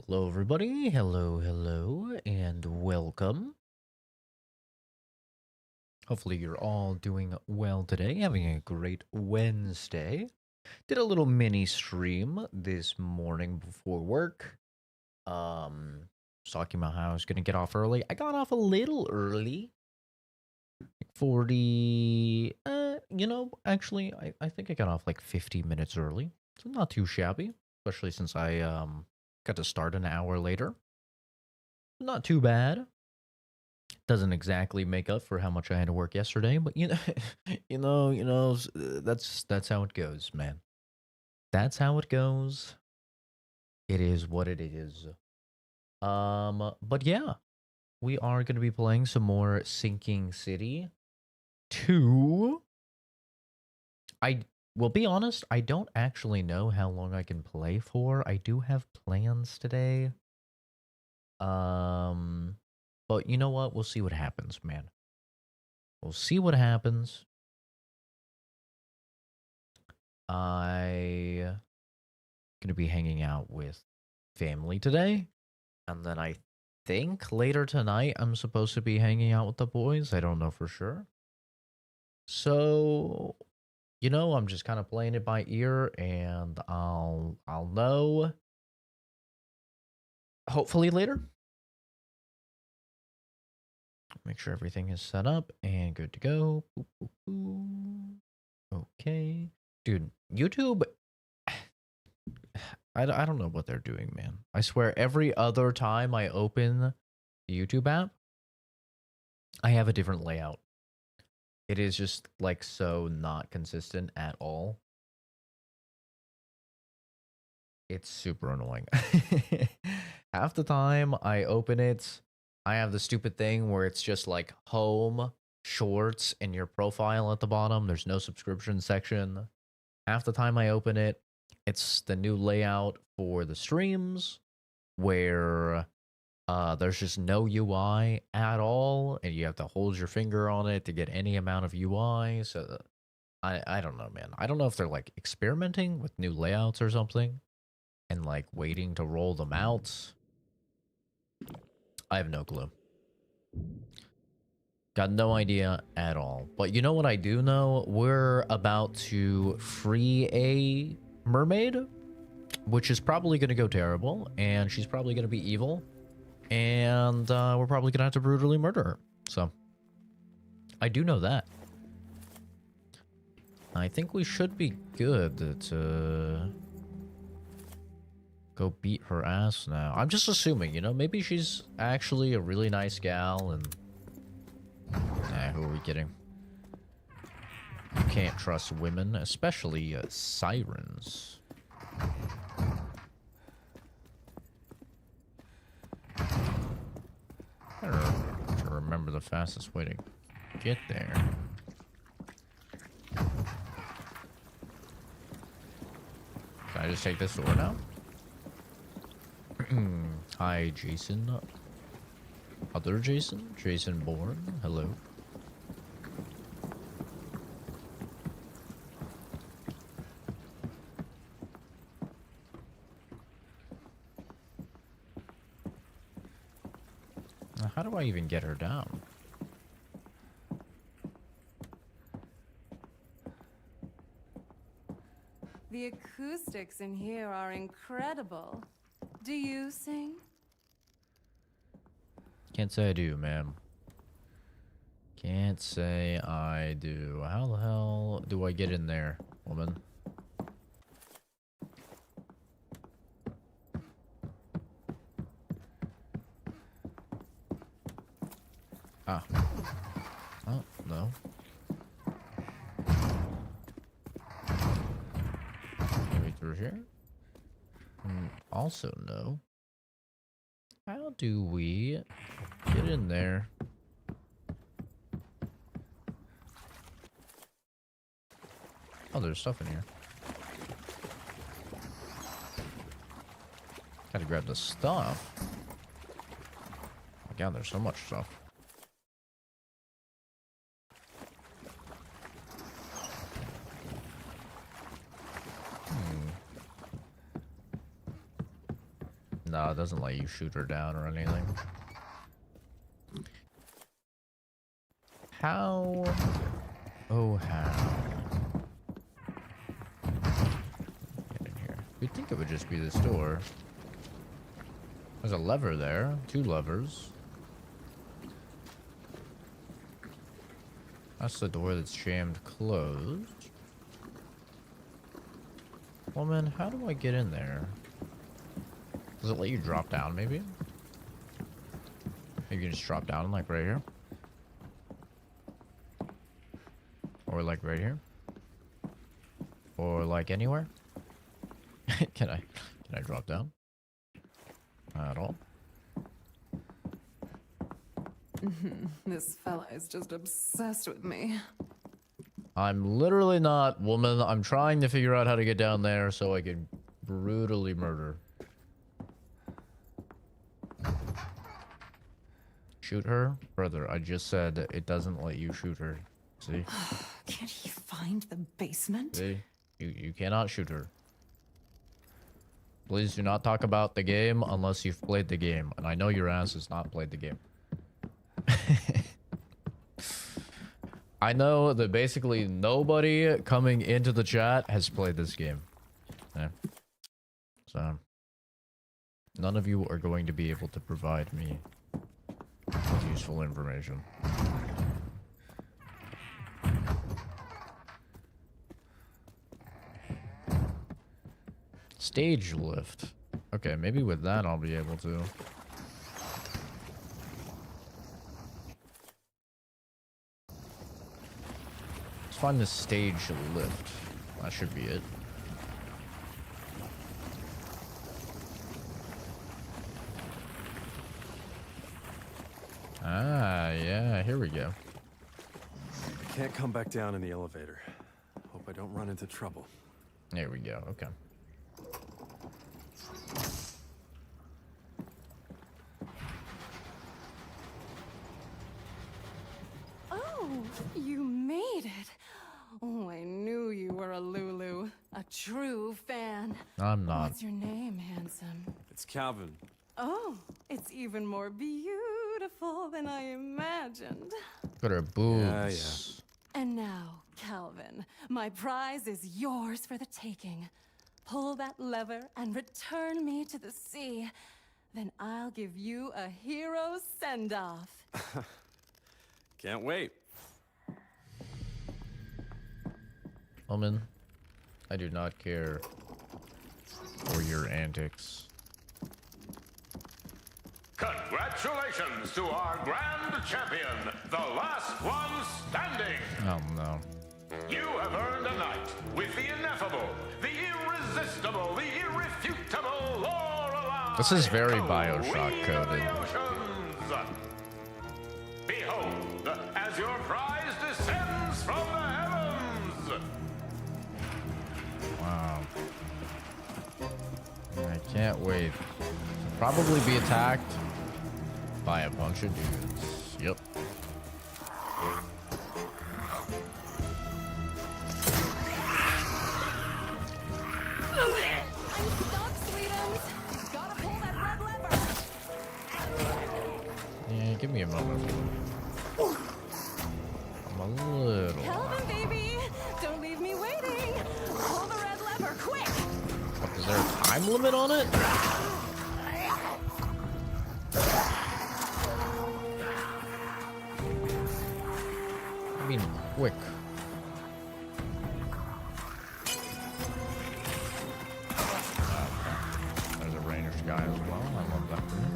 Hello, everybody. Hello, and welcome. Hopefully, you're all doing well today, having a great Wednesday. Did a little mini stream this morning before work. Was talking about how I was going to get off early. I got off a little early, like 40. Actually, I think I got off like 50 minutes early. So, not too shabby, especially since I got to start an hour later. Not too bad. Doesn't exactly make up for how much I had to work yesterday, but that's how it goes, man. That's how it goes. It is what it is. But yeah, we are going to be playing some more Sinking City 2. I will be honest, I don't actually know how long I can play for. I do have plans today. Um, but you know what? We'll see what happens, man. We'll see what happens. I gonna be hanging out with family today, and then I think later tonight I'm supposed to be hanging out with the boys. I don't know for sure. So, I'm just kind of playing it by ear, and I'll know hopefully later. Make sure everything is set up and good to go. Boop, boop, boop. Okay, dude. YouTube I don't know what they're doing, man. I swear every other time I open the YouTube app, I have a different layout. It is just like so not consistent at all. It's super annoying. Half the time I open it, I have the stupid thing where it's just like home, shorts, and your profile at the bottom. There's no subscription section. Half the time I open it, it's the new layout for the streams where there's just no UI at all, and you have to hold your finger on it to get any amount of UI. So I don't know, man. I don't know if they're like experimenting with new layouts or something and like waiting to roll them out. I have no clue. Got no idea at all. But you know what I do know? We're about to free a mermaid, which is probably going to go terrible, and she's probably going to be evil, and we're probably going to have to brutally murder her. So, I do know that. I think we should be good to go beat her ass now. I'm just assuming, maybe she's actually a really nice gal, and who are we kidding? You can't trust women, especially sirens. I have to remember the fastest way to get there. Can I just take this door now? Hi, Jason. Other Jason? Jason Bourne? Hello. How do I even get her down? The acoustics in here are incredible. Do you sing? Can't say I do, ma'am. Can't say I do. How the hell do I get in there, woman? Ah. Oh, no. Maybe through here? Also, no. How do we get in there? Oh, there's stuff in here. Gotta grab the stuff. Oh my god, there's so much stuff. No, it doesn't let you shoot her down or anything. How? Oh, how? Get in here. You'd think it would just be this door. There's a lever there. 2 levers. That's the door that's jammed closed. Woman, how do I get in there? Does it let you drop down, maybe? Maybe you can just drop down, like, right here. Or, like, right here. Or, like, anywhere. Can I drop down? Not at all. This fella is just obsessed with me. I'm literally not, woman. I'm trying to figure out how to get down there so I can brutally murder. Shoot her? Brother, I just said it doesn't let you shoot her. See? Can't he find the basement? See? You cannot shoot her. Please do not talk about the game unless you've played the game. And I know your ass has not played the game. I know that basically nobody coming into the chat has played this game. Yeah. So, none of you are going to be able to provide me with useful information. Stage lift. Okay, maybe with that I'll be able to. Let's find the stage lift. That should be it. Ah, yeah, here we go. Can't come back down in the elevator. Hope I don't run into trouble. There we go, okay. Oh, you made it. Oh, I knew you were a Lulu. A true fan. I'm not. What's your name, handsome? It's Calvin. Oh, it's even more beautiful than I imagined. Look at her boobs. And now, Calvin, my prize is yours for the taking. Pull that lever and return me to the sea. Then I'll give you a hero send-off. Can't wait. Woman, I do not care for your antics. Congratulations to our grand champion, the last one standing. Oh no. You have earned a night with the ineffable, the irresistible, the irrefutable Lorelei. This is very Bioshock coded. Behold, as your prize descends from the heavens. Wow. I can't wait. Probably be attacked by a bunch of dudes. Yep. I'm stuck, sweetums. Gotta pull that red lever. Yeah, give me a moment. I'm a little... Calvin, baby, don't leave me waiting. Pull the red lever, quick. Is there a time limit on it? I mean, quick. There's a ranged guy as well. I love that for him.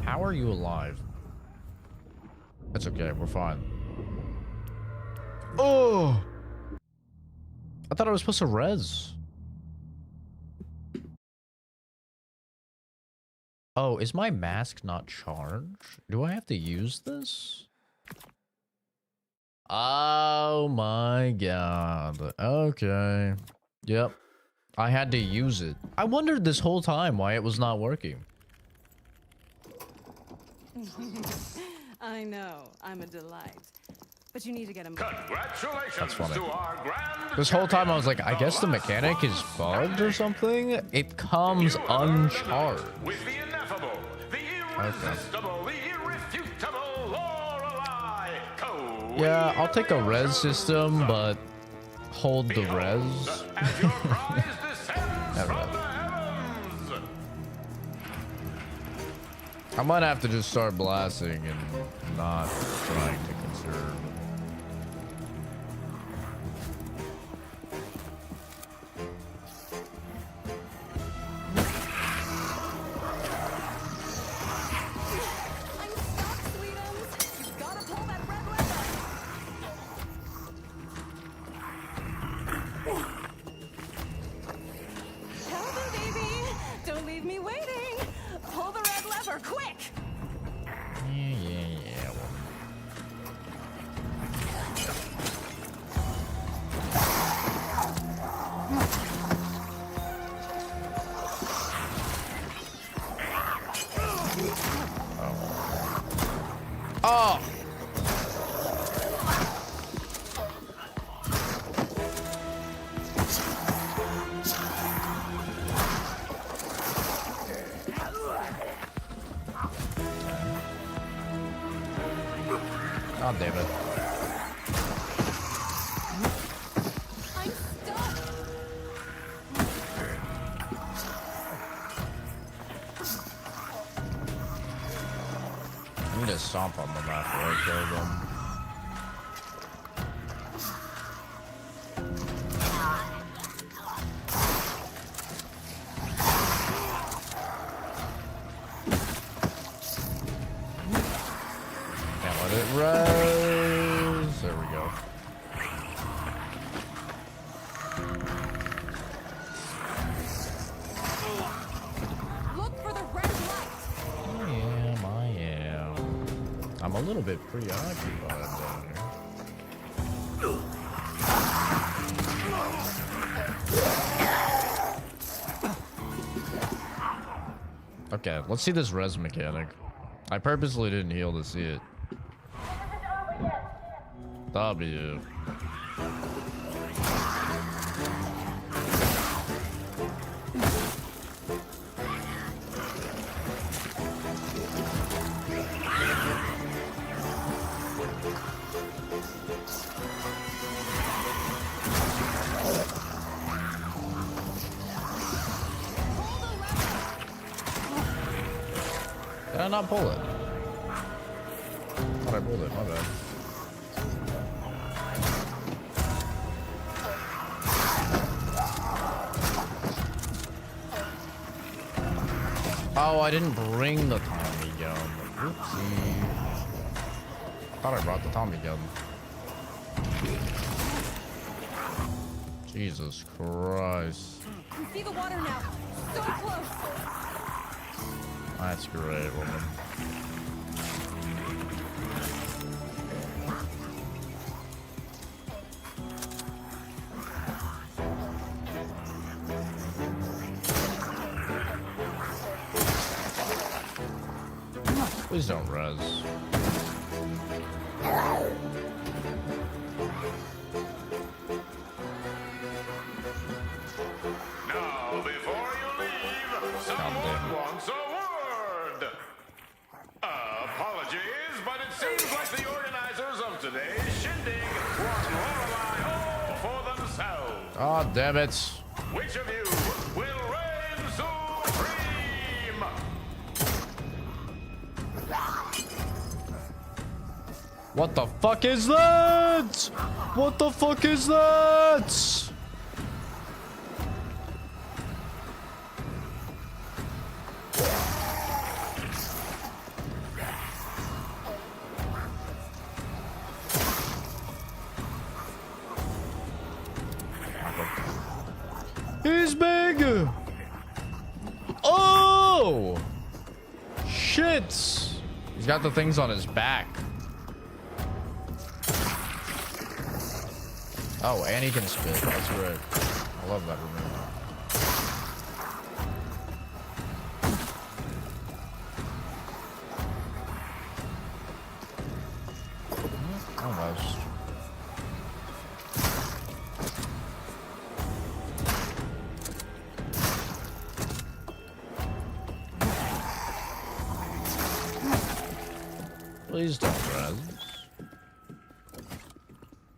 How are you alive? That's okay, we're fine. Oh! I thought I was supposed to res. Oh, is my mask not charged? Do I have to use this? Oh my god. Okay. Yep. I had to use it. I wondered this whole time why it was not working. I know, I'm a delight. but you need to get him. Congratulations That's funny. to our grand This whole time I was like, I champion, guess the mechanic is bugged or something. It comes You have earned the night uncharged. with the ineffable, the irresistible, the irrefutable Lorelei Coe. Yeah, I'll take a res system, but hold the res. As your prize descends Never from mind. the heavens. I might have to just start blasting and not trying to conserve. I'm stuck, Sweetums. You've got to pull that red lever. Calvin, baby, don't leave me waiting. Pull the red lever, quick. Yeah. Oh. God damn it. I'm stuck. I need to stomp on them after I kill them. Can't let it rise. There we go. Look for the red light. I am. I'm a little bit preoccupied down here. Okay, let's see this res mechanic. I purposely didn't heal to see it. W. Did I not pull it? Thought I pulled it, my bad. Oh, I didn't bring the Tommy gun. Oopsie. Thought I brought the Tommy gun. Jesus Christ. You see the water now. So close. That's great, woman. Please don't res. Now, before you leave, someone wants a word. Apologies, but it seems like the organizers of today's shindig want Lorelei all for themselves. Oh, damn it. Which of you will reign supreme? What the fuck is that? What the fuck is that? He's big. Oh, shit. He's got the things on his back. Oh, and he can spit. That's right. I love that remove. Almost. Please don't run.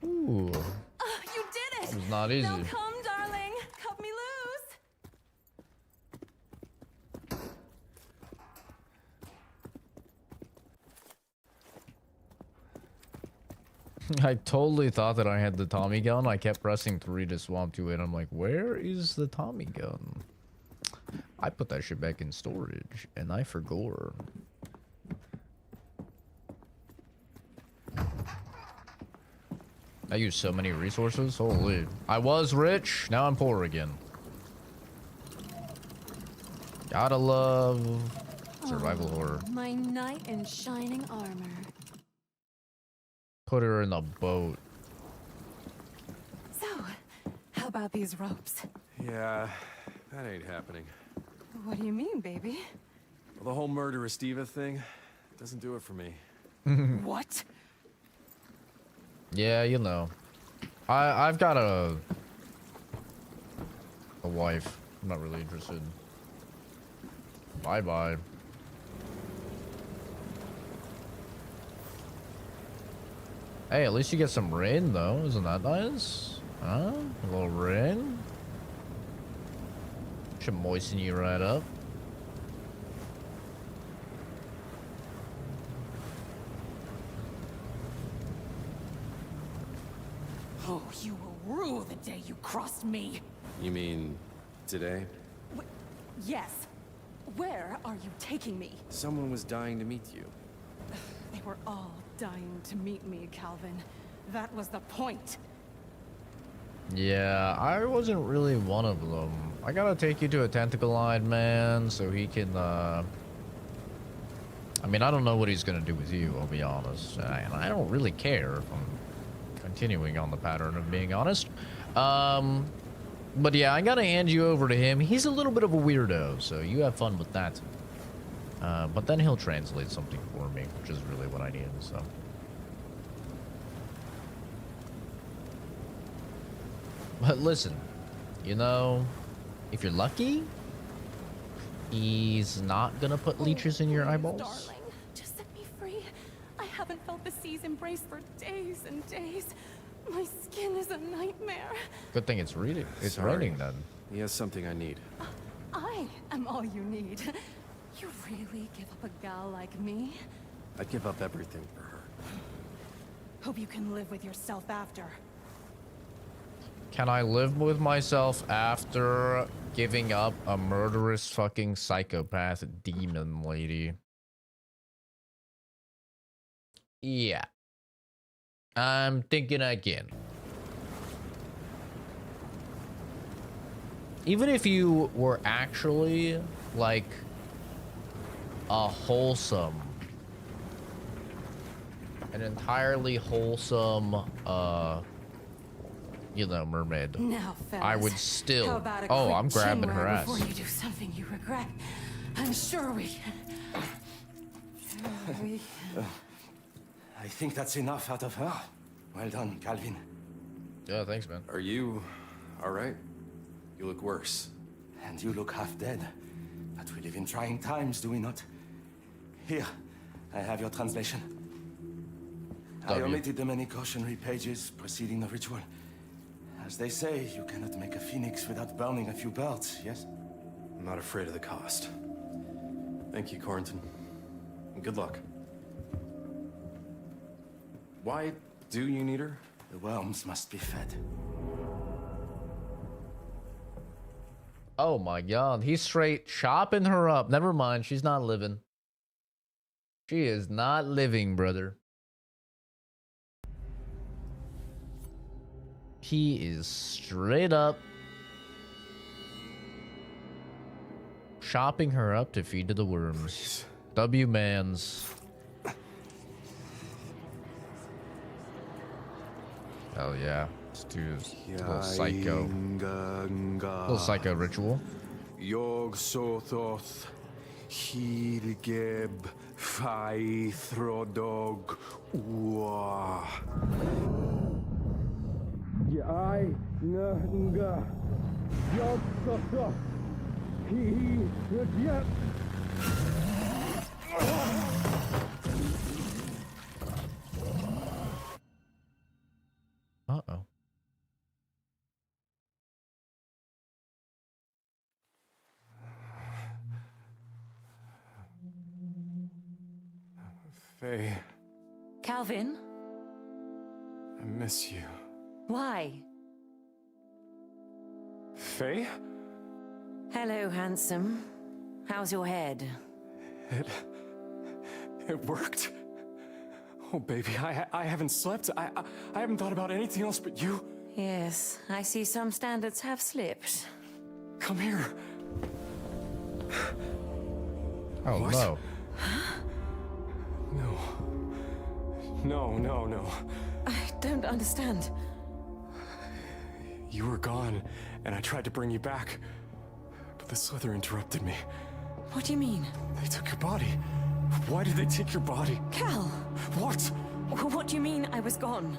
Ooh. You did it! It was not easy. Now come, darling. Cut me loose. I totally thought that I had the Tommy gun. I kept pressing 3 to swap to it. I'm like, where is the Tommy gun? I put that shit back in storage, and I forgot. I used so many resources. Holy. I was rich. Now I'm poor again. Gotta love survival horror. My knight in shining armor. Put her in the boat. So, how about these ropes? Yeah, that ain't happening. What do you mean, baby? Well, the whole murderous diva thing doesn't do it for me. What? Yeah, you know. I've got a wife. I'm not really interested. Bye-bye. Hey, at least you get some rain, though. Isn't that nice? Huh? A little rain? Should moisten you right up. Oh, you will rue the day you crossed me. You mean today? Yes. Where are you taking me? Someone was dying to meet you. They were all dying to meet me, Calvin. That was the point. Yeah, I wasn't really one of them. I gotta take you to a tentacle-eyed man so he can, I mean, I don't know what he's gonna do with you, I'll be honest. And I don't really care if I'm continuing on the pattern of being honest. But yeah, I gotta hand you over to him. He's a little bit of a weirdo, so you have fun with that. But then he'll translate something for me, which is really what I need, so. But listen, you know, if you're lucky, he's not gonna put leeches in your Please, eyeballs. Darling, just set me free. I haven't felt the sea's embrace for days and days. My skin is a nightmare. Good thing it's raining. It's Sorry. raining then. He has something I need. I am all you need. You really give up a gal like me? I'd give up everything for her. Hope you can live with yourself after. Can I live with myself after giving up a murderous fucking psychopath demon lady? Yeah. I'm thinking again. Even if you were actually like a wholesome, an entirely wholesome, you know, mermaid, Now, fellas, I would still. how about a Oh, quick I'm grabbing her chin-wag ass. before you do something you regret. I'm sure we can. I think that's enough out of her. Well done, Calvin. Yeah, thanks, man. Are you all right? You look worse. And you look half dead. But we live in trying times, do we not? Here, I have your translation. I W. omitted the many cautionary pages preceding the ritual. As they say, you cannot make a phoenix without burning a few birds, yes? I'm not afraid of the cost. Thank you, Corrington. And good luck. Why do you need her? The worms must be fed. Oh my god, he's straight chopping her up. Never mind, she's not living. She is not living, brother. He is straight up chopping her up to feed to the worms. W mans. Hell yeah. Let's do a little psycho. Little psycho ritual. Yog Sothoth Hilgeb Fai Throdog Ua Yai Nga Yog Sothoth Hilgeb Uh-oh. Faye, Calvin? I miss you. Why? Faye? Hello, handsome. How's your head? It worked. Oh, baby, I haven't slept. I haven't thought about anything else but you. Yes, I see some standards have slipped. Come here. Oh, What? no. No. I don't understand. You were gone, and I tried to bring you back. But the Slither interrupted me. What do you mean? They took your body. Why did they take your body? Cal! What? What do you mean I was gone?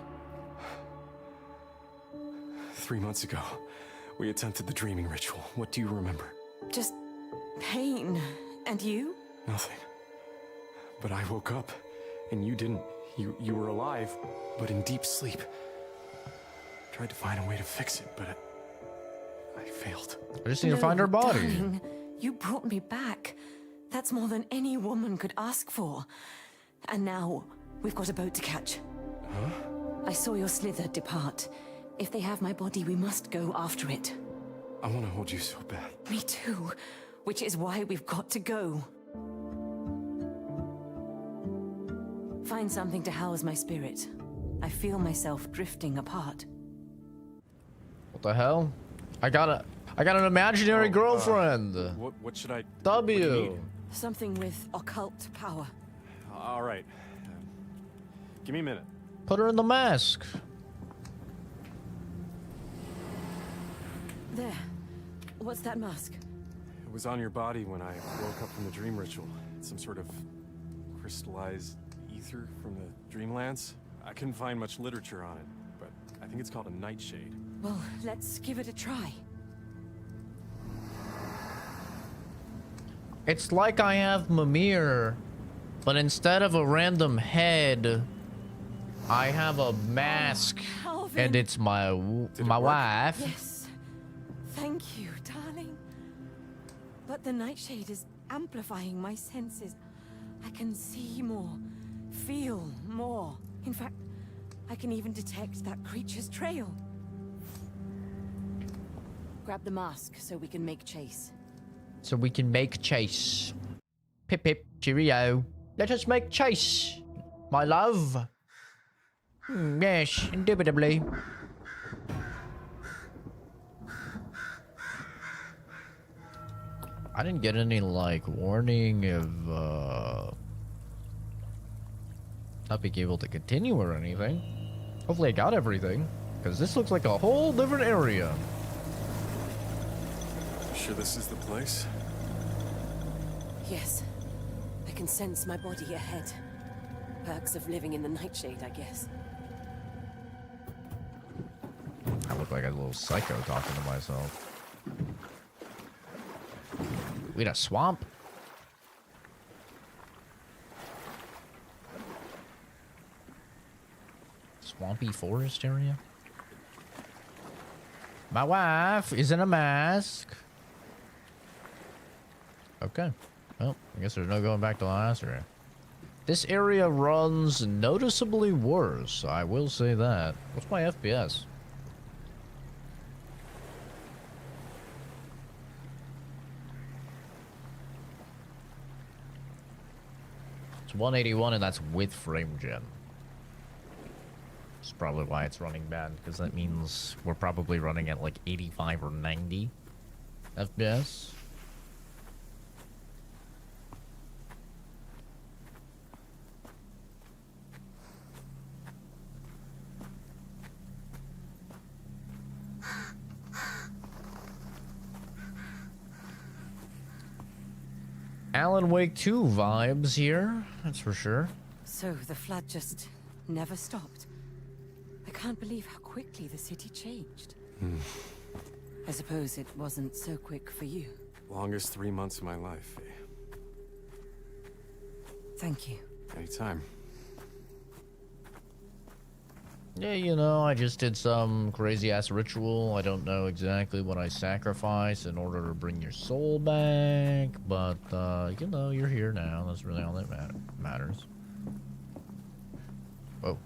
3 months ago, we attempted the dreaming ritual. What do you remember? Just pain. And you? Nothing. But I woke up, and you didn't. You were alive, but in deep sleep. Tried to find a way to fix it, but I failed. I just need to find her body. Darling, you brought me back. That's more than any woman could ask for. And now, we've got a boat to catch. Huh? I saw your slither depart. If they have my body, we must go after it. I want to hold you so bad. Me too. Which is why we've got to go. Find something to house my spirit. I feel myself drifting apart. What the hell? I got an imaginary girlfriend. What should I... W. What do you need? Something with occult power. All right. Give me a minute. Put her in the mask. There. What's that mask? It was on your body when I woke up from the dream ritual. It's some sort of crystallized ether from the Dreamlands. I couldn't find much literature on it, but I think it's called a nightshade. Well, let's give it a try. It's like I have Mimir, but instead of a random head, I have a mask, Calvin. and it's my it work? wife. Yes. Thank you, darling. But the nightshade is amplifying my senses. I can see more, feel more. In fact, I can even detect that creature's trail. Grab the mask so we can make chase. So we can make chase. Pip pip, cheerio. Let us make chase, my love. Yes, indubitably. I didn't get any, like, warning of, not being able to continue or anything. Hopefully I got everything, because this looks like a whole different area. Sure this is the place? Yes. I can sense my body ahead. Perks of living in the nightshade, I guess. I look like a little psycho talking to myself. We in a swamp? Swampy forest area? My wife is in a mask. Okay. Well, I guess there's no going back to the last area. This area runs noticeably worse, I will say that. What's my FPS? It's 181 and that's with frame gen. That's probably why it's running bad, because that means we're probably running at like 85 or 90 FPS. Alan Wake 2 vibes here, that's for sure. So the flood just never stopped. I can't believe how quickly the city changed. I suppose it wasn't so quick for you. Longest 3 months of my life. Thank you. Anytime. Yeah, you know, I just did some crazy ass ritual. I don't know exactly what I sacrificed in order to bring your soul back, but you know, you're here now. That's really all that matters. Whoa.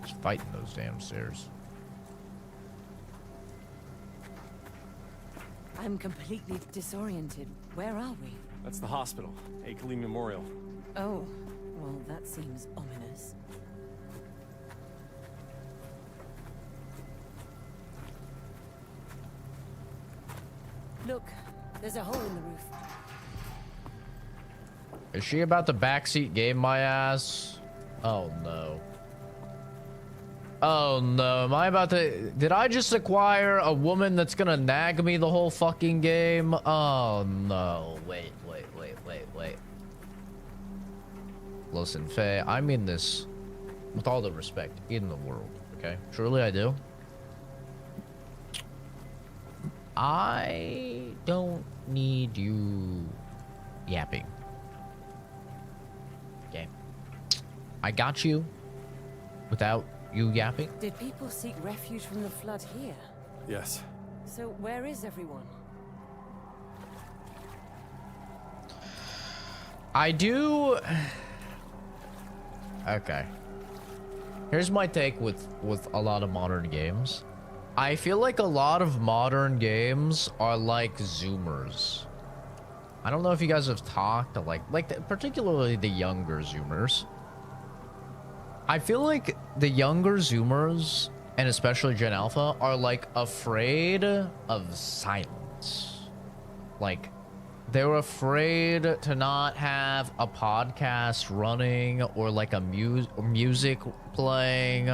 Just fighting those damn stairs. I'm completely disoriented. Where are we? That's the hospital, Akeley Memorial. Oh, well, that seems ominous. Look, there's a hole in the roof. Is she about to backseat game my ass? Oh no. Oh no, am I about to... Did I just acquire a woman that's gonna nag me the whole fucking game? Oh no, wait. Listen, Faye, I mean this with all the respect in the world, okay? Truly I do. I don't need you yapping. Okay. I got you without you yapping. Did people seek refuge from the flood here? Yes. So where is everyone? I do... Okay. Here's my take with a lot of modern games. I feel like a lot of modern games are like Zoomers. I don't know if you guys have talked to particularly the younger Zoomers. I feel like the younger Zoomers, and especially Gen Alpha, are like afraid of silence. Like, they're afraid to not have a podcast running or like a music playing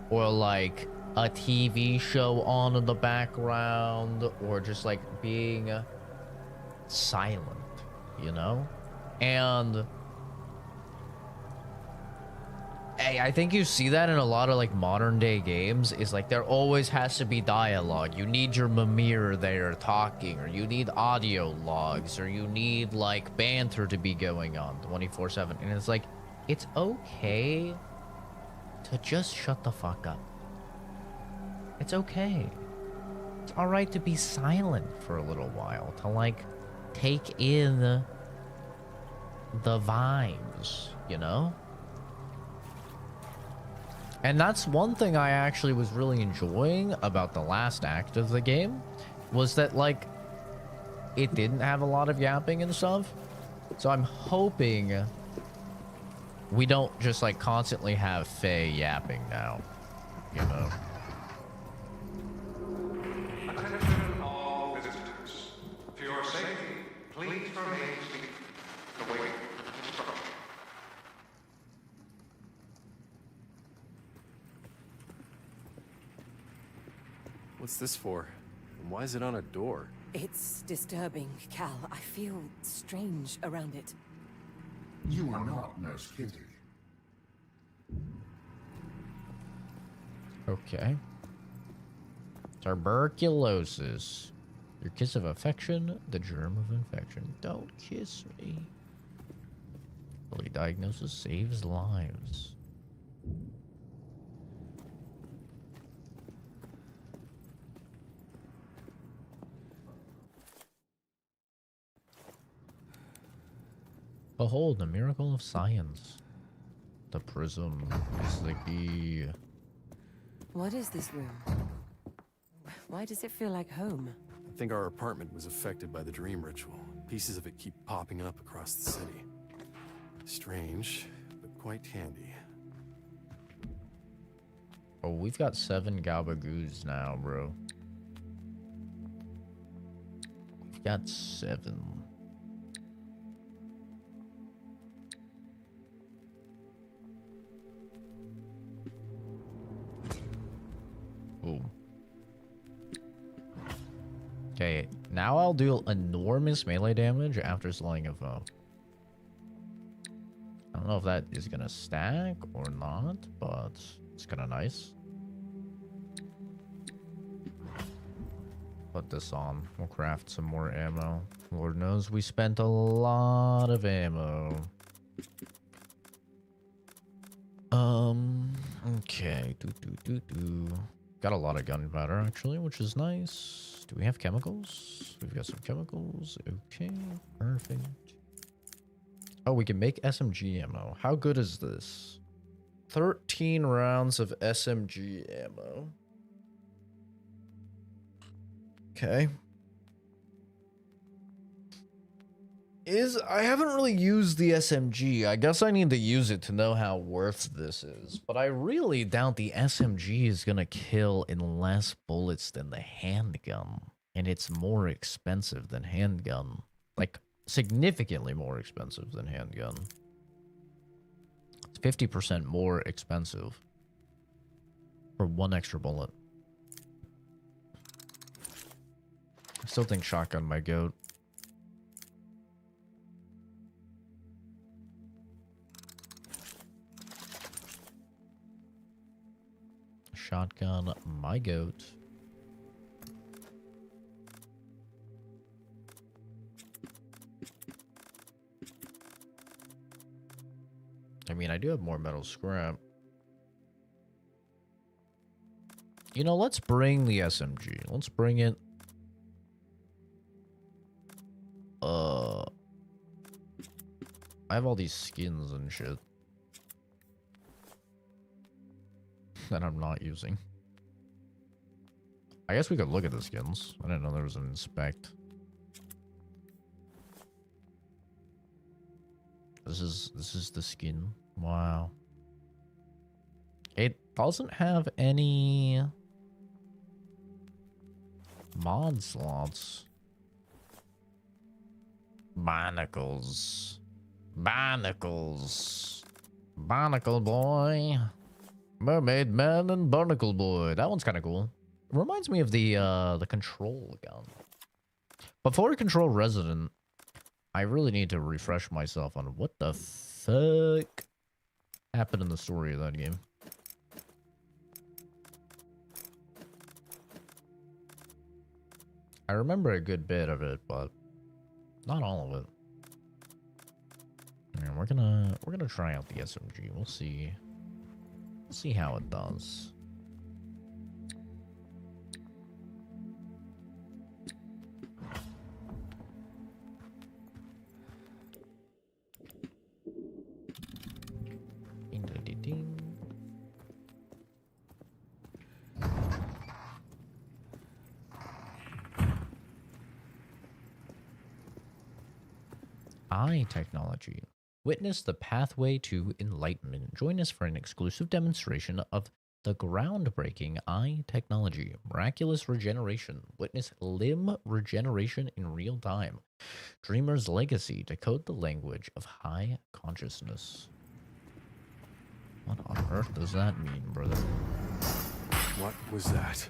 or like a TV show on in the background or just like being silent, you know? And I think you see that in a lot of like modern day games is like there always has to be dialogue. You need your Mimir there talking, or you need audio logs, or you need like banter to be going on 24/7. And it's like, it's okay to just shut the fuck up. It's okay. It's all right to be silent for a little while, to like take in the vibes, you know? And that's one thing I actually was really enjoying about the last act of the game, was that like it didn't have a lot of yapping and stuff. So I'm hoping we don't just like constantly have Faye yapping now, you know? Attention all visitors. For your safety, please remain seated. Awaiting instruction. What's this for? And why is it on a door? It's disturbing, Cal. I feel strange around it. You are not Nurse Kitty. Okay. Tuberculosis. Your kiss of affection, the germ of infection. Don't kiss me. Early diagnosis saves lives. Behold, the miracle of science. The prism is the key. What is this room? Why does it feel like home? I think our apartment was affected by the dream ritual. Pieces of it keep popping up across the city. Strange, but quite handy. Oh, we've got 7 gabagoos now, bro. We've got 7. Boom. Okay, now I'll do enormous melee damage after slaying a foe. I don't know if that is gonna stack or not, but it's kind of nice. Put this on. We'll craft some more ammo. Lord knows we spent a lot of ammo. Okay. Got a lot of gunpowder actually, which is nice. Do we have chemicals? We've got some chemicals. Okay, perfect. Oh, we can make SMG ammo. How good is this? 13 rounds of SMG ammo. Okay. I haven't really used the SMG. I guess I need to use it to know how worth this is. But I really doubt the SMG is gonna kill in less bullets than the handgun. And it's more expensive than handgun. Like, significantly more expensive than handgun. It's 50% more expensive for one extra bullet. I still think shotgun my goat. Shotgun my goat. I mean, I do have more metal scrap. You know, let's bring the SMG. Let's bring it. I have all these skins and shit that I'm not using. I guess we could look at the skins. I didn't know there was an inspect. This is the skin. Wow. It doesn't have any mod slots. Barnacles. Barnacles. Barnacle boy. Mermaid man and barnacle boy. That one's kind of cool. It reminds me of the control gun. Before we control resident, I really need to refresh myself on what the fuck happened in the story of that game. I remember a good bit of it, but not all of it. And we're gonna try out the SMG. We'll see. We'll see how it does. Ding, ding, ding, ding. Eye technology. Witness the pathway to enlightenment. Join us for an exclusive demonstration of the groundbreaking eye technology. Miraculous regeneration. Witness limb regeneration in real time. Dreamer's legacy. Decode the language of high consciousness. What on earth does that mean, brother? What was that?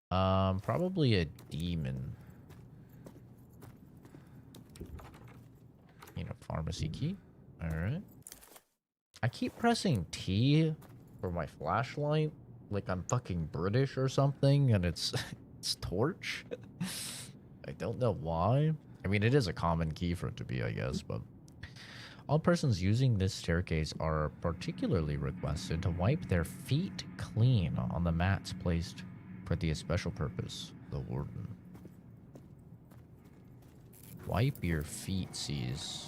Probably a demon. You know, pharmacy key. Alright. I keep pressing T for my flashlight like I'm fucking British or something, and it's it's torch. I don't know why. I mean, it is a common key for it to be, I guess, but all persons using this staircase are particularly requested to wipe their feet clean on the mats placed for the special purpose. The warden. Wipe your feet, sees.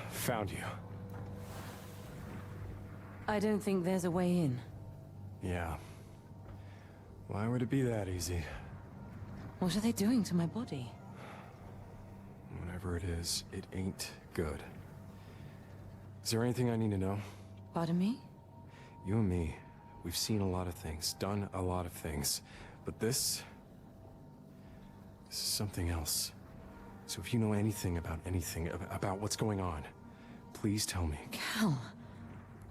Found you. I don't think there's a way in. Yeah. Why would it be that easy? What are they doing to my body? Whatever it is, it ain't good. Is there anything I need to know? Pardon me? You and me, we've seen a lot of things, done a lot of things, but this is something else. So if you know anything, about what's going on, please tell me. Cal,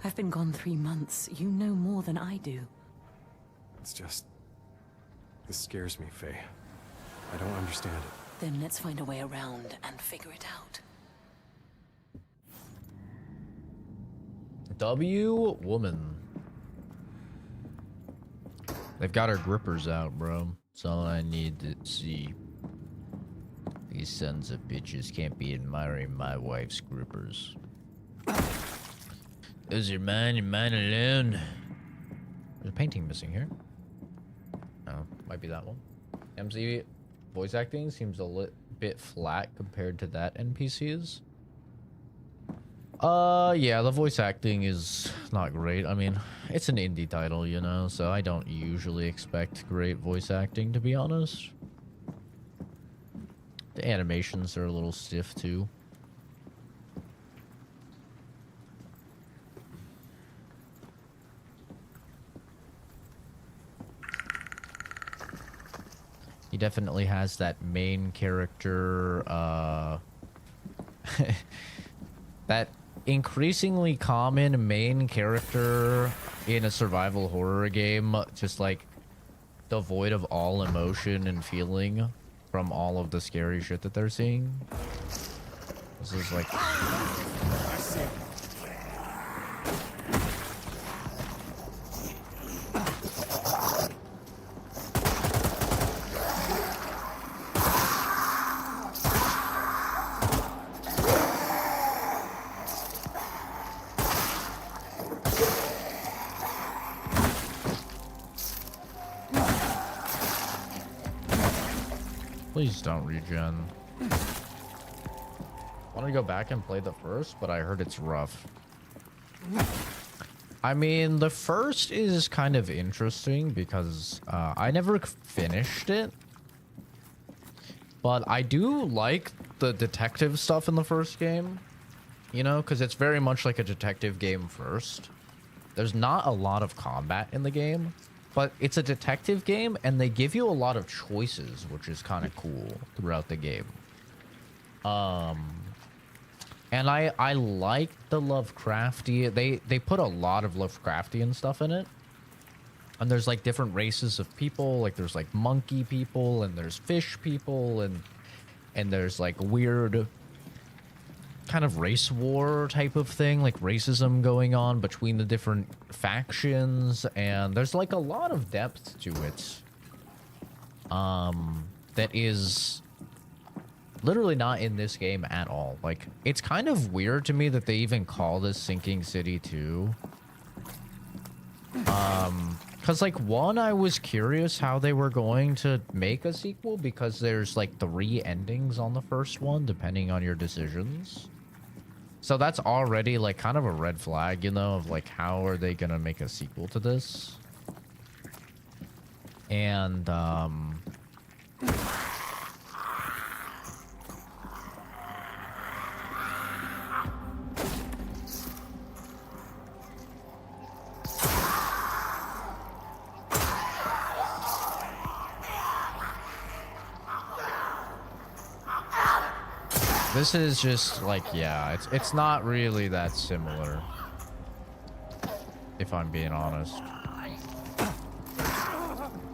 I've been gone 3 months. You know more than I do. It's just... this scares me, Faye. I don't understand it. Then let's find a way around and figure it out. W woman. They've got our grippers out, bro. That's all I need to see. These sons of bitches can't be admiring my wife's grippers. Those are mine and mine alone. There's a painting missing here. Oh, might be that one. MC voice acting seems a bit flat compared to that NPC's. Yeah, the voice acting is not great. I mean, it's an indie title, you know, so I don't usually expect great voice acting, to be honest. The animations are a little stiff, too. He definitely has that main character, that increasingly common main character in a survival horror game, just like devoid of all emotion and feeling from all of the scary shit that they're seeing. This is like... I see it. Please don't regen. Want to go back and play the first, but I heard it's rough. I mean, the first is kind of interesting because I never finished it. But I do like the detective stuff in the first game. You know, because it's very much like a detective game first. There's not a lot of combat in the game. But it's a detective game, and they give you a lot of choices, which is kind of cool throughout the game. And I like the Lovecrafty. They put a lot of Lovecraftian stuff in it. And there's like different races of people. Like there's like monkey people, and there's fish people, and there's like weird kind of race war type of thing, like racism going on between the different factions, and there's like a lot of depth to it that is literally not in this game at all. Like, it's kind of weird to me that they even call this Sinking City 2. Because like, one, I was curious how they were going to make a sequel, because there's like 3 endings on the first one depending on your decisions. So that's already, like, kind of a red flag, you know, of, like, how are they gonna make a sequel to this? And, this is just like, yeah, it's not really that similar, if I'm being honest.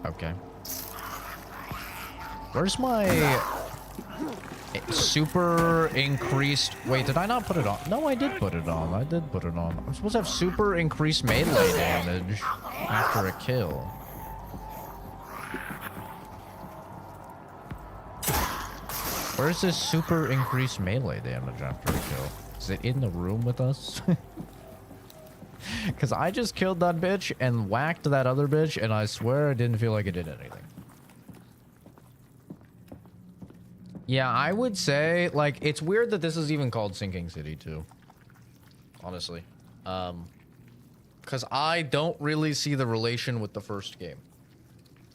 Okay. Where's my super increased... Wait, did I not put it on? No, I did put it on. I did put it on. I'm supposed to have super increased melee damage after a kill. Where's this super increased melee damage after a kill? Is it in the room with us? Because I just killed that bitch and whacked that other bitch, and I swear I didn't feel like it did anything. Yeah, I would say, like, it's weird that this is even called Sinking City 2. Honestly. Because I don't really see the relation with the first game.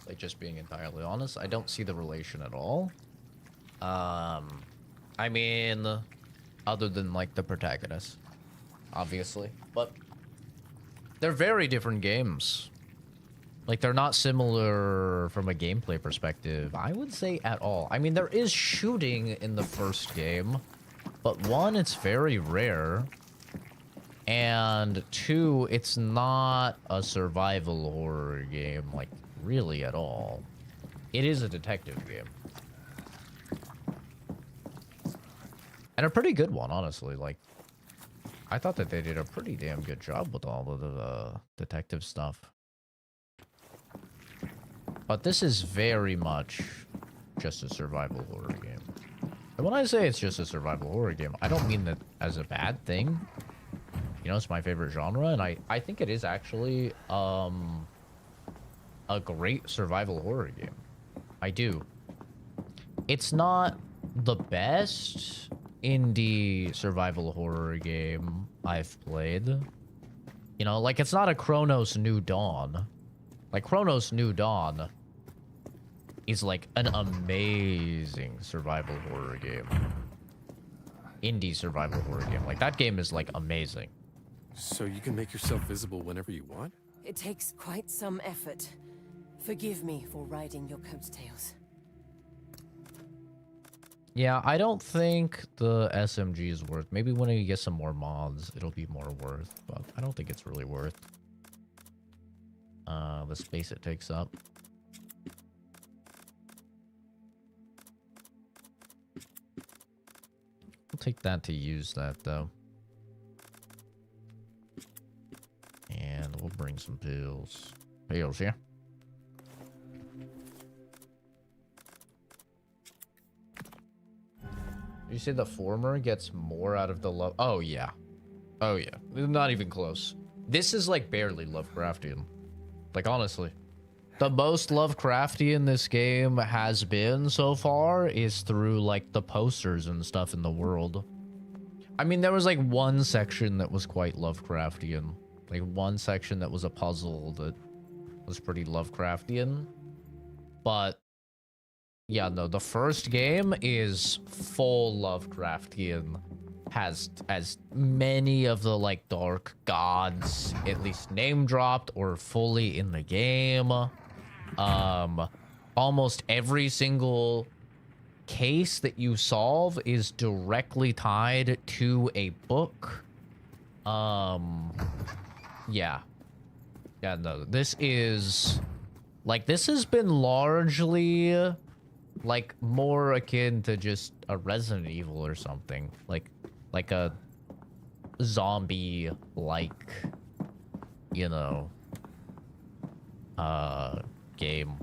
Like, just being entirely honest, I don't see the relation at all. I mean, other than, like, the protagonist, obviously. But they're very different games. Like, they're not similar from a gameplay perspective, I would say, at all. I mean, there is shooting in the first game, but 1, it's very rare. And 2, it's not a survival horror game, like, really at all. It is a detective game. And a pretty good one, honestly. Like, I thought that they did a pretty damn good job with all of the detective stuff. But this is very much just a survival horror game. And when I say it's just a survival horror game, I don't mean that as a bad thing. You know, it's my favorite genre, and I think it is actually a great survival horror game. I do. It's not the best indie survival horror game I've played. You know, like, it's not a Chronos New Dawn. Like, Chronos New Dawn is like an amazing survival horror game. Indie survival horror game. Like, that game is like amazing. So you can make yourself visible whenever you want? It takes quite some effort. Forgive me for riding your coattails. Yeah, I don't think the SMG is worth. Maybe when you get some more mods, it'll be more worth. But I don't think it's really worth the space it takes up. We'll take that to use that, though. And we'll bring some pills. Pills, yeah. You say the former gets more out of the love? Oh, yeah. Oh, yeah. Not even close. This is, like, barely Lovecraftian. Like, honestly. The most Lovecraftian this game has been so far is through, like, the posters and stuff in the world. I mean, there was, like, one section that was quite Lovecraftian. Like, one section that was a puzzle that was pretty Lovecraftian. But yeah, no, the first game is full Lovecraftian. Has as many of the, like, dark gods at least name dropped or fully in the game. Almost every single case that you solve is directly tied to a book. Yeah. Yeah, no, this is, like, this has been largely, like, more akin to just a Resident Evil or something. Like a zombie-like, you know, game.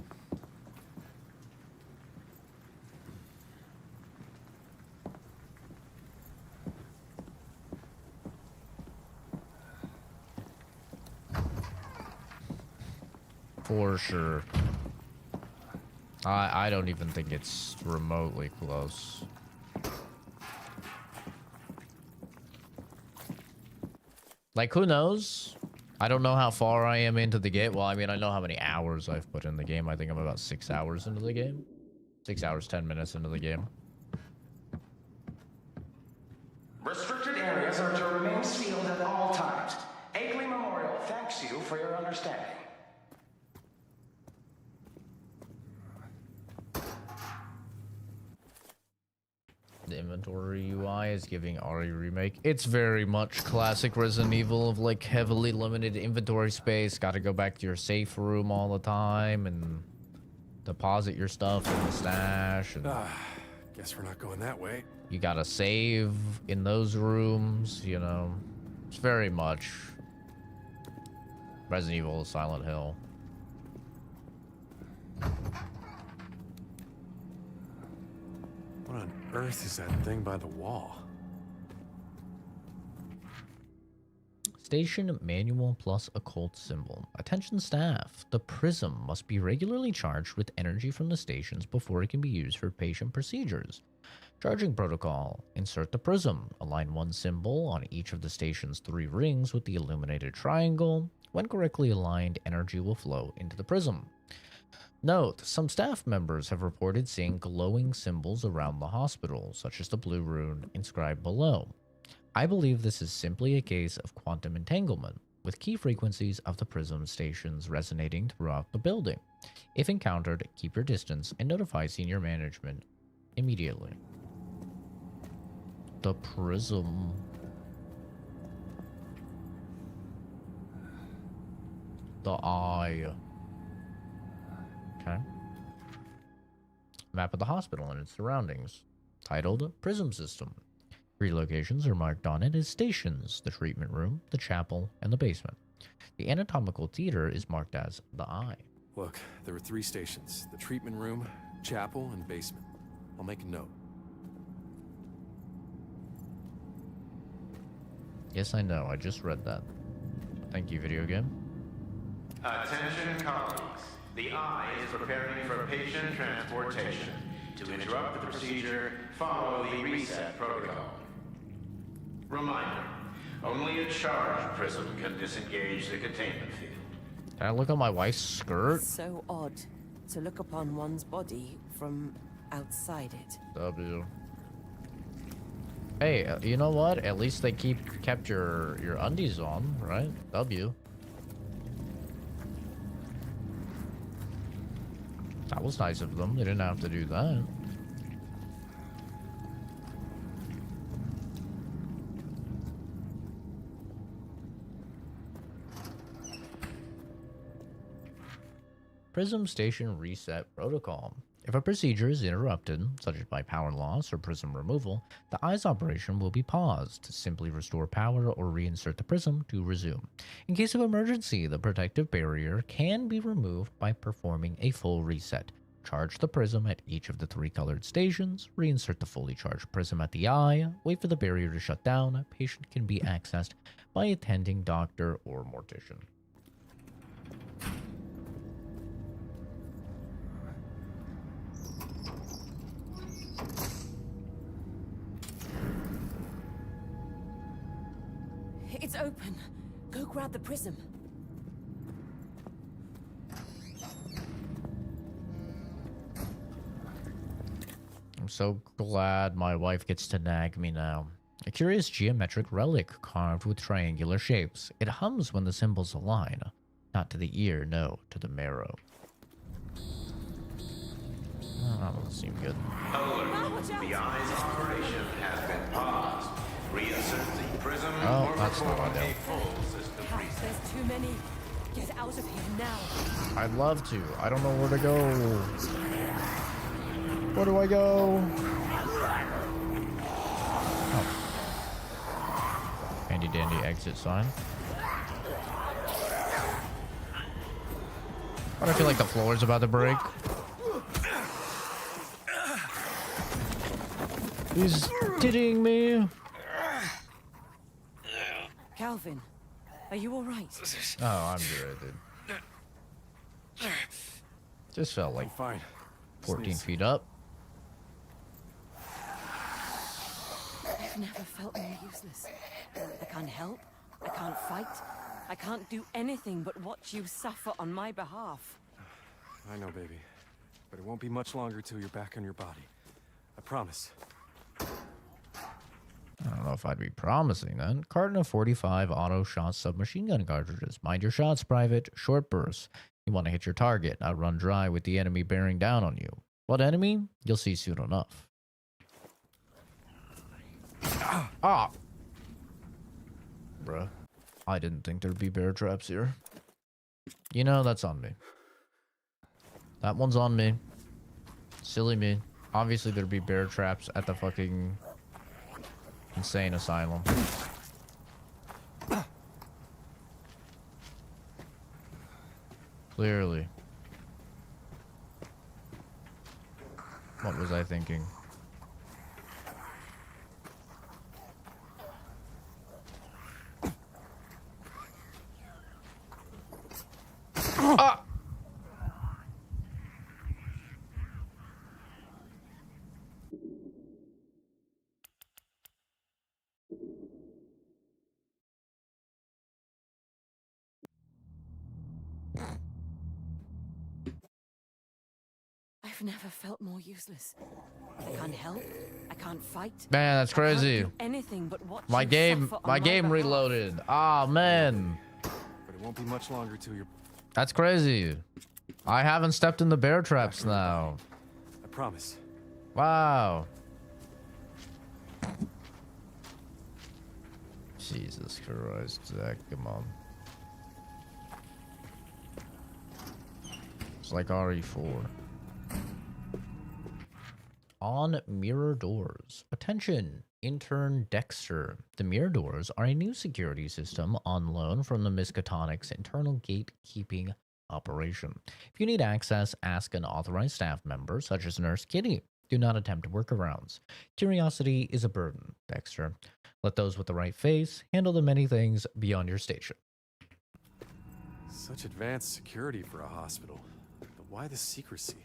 For sure. I don't even think it's remotely close. Like, who knows? I don't know how far I am into the game. Well, I mean, I know how many hours I've put in the game. I think I'm about 6 hours into the game. 6 hours, 10 minutes into the game. Restricted areas are to remain sealed at all times. Akeley Memorial thanks you for your understanding. The inventory UI is giving RE Remake. It's very much classic Resident Evil of, like, heavily limited inventory space. Gotta go back to your safe room all the time and deposit your stuff in the stash. And Guess we're not going that way. you gotta save in those rooms, you know. It's very much Resident Evil, Silent Hill. What on earth is that thing by the wall? Station manual plus occult symbol. Attention staff. The prism must be regularly charged with energy from the stations before it can be used for patient procedures. Charging protocol. Insert the prism. Align one symbol on each of the station's 3 rings with the illuminated triangle. When correctly aligned, energy will flow into the prism. Note, some staff members have reported seeing glowing symbols around the hospital, such as the blue rune inscribed below. I believe this is simply a case of quantum entanglement, with key frequencies of the prism stations resonating throughout the building. If encountered, keep your distance and notify senior management immediately. The prism. The eye. Okay. Map of the hospital and its surroundings. Titled Prism System. 3 locations are marked on it as stations: the treatment room, the chapel, and the basement. The anatomical theater is marked as the eye. Look, there are 3 stations. The treatment room, chapel, and basement. I'll make a note. Yes, I know. I just read that. Thank you, video game. Attention colleagues. The eye is preparing for patient transportation. To interrupt the procedure, follow the reset protocol. Reminder, only a charged prism can disengage the containment field. Can I look at my wife's skirt? So odd to look upon one's body from outside it. W. Hey, you know what? At least they kept your undies on, right? W. That was nice of them. They didn't have to do that. Prism Station Reset Protocol. If a procedure is interrupted, such as by power loss or prism removal, the eye's operation will be paused to simply restore power or reinsert the prism to resume. In case of emergency, the protective barrier can be removed by performing a full reset. Charge the prism at each of the 3 colored stations, reinsert the fully charged prism at the eye, wait for the barrier to shut down. A patient can be accessed by attending doctor or mortician. It's open. Go grab the prism. I'm so glad my wife gets to nag me now. A curious geometric relic carved with triangular shapes. It hums when the symbols align. Not to the ear, no, to the marrow. Oh, that doesn't seem good. Alert. The eye's operation has been paused. Reinsert the prism Oh, or that's not perform what I a know. full system Cat, reset. there's too many. Get out of here now. I'd love to. I don't know where to go. Where do I go? Oh. Handy dandy exit sign. Why do I feel like the floor is about to break? He's kidding me. Calvin, are you all right? Oh, I'm good, dude. Just felt like Fine. 14 Sneeze. feet up. I've never felt more useless. I can't help. I can't fight. I can't do anything but watch you suffer on my behalf. I know, baby. But it won't be much longer till you're back on your body. I promise. I don't know if I'd be promising that. Carton of 45 auto shot submachine gun cartridges. Mind your shots, Private. Short bursts. You want to hit your target, not run dry with the enemy bearing down on you. What enemy? You'll see soon enough. Ah! Bruh. I didn't think there'd be bear traps here. You know, that's on me. That one's on me. Silly me. Obviously there'd be bear traps at the fucking insane asylum. Clearly. What was I thinking? Ah! I've never felt more useless. I can't help. I can't fight. Man, that's crazy. I can't do anything but watch My you game, suffer on my game behalf. reloaded. Ah, man. But it won't be much longer till you're... That's crazy. I haven't stepped in the bear traps now. I promise. Wow. Jesus Christ, Zach, come on. It's like RE4. On mirror doors. Attention, intern Dexter. The mirror doors are a new security system on loan from the Miskatonics internal gatekeeping operation. If you need access, ask an authorized staff member, such as Nurse Kitty. Do not attempt workarounds. Curiosity is a burden, Dexter. Let those with the right face handle the many things beyond your station. Such advanced security for a hospital. But why the secrecy?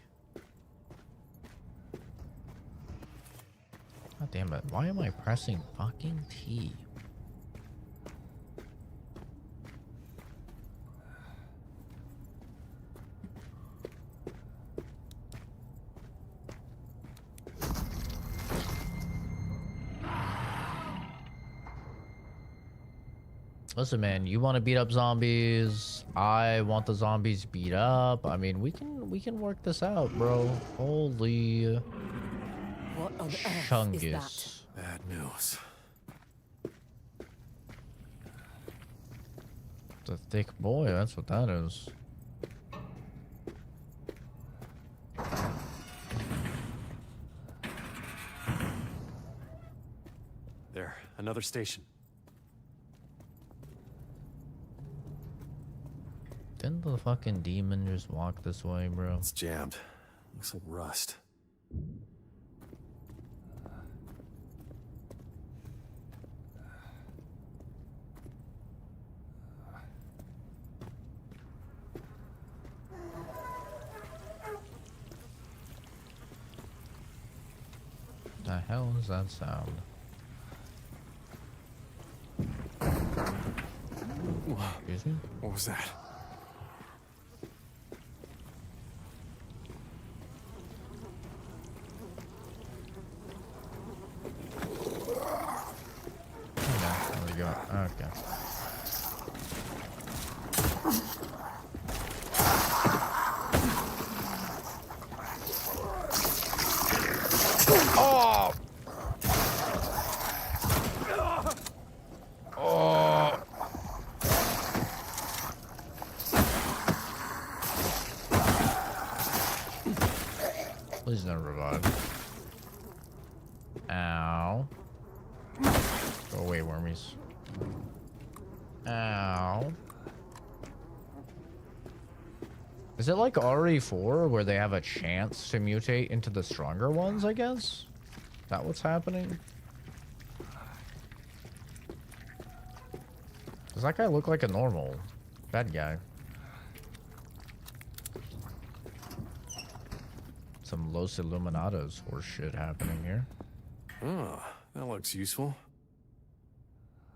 God damn it. Why am I pressing fucking T? Listen, man, you want to beat up zombies? I want the zombies beat up. I mean, we can work this out, bro. Holy What on earth is that? chungus. Bad news. It's a thick boy, that's what that is. There, another station. Didn't the fucking demon just walk this way, bro? It's jammed. Looks like rust. The hell is that sound? Excuse me? What was that? There we go. Okay. Oh! Oh! Please don't revive. Ow. Go away, wormies. Ow. Is it like RE4 where they have a chance to mutate into the stronger ones, I guess? Is that what's happening? Does that guy look like a normal bad guy? Some Los Illuminados horse shit happening here. Oh, that looks useful.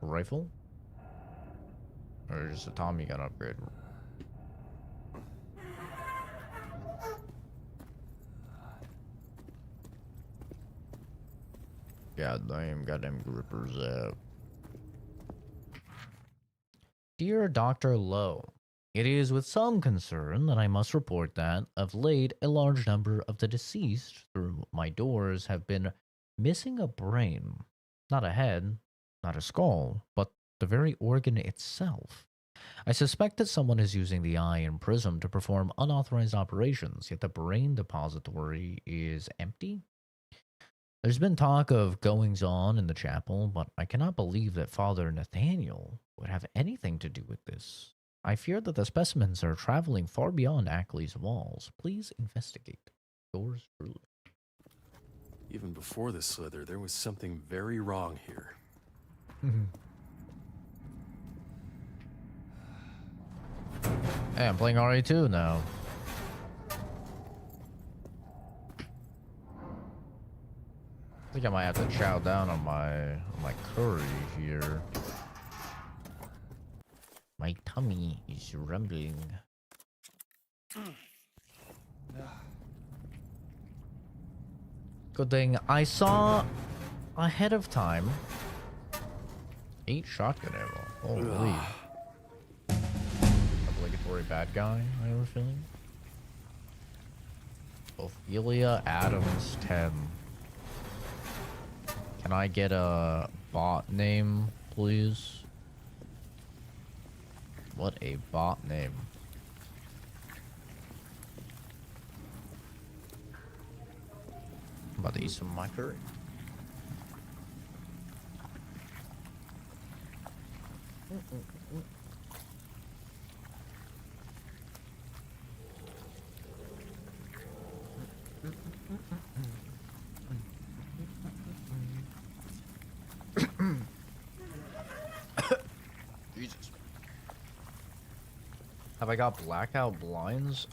Rifle? Or just a Tommy gun upgrade? Goddamn grippers out. Dear Dr. Lowe, it is with some concern that I must report that, of late, a large number of the deceased through my doors have been missing a brain. Not a head, not a skull, but the very organ itself. I suspect that someone is using the eye and prism to perform unauthorized operations, yet the brain depository is empty. There's been talk of goings-on in the chapel, but I cannot believe that Father Nathaniel would have anything to do with this. I fear that the specimens are traveling far beyond Ackley's walls. Please investigate. Yours truly. Even before the slither, there was something very wrong here. Hey, I'm playing RE2 now. I think I might have to chow down on my curry here. My tummy is rumbling. Good thing I saw ahead of time 8 shotgun ammo. Holy. Obligatory bad guy, I have a feeling. Ophelia Adams 10. Can I get a bot name, please? What a bot name. I'm about to eat some of my curry. Have I got blackout blinds?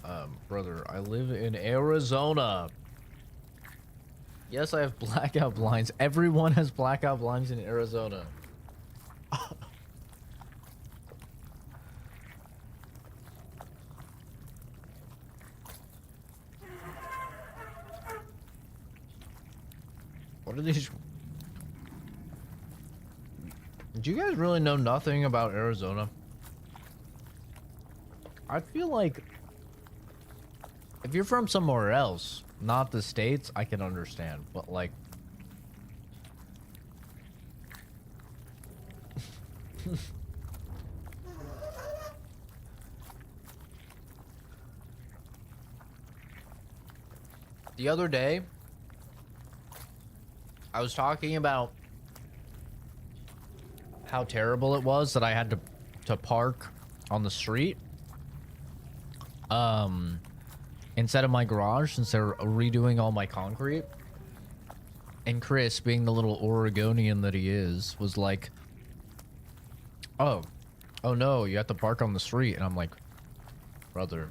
Brother, I live in Arizona. Yes, I have blackout blinds. Everyone has blackout blinds in Arizona. What are these? Do you guys really know nothing about Arizona? I feel like if you're from somewhere else, not the States, I can understand. But like, the other day, I was talking about how terrible it was that I had to park on the street instead of my garage since they're redoing all my concrete. And Chris, being the little Oregonian that he is, was like, oh no, you have to park on the street. And I'm like, brother,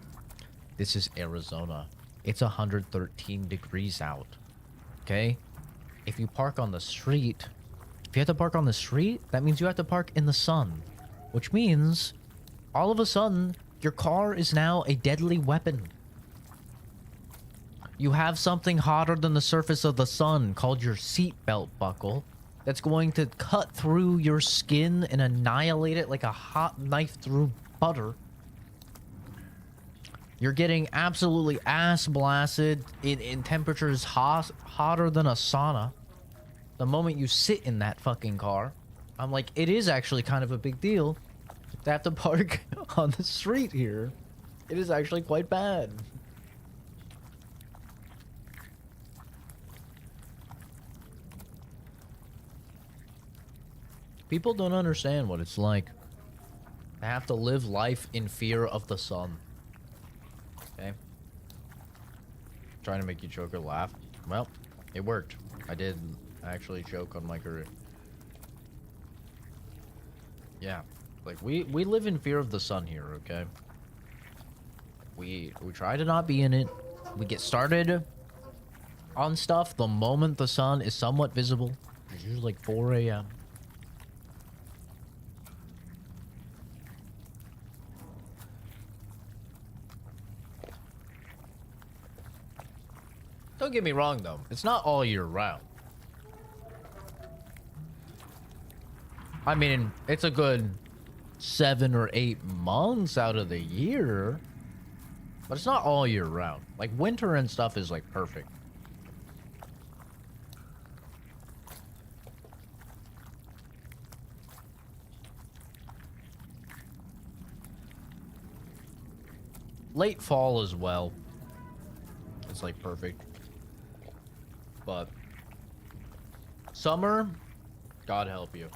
this is Arizona. It's 113 degrees out. Okay? If you park on the street, if you have to park on the street, that means you have to park in the sun, which means all of a sudden your car is now a deadly weapon. You have something hotter than the surface of the sun called your seatbelt buckle that's going to cut through your skin and annihilate it like a hot knife through butter. You're getting absolutely ass blasted in temperatures hotter than a sauna. The moment you sit in that fucking car, I'm like, it is actually kind of a big deal to have to park on the street here. It is actually quite bad. People don't understand what it's like to have to live life in fear of the sun. Okay? Trying to make you choke or laugh. Well, it worked. I did actually choke on my career. Yeah. Like, we live in fear of the sun here, okay? We try to not be in it. We get started on stuff the moment the sun is somewhat visible. It's usually like 4 a.m. Don't get me wrong, though. It's not all year round. I mean, it's a good 7 or 8 months out of the year. But it's not all year round. Like, winter and stuff is, like, perfect. Late fall as well. It's, like, perfect. But summer, God help you.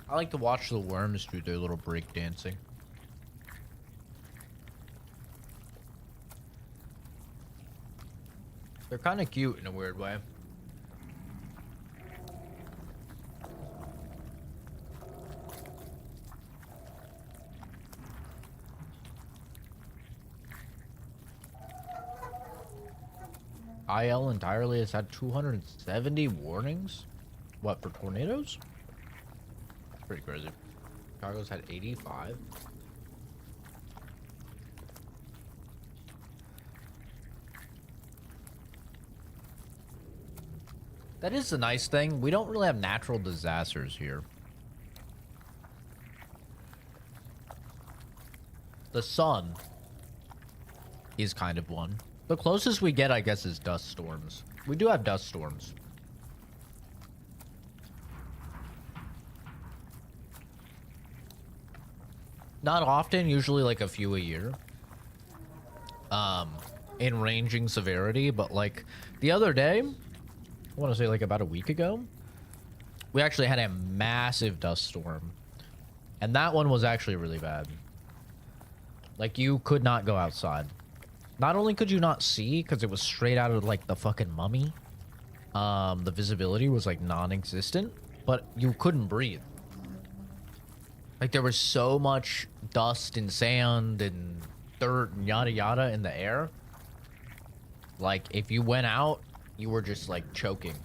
I like to watch the worms do their little break dancing. They're kind of cute in a weird way. IL entirely has had 270 warnings? What, for tornadoes? Pretty crazy. Chicago's had 85. That is the nice thing. We don't really have natural disasters here. The sun is kind of one. The closest we get, I guess, is dust storms. We do have dust storms. Not often, usually like a few a year. In ranging severity, but like the other day, I want to say like about a week ago, we actually had a massive dust storm. And that one was actually really bad. Like, you could not go outside. Not only could you not see, because it was straight out of, like, the fucking Mummy. The visibility was, like, non-existent. But you couldn't breathe. Like, there was so much dust and sand and dirt and yada yada in the air. Like, if you went out, you were just, like, choking.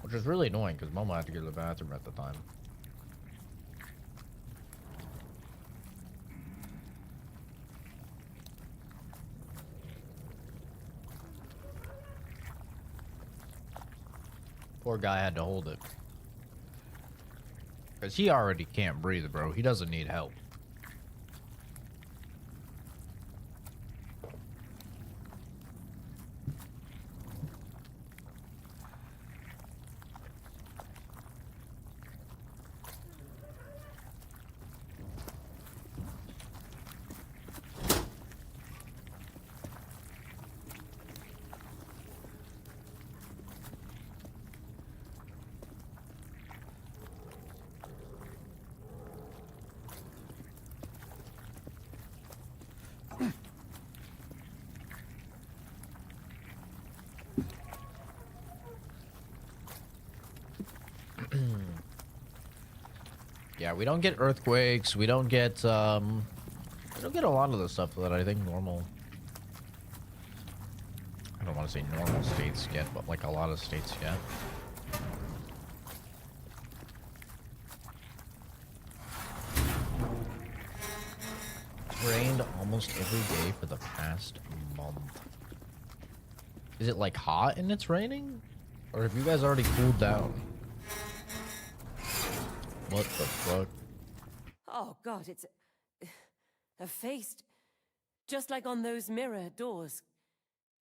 Which was really annoying, because Mama had to go to the bathroom at the time. Poor guy had to hold it. Because he already can't breathe, bro. He doesn't need help. Yeah, we don't get earthquakes. We don't get a lot of the stuff that I think normal. I don't want to say normal states get, but like a lot of states get. It's rained almost every day for the past month. Is it like hot and it's raining? Or have you guys already cooled down? What the fuck? Oh god, it's effaced. Just like on those mirror doors.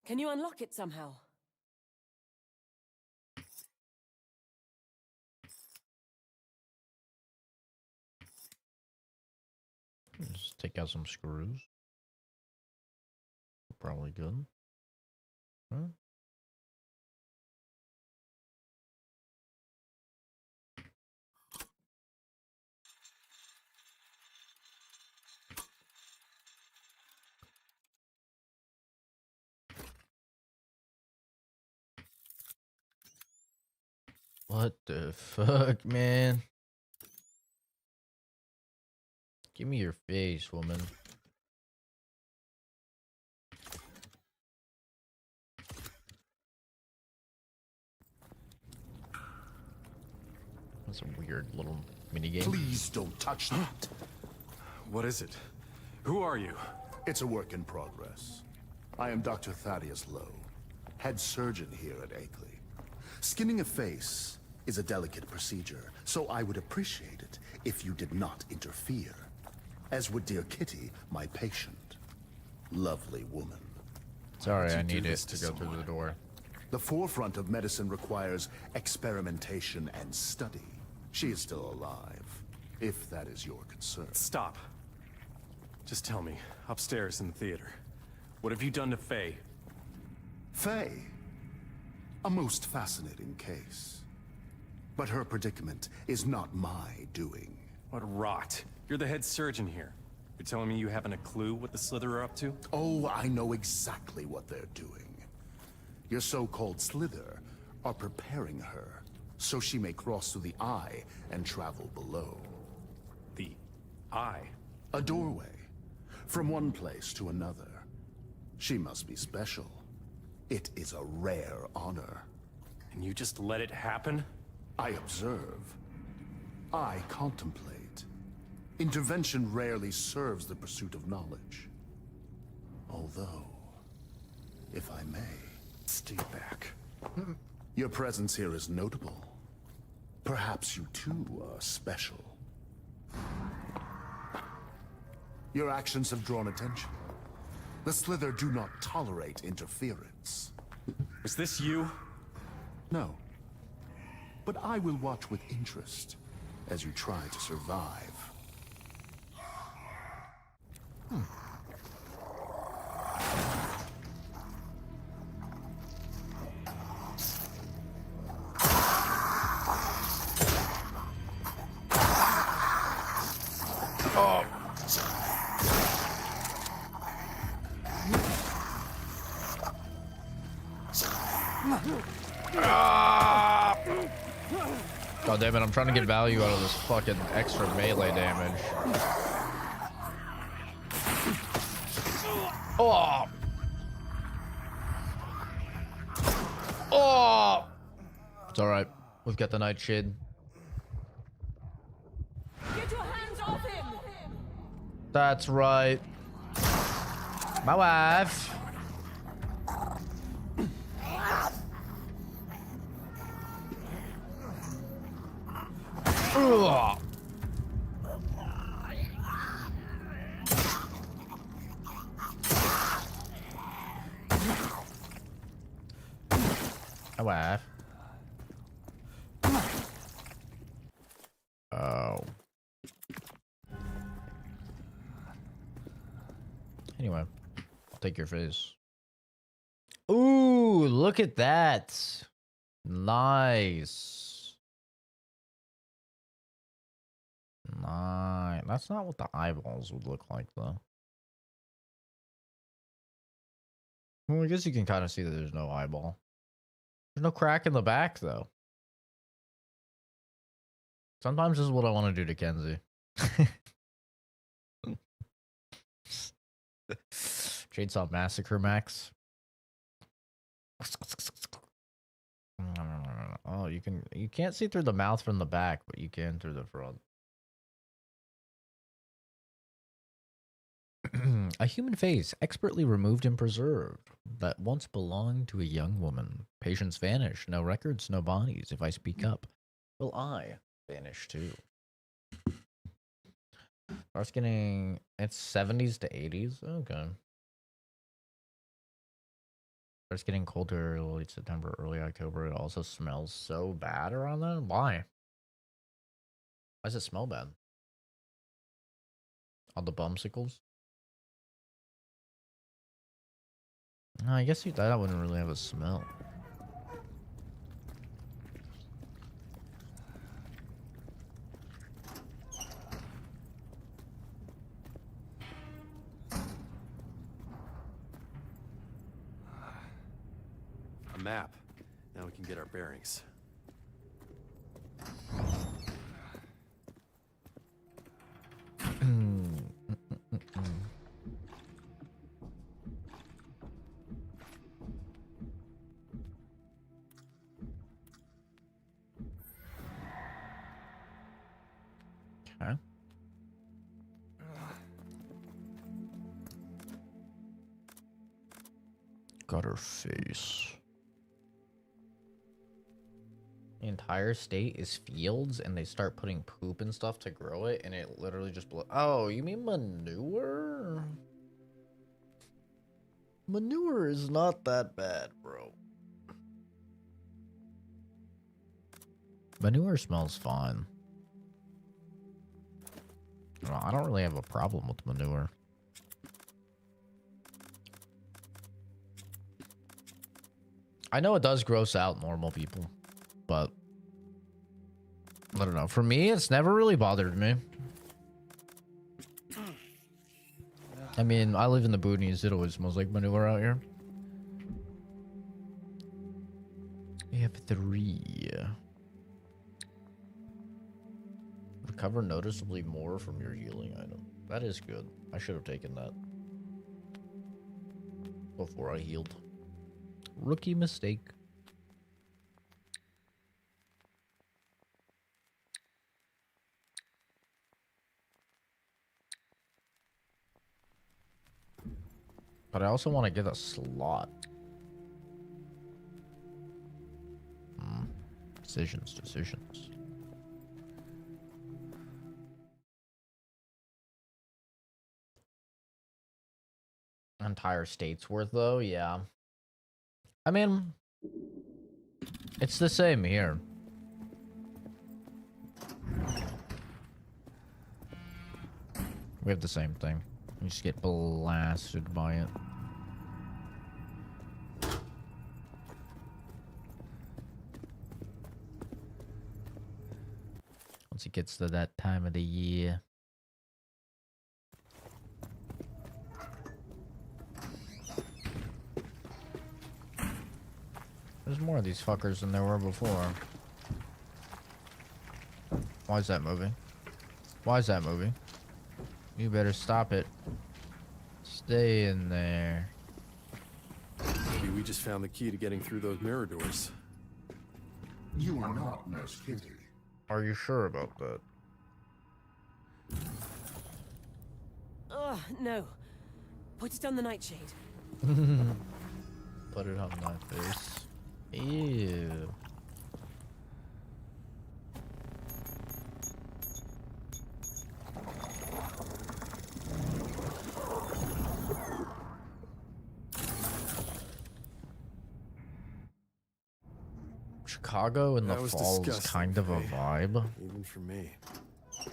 Can you unlock it somehow? Just take out some screws. Probably good. Huh? What the fuck, man? Give me your face, woman. That's a weird little mini game. Please don't touch that. What is it? Who are you? It's a work in progress. I am Dr. Thaddeus Lowe, head surgeon here at Akeley. Skinning a face is a delicate procedure, so I would appreciate it if you did not interfere. As would dear Kitty, my patient. Lovely woman. Sorry, I you do need it this to to go through someone? the door. The forefront of medicine requires experimentation and study. She is still alive, if that is your concern. Stop. Just tell me, upstairs in the theater, what have you done to Faye? Faye, a most fascinating case. But her predicament is not my doing. What rot. You're the head surgeon here. You're telling me you haven't a clue what the Slither are up to? Oh, I know exactly what they're doing. Your so-called Slither are preparing her, so she may cross through the Eye and travel below. The Eye? A doorway, from one place to another. She must be special. It is a rare honor. And you just let it happen? I observe. I contemplate. Intervention rarely serves the pursuit of knowledge. Although, if I may... Stay back. Your presence here is notable. Perhaps you too are special. Your actions have drawn attention. The Slither do not tolerate interference. Was this you? No. But I will watch with interest as you try to survive. God damn it, I'm trying to get value out of this fucking extra melee damage. Oh! Oh! It's alright. We've got the nightshade. Get your hands off him! That's right. My wife. Ugh. My wife. Oh. Anyway, I'll take your face. Ooh, look at that. Nice. Nice. That's not what the eyeballs would look like, though. Well, I guess you can kind of see that there's no eyeball. There's no crack in the back, though. Sometimes this is what I want to do to Kenzie. Chainsaw Massacre Max. Oh, you can't see through the mouth from the back, but you can through the front. A human face, expertly removed and preserved, that once belonged to a young woman. Patients vanish, no records, no bodies. If I speak up, will I vanish too? Starts getting, it's 70s to 80s. Okay. Starts getting colder late September, early October. It also smells so bad around then. Why? Why does it smell bad? All the bumsicles? I guess that wouldn't really have a smell. A map. Now we can get our bearings. Okay. Got her face. The entire state is fields, and they start putting poop and stuff to grow it, and it literally just oh, you mean manure? Manure is not that bad, bro. Manure smells fine. I don't really have a problem with manure. I know it does gross out normal people, but I don't know. For me, it's never really bothered me. I mean, I live in the boonies. It always smells like manure out here. We have 3. Recover noticeably more from your healing item. That is good. I should have taken that before I healed. Rookie mistake. But I also want to get a slot. Decisions. Entire state's worth, though, yeah. I mean, it's the same here. We have the same thing. You just get blasted by it. Once it gets to that time of the year. There's more of these fuckers than there were before. Why is that moving? Why is that moving? You better stop it. Stay in there. Maybe we just found the key to getting through those mirror doors. You are not Nurse Kitty. Are you sure about that? Ugh, no. Put it on the nightshade. Put it on my face. Ew. Chicago in the That was fall is disgusting, kind of a hey? vibe. Even for me. You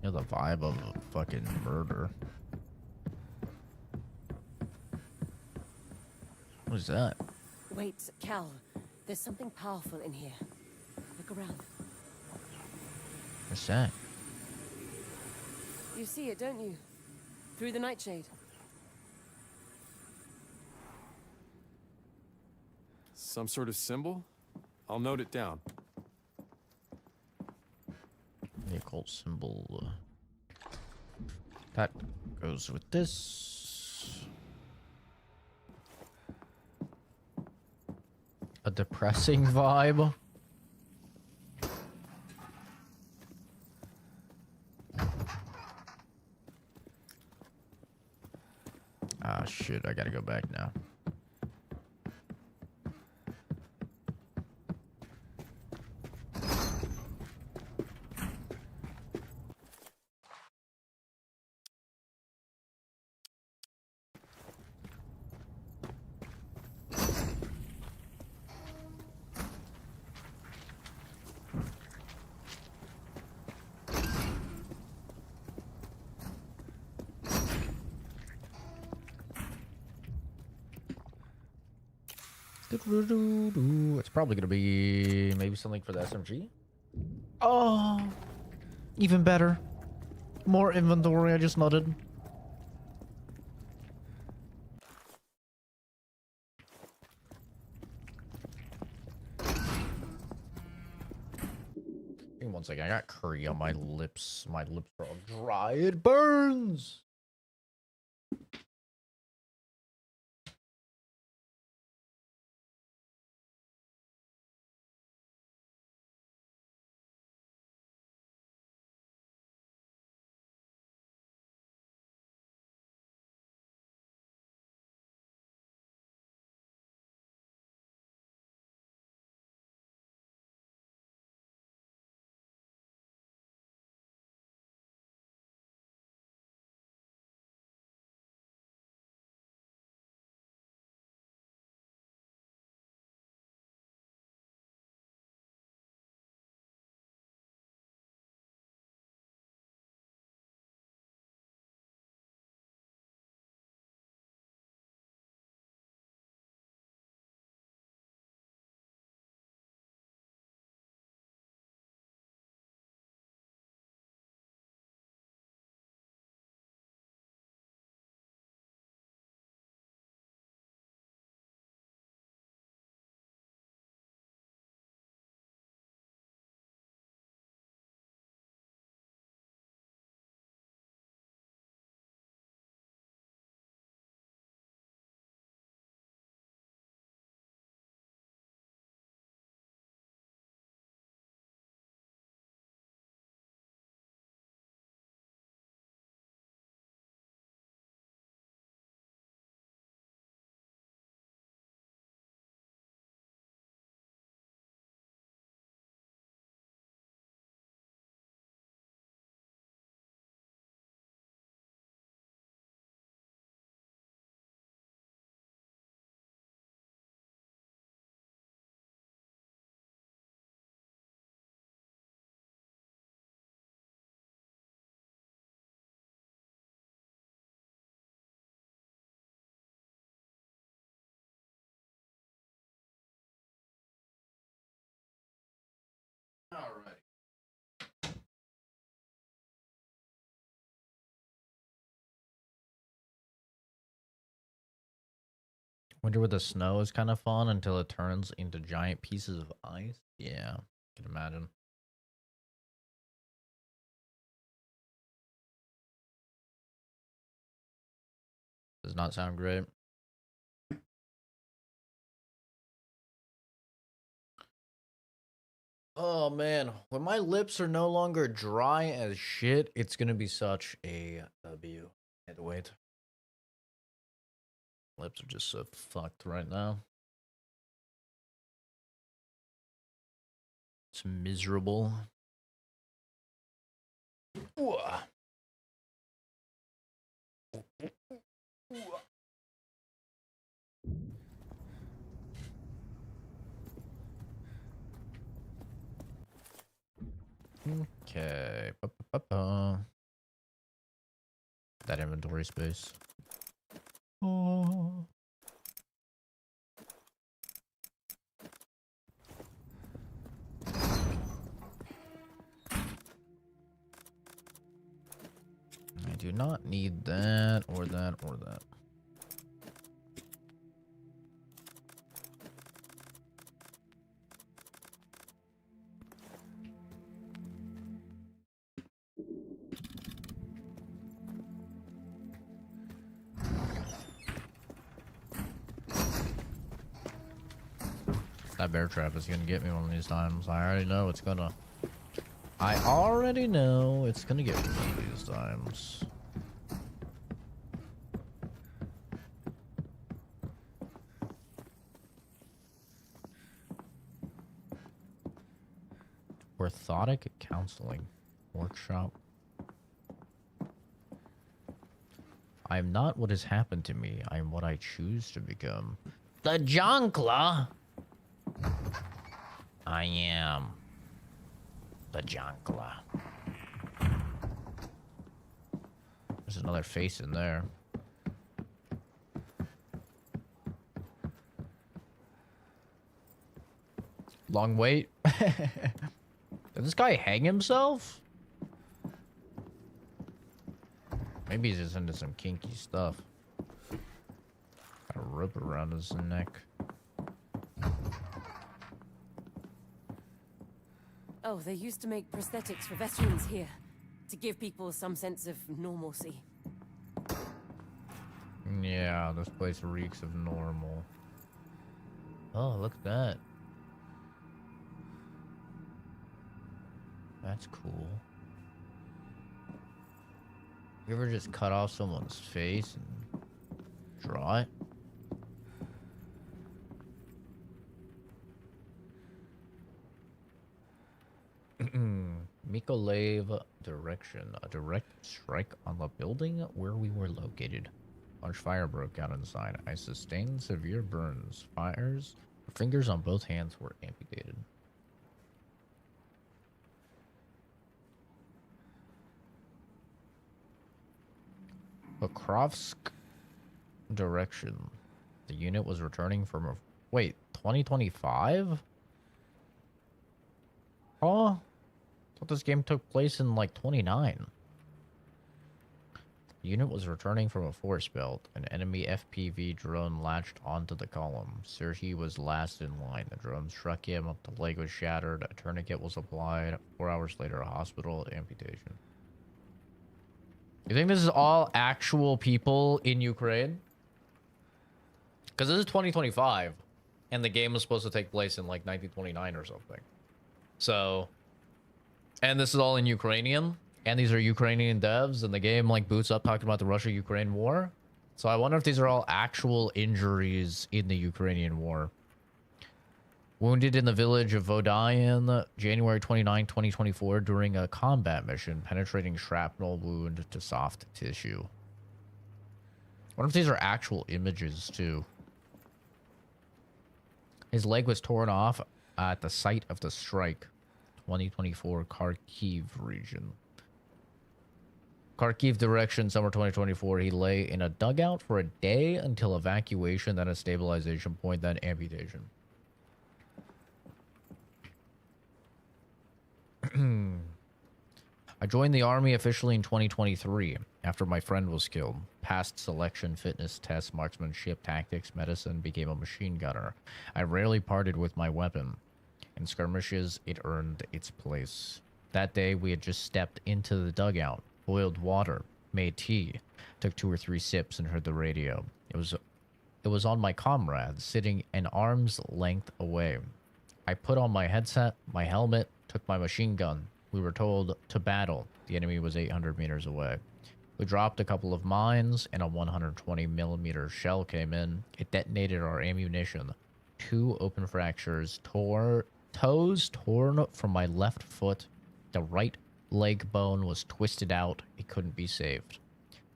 know, the vibe of a fucking murder. What is that? Wait, Cal. There's something powerful in here. Look around. What's that? You see it, don't you? Through the nightshade. Some sort of symbol? I'll note it down. The occult symbol. That goes with this. A depressing vibe. Ah, shit, I gotta go back now. It's probably gonna be maybe something for the SMG. Oh, even better. More inventory. I just nodded. Give me one second. I got curry on my lips. My lips are all dry. It burns. Winter with the snow is kind of fun until it turns into giant pieces of ice. Yeah, I can imagine. Does not sound great. Oh man, when my lips are no longer dry as shit, it's gonna be such a W. Can't wait. Lips are just so fucked right now. It's miserable. Ooh. Okay. That inventory space. Oh. I do not need that or that or that. That bear trap is gonna get me one of these times. I already know it's gonna. I already know it's gonna get me one of these times. Orthotic counseling workshop. I am not what has happened to me. I am what I choose to become. The Jonkla. I am the Jonkla. There's another face in there. Long wait. Did this guy hang himself? Maybe he's just into some kinky stuff. Got a rope around his neck. Oh, they used to make prosthetics for veterans here, to give people some sense of normalcy. Yeah, this place reeks of normal. Oh, look at that. That's cool. You ever just cut off someone's face and draw it? Mykolaiv direction. A direct strike on the building where we were located. Large fire broke out inside. I sustained severe burns. Fingers on both hands were amputated. Pokrovsk direction. The unit was returning from a... Wait, 2025? Oh, I thought this game took place in like 29. The unit was returning from a force belt. An enemy FPV drone latched onto the column. Serhiy was last in line. The drone struck him. The leg was shattered. A tourniquet was applied. 4 hours later, a hospital amputation. You think this is all actual people in Ukraine? Because this is 2025, and the game was supposed to take place in like 1929 or something. So, and this is all in Ukrainian, and these are Ukrainian devs, and the game like boots up talking about the Russia-Ukraine war. So I wonder if these are all actual injuries in the Ukrainian war. Wounded in the village of Vodayan, January 29, 2024, during a combat mission, penetrating shrapnel wound to soft tissue. I wonder if these are actual images, too. His leg was torn off at the site of the strike. 2024 Kharkiv region. Kharkiv direction, summer 2024. He lay in a dugout for a day until evacuation, then a stabilization point, then amputation. I joined the army officially in 2023 after my friend was killed. passed selection, fitness tests, marksmanship, tactics, medicine, became a machine gunner. I rarely parted with my weapon. In skirmishes, it earned its place. That day, we had just stepped into the dugout, boiled water, made tea, took 2 or 3 sips, and heard the radio. It was on my comrade, sitting an arm's length away. I put on my headset, my helmet, took my machine gun. We were told to battle. The enemy was 800 meters away. We dropped a couple of mines, and a 120 millimeter shell came in. It detonated our ammunition. 2 open fractures, toes torn from my left foot. The right leg bone was twisted out. It couldn't be saved.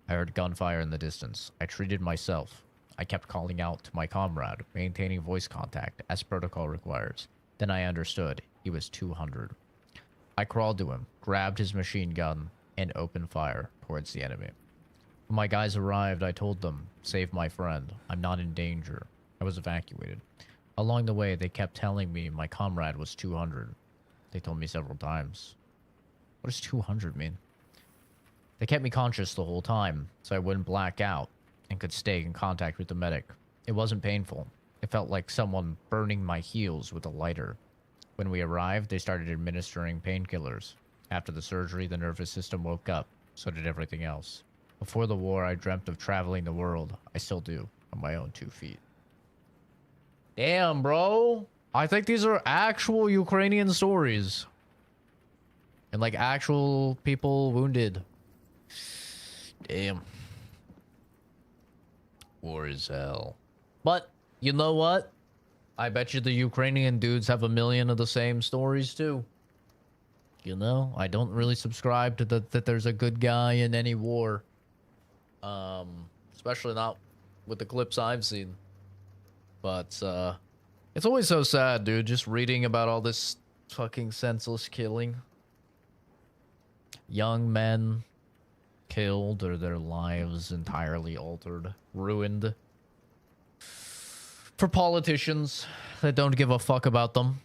I heard gunfire in the distance. I treated myself. I kept calling out to my comrade, maintaining voice contact, as protocol requires. Then I understood. He was 200. I crawled to him, grabbed his machine gun, and opened fire towards the enemy. When my guys arrived, I told them, save my friend. I'm not in danger. I was evacuated. Along the way, they kept telling me my comrade was 200. They told me several times. What does 200 mean? They kept me conscious the whole time, so I wouldn't black out and could stay in contact with the medic. It wasn't painful. It felt like someone burning my heels with a lighter. When we arrived, they started administering painkillers. After the surgery, the nervous system woke up. So did everything else. Before the war, I dreamt of traveling the world. I still do, on my own 2 feet. Damn, bro. I think these are actual Ukrainian stories. And like actual people wounded. Damn. War is hell. But, you know what? I bet you the Ukrainian dudes have a million of the same stories too. You know, I don't really subscribe to that there's a good guy in any war. Especially not with the clips I've seen. But, it's always so sad, dude, just reading about all this fucking senseless killing. Young men killed or their lives entirely altered, ruined. For politicians that don't give a fuck about them.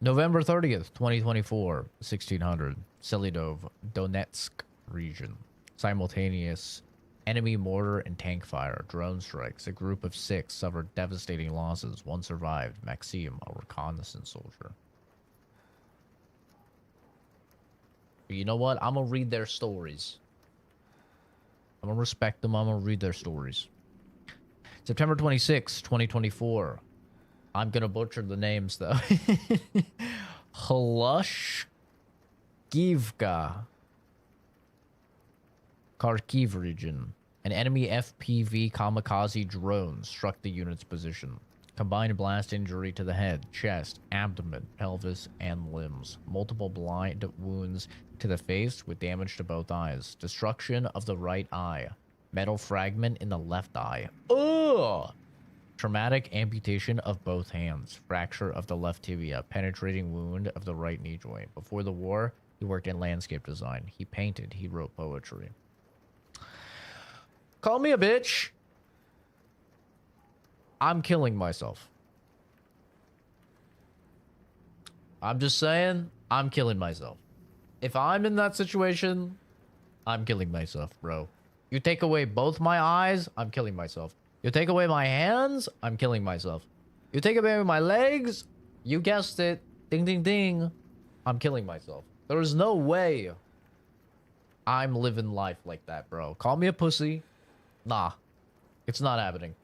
November 30th, 2024, 1600, Selidov, Donetsk region. Simultaneous enemy mortar and tank fire, drone strikes. A group of 6 suffered devastating losses. 1 survived, Maxim, a reconnaissance soldier. But you know what? I'm gonna read their stories. I'm gonna respect them. I'm gonna read their stories. September 26, 2024. I'm gonna butcher the names though. Hlushkivka. Kharkiv region. An enemy FPV kamikaze drone struck the unit's position. Combined blast injury to the head, chest, abdomen, pelvis, and limbs. Multiple blind wounds to the face with damage to both eyes. Destruction of the right eye. Metal fragment in the left eye. Ugh! Traumatic amputation of both hands. Fracture of the left tibia. Penetrating wound of the right knee joint. Before the war, he worked in landscape design. He painted. He wrote poetry. Call me a bitch. I'm killing myself. I'm just saying, I'm killing myself. If I'm in that situation, I'm killing myself, bro. You take away both my eyes, I'm killing myself. You take away my hands, I'm killing myself. You take away my legs, you guessed it, ding ding ding, I'm killing myself. There is no way I'm living life like that, bro. Call me a pussy. Nah, it's not happening.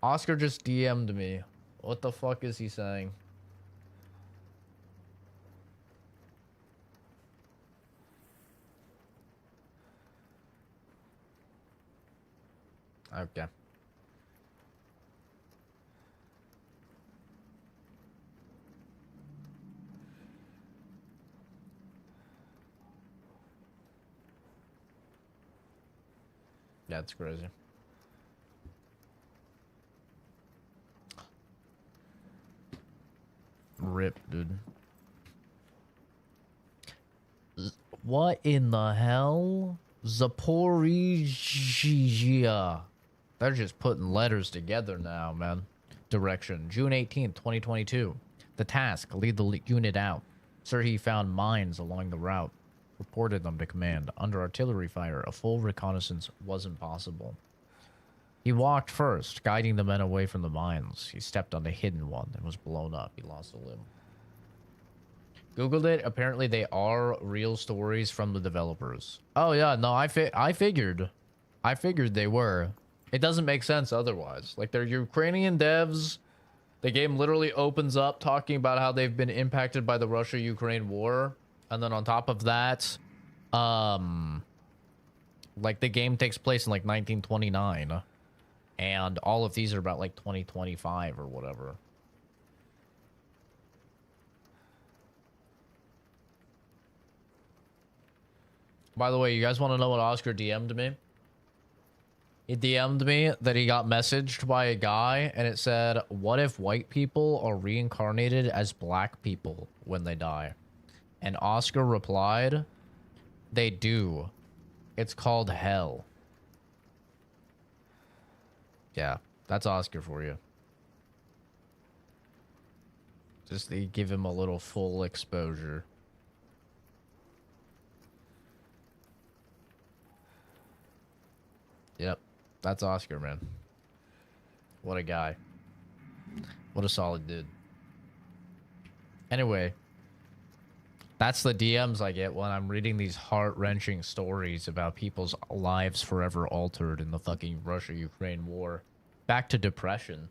Oscar just DM'd me. What the fuck is he saying? Okay. That's crazy. Rip, dude. What in the hell? Zaporizhzhia. They're just putting letters together now, man. Direction. June 18th, 2022. The task. Lead the unit out. Sir, he found mines along the route. reported them to command. Under artillery fire, a full reconnaissance wasn't possible. He walked first, guiding the men away from the mines. He stepped on the hidden one and was blown up. He lost a limb. Googled it. Apparently, they are real stories from the developers. Oh, yeah. No, I figured. I figured they were. It doesn't make sense otherwise. Like, they're Ukrainian devs. The game literally opens up talking about how they've been impacted by the Russia-Ukraine war. And then on top of that, like, the game takes place in, like, 1929. And all of these are about, like, 2025 or whatever. By the way, you guys want to know what Oscar DM'd me? He DM'd me that he got messaged by a guy, and it said, what if white people are reincarnated as black people when they die? And Oscar replied, they do. It's called hell. Yeah, that's Oscar for you. Just to give him a little full exposure. Yep, that's Oscar, man. What a guy. What a solid dude. Anyway, that's the DMs I get when I'm reading these heart-wrenching stories about people's lives forever altered in the fucking Russia-Ukraine war. Back to depression.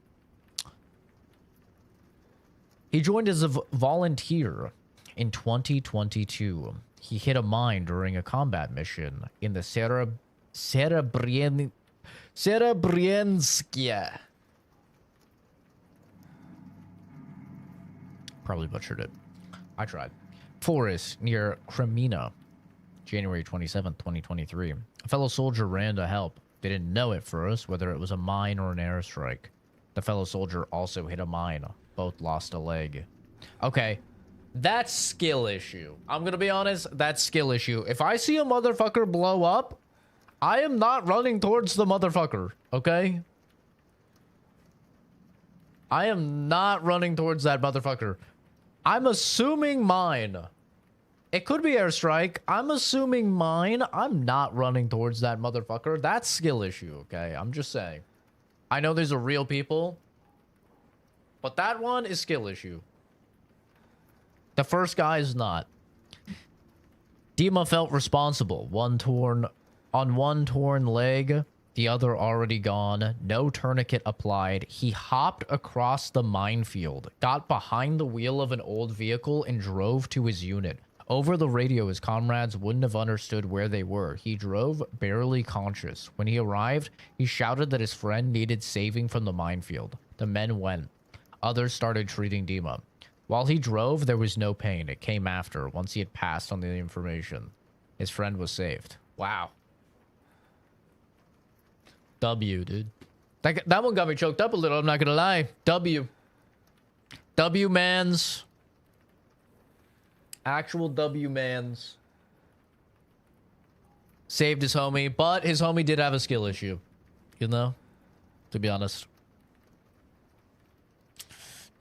He joined as a volunteer in 2022. He hit a mine during a combat mission in the Serebryanskaya. Probably butchered it. I tried. Forest near Kremina, January 27th, 2023. A fellow soldier ran to help. They didn't know at first whether it was a mine or an airstrike. The fellow soldier also hit a mine. Both lost a leg. Okay, that's skill issue. I'm gonna be honest, that's skill issue. If I see a motherfucker blow up, I am not running towards the motherfucker, okay? I am not running towards that motherfucker. I'm assuming mine. It could be airstrike. I'm assuming mine. I'm not running towards that motherfucker. That's skill issue, okay? I'm just saying. I know these are real people, but that one is skill issue. The first guy is not. Dima felt responsible. One torn leg, the other already gone. No tourniquet applied. He hopped across the minefield, got behind the wheel of an old vehicle, and drove to his unit. Over the radio, his comrades wouldn't have understood where they were. He drove barely conscious. When he arrived, he shouted that his friend needed saving from the minefield. The men went. Others started treating Dima. While he drove, there was no pain. It came after, once he had passed on the information. His friend was saved. Wow. W, dude. That one got me choked up a little, I'm not gonna lie. W. W mans. Actual W mans. Saved his homie, but his homie did have a skill issue. You know? To be honest.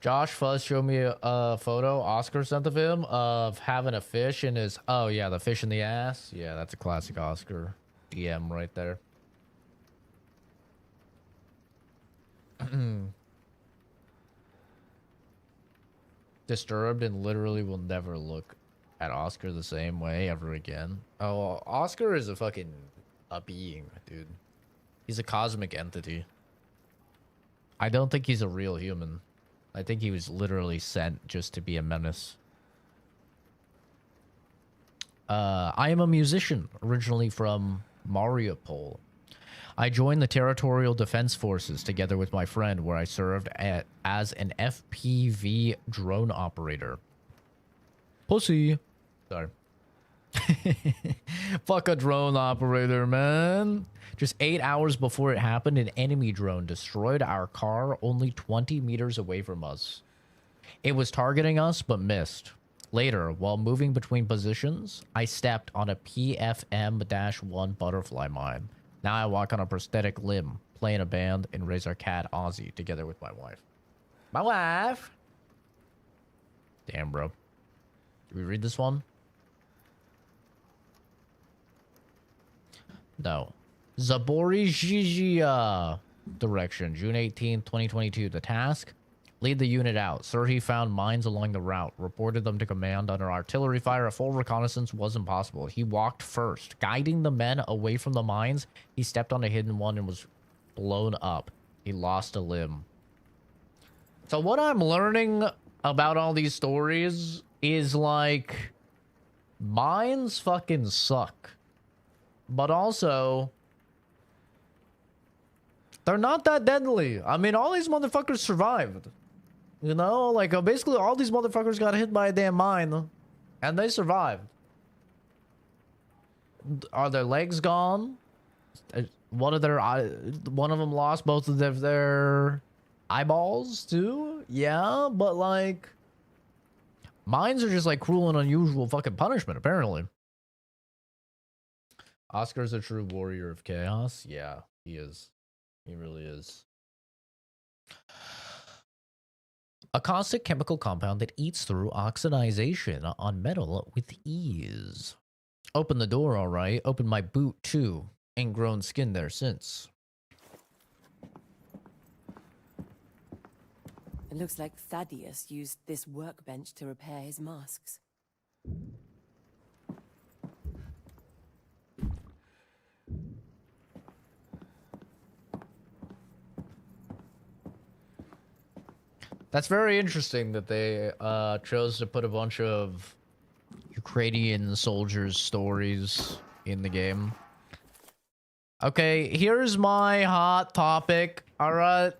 Josh Fuzz showed me a photo Oscar sent of him of having a fish in his... Oh, yeah, the fish in the ass. Yeah, that's a classic Oscar DM right there. Disturbed and literally will never look at Oscar the same way ever again. Oh, Oscar is a being, dude. He's a cosmic entity. I don't think he's a real human. I think he was literally sent just to be a menace. I am a musician, originally from Mariupol. I joined the Territorial Defense Forces together with my friend, where I served as an FPV drone operator. Pussy. Sorry. Fuck a drone operator, man. Just 8 hours before it happened, an enemy drone destroyed our car only 20 meters away from us. It was targeting us, but missed. Later, while moving between positions, I stepped on a PFM-1 butterfly mine. Now I walk on a prosthetic limb, play in a band, and raise our cat, Ozzy, together with my wife. My wife? Damn, bro. Did we read this one? No. Zaporizhzhia direction, June 18th, 2022. The task: lead the unit out. Sir, he found mines along the route. Reported them to command under artillery fire. A full reconnaissance was impossible. He walked first, guiding the men away from the mines. He stepped on a hidden one and was blown up. He lost a limb. So what I'm learning about all these stories is like, mines fucking suck. But also, they're not that deadly. I mean, all these motherfuckers survived. You know, like basically all these motherfuckers got hit by a damn mine and they survived. Are their legs gone? One of them lost both of their eyeballs too? Yeah, but like, mines are just like cruel and unusual fucking punishment, apparently. Oscar's a true warrior of chaos. Yeah, he is. He really is. A caustic chemical compound that eats through oxidization on metal with ease. Open the door, all right. Open my boot, too. Ain't grown skin there since. It looks like Thaddeus used this workbench to repair his masks. That's very interesting that they chose to put a bunch of Ukrainian soldiers' stories in the game. Okay, here's my hot topic. All right.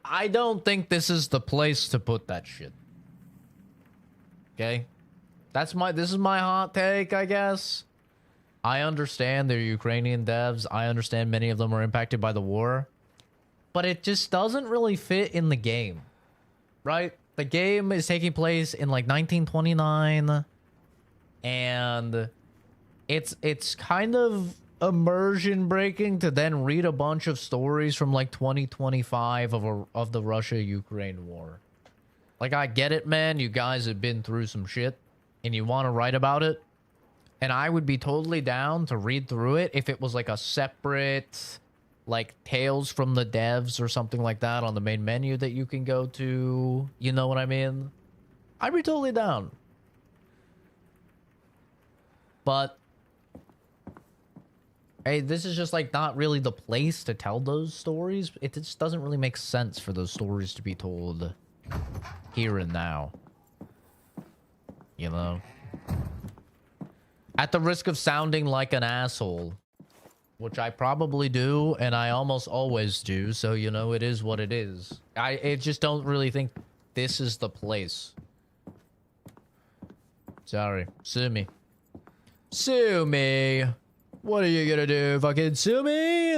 I don't think this is the place to put that shit. Okay? This is my hot take, I guess. I understand they're Ukrainian devs. I understand many of them are impacted by the war. But it just doesn't really fit in the game, right? The game is taking place in like 1929, and it's kind of immersion breaking to then read a bunch of stories from like 2025 of the Russia-Ukraine war. Like, I get it, man. You guys have been through some shit, and you want to write about it, and I would be totally down to read through it if it was like a separate, like, Tales from the Devs or something like that on the main menu that you can go to. You know what I mean? I'd be totally down. But hey, this is just like not really the place to tell those stories. It just doesn't really make sense for those stories to be told here and now. You know? At the risk of sounding like an asshole, which I probably do, and I almost always do, so, you know, it is what it is. I just don't really think this is the place. Sorry. Sue me. Sue me! What are you gonna do? Fucking sue me?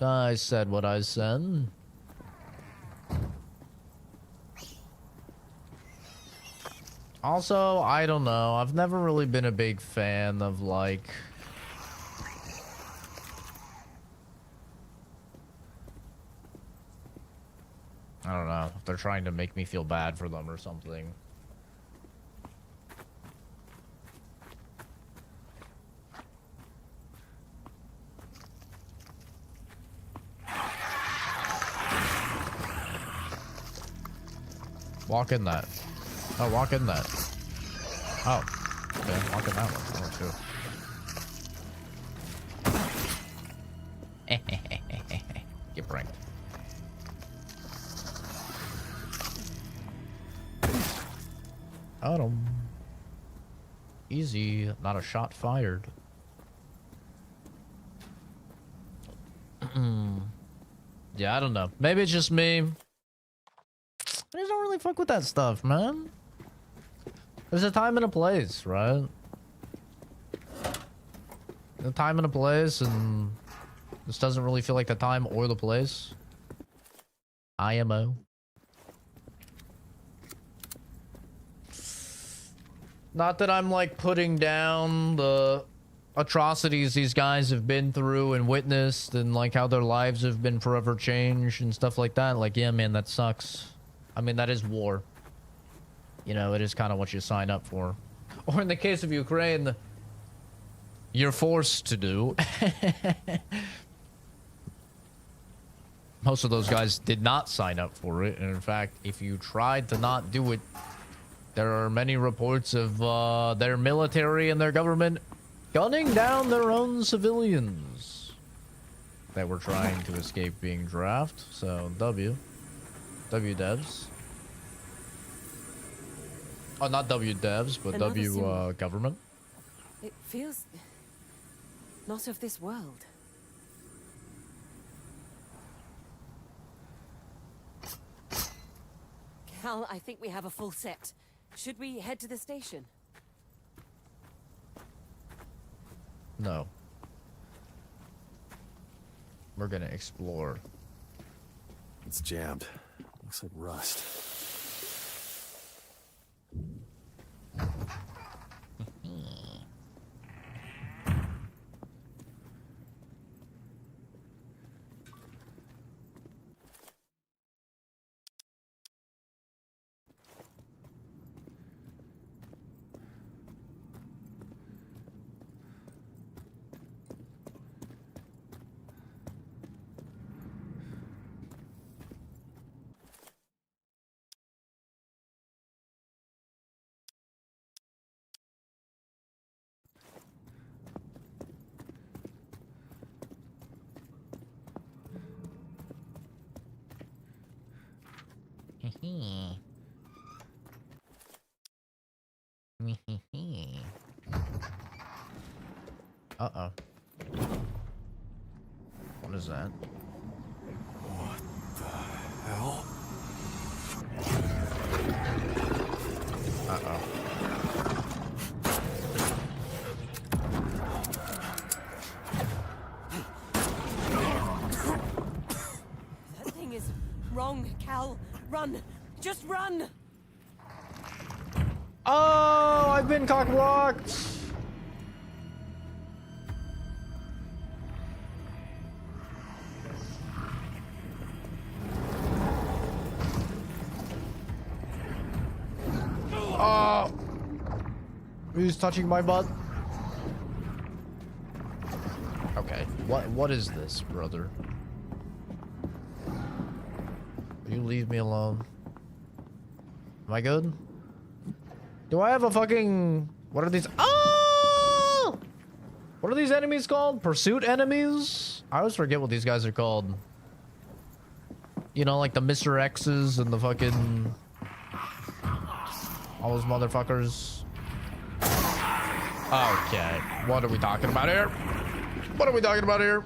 I said what I said. Also, I don't know. I've never really been a big fan of, like, I don't know. They're trying to make me feel bad for them or something. Walk in that. Oh, walk in that. Oh. Okay, walk in that one. Oh, too. Get pranked. Got him. Easy. Not a shot fired. Yeah, I don't know. Maybe it's just me. I just don't really fuck with that stuff, man. There's a time and a place, right? A time and a place, and this doesn't really feel like the time or the place. IMO. Not that I'm like putting down the atrocities these guys have been through and witnessed, and like how their lives have been forever changed and stuff like that. Like, yeah, man, that sucks. I mean, that is war. You know, it is kind of what you sign up for. Or in the case of Ukraine, you're forced to do. Most of those guys did not sign up for it. And in fact, if you tried to not do it, there are many reports of their military and their government gunning down their own civilians that were trying to escape being drafted. So, W devs. Oh, not W devs, but Another W government. It feels not of this world. Cal, I think we have a full set. Should we head to the station? No. We're gonna explore. It's jammed. Looks like rust. Uh-oh. What is that? Hell? Uh-oh. That thing is wrong, Cal. Run! Just run! Oh, I've been cock-blocked! Oh! Who's touching my butt? Okay, what is this, brother? You leave me alone. Am I good? Do I have a fucking... What are these? Oh! What are these enemies called? Pursuit enemies? I always forget what these guys are called. You know, like the Mr. X's and the fucking... all those motherfuckers. Okay. What are we talking about here? What are we talking about here?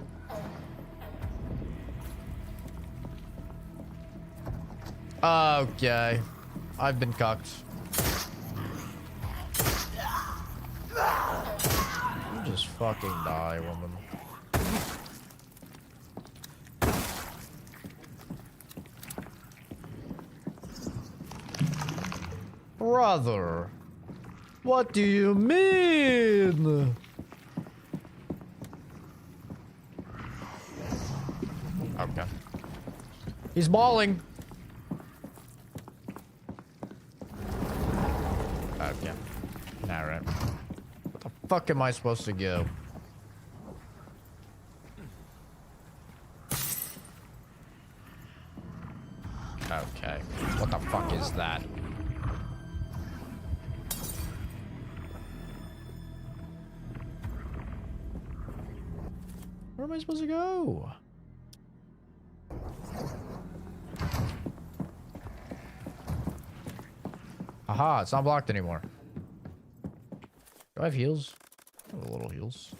Okay. I've been cucked. You just fucking die, woman. Brother, what do you mean? Okay. He's balling. Okay. Alright. What the fuck am I supposed to go? Okay. What the fuck is that? Where am I supposed to go? Aha, it's not blocked anymore. Do I have heals? I have a little heals.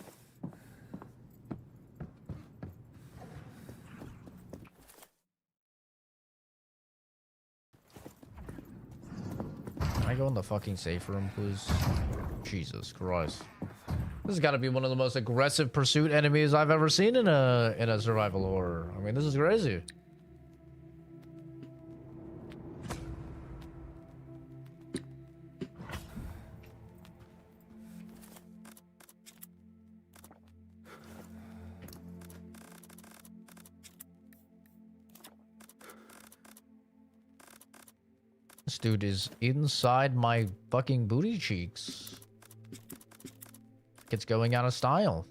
Can I go in the fucking safe room, please? Jesus Christ. This has got to be one of the most aggressive pursuit enemies I've ever seen in a survival horror. I mean, this is crazy. This dude is inside my fucking booty cheeks. it's going out of style.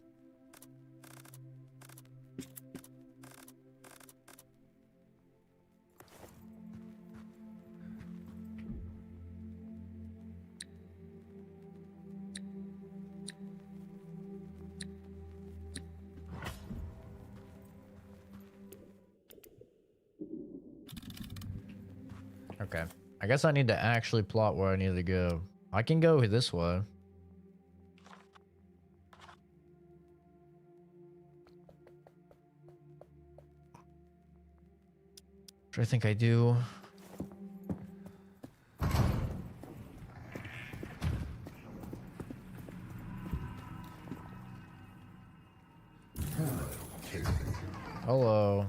Okay. I guess I need to actually plot where I need to go. I can go this way. Which I think I do. Hello.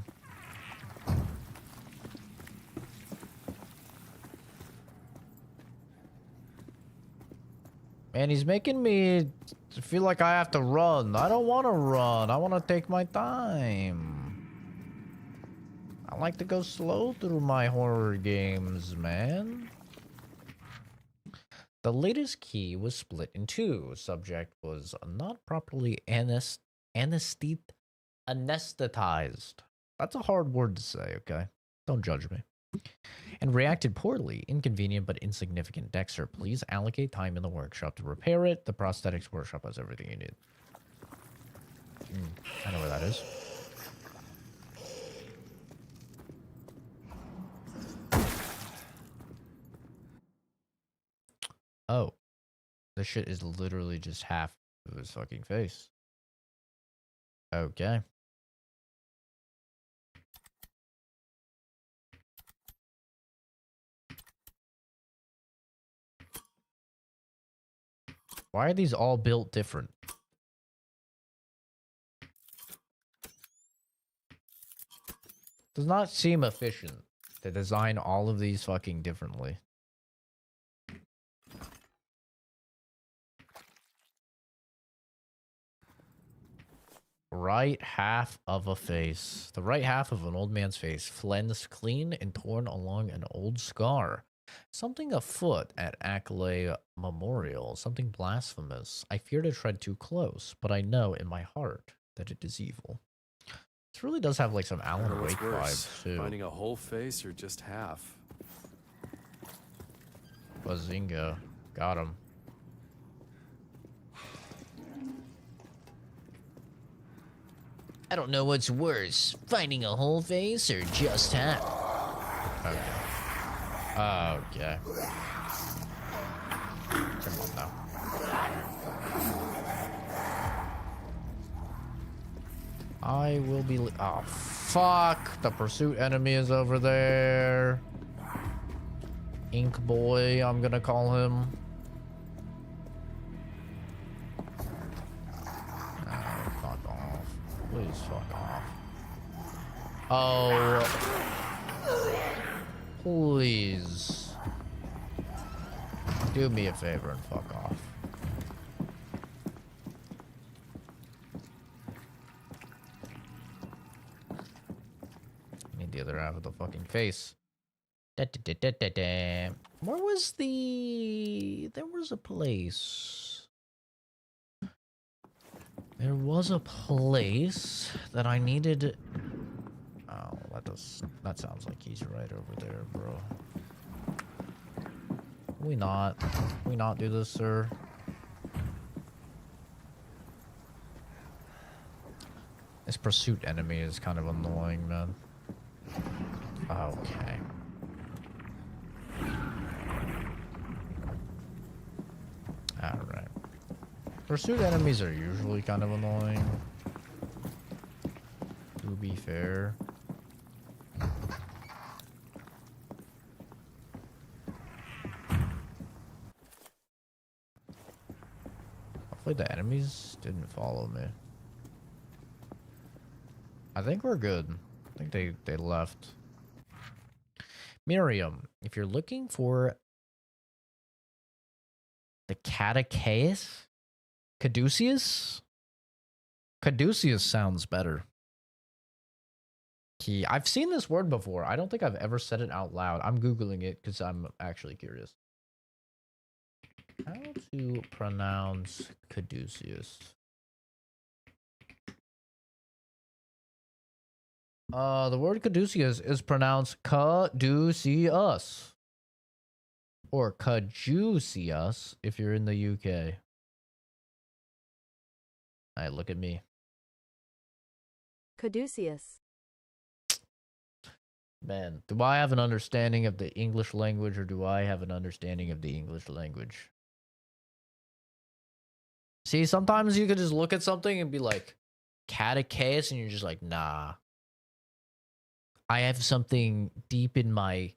Man, he's making me feel like I have to run. I don't want to run. I want to take my time. I like to go slow through my horror games, man. The latest key was split in two. Subject was not properly anesthetized. That's a hard word to say, okay? Don't judge me. And reacted poorly. Inconvenient but insignificant. Dexter, please allocate time in the workshop to repair it. The prosthetics workshop has everything you need. I know where that is. Oh. This shit is literally just half of his fucking face. Okay. Why are these all built different? Does not seem efficient to design all of these fucking differently. Right half of a face. The right half of an old man's face, flensed clean and torn along an old scar. Something afoot at Ackley Memorial. Something blasphemous. I fear to tread too close, but I know in my heart that it is evil. This really does have like some Alan Wake vibes too. Finding a whole face or just half? Bazinga. Got him. I don't know what's worse, finding a whole face or just half. Okay. Okay. Come on now. I will be. Oh, fuck. The pursuit enemy is over there. Ink Boy, I'm gonna call him. Oh, fuck off. Please fuck off. Oh. Please. Do me a favor and fuck off. Need the other half of the fucking face. Where was the... There was a place. There was a place that I needed... Oh, that sounds like he's right over there, bro. Can we not do this, sir? This pursuit enemy is kind of annoying, man. Okay. Alright. Pursuit enemies are usually kind of annoying. To be fair. Hopefully the enemies didn't follow me. I think we're good. I think they left. Miriam, if you're looking for the Caduceus? Caduceus? Caduceus sounds better. Key. I've seen this word before. I don't think I've ever said it out loud. I'm Googling it because I'm actually curious. How to pronounce caduceus? The word caduceus is pronounced caduceus. Or caduceus if you're in the UK. Alright, look at me. Caduceus. Man, do I have an understanding of the English language or do I have an understanding of the English language? See, sometimes you could just look at something and be like, catechase, and you're just like, nah. I have something deep in my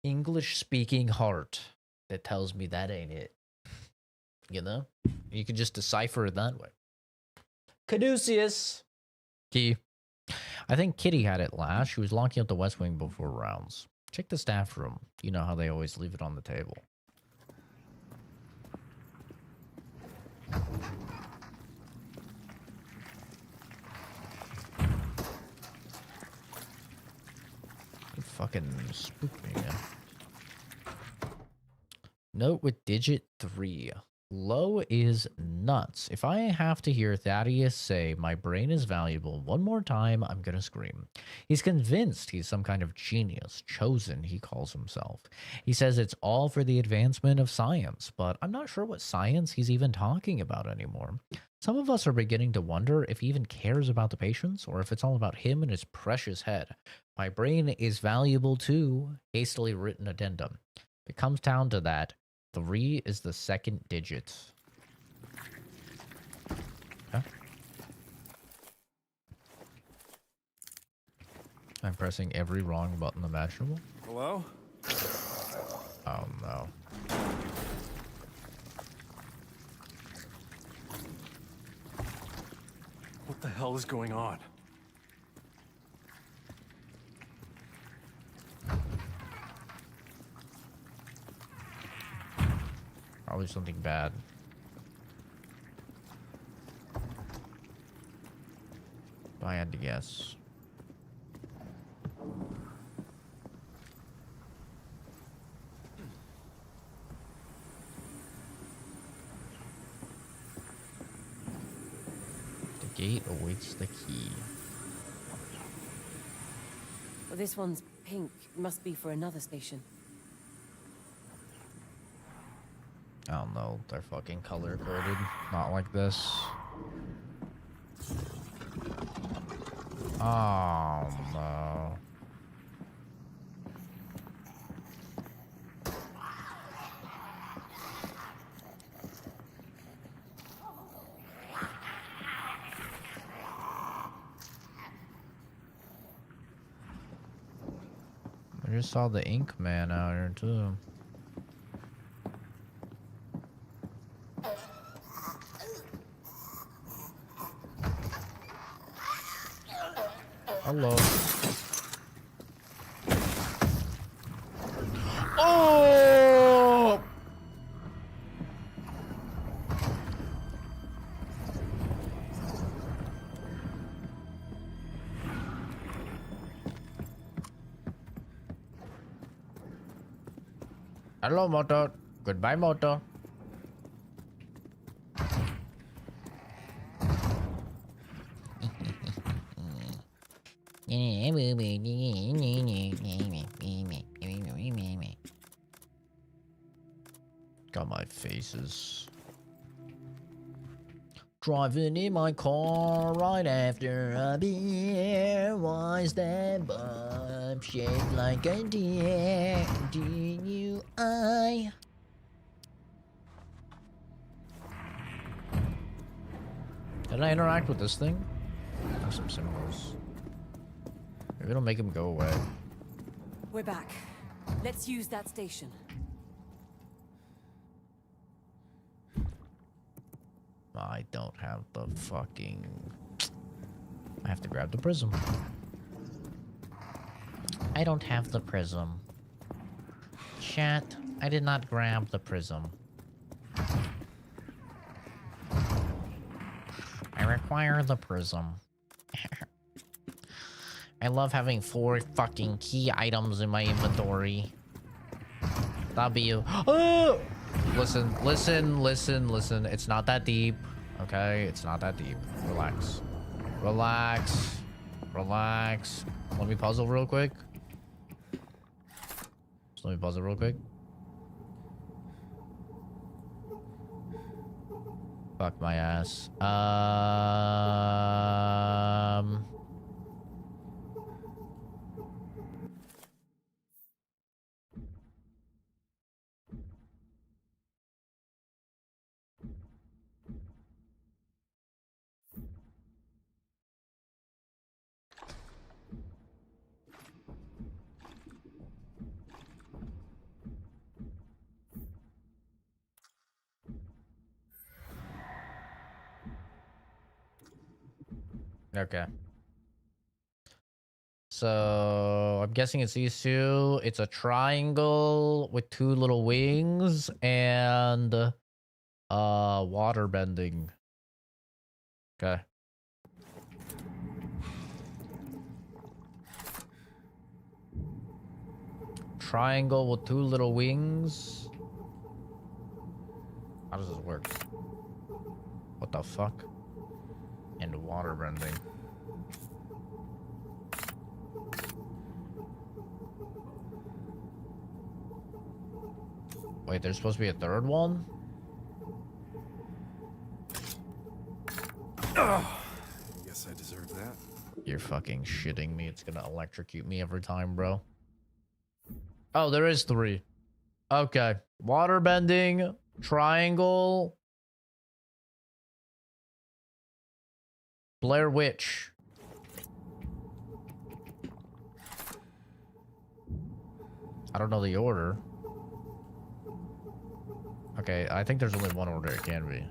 English-speaking heart that tells me that ain't it. You know? You could just decipher it that way. Caduceus. Key. I think Kitty had it last. She was locking up the West Wing before rounds. Check the staff room. You know how they always leave it on the table. You fucking spooked me, man. Note with digit 3. Low is nuts. If I have to hear Thaddeus say my brain is valuable one more time, I'm gonna scream. He's convinced he's some kind of genius, chosen, he calls himself. He says it's all for the advancement of science, but I'm not sure what science he's even talking about anymore. Some of us are beginning to wonder if he even cares about the patients or if it's all about him and his precious head. My brain is valuable too, hastily written addendum. If it comes down to that, 3 is the second digit. Huh? I'm pressing every wrong button imaginable. Hello? Oh no. What the hell is going on? Probably something bad. If I had to guess. The gate awaits the key. Well, this one's pink. Must be for another station. I don't know, they're fucking color coded. Not like this. Oh no. I just saw the ink man out here too. Hello. Oh! Hello, motor. Goodbye, motor. Got my faces. Driving in my car right after a beer. Why's that bump shaped like a deer? DUI. Did I interact with this thing? There's some symbols. Maybe it'll make him go away. We're back. Let's use that station. I don't have the fucking... I have to grab the prism. I don't have the prism. Chat, I did not grab the prism. I require the prism. I love having 4 fucking key items in my inventory. W. Oh! listen. It's not that deep. Okay, it's not that deep. Relax. Relax. Relax. Let me puzzle real quick. Just let me puzzle real quick. Fuck my ass. Okay. So I'm guessing it's these two. It's a triangle with two little wings and water bending. Okay. Triangle with two little wings. How does this work? What the fuck? And water bending. Wait, there's supposed to be a third one? I guess I deserve that. You're fucking shitting me. It's gonna electrocute me every time, bro. Oh, there is three. Okay. Water bending, triangle, Blair Witch. I don't know the order. Okay, I think there's only one order it can be.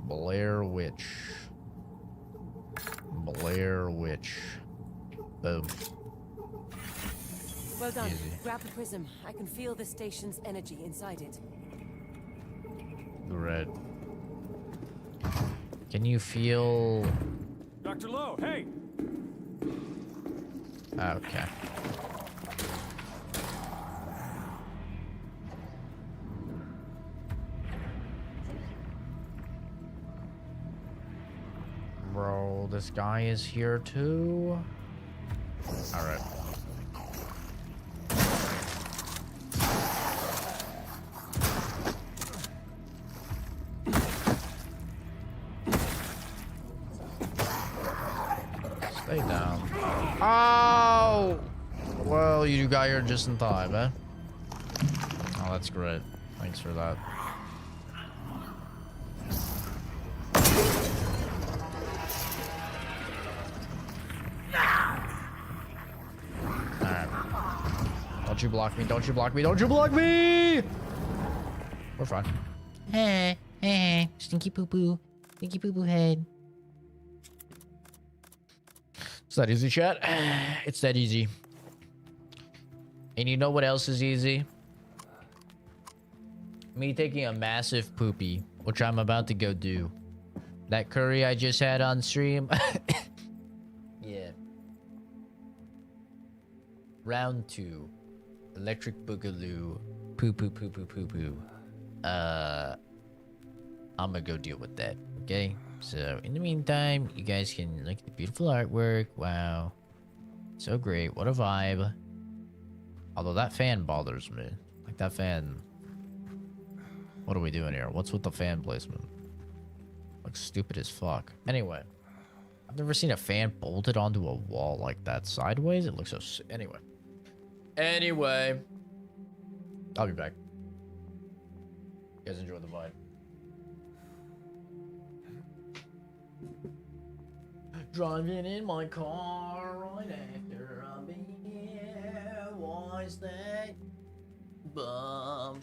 Blair Witch. Blair Witch. Boom. Well done. Easy. Grab the prism. I can feel the station's energy inside it. Red. Can you feel... Dr. Lowe, hey! Okay. Bro, this guy is here too. All right. Stay down. Oh! Well, you got here just in time, eh? Oh, that's great. Thanks for that. Don't you block me, don't you block me, don't you block me! We're fine. Hey, stinky poo poo. Stinky poo poo head. It's that easy, chat. It's that easy. And you know what else is easy? Me taking a massive poopy, which I'm about to go do. That curry I just had on stream. Yeah. Round 2. Electric Boogaloo. Poo poo poo poo poo poo. I'm gonna go deal with that. Okay? So, in the meantime, you guys can look at the beautiful artwork. Wow. So great. What a vibe. Although that fan bothers me. Like, that fan... What are we doing here? What's with the fan placement? Looks stupid as fuck. Anyway. I've never seen a fan bolted onto a wall like that sideways. It looks so... Anyway. Anyway. I'll be back. You guys enjoy the vibe. Driving in my car right after a beer. Why's that bum?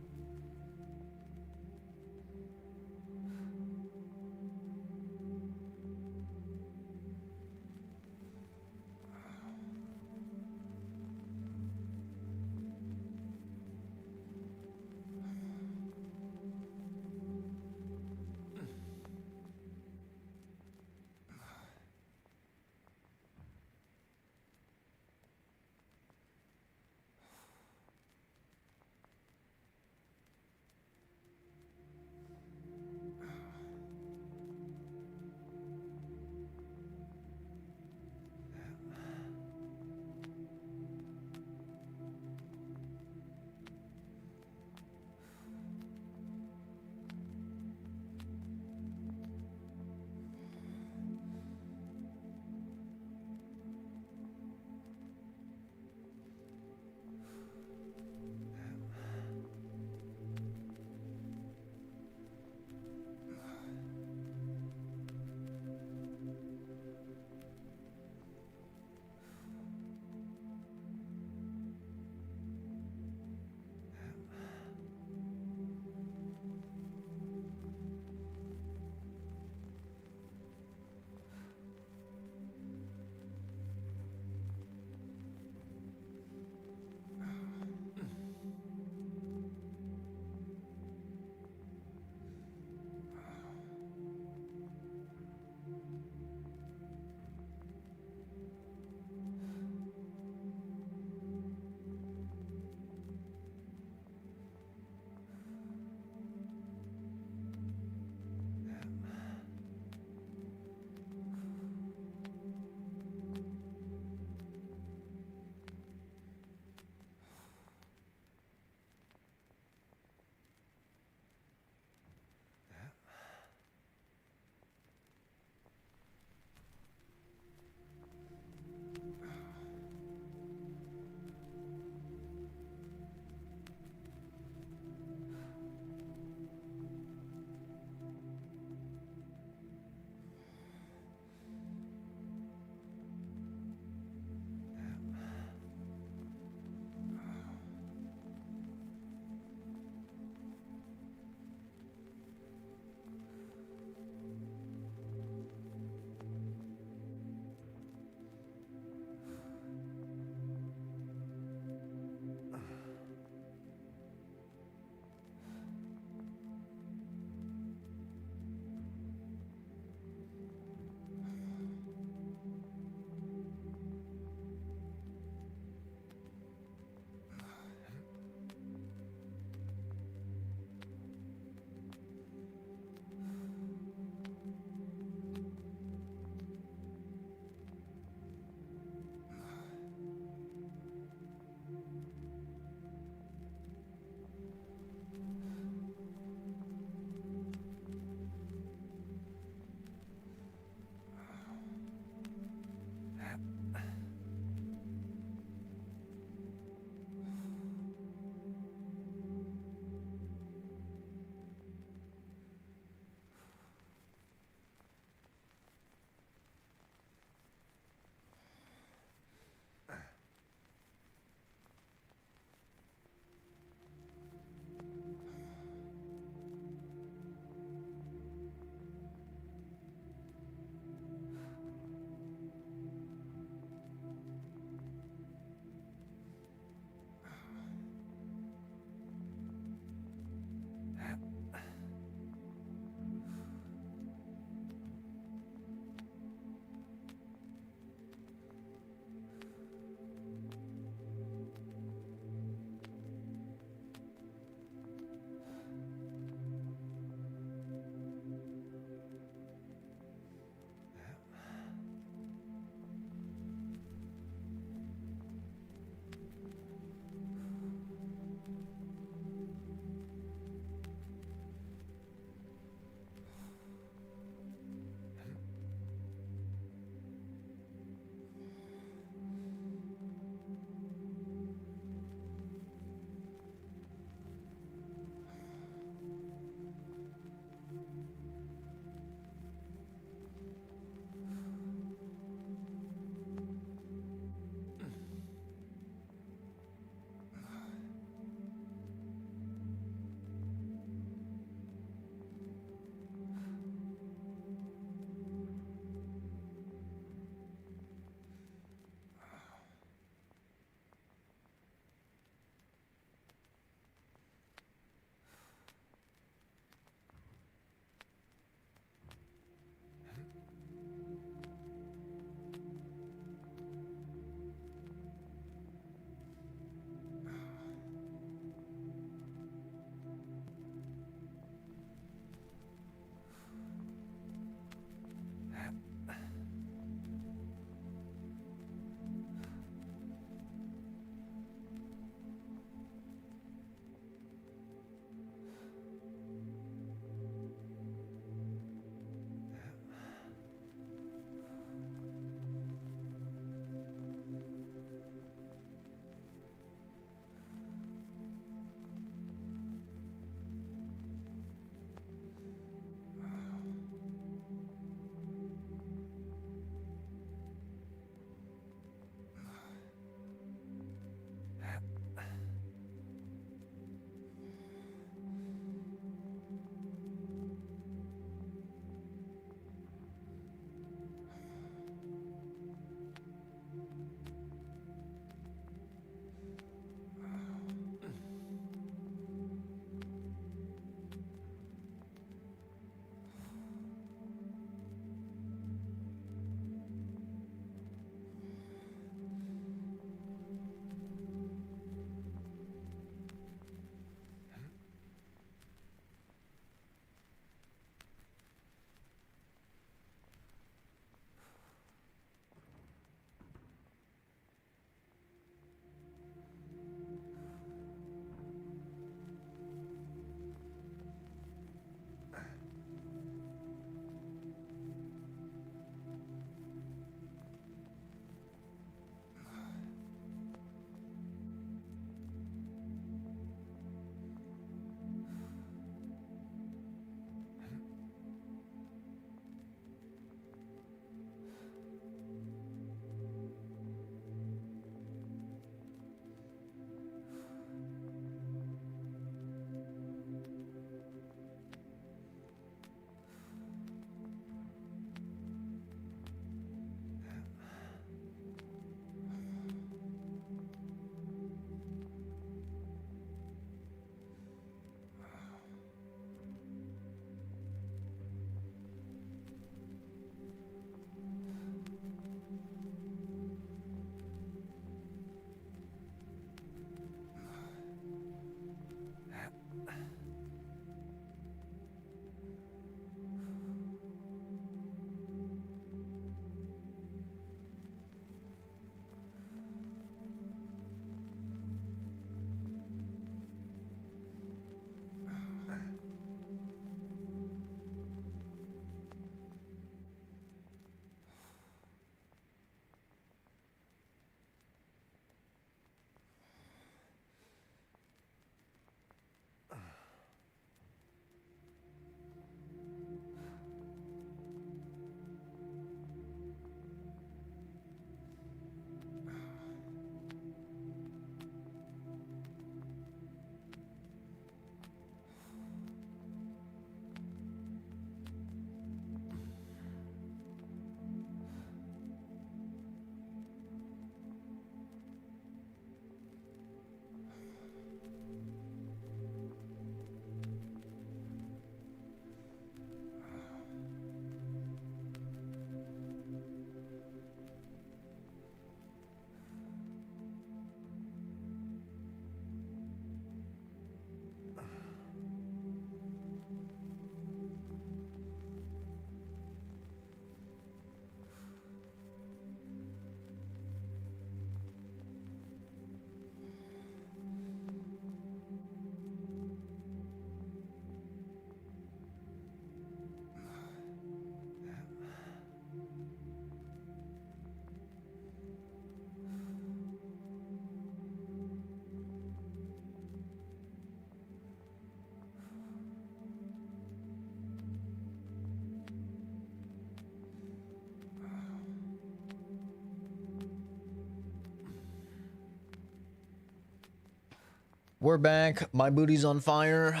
we're back. My booty's on fire.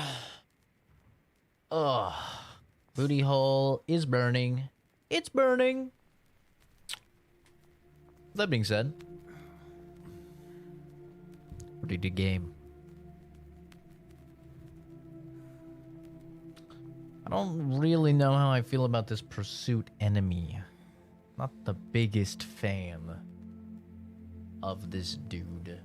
Ugh. Booty hole is burning. It's burning. That being said, ready to game. I don't really know how I feel about this pursuit enemy. Not the biggest fan of this dude.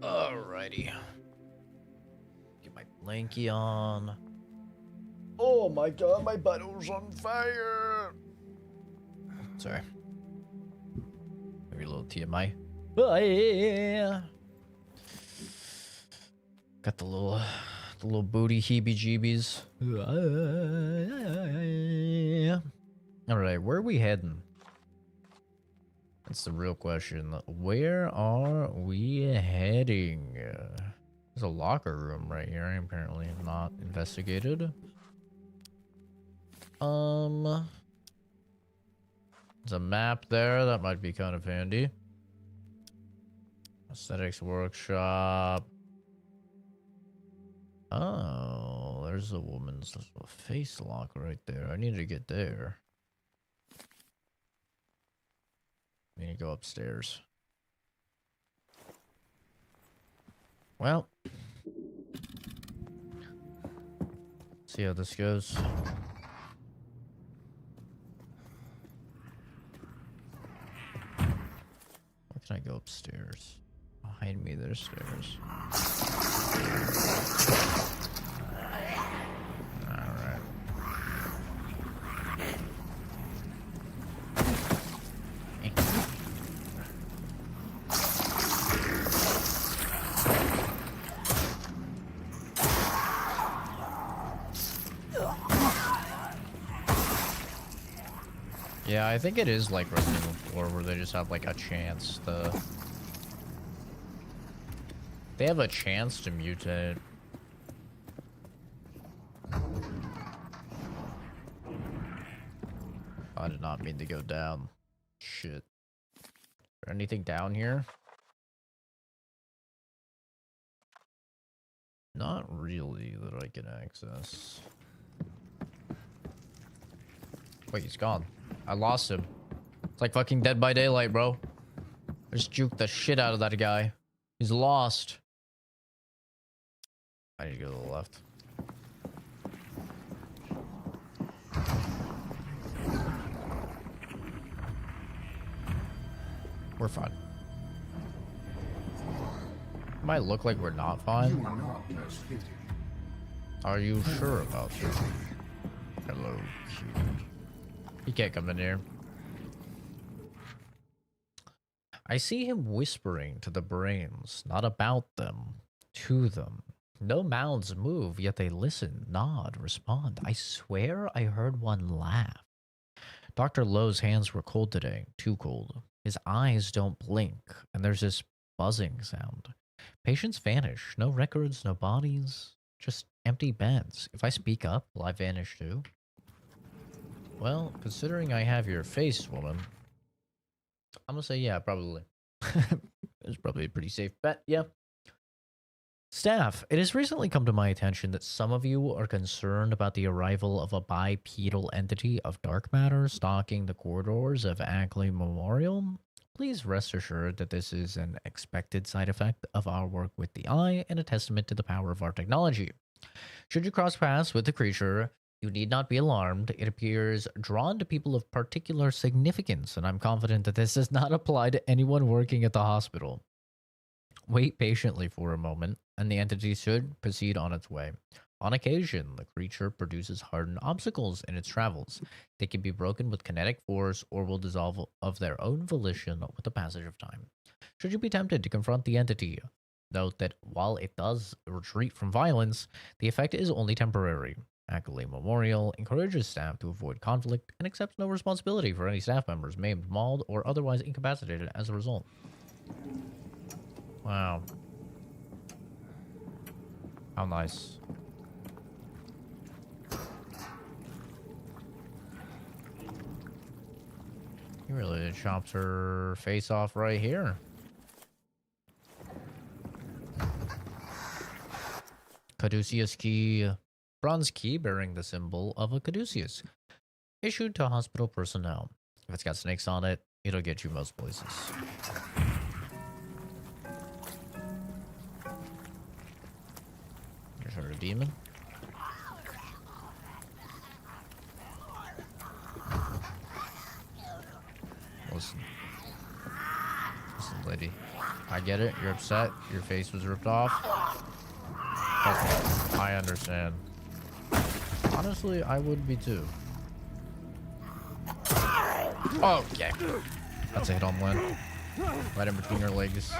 Alrighty. Get my blankie on. Oh my god, my butthole's on fire! Sorry. Maybe a little TMI. Oh, yeah. Got the little booty heebie-jeebies. Alright, where are we heading? That's the real question. Where are we heading? There's a locker room right here. I apparently have not investigated. There's a map there. That might be kind of handy. Aesthetics workshop. Oh, there's a woman's face lock right there. I need to get there. I need to go upstairs. Well, see how this goes. Where can I go upstairs? Behind me, there's stairs. Alright. Yeah, I think it is like Resident Evil 4 where they just have like a chance to... They have a chance to mutate. I did not mean to go down. Shit. Is there anything down here? Not really that I can access. Wait, he's gone. I lost him. It's like fucking Dead by Daylight, bro. I just juked the shit out of that guy. He's lost. I need to go to the left. We're fine. Might look like we're not fine. Are you sure about that? Hello, cute. He can't come in here. I see him whispering to the brains, not about them, to them. No mouths move, yet they listen, nod, respond. I swear I heard one laugh. Dr. Lowe's hands were cold today, too cold. His eyes don't blink, and there's this buzzing sound. Patients vanish, no records, no bodies, just empty beds. If I speak up, will I vanish too? Well, considering I have your face, woman, I'm gonna say yeah, probably. It's probably a pretty safe bet, yeah. Staff, it has recently come to my attention that some of you are concerned about the arrival of a bipedal entity of dark matter stalking the corridors of Ackley Memorial. Please rest assured that this is an expected side effect of our work with the eye and a testament to the power of our technology. Should you cross paths with the creature, you need not be alarmed. It appears drawn to people of particular significance, and I'm confident that this does not apply to anyone working at the hospital. Wait patiently for a moment, and the entity should proceed on its way. On occasion, the creature produces hardened obstacles in its travels. They can be broken with kinetic force or will dissolve of their own volition with the passage of time. Should you be tempted to confront the entity, note that while it does retreat from violence, the effect is only temporary. Ackley Memorial encourages staff to avoid conflict and accepts no responsibility for any staff members maimed, mauled, or otherwise incapacitated as a result. Wow. How nice. He really chopped her face off right here. Caduceus key. Bronze key bearing the symbol of a caduceus. Issued to hospital personnel. If it's got snakes on it, it'll get you most places. Here's our demon. Listen. Listen, lady. I get it. You're upset. Your face was ripped off. Trust me, I understand. Honestly, I would be too. Okay. That's a hit on Lynn. Right in between her legs.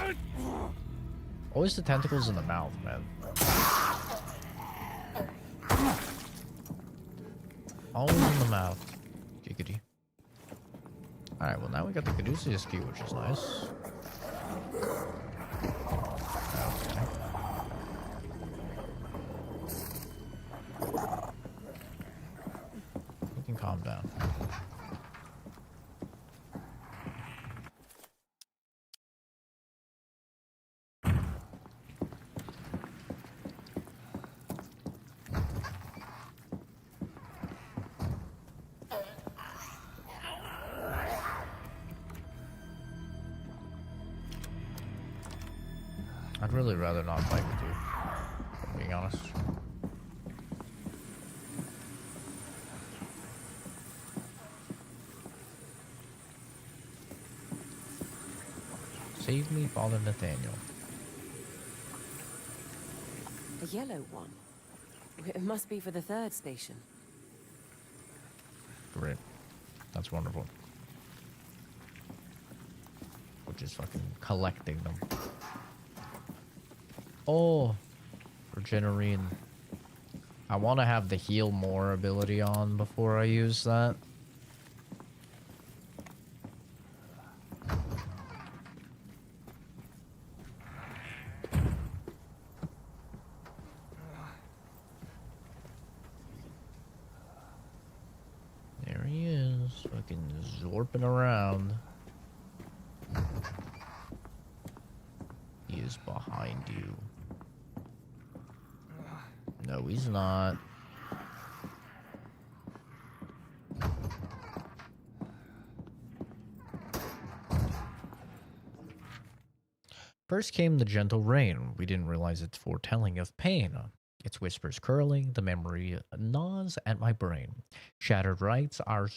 Always the tentacles in the mouth, man. Always in the mouth. Giggity. Alright, well now we got the Caduceus key, which is nice. Okay. We can calm down. I'd really rather not fight with you, if I'm being honest. Save me, Father Nathaniel. A yellow one. It must be for the third station. Great. That's wonderful. We're just fucking collecting them. Oh, Regenerine. I want to have the heal more ability on before I use that. There he is, fucking zorping around. He is behind you. No, he's not. First came the gentle rain. We didn't realize its foretelling of pain. Its whispers curling, the memory gnaws at my brain. Shattered rights, our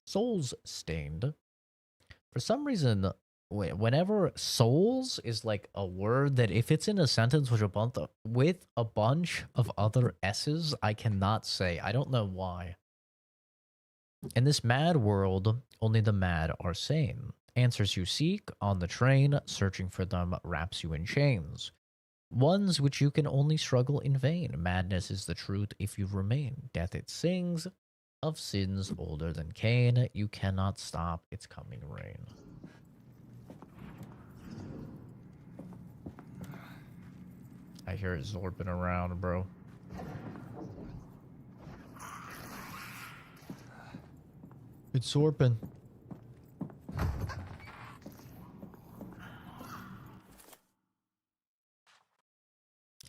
souls stained. For some reason, whenever souls is like a word that if it's in a sentence with a bunch of other S's, I cannot say. I don't know why. In this mad world, only the mad are sane. Answers you seek on the train, searching for them wraps you in chains. Ones which you can only struggle in vain. Madness is the truth if you remain. Death it sings, of sins older than Cain. You cannot stop its coming rain. I hear it zorping around, bro. It's zorping.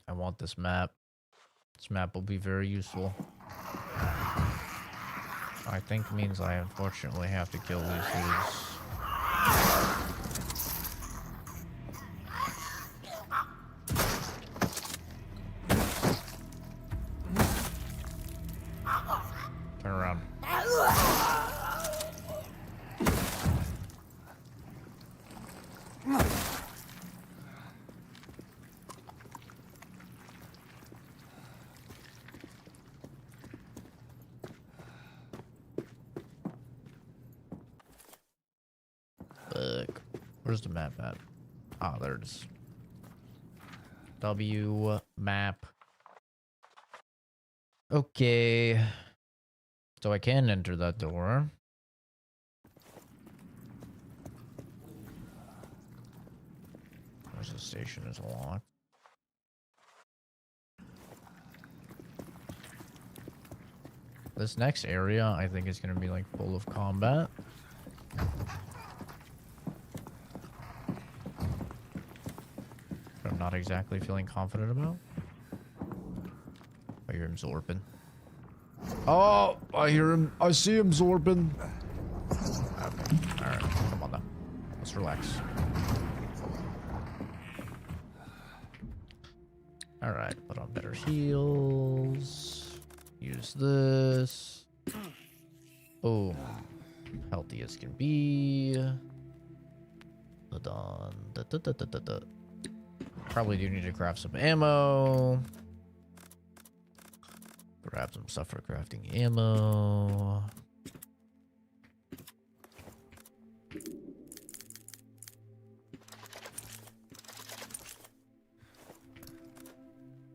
I want this map. This map will be very useful. I think means I unfortunately have to kill these dudes. Turn around. Fuck. Where's the map at? Ah, there it is. W map. Okay. So I can enter that door. There's the station is locked. This next area, I think, is going to be like full of combat. But I'm not exactly feeling confident about. I hear him zorping. Oh, I hear him. I see him zorping. Okay. All right. Come on, now. Let's relax. All right. Put on better heals. Use this. Boom. Healthy as can be. Put on. Probably do need to craft some ammo. Grab some stuff for crafting ammo.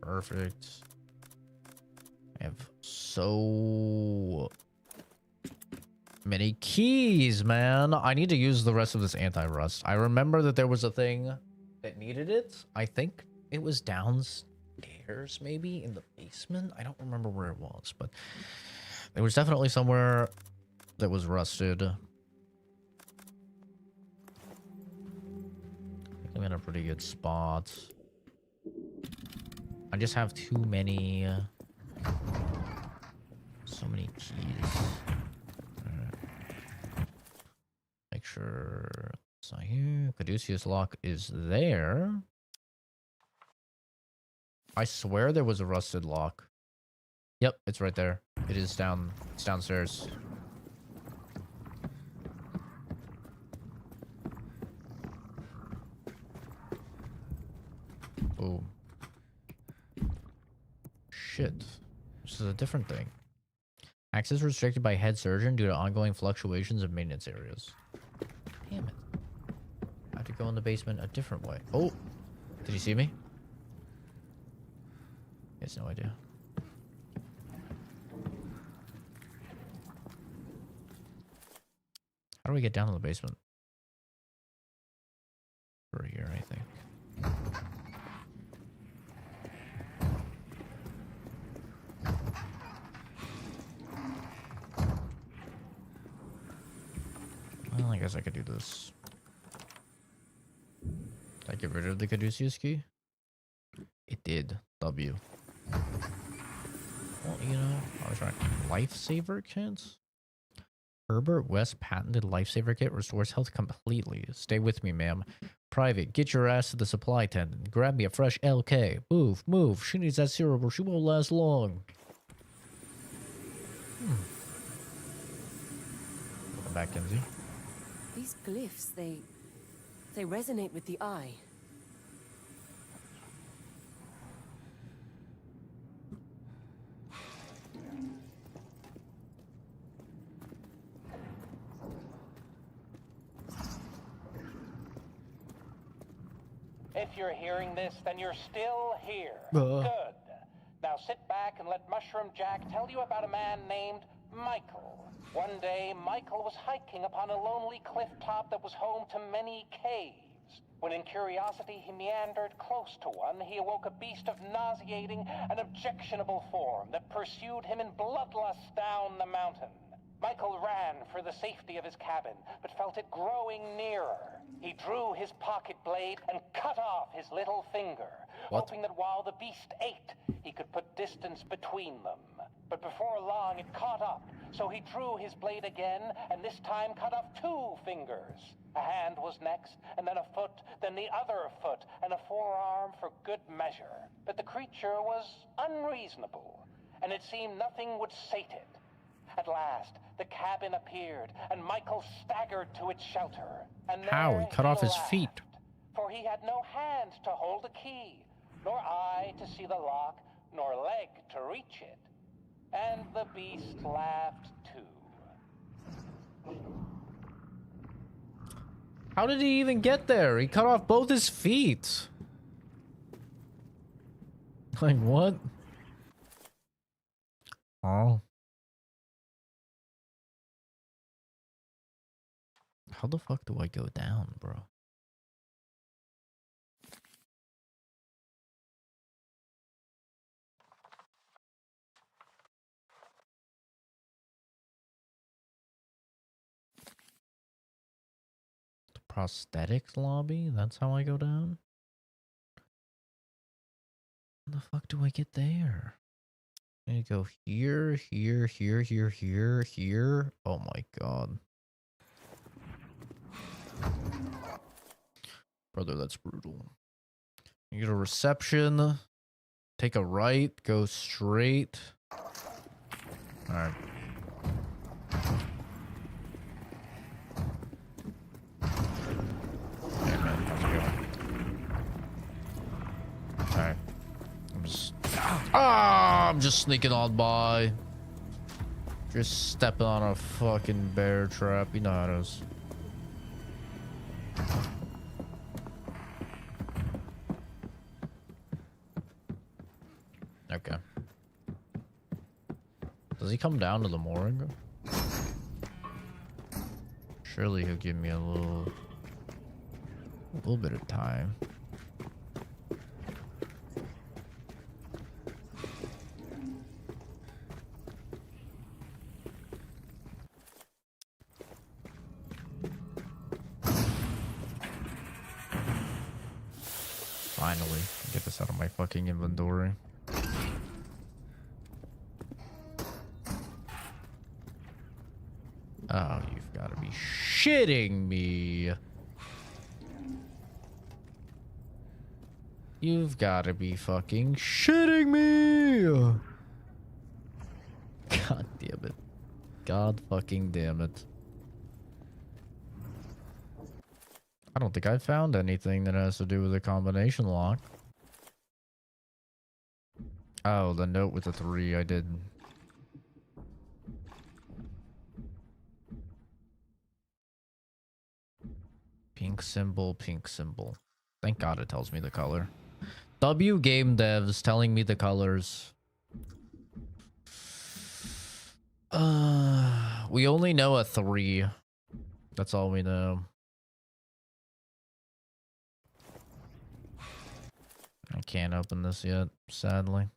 Perfect. I have so many keys, man. I need to use the rest of this anti-rust. I remember that there was a thing that needed it. I think it was downstairs, maybe in the basement. I don't remember where it was, but there was definitely somewhere that was rusted. I think I'm in a pretty good spot. I just have too many... so many keys. Make sure it's not here. Caduceus lock is there. I swear there was a rusted lock. Yep, it's right there. It is down. It's downstairs. Boom. Shit. This is a different thing. Access restricted by head surgeon due to ongoing fluctuations of maintenance areas. Damn it. I have to go in the basement a different way. Oh! Did you see me? He has no idea. How do we get down to the basement? Over here, I think. Well, I guess I could do this. Did I get rid of the Caduceus key? It did. W. Well, you know, I was right. Lifesaver kits? Herbert West patented lifesaver kit restores health completely. Stay with me, ma'am. Private, get your ass to the supply tent and grab me a fresh LK. Move, move. She needs that syrup or she won't last long. Welcome back, Kenzie. These glyphs, they resonate with the eye. If you're hearing this, then you're still here. Good. Now sit back and let Mushroom Jack tell you about a man named Michael. One day, Michael was hiking upon a lonely cliff top that was home to many caves. When in curiosity he meandered close to one, he awoke a beast of nauseating and objectionable form that pursued him in bloodlust down the mountain. Michael ran for the safety of his cabin, but felt it growing nearer. He drew his pocket blade and cut off his little finger, hoping that while the beast ate, he could put distance between them. But before long, it caught up, so he drew his blade again, and this time cut off 2 fingers. A hand was next, and then a foot, then the other foot, and a forearm for good measure. But the creature was unreasonable, and it seemed nothing would sate it. At last, the cabin appeared, and Michael staggered to its shelter. And How? there He cut off his laughed, feet. for he had no hand to hold the key, nor eye to see the lock, nor leg to reach it. And the beast laughed too. How did he even get there? He cut off both his feet. Like, what? Oh. How the fuck do I go down, bro? Prosthetics lobby? That's how I go down? How the fuck do I get there? I need to go here, here, here, here, here, here. Oh my god. Brother, that's brutal. You get a reception. Take a right. Go straight. Alright. Hey man, how's it going? Alright. I'm just sneaking on by. Just stepping on a fucking bear trap. You know how it is. Okay. Does he come down to the morgue? Surely he'll give me a little bit of time. Finally, get this out of my fucking inventory. Oh, you've got to be shitting me. You've got to be fucking shitting me. God damn it. God fucking damn it. I don't think I found anything that has to do with a combination lock. Oh, the note with the 3 I did. Pink symbol, pink symbol. Thank God it tells me the color. W game devs telling me the colors. We only know a 3. That's all we know. I can't open this yet, sadly.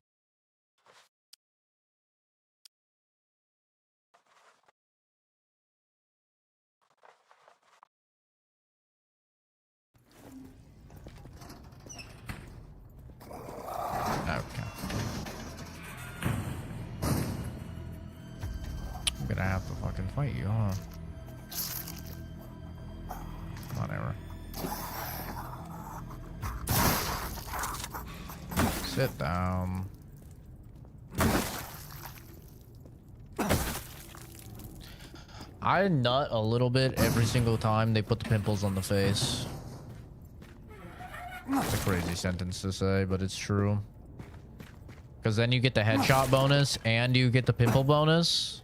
Okay. I'm gonna have to fucking fight you, huh? Whatever. Sit down. I nut a little bit every single time they put the pimples on the face. It's a crazy sentence to say, but it's true. Because then you get the headshot bonus and you get the pimple bonus.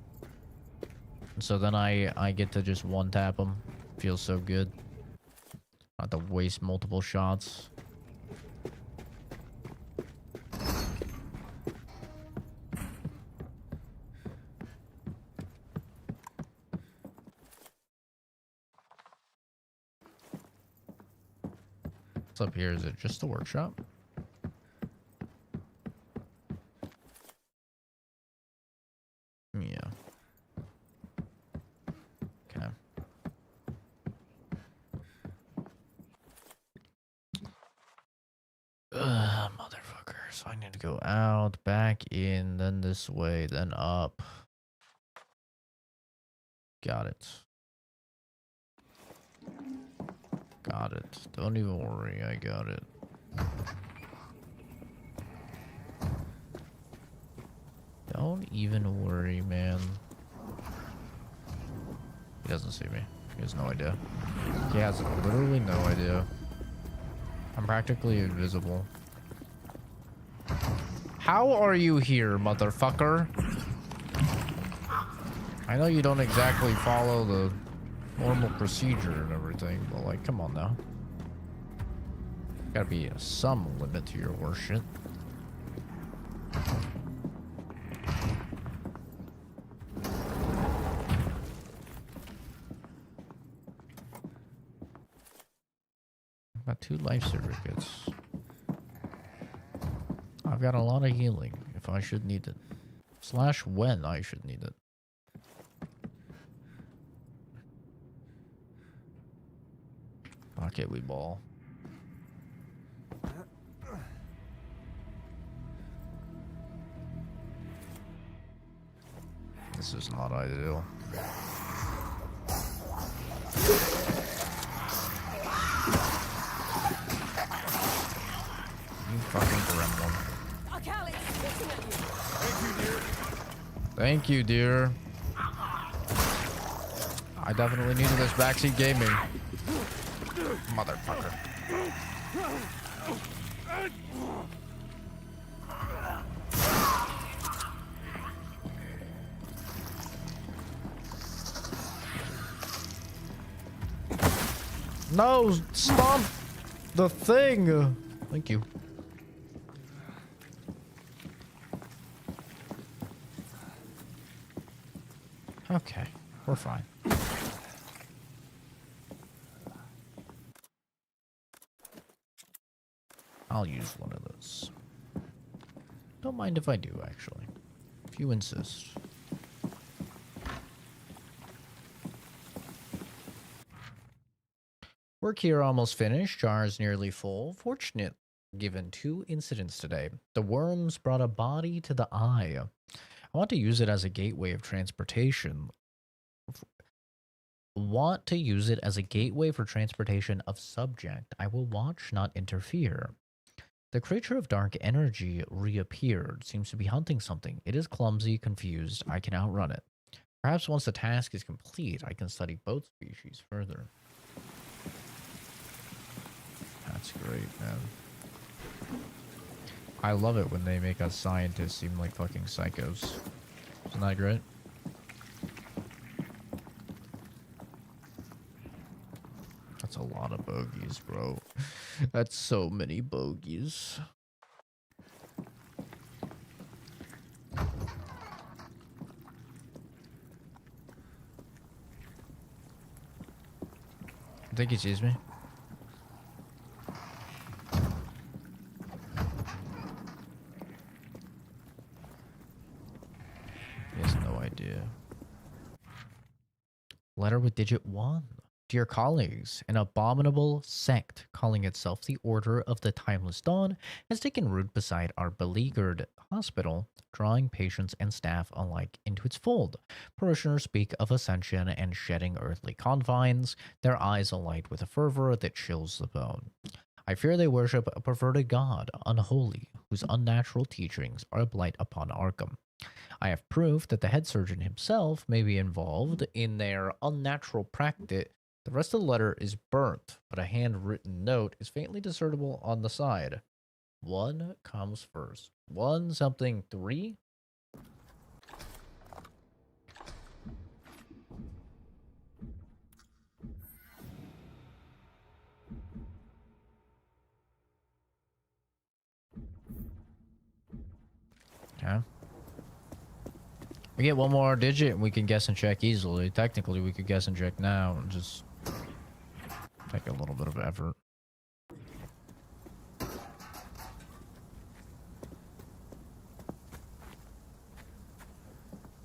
So then I get to just one tap them. Feels so good. Not to waste multiple shots. What's up here? Is it just a workshop? Yeah. Okay. Motherfucker. So I need to go out, back in, then this way, then up. Got it. Got it. Don't even worry, I got it. Don't even worry, man. He doesn't see me. He has no idea. He has literally no idea. I'm practically invisible. How are you here, motherfucker? I know you don't exactly follow the normal procedure and everything, but like, come on now. Gotta be some limit to your worship. I've got 2 life certificates. I've got a lot of healing if I should need it. / when I should need it. Okay, we ball. This is not ideal. You fucking gremlin. Thank you, dear. I definitely needed this backseat gaming. Motherfucker. No, stop the thing. Thank you. Okay, we're fine. I'll use one of those. Don't mind if I do, actually. If you insist. Work here almost finished. Jars nearly full. Fortunate given 2 incidents today. The worms brought a body to the eye. I want to use it as a gateway of transportation. Want to use it as a gateway for transportation of subject. I will watch, not interfere. The creature of dark energy reappeared. Seems to be hunting something. It is clumsy, confused. I can outrun it. Perhaps once the task is complete, I can study both species further. That's great, man. I love it when they make us scientists seem like fucking psychos. Isn't that great? That's a lot of bogeys, bro. That's so many bogeys. I think he sees me. He has no idea. Letter with digit 1. Dear colleagues, an abominable sect calling itself the Order of the Timeless Dawn has taken root beside our beleaguered hospital, drawing patients and staff alike into its fold. Parishioners speak of ascension and shedding earthly confines, their eyes alight with a fervor that chills the bone. I fear they worship a perverted god, unholy, whose unnatural teachings are a blight upon Arkham. I have proof that the head surgeon himself may be involved in their unnatural practice. The rest of the letter is burnt, but a handwritten note is faintly discernible on the side. 1 comes first. 1 something 3? Okay. We get 1 more digit and we can guess and check easily. Technically, we could guess and check now and just take a little bit of effort.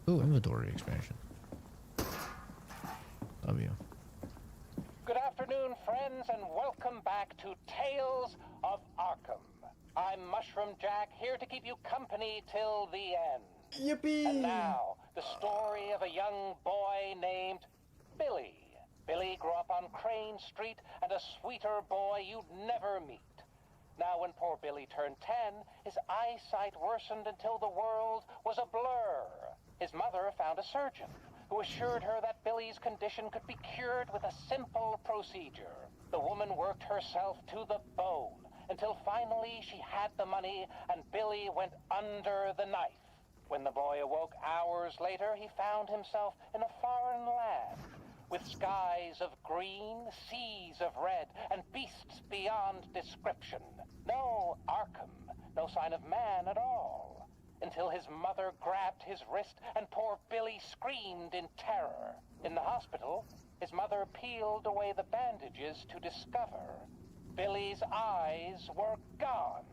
Ooh, inventory expansion. W. Good afternoon, friends, and welcome back to Tales of Arkham. I'm Mushroom Jack, here to keep you company till the end. Yippee! And now, the story of a young boy named Billy. Billy grew up on Crane Street, and a sweeter boy you'd never meet. Now, when poor Billy turned 10, his eyesight worsened until the world was a blur. His mother found a surgeon who assured her that Billy's condition could be cured with a simple procedure. The woman worked herself to the bone until finally she had the money and Billy went under the knife. When the boy awoke hours later, he found himself in a foreign land with skies of green, seas of red, and beasts beyond description. No Arkham, no sign of man at all. Until his mother grabbed his wrist and poor Billy screamed in terror. In the hospital, his mother peeled away the bandages to discover Billy's eyes were gone.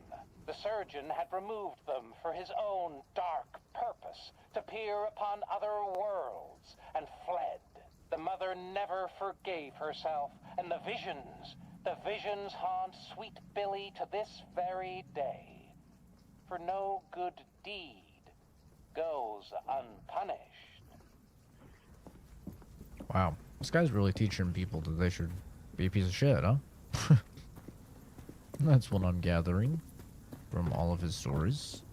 The surgeon had removed them for his own dark purpose, to peer upon other worlds, and fled. The mother never forgave herself, and the visions The visions haunt sweet Billy to this very day. For no good deed goes unpunished. Wow, this guy's really teaching people that they should be a piece of shit, huh? That's what I'm gathering from all of his stories.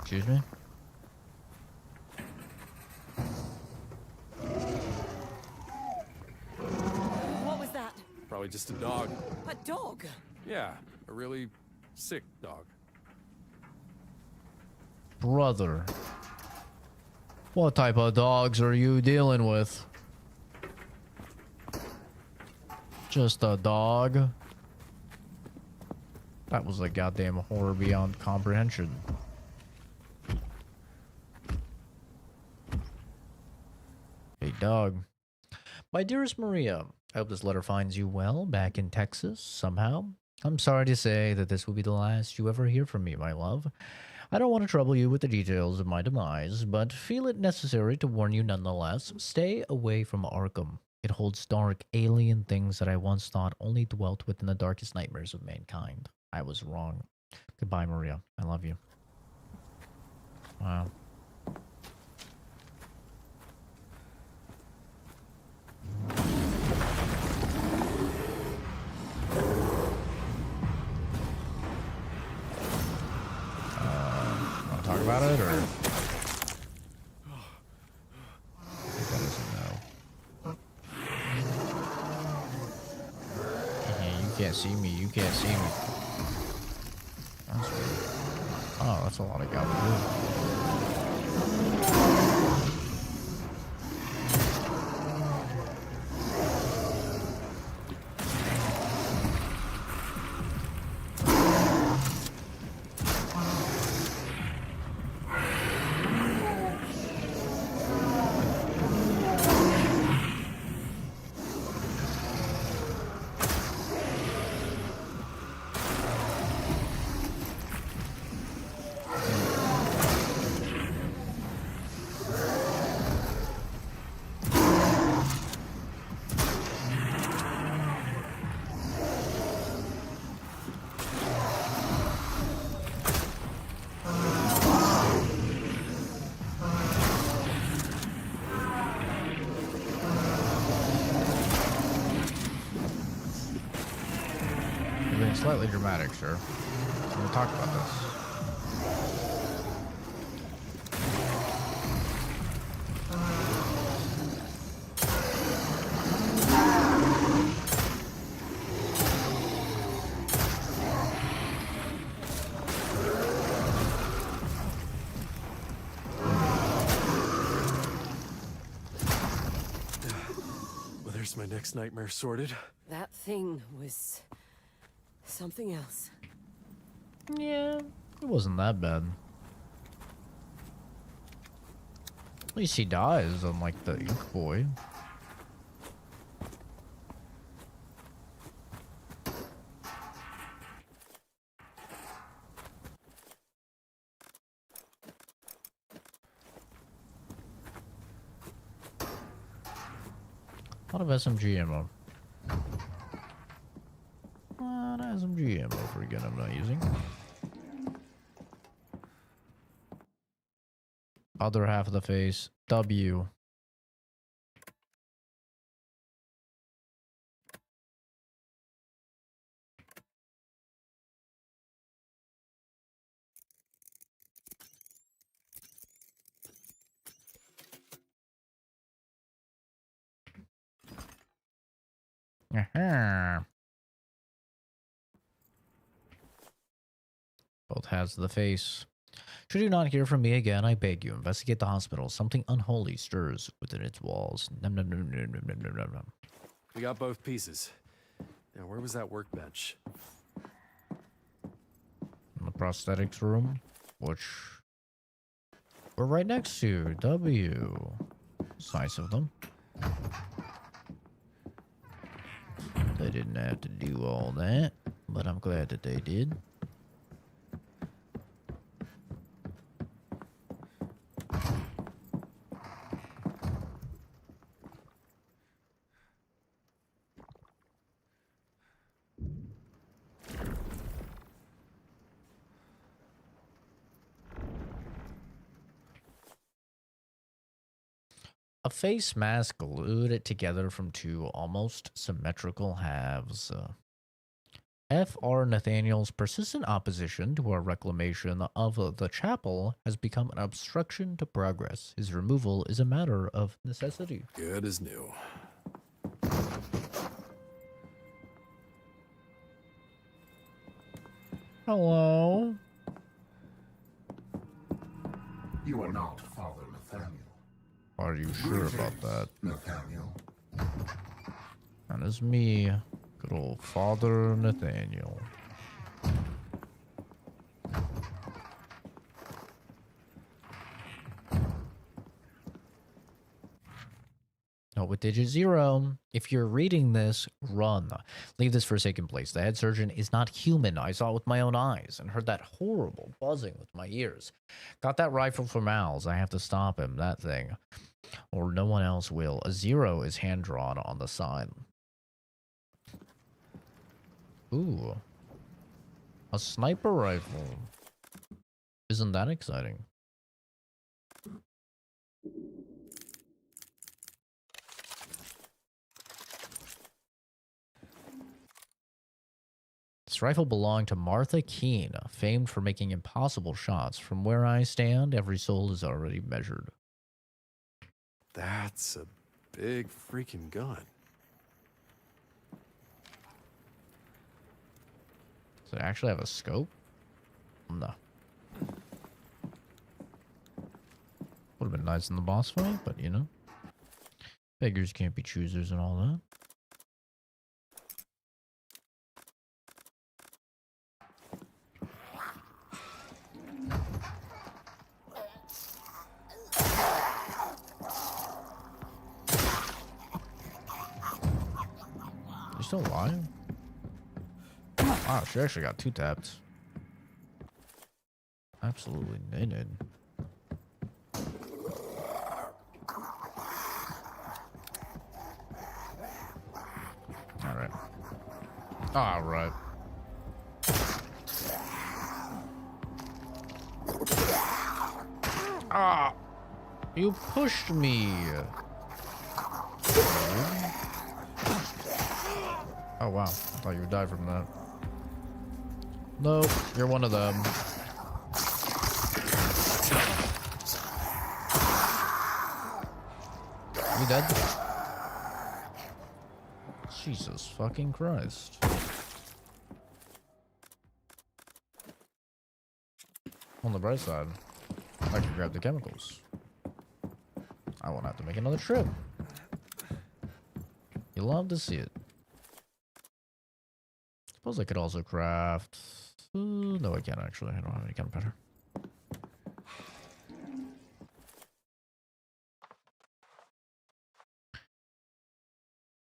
Excuse me? What was that? Probably just a dog. A dog? Yeah, a really sick dog. Brother. What type of dogs are you dealing with? Just a dog? That was a goddamn horror beyond comprehension. Hey, dog. My dearest Maria, I hope this letter finds you well back in Texas somehow. I'm sorry to say that this will be the last you ever hear from me, my love. I don't want to trouble you with the details of my demise, but feel it necessary to warn you nonetheless. Stay away from Arkham. It holds dark, alien things that I once thought only dwelt within the darkest nightmares of mankind. I was wrong. Goodbye, Maria. I love you. Wow. Want to talk about it, or? That is a no. Yeah, you can't see me. You can't see me. That's weird. Oh, that's a lot of gobbledygook. Slightly dramatic, sir. We'll talk about this. Well, there's my next nightmare sorted. That thing was something else. Yeah, it wasn't that bad. At least he dies, unlike the Ink Boy. A lot of SMG ammo. SMG ammo for a gun I'm not using. Other half of the face. W. Aha. Both halves of the face. Should you not hear from me again, I beg you, investigate the hospital. Something unholy stirs within its walls. Num, num, num, num, num, num, num, num. We got both pieces. Now, where was that workbench? In the prosthetics room, which we're right next to. W. It's nice of them. They didn't have to do all that, but I'm glad that they did. A face mask glued it together from two almost symmetrical halves. F.R. Nathaniel's persistent opposition to our reclamation of the chapel has become an obstruction to progress. His removal is a matter of necessity. Good as new. Hello? You are not Father Nathaniel. Are you sure about that? Nathaniel. That is me, good old Father Nathaniel. Note with digit 0, if you're reading this, run. Leave this forsaken place. The head surgeon is not human. I saw it with my own eyes and heard that horrible buzzing with my ears. Got that rifle from Al's. I have to stop him, that thing. Or no one else will. A 0 is hand-drawn on the side. Ooh. A sniper rifle. Isn't that exciting? This rifle belonged to Martha Keene, famed for making impossible shots. From where I stand, every soul is already measured. That's a big freaking gun. Does it actually have a scope? No. Would have been nice in the boss fight, but you know. Beggars can't be choosers and all that. You still alive? Wow, she actually got 2 tapped. Absolutely knitted. Alright. Alright. Ah! You pushed me! Oh wow, I thought you would die from that. Nope, you're one of them. You dead? Jesus fucking Christ. On the bright side, I can grab the chemicals. I won't have to make another trip. You love to see it. Suppose I could also craft... no, I can't actually. I don't have any gunpowder.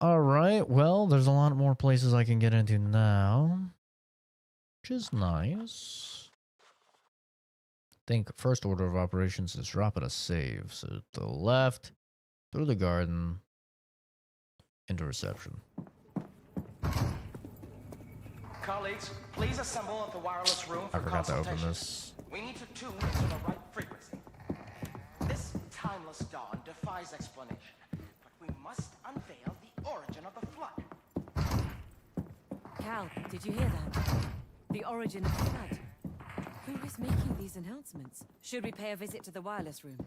Alright, well, there's a lot more places I can get into now. Which is nice. I think first order of operations is drop at a save. So to the left, through the garden, into reception. Colleagues, please assemble at the wireless room for I forgot to open consultation. this. We need to tune into the right frequency. This timeless dawn defies explanation, but we must unveil the origin of the flood. Cal, did you hear that? The origin of the flood. Who is making these announcements? Should we pay a visit to the wireless room?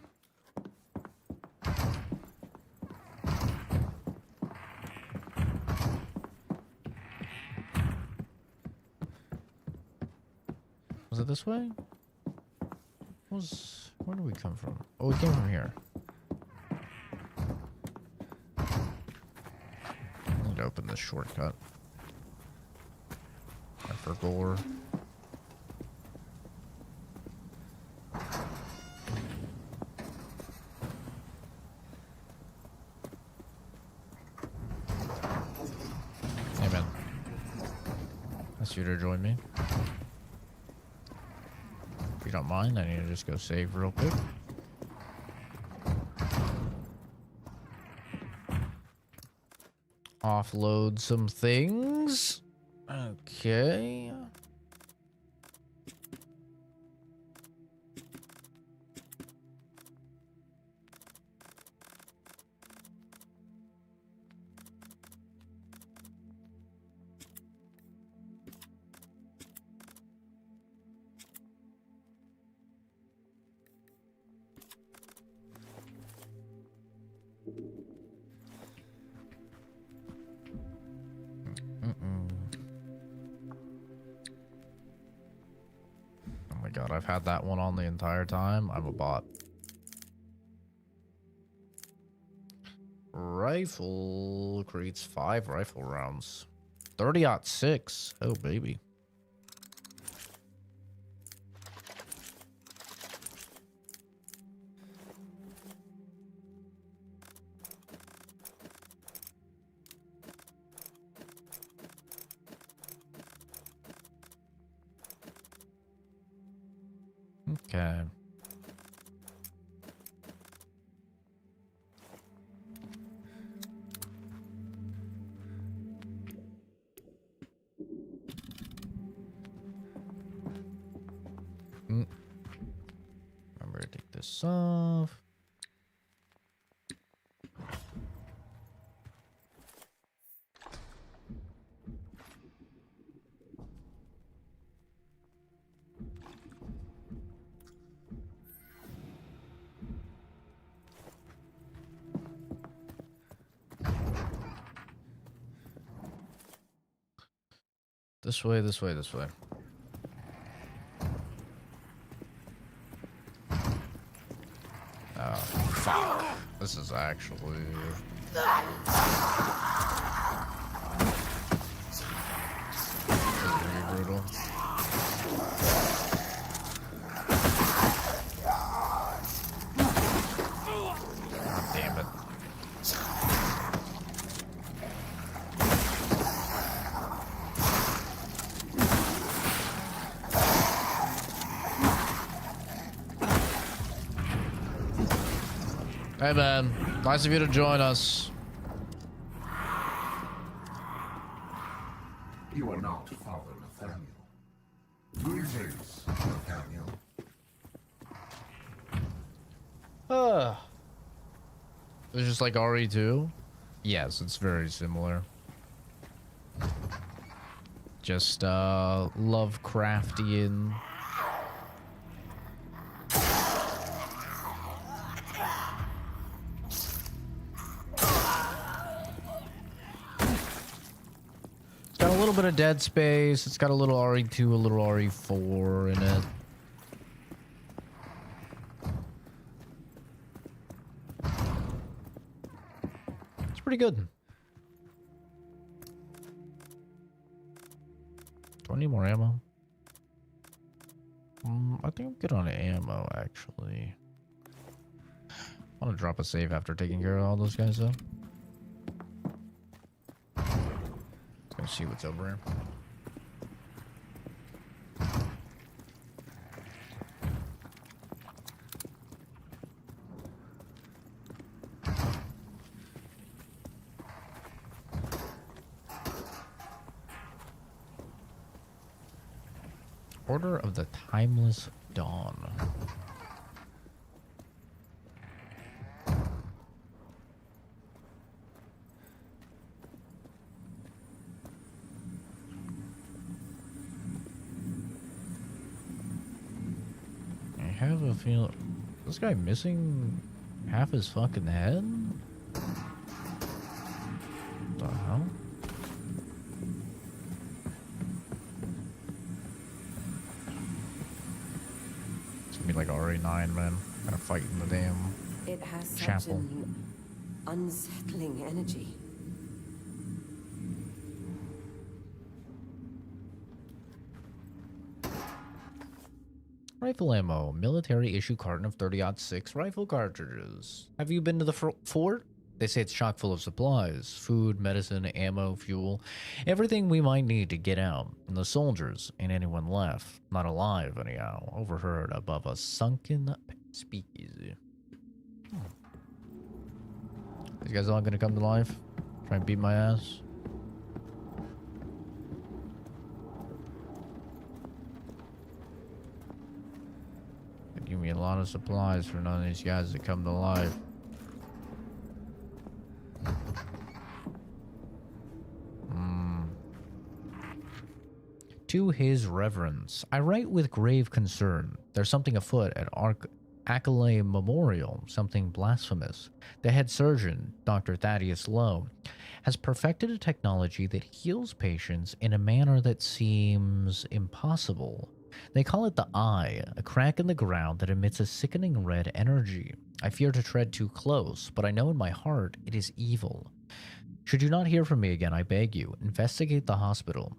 Was it this way? Where did we come from? Oh, we came from here. I need to open this shortcut. For gore. Hey man. Ask you to join me. If you don't mind, I need to just go save real quick. Offload some things. Okay. god, I've had that one on the entire time. I'm a bot. Rifle creates 5 rifle rounds. 30-06. Oh, baby. Okay. Remember to take this off. This way, this way, this way. Oh, fuck. This is actually... pretty brutal. God damn it. Hey man, nice of you to join us. You are not Father Nathaniel. Greetings, Nathaniel. It's just like RE2? Yes, it's very similar. Just Lovecraftian. It's got a little bit of Dead Space. It's got a little RE2, a little RE4 in it. It's pretty good. Do I need more ammo? I think I'm good on ammo, actually. I want to drop a save after taking care of all those guys, though. Let's see what's over here. Order of the Timeless Dawn. I have a feeling... This guy missing half his fucking head? What the hell? It's gonna be like RE9, man. Gotta fight in the damn It has such chapel. an unsettling energy. Rifle ammo. Military issue carton of 30-06 rifle cartridges. Have you been to the fort? They say it's chock full of supplies. Food, medicine, ammo, fuel. Everything we might need to get out. And the soldiers ain't anyone left. Not alive, anyhow. Overheard above a sunken speakeasy. These guys all gonna come to life? Try and beat my ass? They give me a lot of supplies for none of these guys to come to life. To his reverence, I write with grave concern. There's something afoot at Accolade Memorial, something blasphemous. The head surgeon, Dr. Thaddeus Lowe, has perfected a technology that heals patients in a manner that seems impossible. They call it the Eye, a crack in the ground that emits a sickening red energy. I fear to tread too close, but I know in my heart it is evil. Should you not hear from me again, I beg you, investigate the hospital.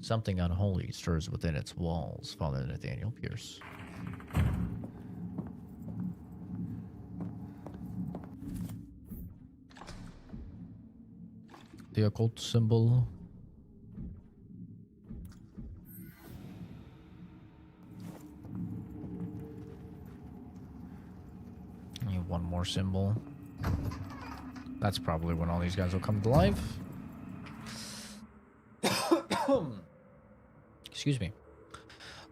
Something unholy stirs within its walls. Father Nathaniel Pierce. The occult symbol. I need one more symbol. That's probably when all these guys will come to life. Excuse me.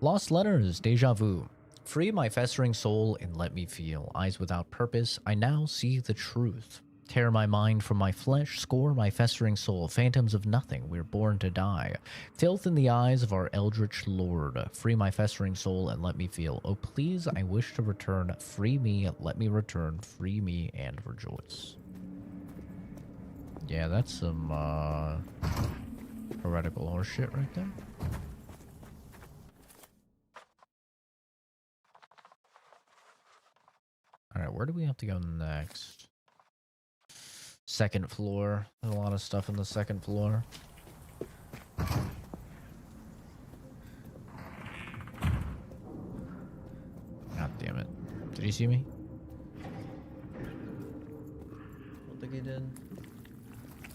Lost letters, deja vu. Free my festering soul and let me feel. Eyes without purpose, I now see the truth. Tear my mind from my flesh, score my festering soul. Phantoms of nothing, we're born to die. Filth in the eyes of our eldritch lord. Free my festering soul and let me feel. Oh please, I wish to return. Free me, let me return. Free me and rejoice. Yeah, that's some heretical horseshit right there. Alright, where do we have to go next? Second floor. There's a lot of stuff in the second floor. God damn it. Did he see me? I don't think he did.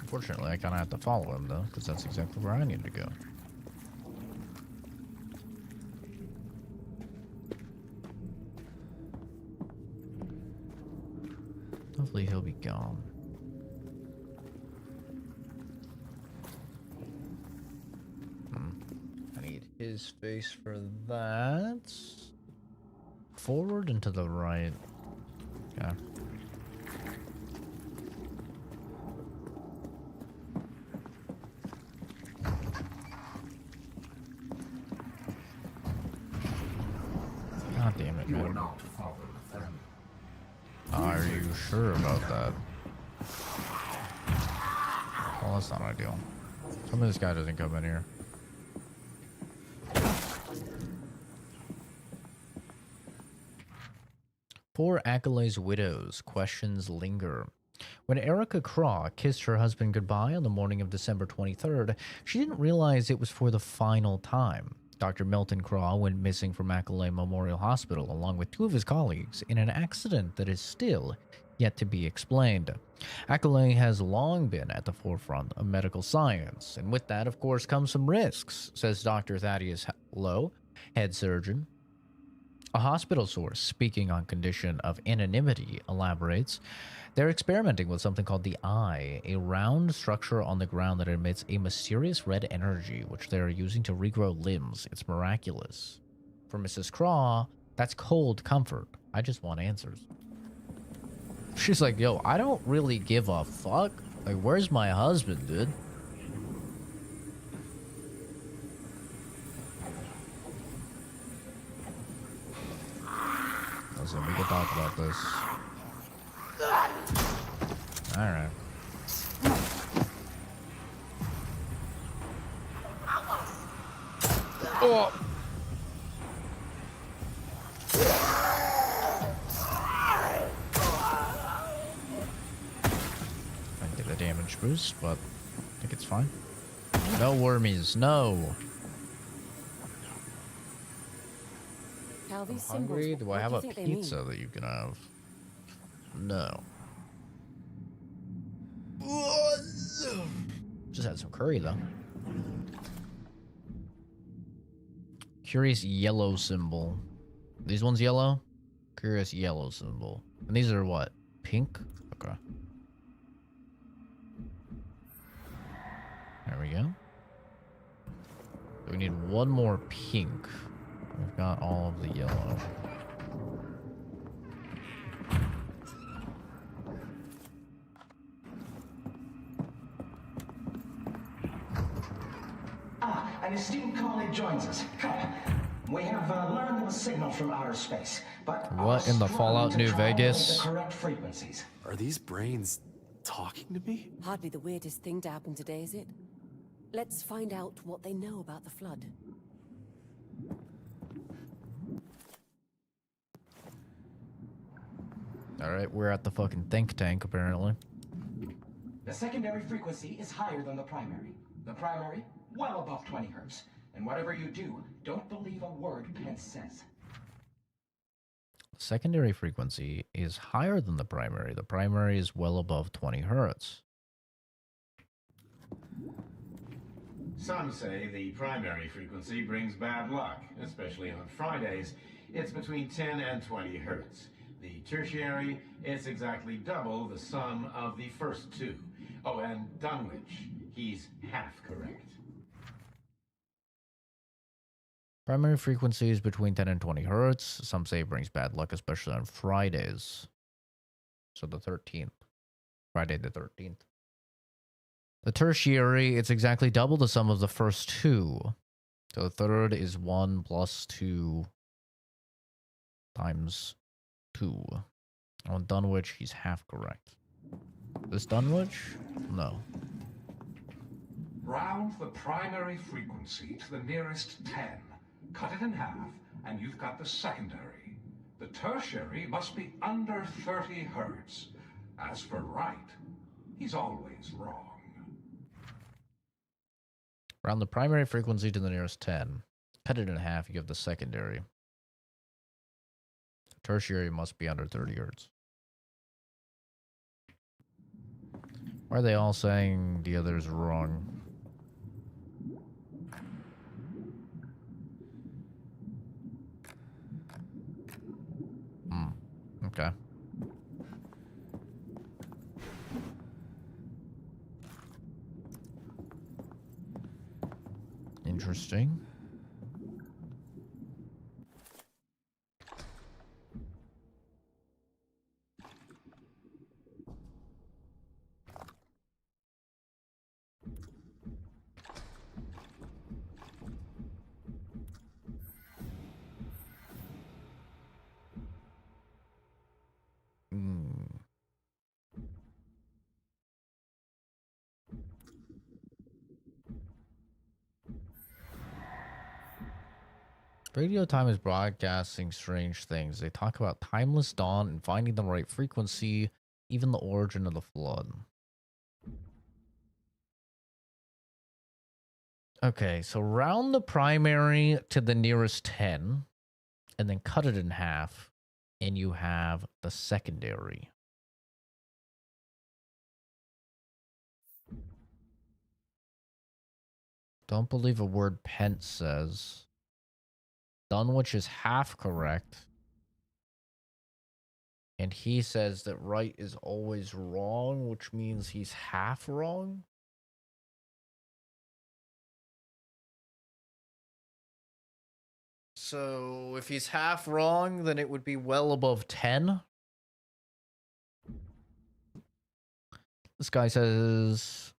Unfortunately, I kind of have to follow him, though, because that's exactly where I need to go. Hopefully he'll be gone. I need his face for that. Forward and to the right. Yeah. God damn it, man. Are you sure about that? Well, that's not ideal. Tell me this guy doesn't come in here. Poor Aquilay's widows. Questions linger. When Erica Craw kissed her husband goodbye on the morning of December 23rd, she didn't realize it was for the final time. Dr. Milton Craw went missing from Accolay Memorial Hospital along with two of his colleagues in an accident that is still yet to be explained. Accolay has long been at the forefront of medical science, and with that, of course, comes some risks, says Dr. Thaddeus Lowe, head surgeon. A hospital source, speaking on condition of anonymity, elaborates, they're experimenting with something called the Eye, a round structure on the ground that emits a mysterious red energy, which they're using to regrow limbs. It's miraculous. For Mrs. Craw, that's cold comfort. I just want answers. She's like, yo, I don't really give a fuck. Like, where's my husband, dude? Listen, we can talk about this. Alright. Oh! I get the damage boost, but I think it's fine. No wormies, no! I'm hungry. Do I have a pizza that you can have? No. Just had some curry, though. Curious yellow symbol. These ones yellow? Curious yellow symbol. And these are what? Pink? Okay. There we go. So we need one more pink. We've got all of the yellow. An esteemed colleague joins us. Come. We have learned of a signal from outer space, but what in the Fallout New Vegas? The correct frequencies. Are these brains talking to me? Hardly the weirdest thing to happen today, is it? Let's find out what they know about the flood. Alright, we're at the fucking think tank, apparently. The secondary frequency is higher than the primary. The primary, well above 20 hertz. And whatever you do, don't believe a word Pence says. Secondary frequency is higher than the primary. The primary is well above 20 hertz. Some say the primary frequency brings bad luck, especially on Fridays. It's between 10 and 20 hertz. The tertiary, it's exactly double the sum of the first two. Oh, and Dunwich, he's half correct. Primary frequency is between 10 and 20 hertz. Some say it brings bad luck, especially on Fridays. So the 13th. Friday the 13th. The tertiary, it's exactly double the sum of the first two. So the third is 1 plus 2 times 2. On Dunwich, he's half correct. This Dunwich? No. Round the primary frequency to the nearest 10. Cut it in half, and you've got the secondary. The tertiary must be under 30 hertz. As for Wright, he's always wrong. Round the primary frequency to the nearest 10. Cut it in half, you have the secondary. Tertiary must be under 30 hertz. Why are they all saying the other's wrong? Okay. Interesting. Radio time is broadcasting strange things. They talk about timeless dawn and finding the right frequency, even the origin of the flood. Okay, so round the primary to the nearest 10, and then cut it in half, and you have the secondary. Don't believe a word Pence says. Dunwich is half correct. And he says that Wright is always wrong, which means he's half wrong. So if he's half wrong, then it would be well above 10. This guy says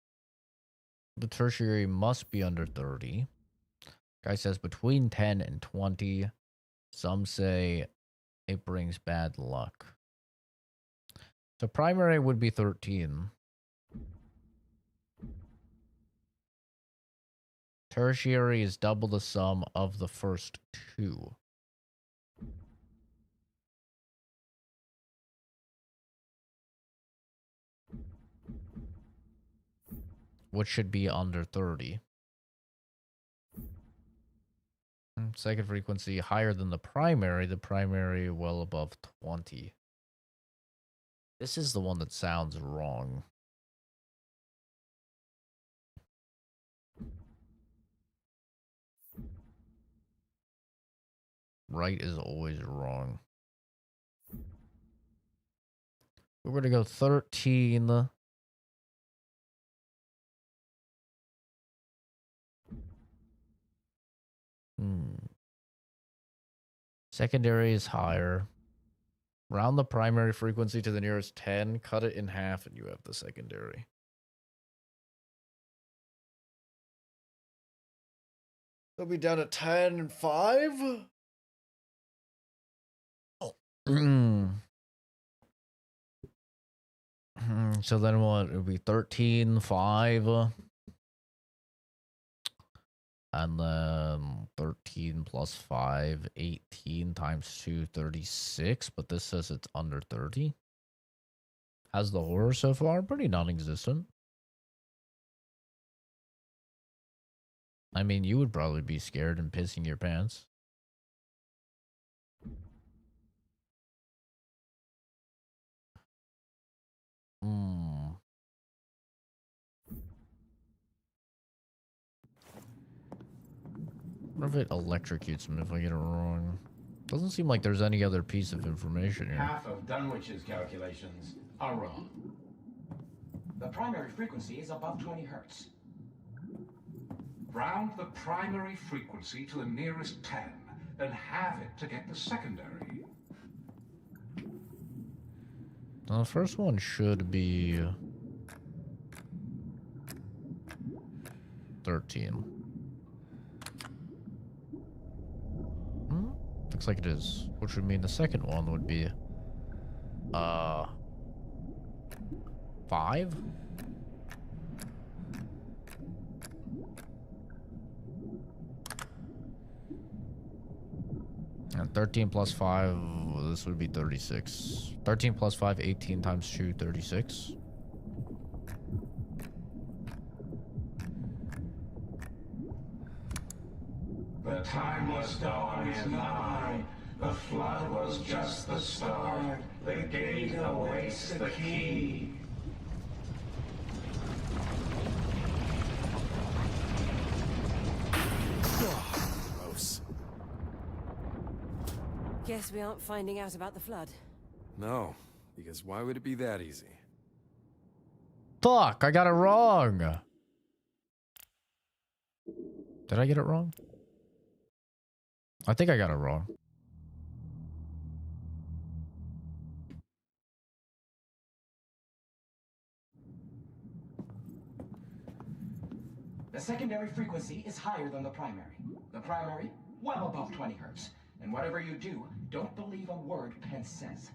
the tertiary must be under 30. Guy says between 10 and 20. Some say it brings bad luck. So primary would be 13. Tertiary is double the sum of the first two. Which should be under 30. Second frequency higher than the primary well above 20. This is the one that sounds wrong. Right is always wrong. We're going to go 13. Secondary is higher. Round the primary frequency to the nearest 10, cut it in half, and you have the secondary. They'll be down to 10 and 5. Oh. So then what? It would be 13, 5. And then 13 plus 5, 18 times 2, 36. But this says it's under 30. How's the horror so far? Pretty non-existent. I mean, you would probably be scared and pissing your pants. Hmm. What if it electrocutes him if I get it wrong? Doesn't seem like there's any other piece of information here. Half of Dunwich's calculations are wrong. The primary frequency is above 20 hertz. Round the primary frequency to the nearest 10, then halve it to get the secondary. Now, the first one should be 13. Looks like it is, which would mean the second one would be 5. And 13 plus 5, this would be 36. 13 plus 5, 18 times 2, 36. The timeless dawn is nigh. The flood was just the start. The gate awaits the key. Gross. Guess we aren't finding out about the flood. No, because why would it be that easy? Fuck, I got it wrong. Did I get it wrong? I think I got it wrong. The secondary frequency is higher than the primary. The primary, well above 20 hertz. And whatever you do, don't believe a word Pence says.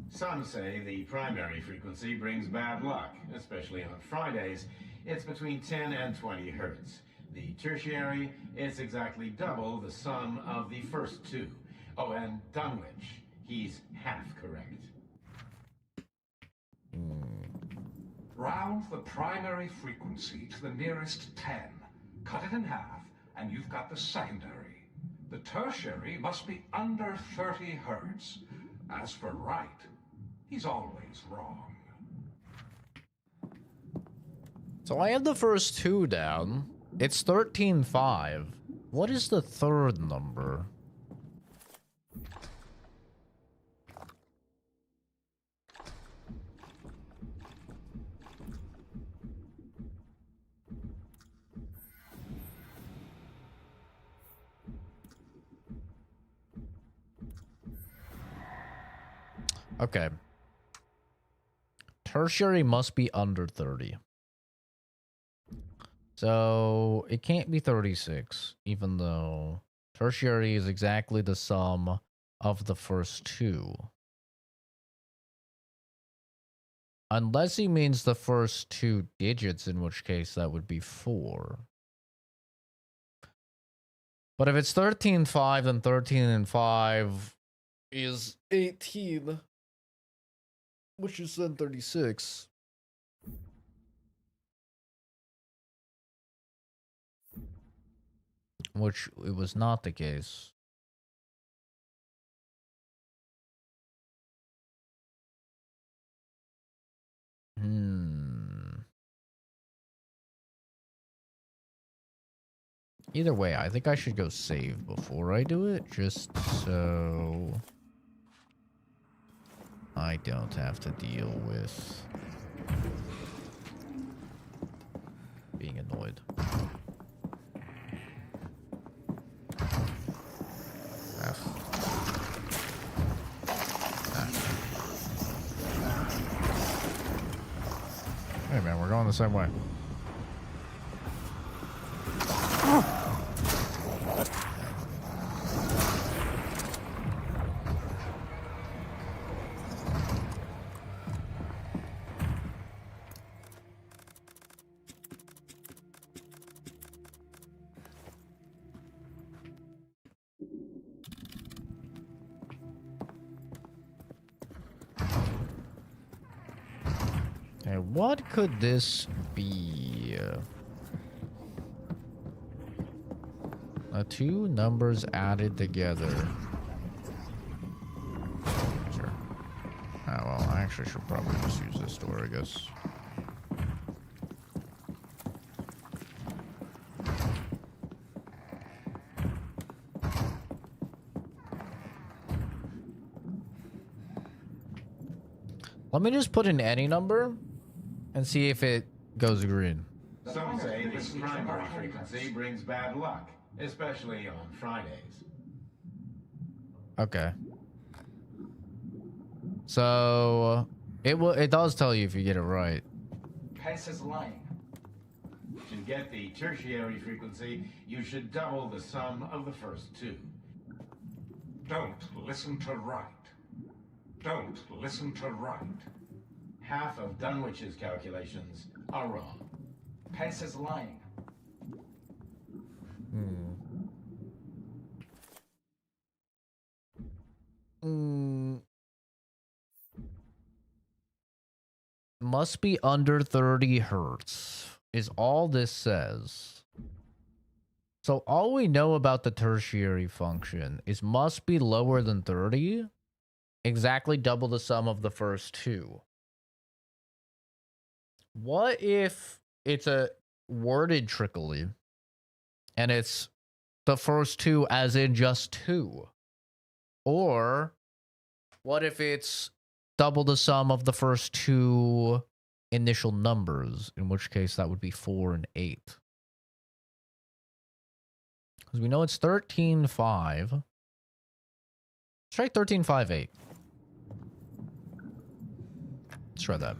Some say the primary frequency brings bad luck, especially on Fridays. It's between 10 and 20 hertz. The tertiary is exactly double the sum of the first two. Oh, and Dunwich, he's half correct. Round the primary frequency to the nearest 10. Cut it in half, and you've got the secondary. The tertiary must be under 30 hertz. As for right, he's always wrong. So I have the first two down. It's 13.5. What is the third number? Okay. Tertiary must be under 30. So it can't be 36, even though tertiary is exactly the sum of the first two. Unless he means the first two digits, in which case that would be 4. But if it's 13.5, then 13 and 5 is 18. Which is then 36. Which it was not the case. Either way, I think I should go save before I do it, just so I don't have to deal with being annoyed. Hey man, we're going the same way. And what could this be? Two numbers added together. Sure. Oh, well, I actually should probably just use this door, I guess. Let me just put in any number and see if it goes green. Some say this primary frequency brings bad luck, especially on Fridays. Okay. So it does tell you if you get it right. Pence is lying. To get the tertiary frequency, you should double the sum of the first two. Don't listen to right. Don't listen to right. Half of Dunwich's calculations are wrong. Pence is lying. Must be under 30 hertz is all this says. So all we know about the tertiary function is must be lower than 30, exactly double the sum of the first two. What if it's a worded trickily and it's the first two as in just two? Or what if it's double the sum of the first two initial numbers, in which case that would be 4 and 8? Because we know it's 13.5. Let's try 13.58. Let's try that.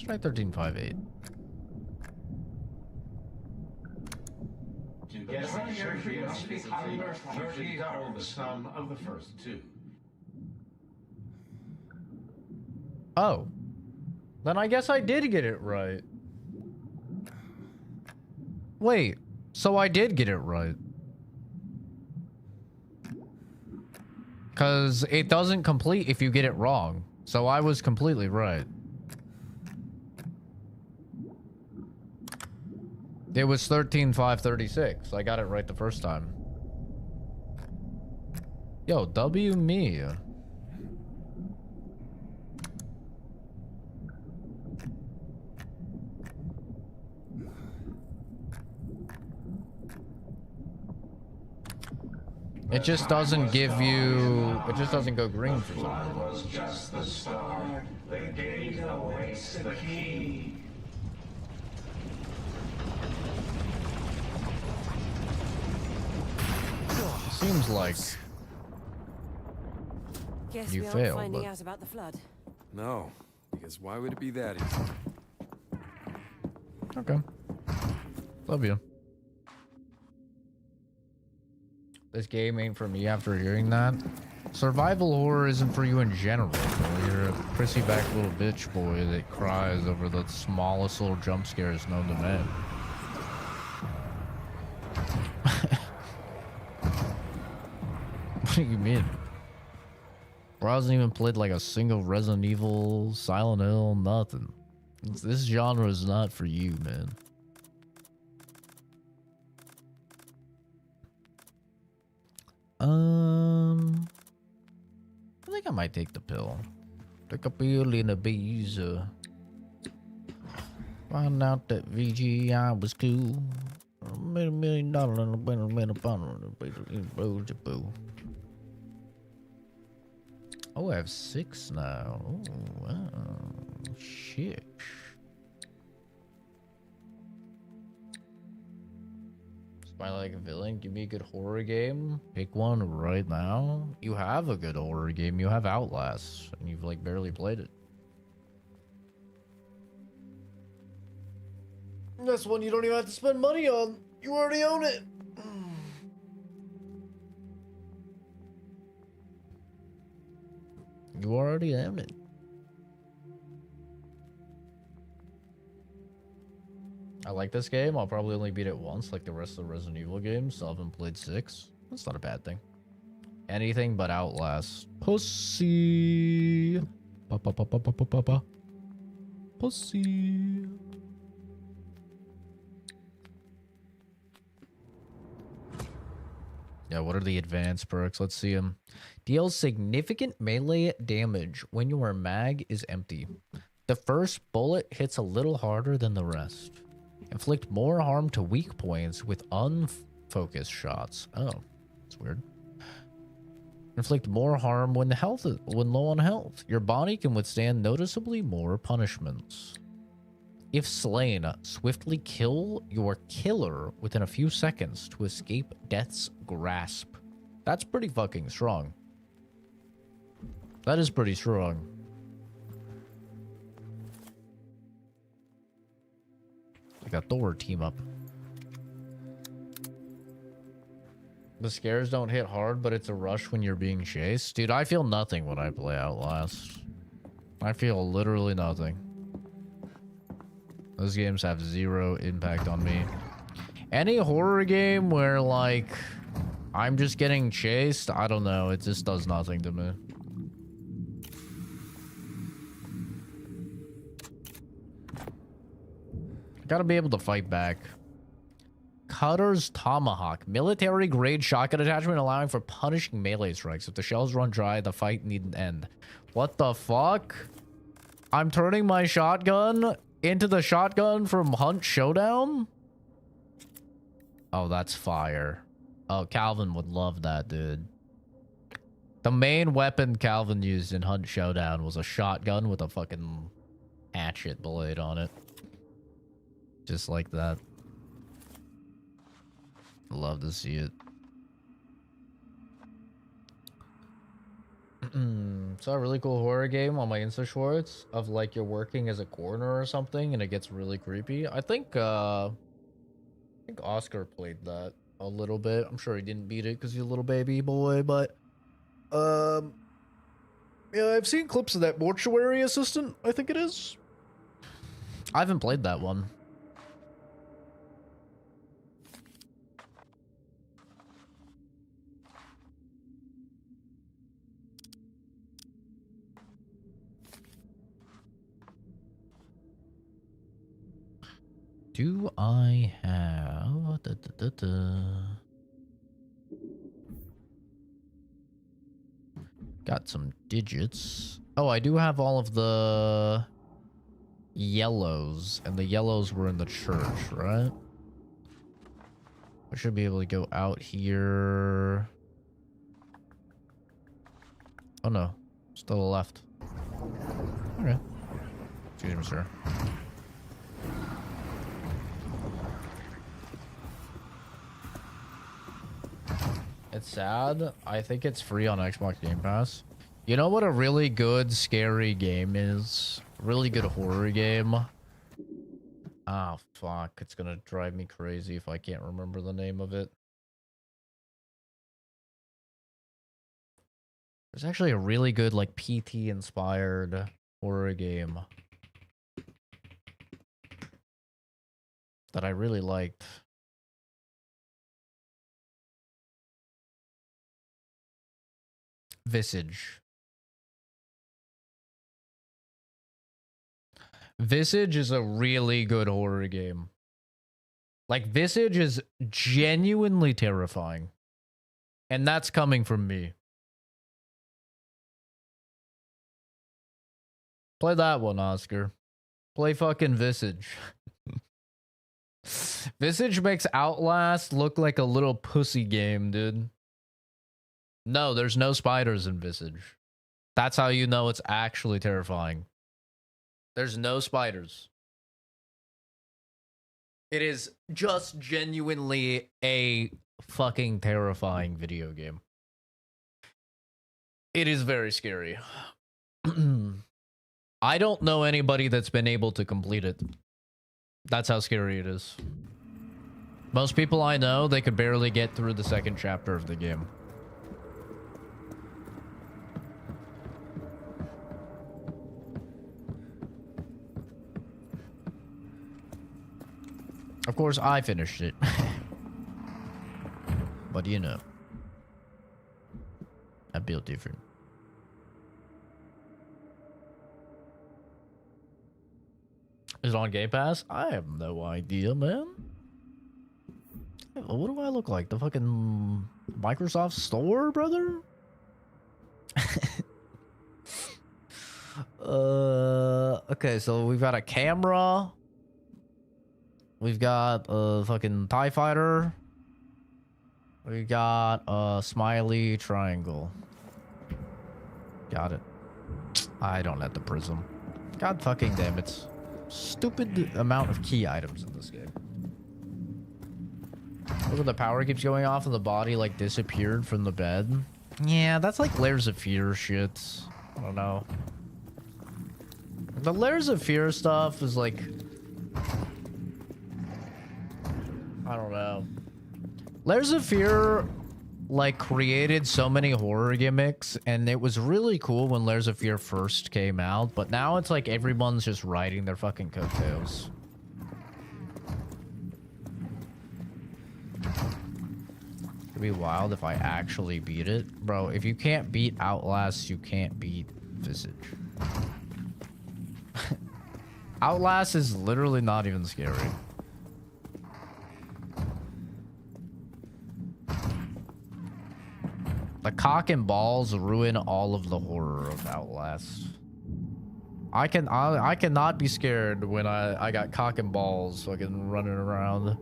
Try 13.58. To get the tertiary frequency, you should double the sum of the first two. Oh. Then I guess I did get it right. Wait. So I did get it right. Because it doesn't complete if you get it wrong. So I was completely right. It was 13.536. I got it right the first time. Yo, W me. It just doesn't give you... It just doesn't go green for some reason. Was just the start. The gate awaits the key. Seems like Guess you we aren't failed, finding but... out about the flood. No, because why would it be that easy? Okay. Love you. This game ain't for me after hearing that. Survival horror isn't for you in general. Bro. You're a prissy back little bitch boy that cries over the smallest little jump scares known to man. What do you mean? Bro, hasn't even played like a single Resident Evil, Silent Hill, nothing. This genre is not for you, man. I think I might take the pill. Take a pill in a bees. Found out that VGI was cool. Made $1 million in a boo. Oh, I have 6 now. Oh, wow. Shit. Smile like a villain. Give me a good horror game. Pick one right now. You have a good horror game. You have Outlast, and you've like barely played it. That's one you don't even have to spend money on. You already own it. You already own it. I like this game. I'll probably only beat it once, like the rest of the Resident Evil games. Still haven't played 6. That's not a bad thing. Anything but Outlast. Pussy. Pa pa pa pa pa pa pa pa. Pussy. Yeah, what are the advanced perks? Let's see them. Deals significant melee damage when your mag is empty. The first bullet hits a little harder than the rest. Inflict more harm to weak points with unfocused shots. Oh, that's weird. Inflict more harm when low on health. Your body can withstand noticeably more punishments. If slain, swiftly kill your killer within a few seconds to escape death's grasp. That's pretty fucking strong. That is pretty strong. Like a Thor team up. The scares don't hit hard, but it's a rush when you're being chased. Dude, I feel nothing when I play Outlast. I feel literally nothing. Those games have zero impact on me. Any horror game where, like, I'm just getting chased, I don't know. It just does nothing to me. Gotta be able to fight back. Cutter's Tomahawk. Military grade shotgun attachment allowing for punishing melee strikes. If the shells run dry, the fight needn't end. What the fuck? I'm turning my shotgun into the shotgun from Hunt Showdown? Oh, that's fire. Oh, Calvin would love that, dude. The main weapon Calvin used in Hunt Showdown was a shotgun with a fucking hatchet blade on it. Just like that. Love to see it. Saw a really cool horror game on my Insta shorts of like you're working as a coroner or something and it gets really creepy. I think Oscar played that a little bit. I'm sure he didn't beat it because he's a little baby boy, but yeah, I've seen clips of that mortuary assistant, I think it is. I haven't played that one. Do I have... Got some digits. Oh, I do have all of the yellows, and the yellows were in the church, right? I should be able to go out here. Oh no, still left. Okay. Excuse me, sir. It's sad. I think it's free on Xbox Game Pass. You know what a really good scary game is? Really good horror game. Oh, fuck. It's gonna drive me crazy if I can't remember the name of it. There's actually a really good, like, PT-inspired horror game that I really liked. Visage. Visage is a really good horror game. Like, Visage is genuinely terrifying. And that's coming from me. Play that one, Oscar. Play fucking Visage. Visage makes Outlast look like a little pussy game, dude. No, there's no spiders in Visage. That's how you know it's actually terrifying. There's no spiders. It is just genuinely a fucking terrifying video game. It is very scary. I don't know anybody that's been able to complete it. That's how scary it is. Most people I know, they could barely get through the second chapter of the game. Of course, I finished it. But you know, I built different. Is it on Game Pass? I have no idea, man. What do I look like? The fucking Microsoft Store, brother? Okay, so we've got a camera. We've got a fucking TIE fighter. We got a smiley triangle. Got it. I don't have the prism. God fucking damn it. Stupid amount of key items in this game. Look at the power keeps going off and the body like disappeared from the bed. Yeah, that's like Layers of Fear shit. I don't know. The Layers of Fear stuff is like... I don't know. Layers of Fear like created so many horror gimmicks, and it was really cool when Layers of Fear first came out, but now it's like everyone's just riding their fucking coattails. It'd be wild if I actually beat it. Bro, if you can't beat Outlast, you can't beat Visage. Outlast is literally not even scary. The cock and balls ruin all of the horror of Outlast. I cannot be scared when I got cock and balls fucking running around.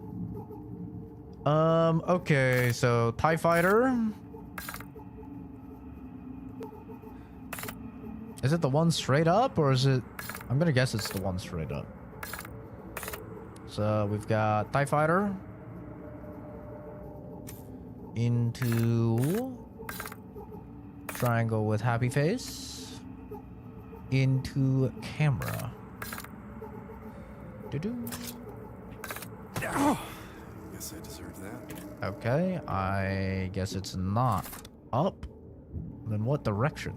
Okay, so TIE Fighter. Is it the one straight up or is it... I'm gonna guess it's the one straight up. So we've got TIE Fighter. Into... triangle with happy face. Into camera. Doo-doo. Guess I deserve that. Okay, I guess it's not up. Then what direction?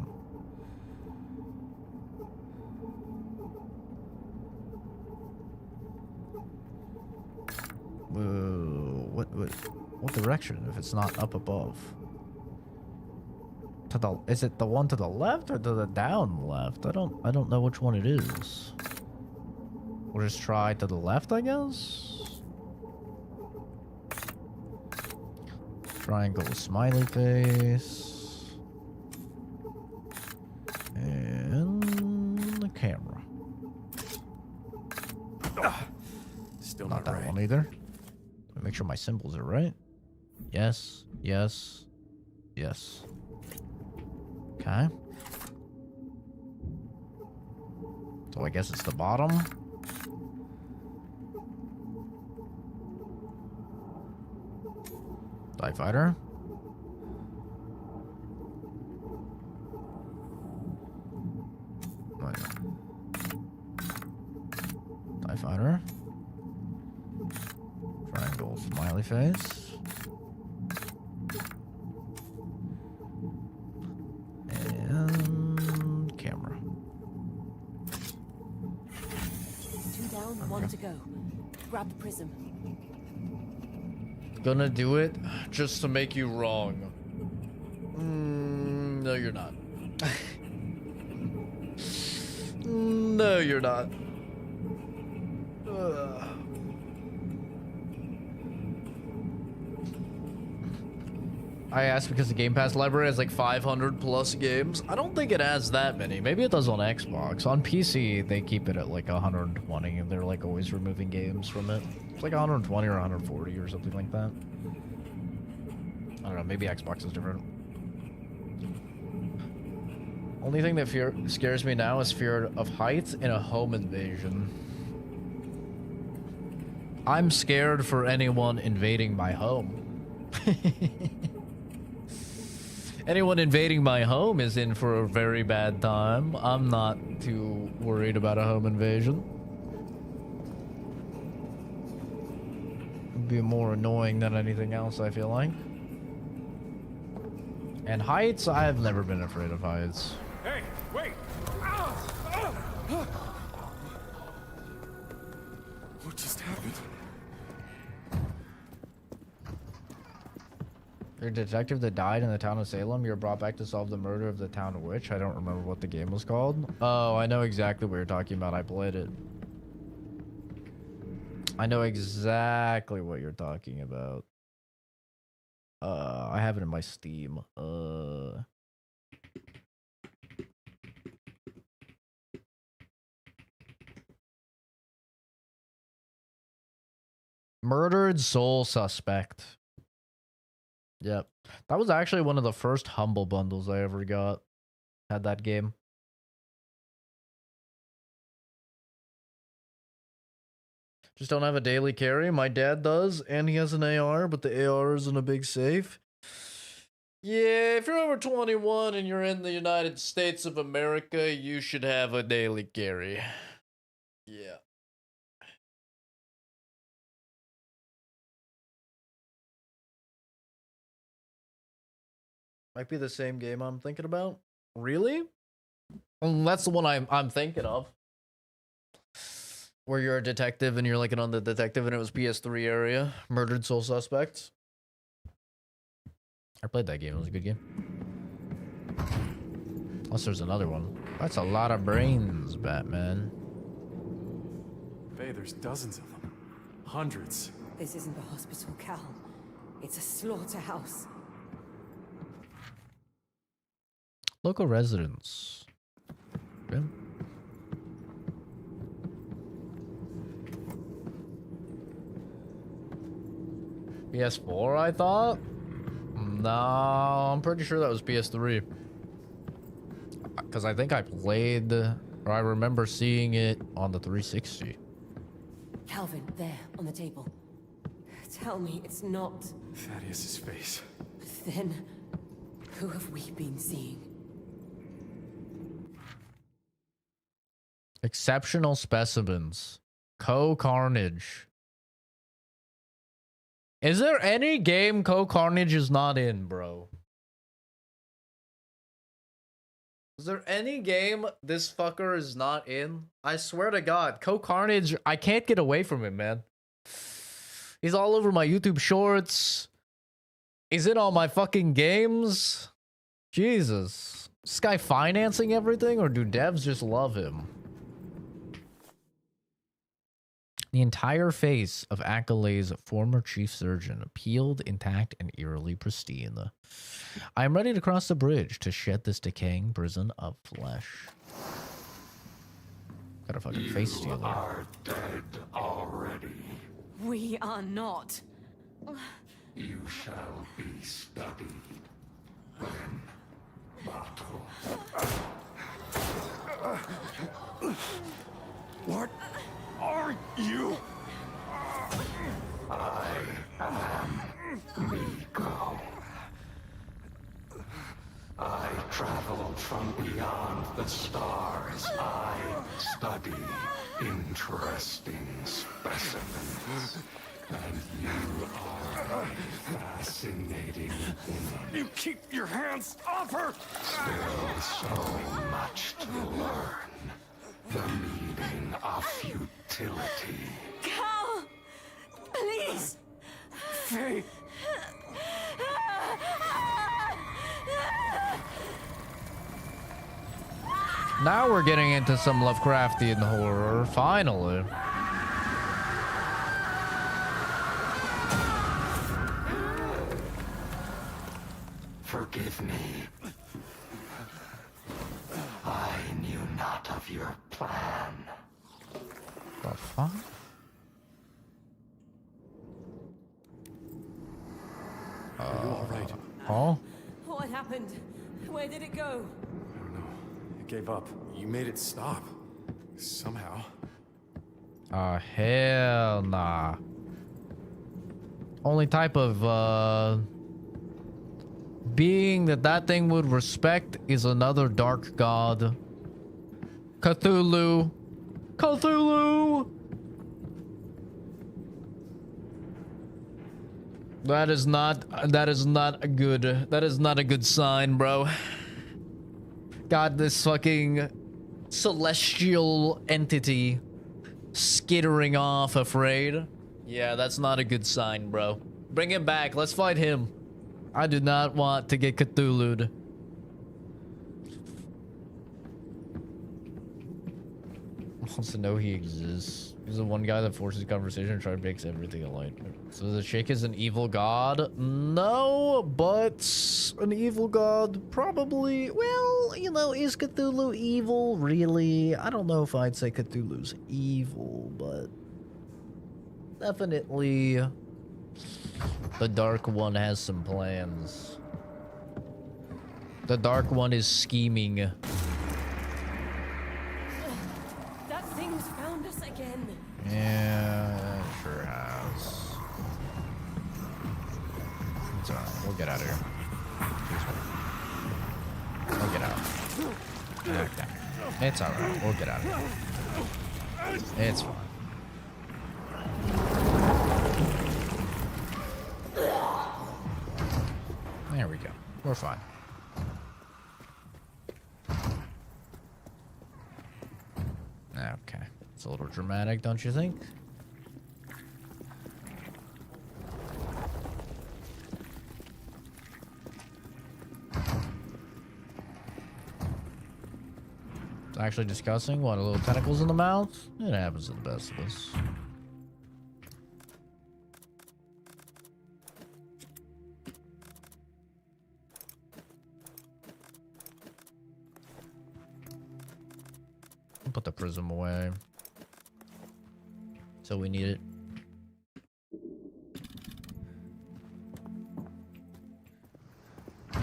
Whoa, what direction if it's not up above? To the, is it the one to the left or to the down left? I don't know which one it is. We'll just try to the left, I guess. Triangle smiley face. And the camera. Still not that right. one either. Let me make sure my symbols are right. Yes, yes, yes. Okay. So I guess it's the bottom. TIE Fighter. Wait. TIE Fighter. Triangle smiley face. And camera. 2 down, 1 to go. Grab the prism. Gonna do it just to make you wrong. No, you're not. No, you're not. I asked because the Game Pass library has like 500 plus games. I don't think it has that many. Maybe it does on Xbox. On PC, they keep it at like 120, and they're like always removing games from it. It's like 120 or 140 or something like that. I don't know. Maybe Xbox is different. Only thing that scares me now is fear of heights in a home invasion. I'm scared for anyone invading my home. Anyone invading my home is in for a very bad time. I'm not too worried about a home invasion. It'd be more annoying than anything else, I feel like. And heights, I've never been afraid of heights. Hey, wait! What just happened? You're a detective that died in the town of Salem. You're brought back to solve the murder of the town witch. I don't remember what the game was called. Oh, I know exactly what you're talking about. I played it. I know exactly what you're talking about. I have it in my Steam. Murdered Soul Suspect. Yep. That was actually one of the first Humble bundles I ever got. Had that game. Just don't have a daily carry. My dad does, and he has an AR, but the AR is in a big safe. Yeah, if you're over 21 and you're in the United States of America, you should have a daily carry. Yeah. Might be the same game I'm thinking about. Really? That's the one I'm thinking of. Where you're a detective and you're like on the detective and it was PS3 area. Murdered Soul Suspects. I played that game. It was a good game. Unless there's another one. That's a lot of brains, Batman. Hey, there's dozens of them. Hundreds. This isn't the hospital, Cal. It's a slaughterhouse. Local residents. Yeah. PS4, I thought? No, I'm pretty sure that was PS3. Because I think I played, or I remember seeing it on the 360. Calvin, there, on the table. Tell me it's not... Thaddeus's face. Then, who have we been seeing? Exceptional specimens. Co-Carnage. Is there any game Co-Carnage is not in, bro? Is there any game this fucker is not in? I swear to God, Co-Carnage, I can't get away from him, man. He's all over my YouTube shorts. He's in all my fucking games. Jesus. Is this guy financing everything, or do devs just love him? The entire face of Accolay's former chief surgeon, peeled, intact, and eerily pristine. I am ready to cross the bridge to shed this decaying prison of flesh. Got a fucking face stealer. You are dead already. We are not. You shall be studied. When battle. What are you? I am Miko. I traveled from beyond the stars. I study interesting specimens. And you are a fascinating woman. You keep your hands off her! Still so much to learn. The meaning of futility. Cal! Please! Faye! Now we're getting into some Lovecraftian horror, finally. Forgive me. I knew not of your plan. The fuck? Are you all right? Oh? What happened? Where did it go? I don't know. It gave up. You made it stop. Somehow. Hell nah. Only type of, being that thing would respect is another dark god. Cthulhu. Cthulhu! That is not a good sign, bro. God, this fucking celestial entity skittering off afraid. Yeah, that's not a good sign, bro. Bring him back. Let's fight him. I do not want to get Cthulhu'd. Wants to know he exists. He's the one guy that forces conversation and tries to make everything alight. So the chick is an evil god? No, but an evil god probably. Well, you know, is Cthulhu evil? Really? I don't know if I'd say Cthulhu's evil, but definitely the Dark One has some plans. The Dark One is scheming. Yeah, it sure has. It's alright. We'll get out of here. We'll get out. Okay. It's alright. We'll get out of here. It's fine. There we go. We're fine. Okay. It's a little dramatic, don't you think? It's actually disgusting. What, a little tentacles in the mouth? It happens to the best of us. Put the prism away. So we need it.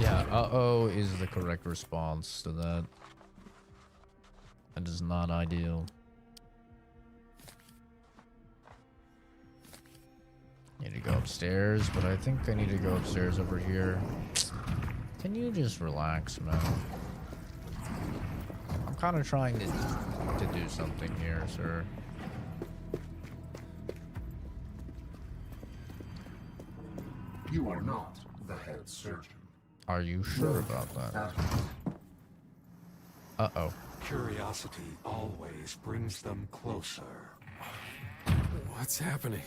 Yeah, uh-oh is the correct response to that. That is not ideal. Need to go upstairs, but I think I need to go upstairs over here. Can you just relax, man? I'm kind of trying to do something here, sir. You are not the head surgeon. Are you sure about that? Uh-oh. Curiosity always brings them closer. What's happening?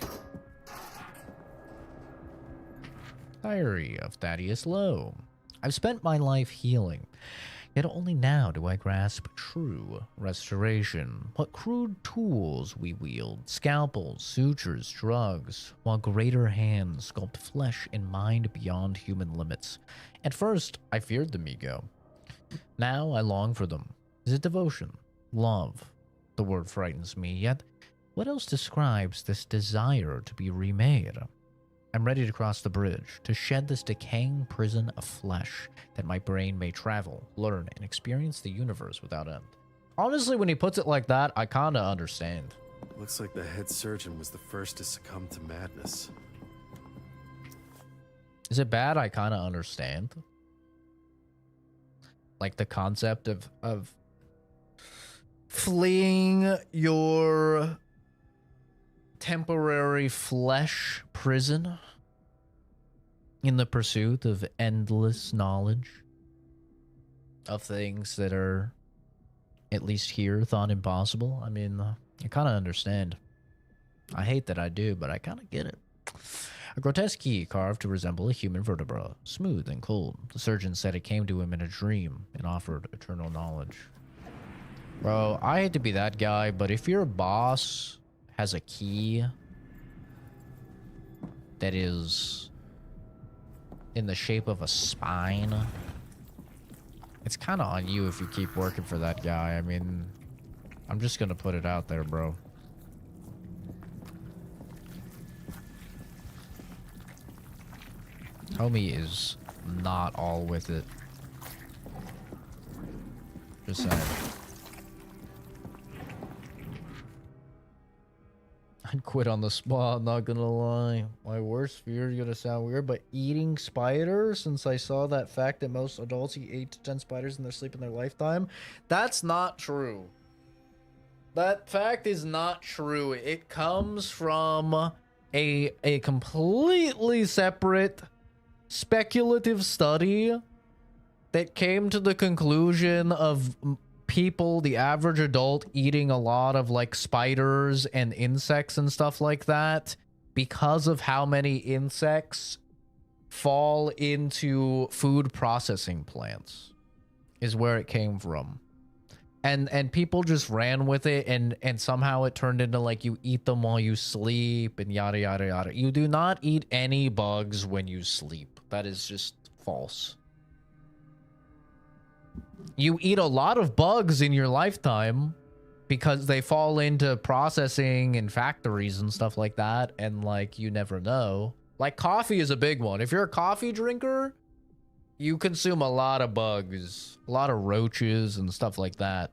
Diary of Thaddeus Lowe. I've spent my life healing, yet only now do I grasp true restoration. What crude tools we wield, scalpels, sutures, drugs, while greater hands sculpt flesh and mind beyond human limits. At first, I feared them, ego. Now I long for them. Is it devotion? Love? The word frightens me, yet what else describes this desire to be remade? I'm ready to cross the bridge, to shed this decaying prison of flesh, that my brain may travel, learn, and experience the universe without end. Honestly, when he puts it like that, I kinda understand. Looks like the head surgeon was the first to succumb to madness. Is it bad? I kinda understand. Like the concept of fleeing your temporary flesh prison in the pursuit of endless knowledge of things that are, at least here, thought impossible. I mean, I kind of understand. I hate that I do, but I kind of get it. A grotesque key carved to resemble a human vertebra, smooth and cold. The surgeon said it came to him in a dream and offered eternal knowledge. Bro, I hate to be that guy, but if your boss has a key that is in the shape of a spine, it's kind of on you if you keep working for that guy. I mean, I'm just gonna put it out there, bro. Homie is not all with it. Just saying. I'd quit on the spot, not gonna lie. My worst fear is gonna sound weird, but eating spiders, since I saw that fact that most adults eat 8 to 10 spiders in their sleep in their lifetime, that's not true. That fact is not true. It comes from a completely separate speculative study that came to the conclusion of people, the average adult, eating a lot of like spiders and insects and stuff like that because of how many insects fall into food processing plants is where it came from. And people just ran with it, and somehow it turned into like you eat them while you sleep and yada yada yada. You do not eat any bugs when you sleep. That is just false. You eat a lot of bugs in your lifetime because they fall into processing and factories and stuff like that, and like you never know. Like coffee is a big one. If you're a coffee drinker, you consume a lot of bugs, a lot of roaches and stuff like that.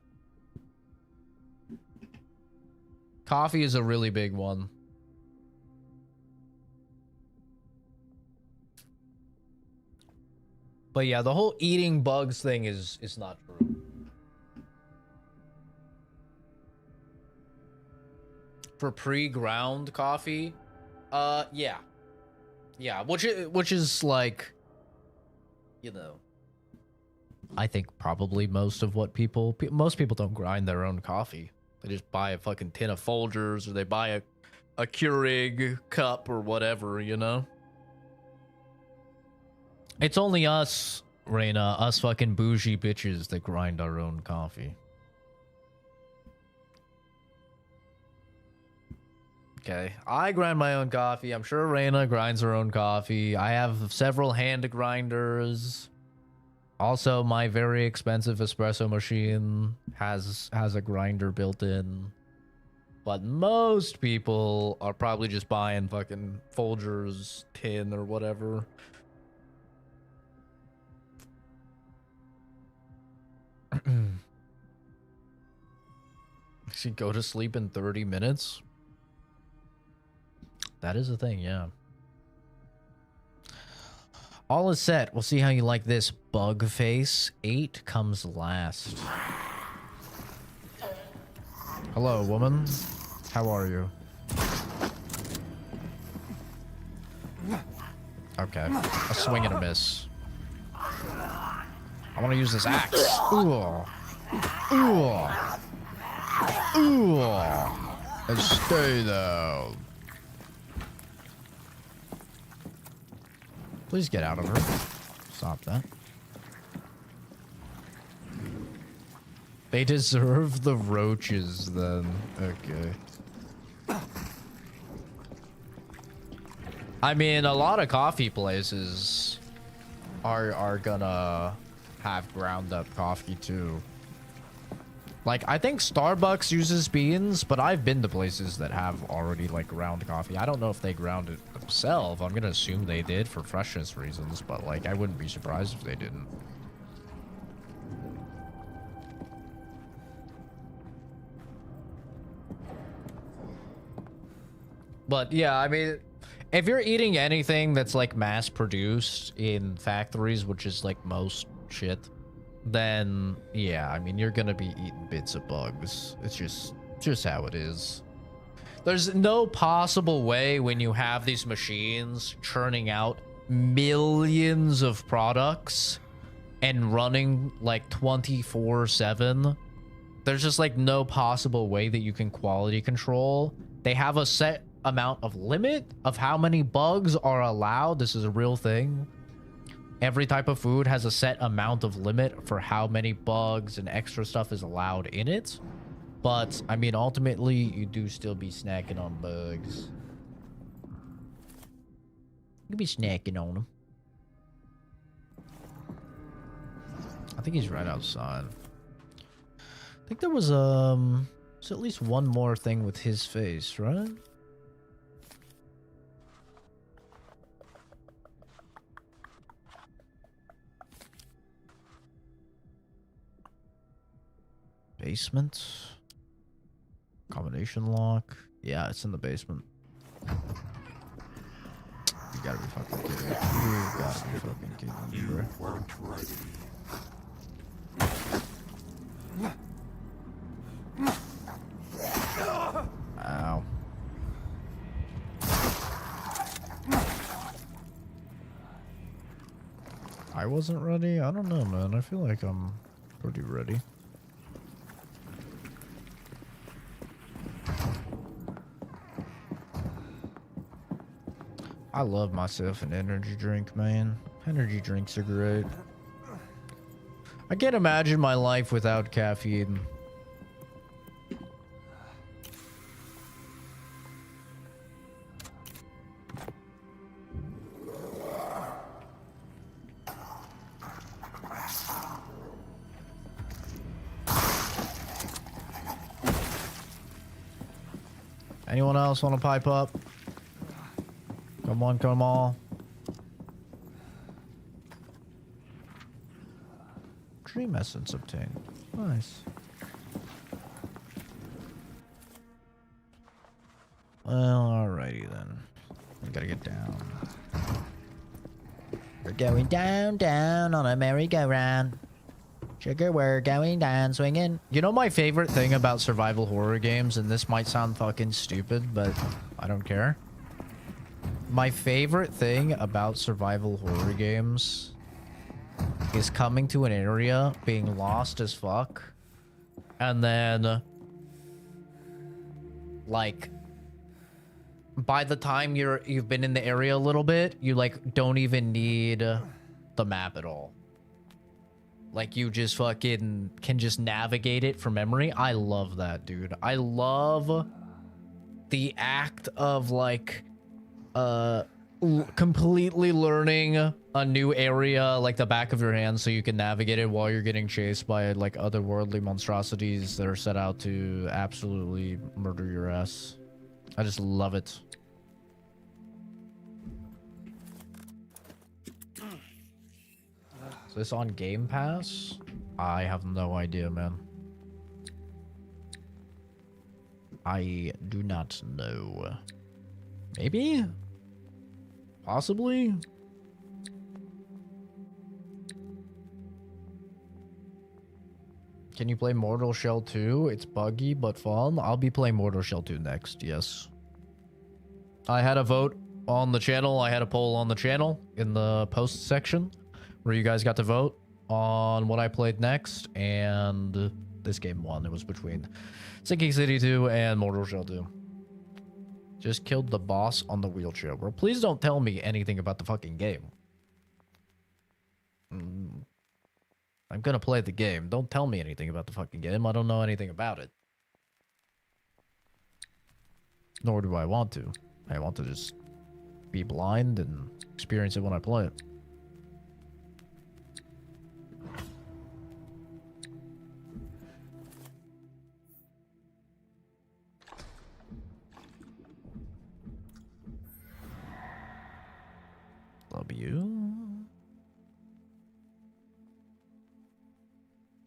Coffee is a really big one. But yeah, the whole eating bugs thing is not true. For pre-ground coffee, yeah. Yeah, which is like, you know, I think probably most of what most people don't grind their own coffee. They just buy a fucking tin of Folgers, or they buy a Keurig cup or whatever, you know? It's only us, Reina, us fucking bougie bitches that grind our own coffee. Okay, I grind my own coffee. I'm sure Reina grinds her own coffee. I have several hand grinders. Also, my very expensive espresso machine has a grinder built in. But most people are probably just buying fucking Folgers tin or whatever. She go to sleep in 30 minutes? That is a thing, yeah. All is set. We'll see how you like this bug face. 8 comes last. Hello, woman. How are you? Okay. A swing and a miss. I want to use this axe. Ooh. Ooh. Ooh. And stay down. Please get out of her. Stop that. They deserve the roaches then. Okay. I mean, a lot of coffee places are gonna have ground up coffee too. Like, I think Starbucks uses beans, but I've been to places that have already, like, ground coffee. I don't know if they ground it themselves. I'm gonna assume they did for freshness reasons, but, like, I wouldn't be surprised if they didn't. But, yeah, I mean, if you're eating anything that's, like, mass-produced in factories, which is, like, most shit, then yeah, I mean, you're gonna be eating bits of bugs. It's just how it is. There's no possible way when you have these machines churning out millions of products and running like 24/7. There's just like no possible way that you can quality control. They have a set amount of limit of how many bugs are allowed. This is a real thing. Every type of food has a set amount of limit for how many bugs and extra stuff is allowed in it. But, I mean, ultimately, you do still be snacking on bugs. You be snacking on them. I think he's right outside. I think there was at least one more thing with his face, right? Basement. Combination lock. Yeah, it's in the basement. You gotta be fucking kidding me. You gotta be fucking kidding me, bro. You weren't ready. Ow. I wasn't ready? I don't know, man. I feel like I'm pretty ready. I love myself an energy drink, man. Energy drinks are great. I can't imagine my life without caffeine. Anyone else want to pipe up? Come on, come on. Dream essence obtained. Nice. Well, alrighty then. We gotta get down. We're going down, down on a merry-go-round. Sugar, we're going down, swinging. You know my favorite thing about survival horror games, and this might sound fucking stupid, but I don't care. My favorite thing about survival horror games is coming to an area, being lost as fuck, and then, like, by the time you've been in the area a little bit, you, like, don't even need the map at all. Like, you just fucking can just navigate it from memory. I love that, dude. I love the act of, like, completely learning a new area, like the back of your hand, so you can navigate it while you're getting chased by, like, otherworldly monstrosities that are set out to absolutely murder your ass. I just love it. Is this on Game Pass? I have no idea, man. I do not know. Maybe? Possibly? Can you play Mortal Shell 2? It's buggy but fun. I'll be playing Mortal Shell 2 next, yes. I had a vote on the channel. I had a poll on the channel in the post section where you guys got to vote on what I played next, and this game won. It was between Sinking City 2 and Mortal Shell 2. Just killed the boss on the wheelchair. Well, please don't tell me anything about the fucking game. I'm gonna play the game. Don't tell me anything about the fucking game. I don't know anything about it. Nor do I want to. I want to just be blind and experience it when I play it. Love you.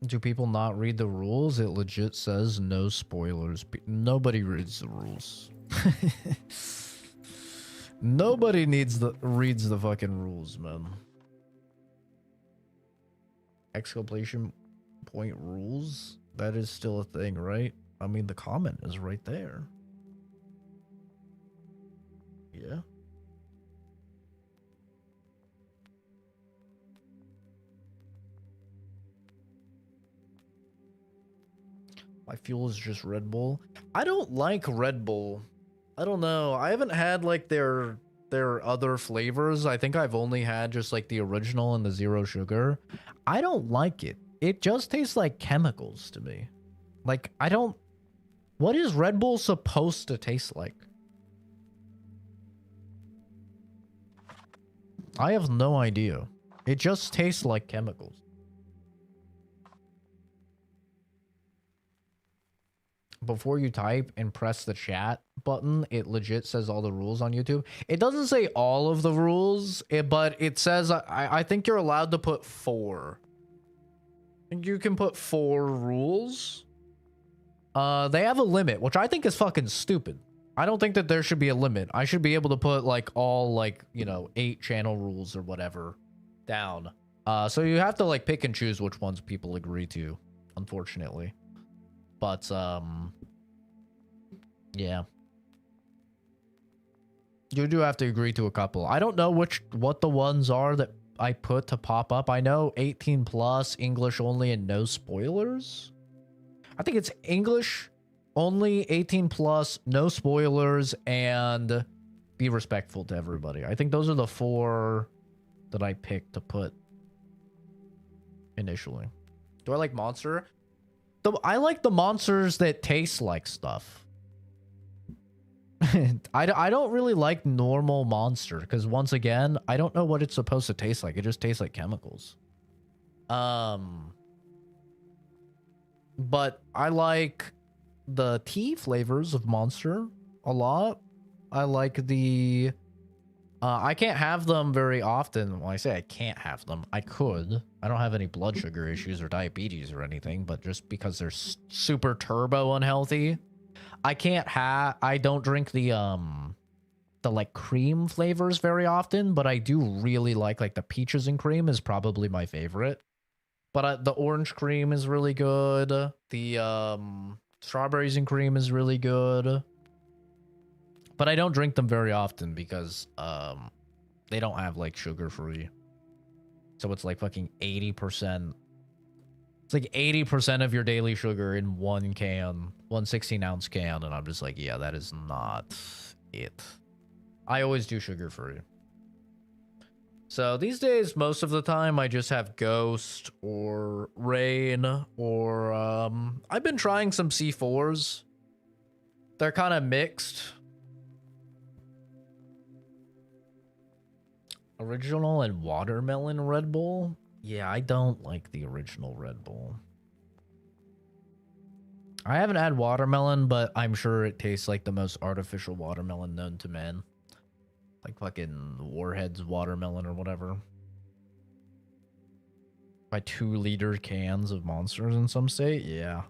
Do people not read the rules? It legit says no spoilers. Nobody reads the rules. Nobody reads the fucking rules, man. Exclamation point rules? That is still a thing, right? I mean, the comment is right there. Yeah. My fuel is just Red Bull. I don't like Red Bull. I don't know. I haven't had like their other flavors. I think I've only had just like the original and the zero sugar. I don't like it. It just tastes like chemicals to me. Like, I don't... What is Red Bull supposed to taste like? I have no idea. It just tastes like chemicals. Before you type and press the chat button, it legit says all the rules on YouTube. It doesn't say all of the rules, but it says, I think you're allowed to put 4. You can put 4 rules. They have a limit, which I think is fucking stupid. I don't think that there should be a limit. I should be able to put like all like, you know, 8 channel rules or whatever down. So you have to like pick and choose which ones people agree to, unfortunately. But, yeah. You do have to agree to a couple. I don't know what the ones are that I put to pop up. I know 18 plus, English only, and no spoilers. I think it's English only, 18 plus, no spoilers, and be respectful to everybody. I think those are the 4 that I picked to put initially. Do I like Monster? I like the monsters that taste like stuff. I don't really like normal Monster because once again, I don't know what it's supposed to taste like. It just tastes like chemicals. But I like the tea flavors of Monster a lot. I like the... I can't have them very often. Well, I say I can't have them. I could. I don't have any blood sugar issues or diabetes or anything, but just because they're super turbo unhealthy, I can't have... I don't drink the like cream flavors very often, but I do really like the peaches and cream is probably my favorite. But the orange cream is really good. The strawberries and cream is really good. But I don't drink them very often because they don't have like sugar free. So it's like fucking 80%. It's like 80% of your daily sugar in one can, 116-ounce can, and I'm just like, yeah, that is not it. I always do sugar free. So these days, most of the time, I just have Ghost or Rain or I've been trying some C4s. They're kind of mixed. Original and watermelon Red Bull? Yeah, I don't like the original Red Bull. I haven't had watermelon, but I'm sure it tastes like the most artificial watermelon known to man. Like fucking Warhead's watermelon or whatever. By 2-liter cans of Monsters in some state? Yeah.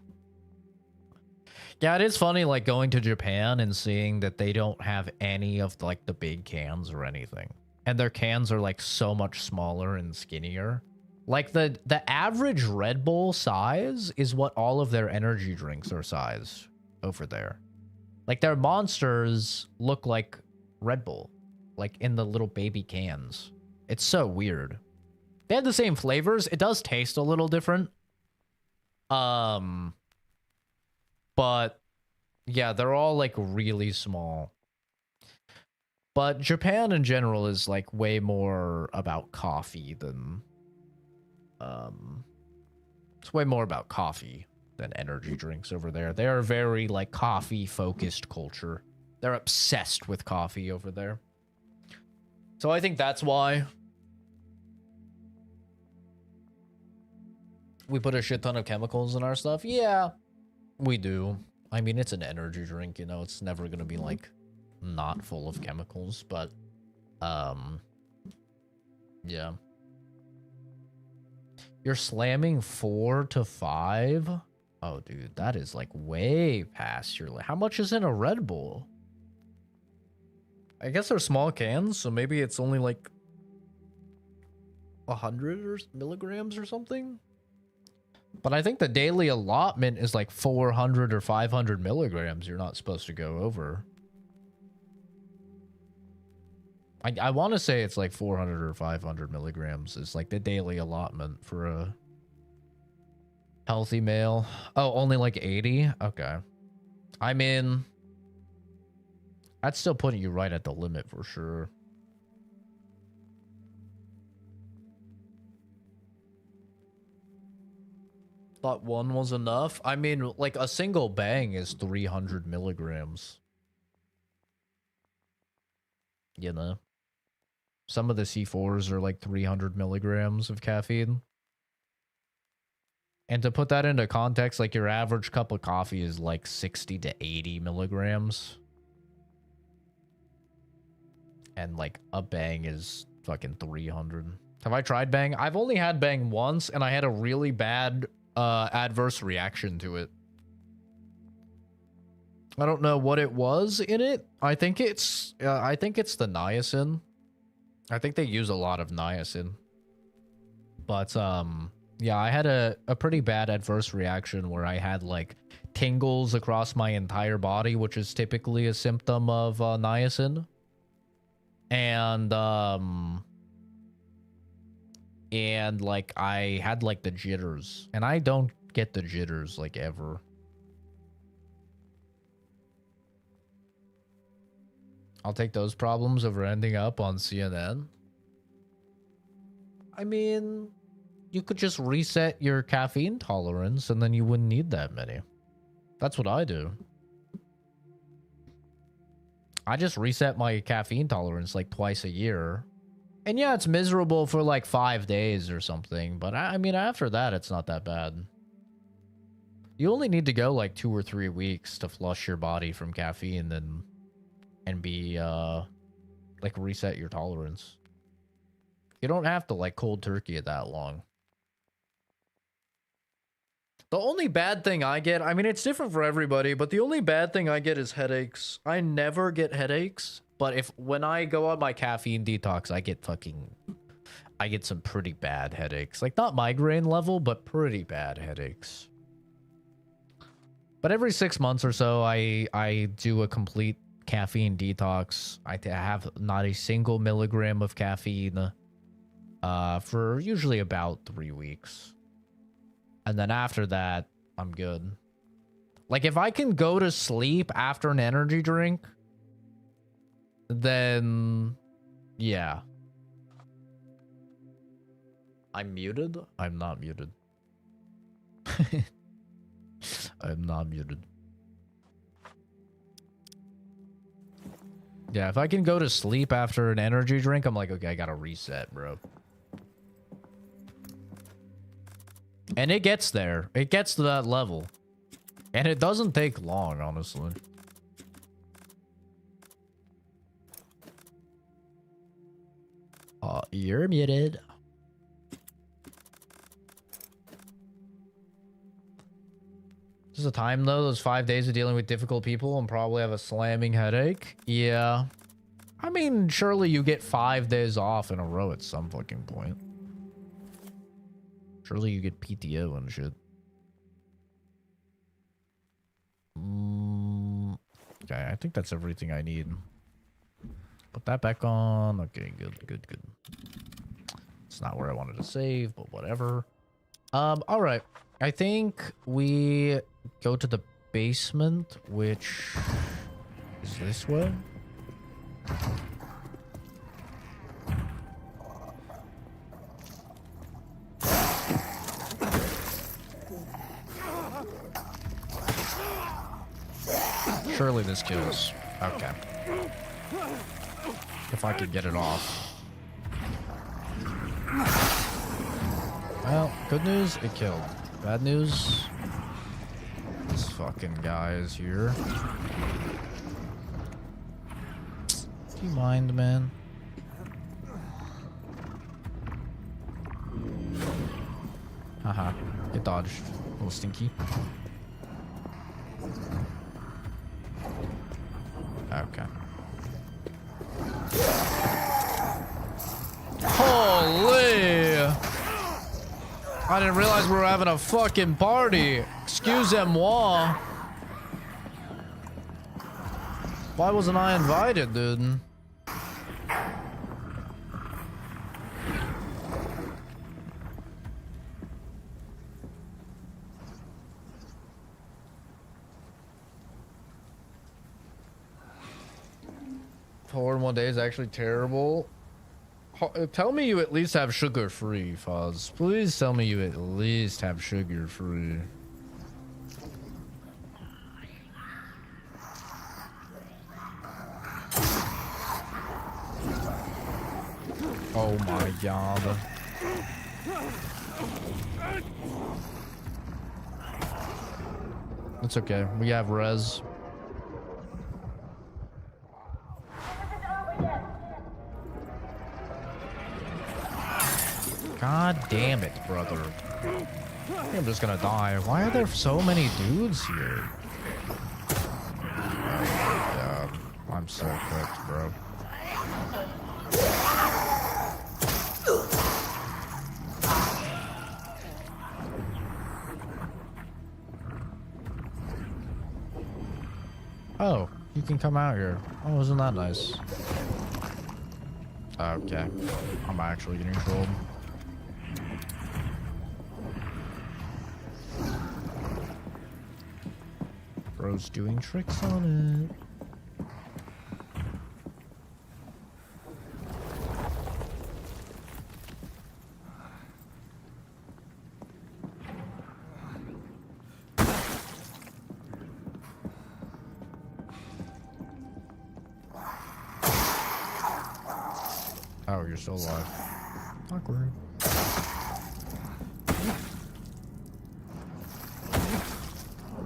Yeah, it is funny like going to Japan and seeing that they don't have any of like the big cans or anything. And their cans are like so much smaller and skinnier. Like the average Red Bull size is what all of their energy drinks are size over there. Like their Monsters look like Red Bull. Like in the little baby cans. It's so weird. They have the same flavors. It does taste a little different. But yeah, they're all like really small. But Japan in general is like way more about coffee than it's way more about coffee than energy drinks over there. They are very like coffee focused culture. They're obsessed with coffee over there. So I think that's why we put a shit ton of chemicals in our stuff. Yeah, we do. I mean, it's an energy drink, you know, it's never going to be like not full of chemicals, but yeah. You're slamming 4 to 5? Oh, dude, that is like way past your... How much is in a Red Bull? I guess they're small cans, so maybe it's only like 100 milligrams or something. But I think the daily allotment is like 400 or 500 milligrams you're not supposed to go over. I want to say it's like 400 or 500 milligrams is like the daily allotment for a healthy male. Oh, only like 80? Okay. I mean... That's still putting you right at the limit for sure. Thought 1 was enough. I mean, like a single bang is 300 milligrams. You know? Some of the C4s are like 300 milligrams of caffeine. And to put that into context, like your average cup of coffee is like 60 to 80 milligrams. And like a bang is fucking 300. Have I tried bang? I've only had bang once and I had a really bad adverse reaction to it. I don't know what it was in it. I think it's the niacin. I think they use a lot of niacin. But yeah, I had a pretty bad adverse reaction where I had like tingles across my entire body, which is typically a symptom of niacin. And like I had like the jitters, and I don't get the jitters like ever. I'll take those problems over ending up on CNN. I mean, you could just reset your caffeine tolerance and then you wouldn't need that many. That's what I do. I just reset my caffeine tolerance like twice a year. And yeah, it's miserable for like 5 days or something. But I mean, after that, it's not that bad. You only need to go like 2 or 3 weeks to flush your body from caffeine and be like reset your tolerance. You don't have to like cold turkey it that long. The only bad thing I get, I mean, it's different for everybody, but the only bad thing I get is headaches. I never get headaches, but when I go on my caffeine detox, I get some pretty bad headaches. Like not migraine level, but pretty bad headaches. But every 6 months or so, I do a complete caffeine detox. I have not a single milligram of caffeine for usually about 3 weeks. And then after that, I'm good. Like, if I can go to sleep after an energy drink, then, yeah. I'm muted? I'm not muted. I'm not muted. Yeah, if I can go to sleep after an energy drink, I'm like, okay, I gotta reset, bro. And it gets there. It gets to that level. And it doesn't take long, honestly. You're muted. This is a time, though. Those 5 days of dealing with difficult people and probably have a slamming headache. Yeah. I mean, surely you get 5 days off in a row at some fucking point. Surely you get PTO and shit. Okay, I think that's everything I need. Put that back on. Okay, good. It's not where I wanted to save, but whatever. All right. I think we go to the basement, which is this way. Surely this kills. Okay. If I could get it off. Well, good news, it killed. Bad news, this fucking guy is here. Do you mind, man? Haha, get dodged. A little stinky. Okay. Holy! I didn't realize we were having a fucking party. Excusez-moi. Why wasn't I invited, dude? Four more days actually terrible. Tell me you at least have sugar-free, Fuzz. Please tell me you at least have sugar-free. Oh my god. It's okay. We have res. God damn it, brother. I think I'm just gonna die. Why are there so many dudes here? Oh my god. I'm so cooked, bro. Oh, you can come out here. Oh, isn't that nice? Okay. I'm actually getting trolled. Bro's doing tricks on it. you're still alive. Awkward.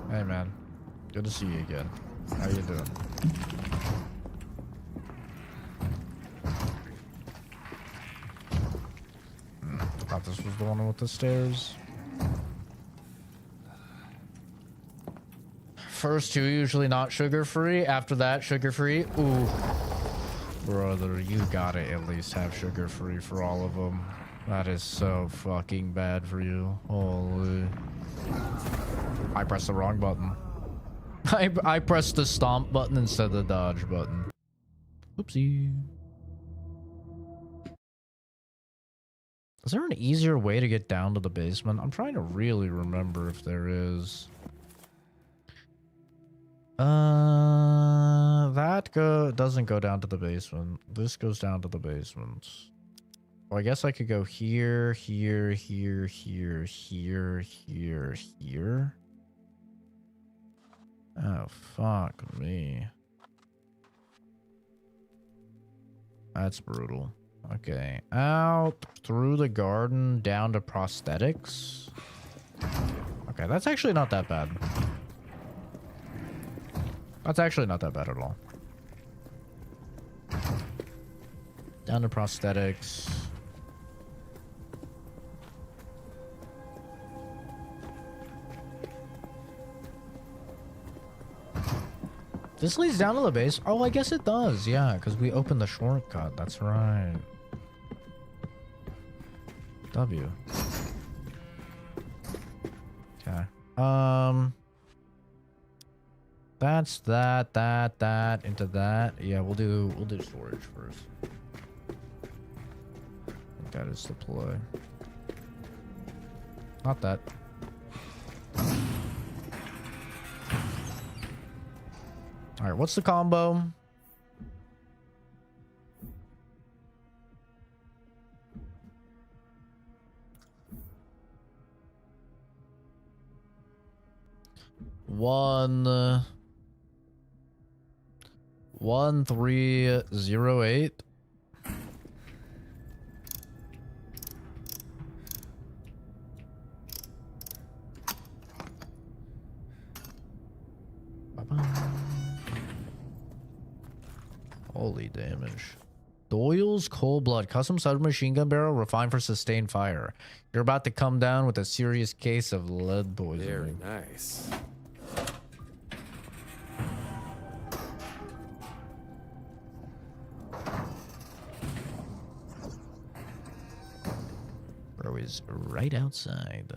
Hey man, good to see you again. How you doing? Thought this was the one with the stairs. First two usually not sugar-free. After that, sugar-free. Ooh. Brother, you gotta at least have sugar-free for all of them. That is so fucking bad for you. Holy. I pressed the wrong button. I pressed the stomp button instead of the dodge button. Oopsie. Is there an easier way to get down to the basement? I'm trying to really remember if there is. That doesn't go down to the basement. This goes down to the basement. Well, I guess I could go here, here, here, here, here, here, here. Oh, fuck me. That's brutal. Okay, out through the garden down to prosthetics. Okay, that's actually not that bad. That's actually not that bad at all. Down to prosthetics. This leads down to the base. Oh, I guess it does. Yeah, because we opened the shortcut. That's right. W. Okay. That's that into that. Yeah, we'll do storage first. I think that is the play. Not that. All right, what's the combo? One 1308. Holy damage. Doyle's Cold Blood. Custom submachine gun barrel refined for sustained fire. You're about to come down with a serious case of lead poisoning. Very nice. Bro is right outside.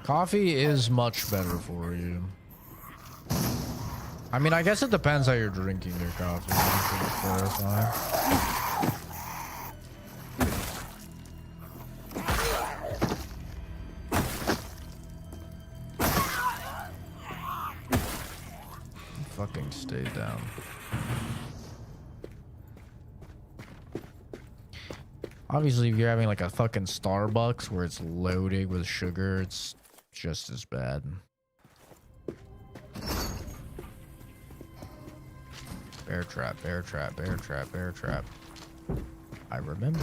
Coffee is much better for you. I mean, I guess it depends how you're drinking your coffee. Fucking stay down. Obviously, if you're having like a fucking Starbucks where it's loaded with sugar, it's just as bad. Bear trap, bear trap, bear trap, bear trap. I remember.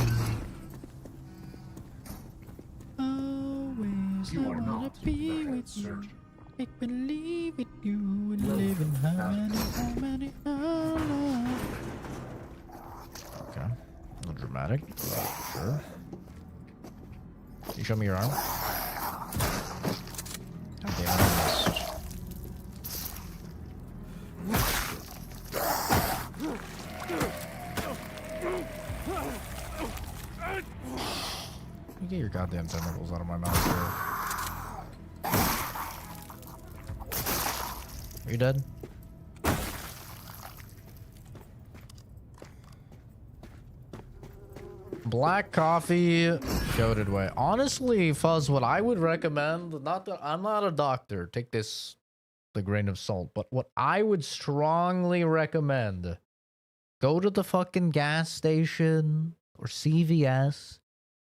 Always You are not be the head with you. surgeon. Make believe with you and live in how many. Okay, a little dramatic. Sure. Can you show me your arm? God damn it, I missed. You get your goddamn tentacles out of my mouth here. Are you dead? Black coffee, goated way. Honestly, Fuzz, what I would recommend, not that I'm not a doctor, take this with a grain of salt, but what I would strongly recommend, go to the fucking gas station, or CVS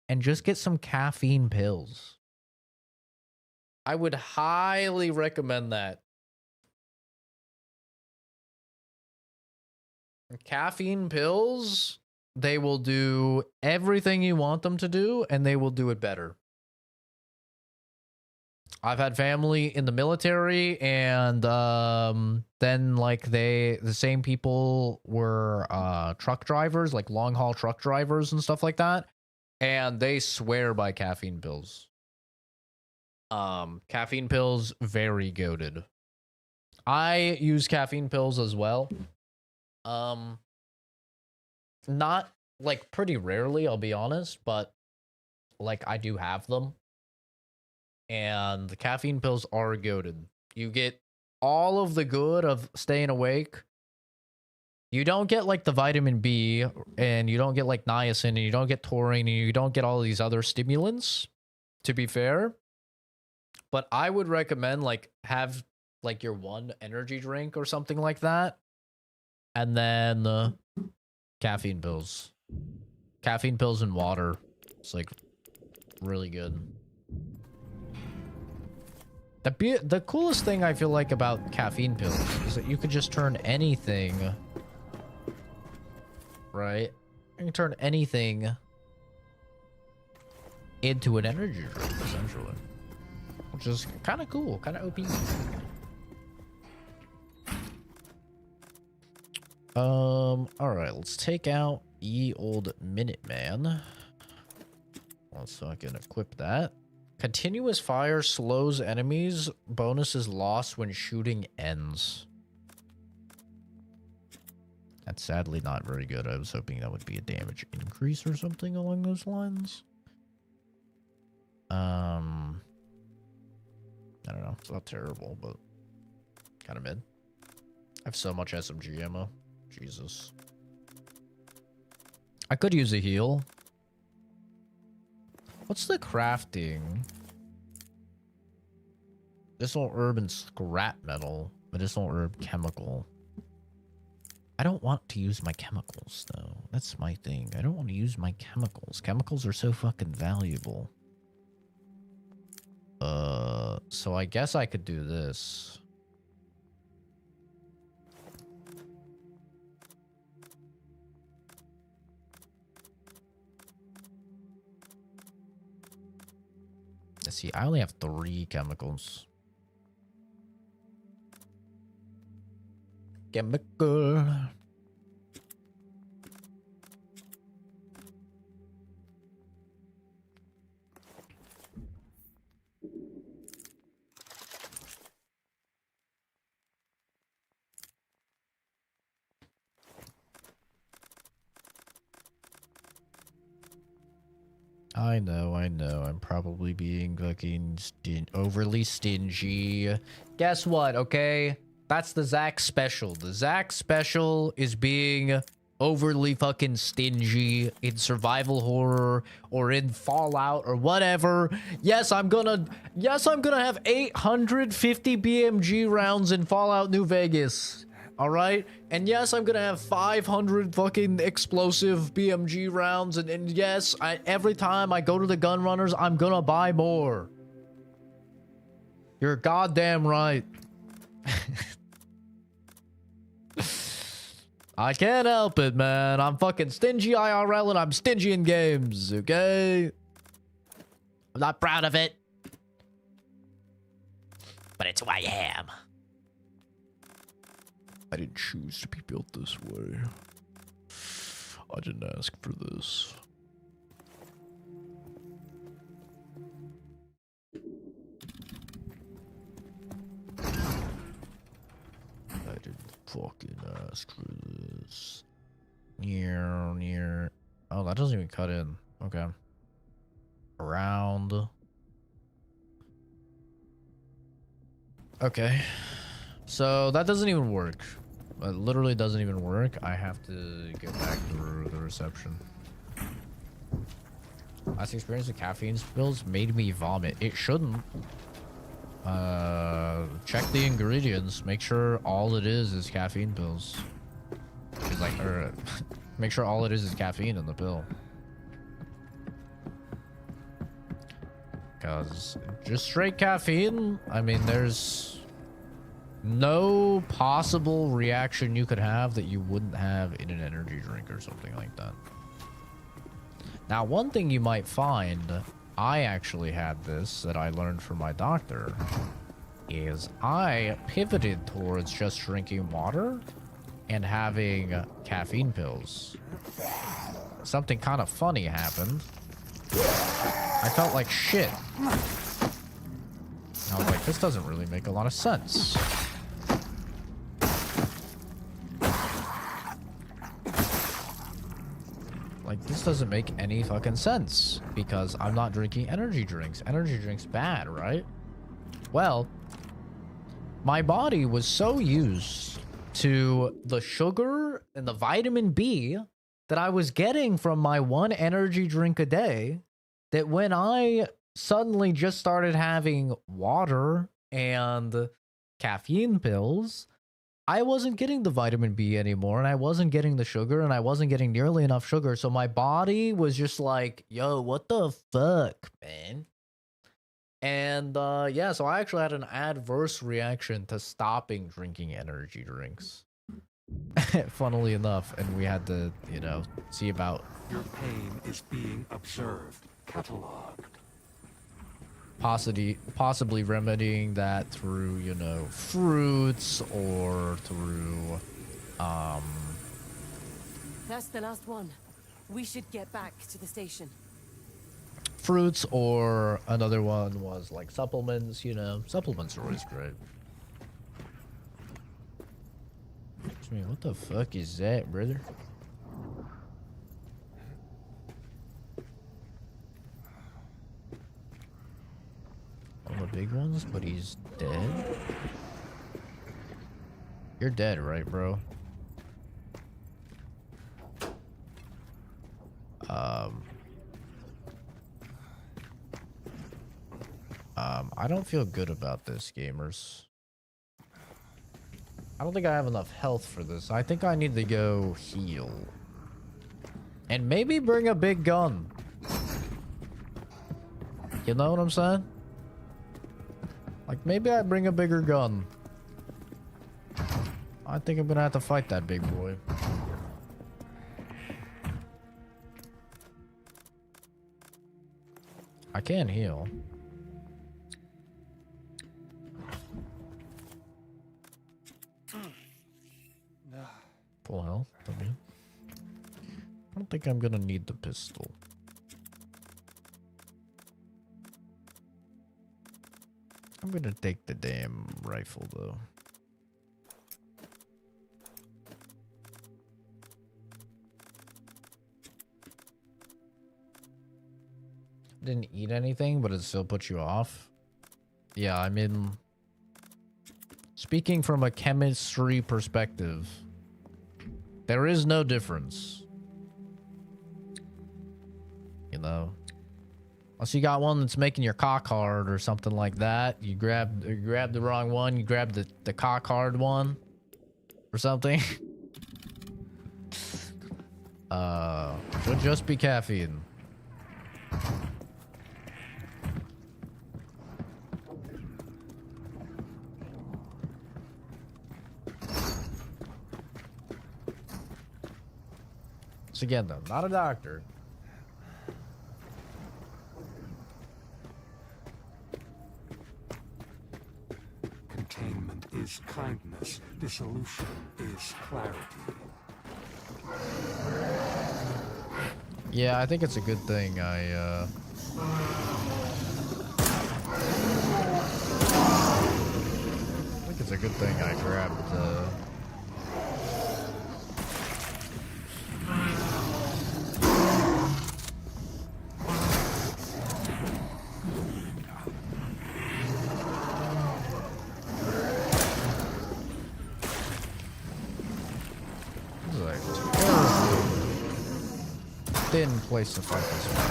and just get some caffeine pills. I would highly recommend that. Caffeine pills, they will do everything you want them to do, and they will do it better. I've had family in the military, and then like the same people were truck drivers, like long haul truck drivers and stuff like that, and they swear by caffeine pills. Caffeine pills, very goated. I use caffeine pills as well. Not like pretty rarely, I'll be honest, but like I do have them. And the caffeine pills are goated. You get all of the good of staying awake. You don't get like the vitamin B, and you don't get like niacin, and you don't get taurine, and you don't get all these other stimulants, to be fair. But I would recommend like have like your one energy drink or something like that. And then caffeine pills. Caffeine pills and water. It's like really good. The coolest thing I feel like about caffeine pills is that you could just turn anything, right? You can turn anything into an energy drink, essentially. Which is kind of cool, kind of OP. Alright, let's take out ye old Minuteman. Let's fucking equip that. Continuous fire slows enemies. Bonus is lost when shooting ends. That's sadly not very good. I was hoping that would be a damage increase or something along those lines. I don't know. It's not terrible, but kind of mid. I have so much SMG ammo. Jesus. I could use a heal. What's the crafting? Medicinal herb and scrap metal. Medicinal herb chemical. I don't want to use my chemicals, though. That's my thing. I don't want to use my chemicals. Chemicals are so fucking valuable. So I guess I could do this. Let's see, I only have 3 chemicals. Chemical. I know. I'm probably being fucking overly stingy. Guess what, okay? That's the Zach special. The Zach special is being overly fucking stingy in survival horror or in Fallout or whatever. Yes, I'm gonna have 850 BMG rounds in Fallout New Vegas. All right, and yes, I'm gonna have 500 fucking explosive BMG rounds, and yes, every time I go to the gun runners, I'm gonna buy more. You're goddamn right. I can't help it, man. I'm fucking stingy IRL and I'm stingy in games, okay? I'm not proud of it, but it's who I am. I didn't choose to be built this way. I didn't ask for this. I didn't fucking ask for this. Near. Oh, that doesn't even cut in. Okay. Around. Okay. So that doesn't even work. It literally doesn't even work. I have to get back through the reception. Last experience with caffeine spills made me vomit. It shouldn't. Check the ingredients. Make sure all it is caffeine pills. It's like, or make sure all it is caffeine in the pill. Because just straight caffeine, I mean, there's no possible reaction you could have that you wouldn't have in an energy drink or something like that. Now, one thing you might find, I actually had this that I learned from my doctor, is I pivoted towards just drinking water and having caffeine pills. Something kind of funny happened. I felt like shit. I was like, this doesn't really make a lot of sense. Like, this doesn't make any fucking sense because I'm not drinking energy drinks. Energy drinks bad, right? Well, my body was so used to the sugar and the vitamin B that I was getting from my one energy drink a day that when I suddenly just started having water and caffeine pills, I wasn't getting the vitamin B anymore, and I wasn't getting the sugar, and I wasn't getting nearly enough sugar. So my body was just like, yo, what the fuck, man? And yeah, so I actually had an adverse reaction to stopping drinking energy drinks. Funnily enough, and we had to, you know, see about... Your pain is being observed, cataloged. Possibly remedying that through, you know, fruits or through, That's the last one. We should get back to the station. Fruits, or another one was like supplements, you know. Supplements are always great. I mean, what the fuck is that, brother? All the big ones, but he's dead? You're dead, right, bro? I don't feel good about this, gamers. I don't think I have enough health for this. I think I need to go heal. And maybe bring a big gun. You know what I'm saying? Like, maybe I bring a bigger gun. I think I'm gonna have to fight that big boy. I can heal. Full health, I mean. I don't think I'm gonna need the pistol. I'm gonna take the damn rifle though. Didn't eat anything, but it still puts you off. Yeah, I mean, speaking from a chemistry perspective, there is no difference. You know, unless you got one that's making your cock hard or something like that, you grab the wrong one. You grab the cock hard one or something. Should just be caffeine. Again, though, not a doctor. Containment is kindness. Dissolution is clarity. Yeah, I think it's a good thing I think it's a good thing I grabbed thin place to fight this one.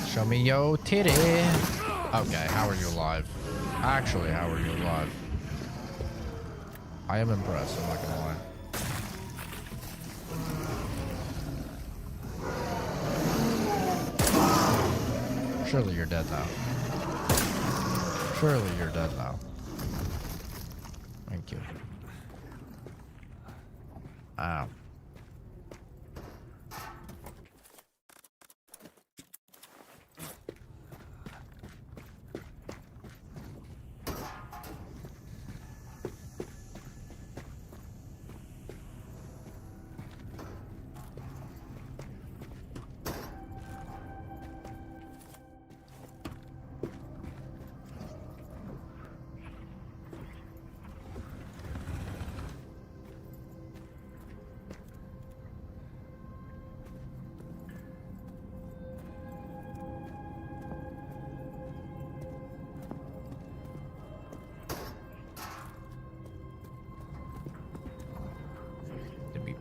Show me your titty. Okay, how are you alive? Actually, how are you alive? I am impressed, I'm not gonna lie. Surely you're dead now. Surely you're dead now. Thank you. Ow.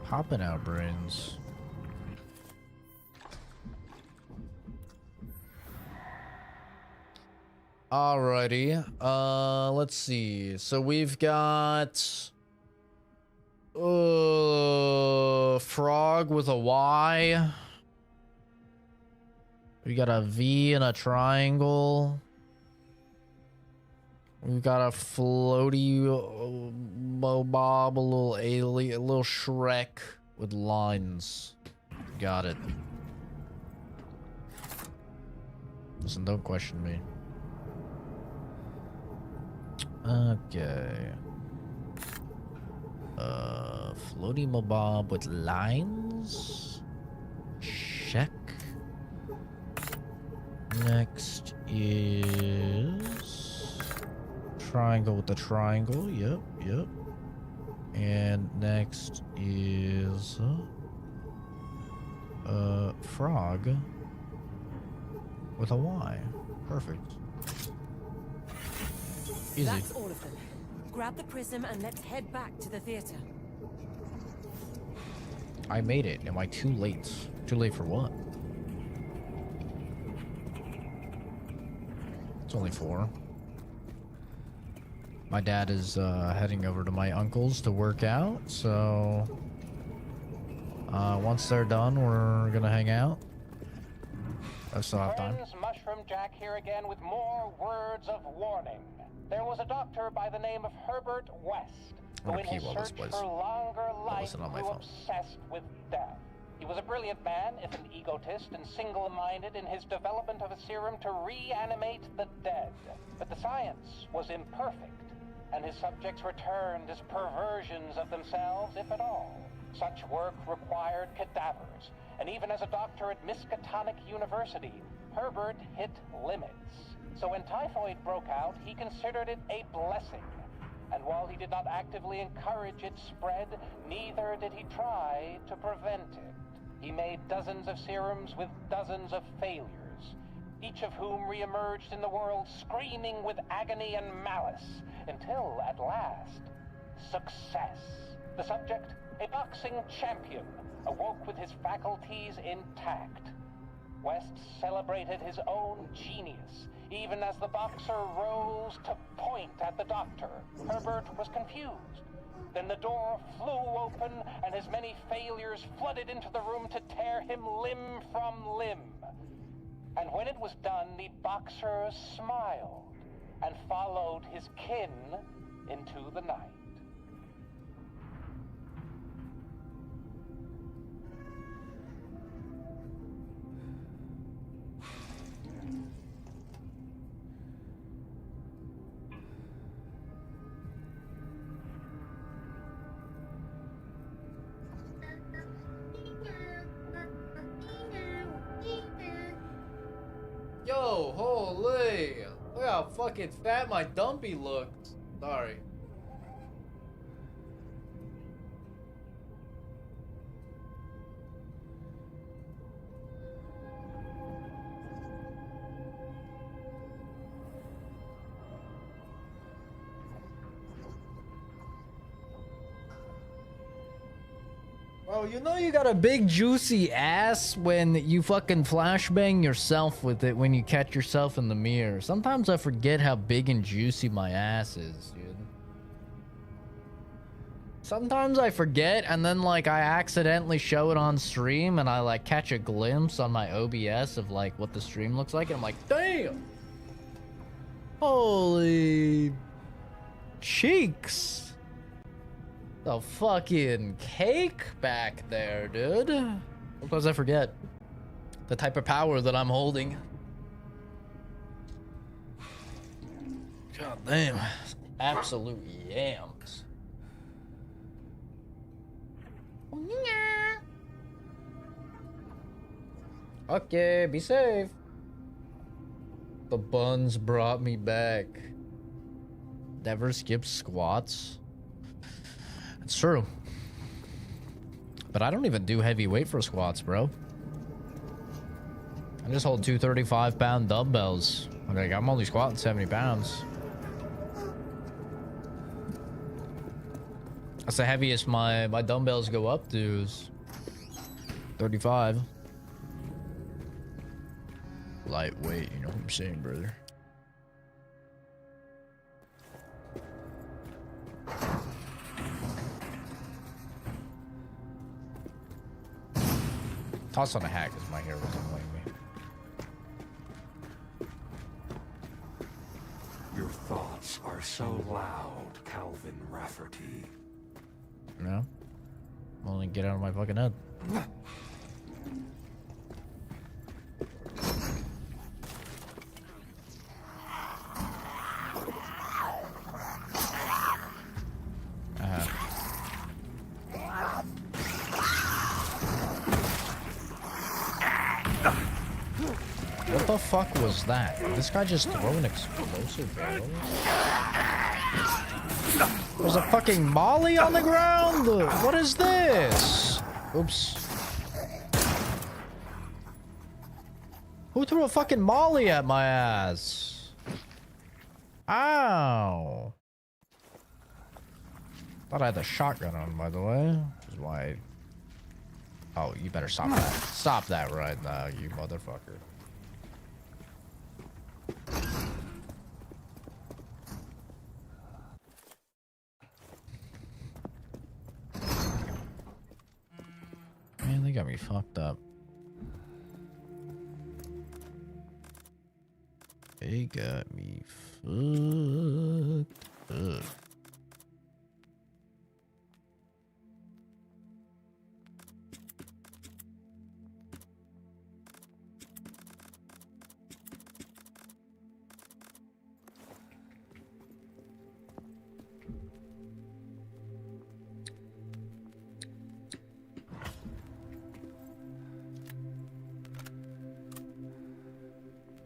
Popping out brains. Alrighty. Let's see. So we've got frog with a Y. We got a V and a triangle. We've got a floaty bob, a little alien, a little Shrek with lines. Got it. Listen, don't question me. Okay. Floaty mobob with lines. Check. Next is triangle with the triangle. Yep, yep. And next is frog with a Y. Perfect. Easy. That's all of them. Grab the prism and let's head back to the theater. I made it. Am I too late? Too late for what? It's only 4. My dad is heading over to my uncle's to work out, so once they're done, we're gonna hang out. I still have time. Friends, Mushroom Jack here again with more words of warning. There was a doctor by the name of Herbert West, who in his search for longer life grew obsessed with death. He was a brilliant man, if an egotist and single-minded in his development of a serum to reanimate the dead. But the science was imperfect, and his subjects returned as perversions of themselves, if at all. Such work required cadavers, and even as a doctor at Miskatonic University, Herbert hit limits. So when typhoid broke out, he considered it a blessing. And while he did not actively encourage its spread, neither did he try to prevent it. He made dozens of serums with dozens of failures, each of whom re-emerged in the world screaming with agony and malice, until at last, success. The subject, a boxing champion, awoke with his faculties intact. West celebrated his own genius, even as the boxer rose to point at the doctor. Herbert was confused. Then the door flew open, and his many failures flooded into the room to tear him limb from limb. And when it was done, the boxer smiled and followed his kin into the night. Yo, holy! Look how fucking fat my dumpy looks. Sorry. Oh, you know you got a big juicy ass when you fucking flashbang yourself with it when you catch yourself in the mirror. Sometimes I forget how big and juicy my ass is, dude. Sometimes I forget and then like I accidentally show it on stream and I like catch a glimpse on my OBS of like what the stream looks like and I'm like, damn! Holy cheeks! The fucking cake back there, dude. Sometimes I forget the type of power that I'm holding. God damn. Absolute yams. Okay, be safe. The buns brought me back. Never skip squats. It's true. But I don't even do heavy weight for squats, bro. I just hold 235-pound dumbbells. Like, I'm only squatting 70 pounds. That's the heaviest my dumbbells go up to is 35. Lightweight, you know what I'm saying, brother? Toss on a hack because my hair was annoying me. Your thoughts are so loud, Calvin Rafferty. No? I'm only get out of my fucking head. What the fuck was that? Did this guy just throw an explosive arrow? There's a fucking molly on the ground? What is this? Oops. Who threw a fucking molly at my ass? Ow. Thought I had the shotgun on, by the way. Which is why. Oh, you better stop that. Stop that right now, you motherfucker. Man, they got me fucked up. They got me fucked up.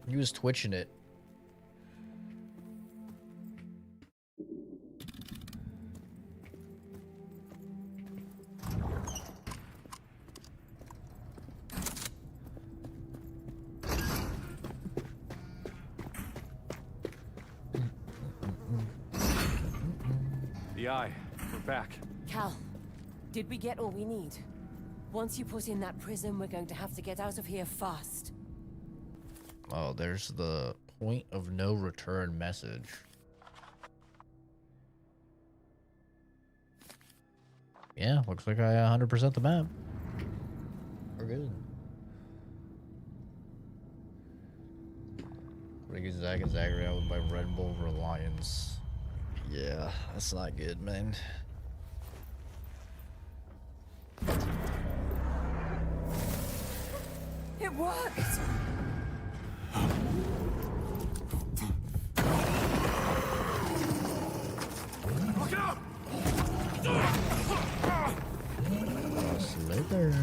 He was twitching it. The Eye, we're back. Cal, did we get all we need? Once you put in that prism, we're going to have to get out of here fast. Oh, there's the point of no return message. Yeah, looks like I 100% the map. We're good. Ricky Zach and Zachary out by Red Bull Reliance. Yeah, that's not good, man. It worked! Look out! Slither.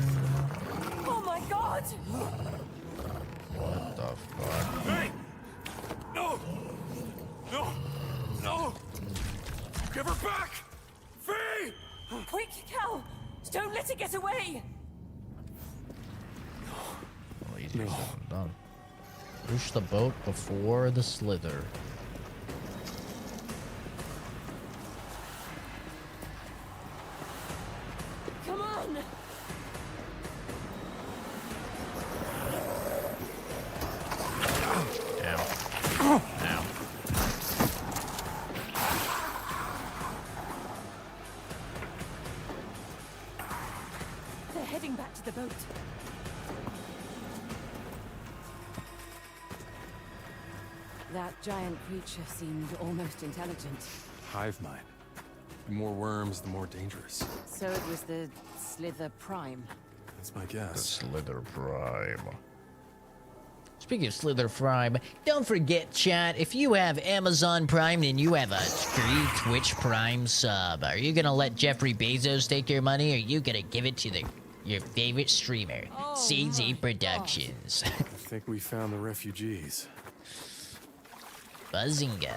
Oh my god! What the fuck? Hey! No! No! No! Give her back! Fee! Quick, Cal! Don't let it get away! Well, easier said than done. Push the boat before the slither. Come on! the boat. That giant creature seemed almost intelligent. Hive mind. The more worms, the more dangerous. So it was the Slither Prime. That's my The guess. Slither Prime. Speaking of Slither Prime, don't forget, chat, if you have Amazon Prime, then you have a free Twitch Prime sub. Are you gonna let Jeffrey Bezos take your money, or are you gonna give it to your favorite streamer, CZ Productions? I think we found the refugees. Buzzinga.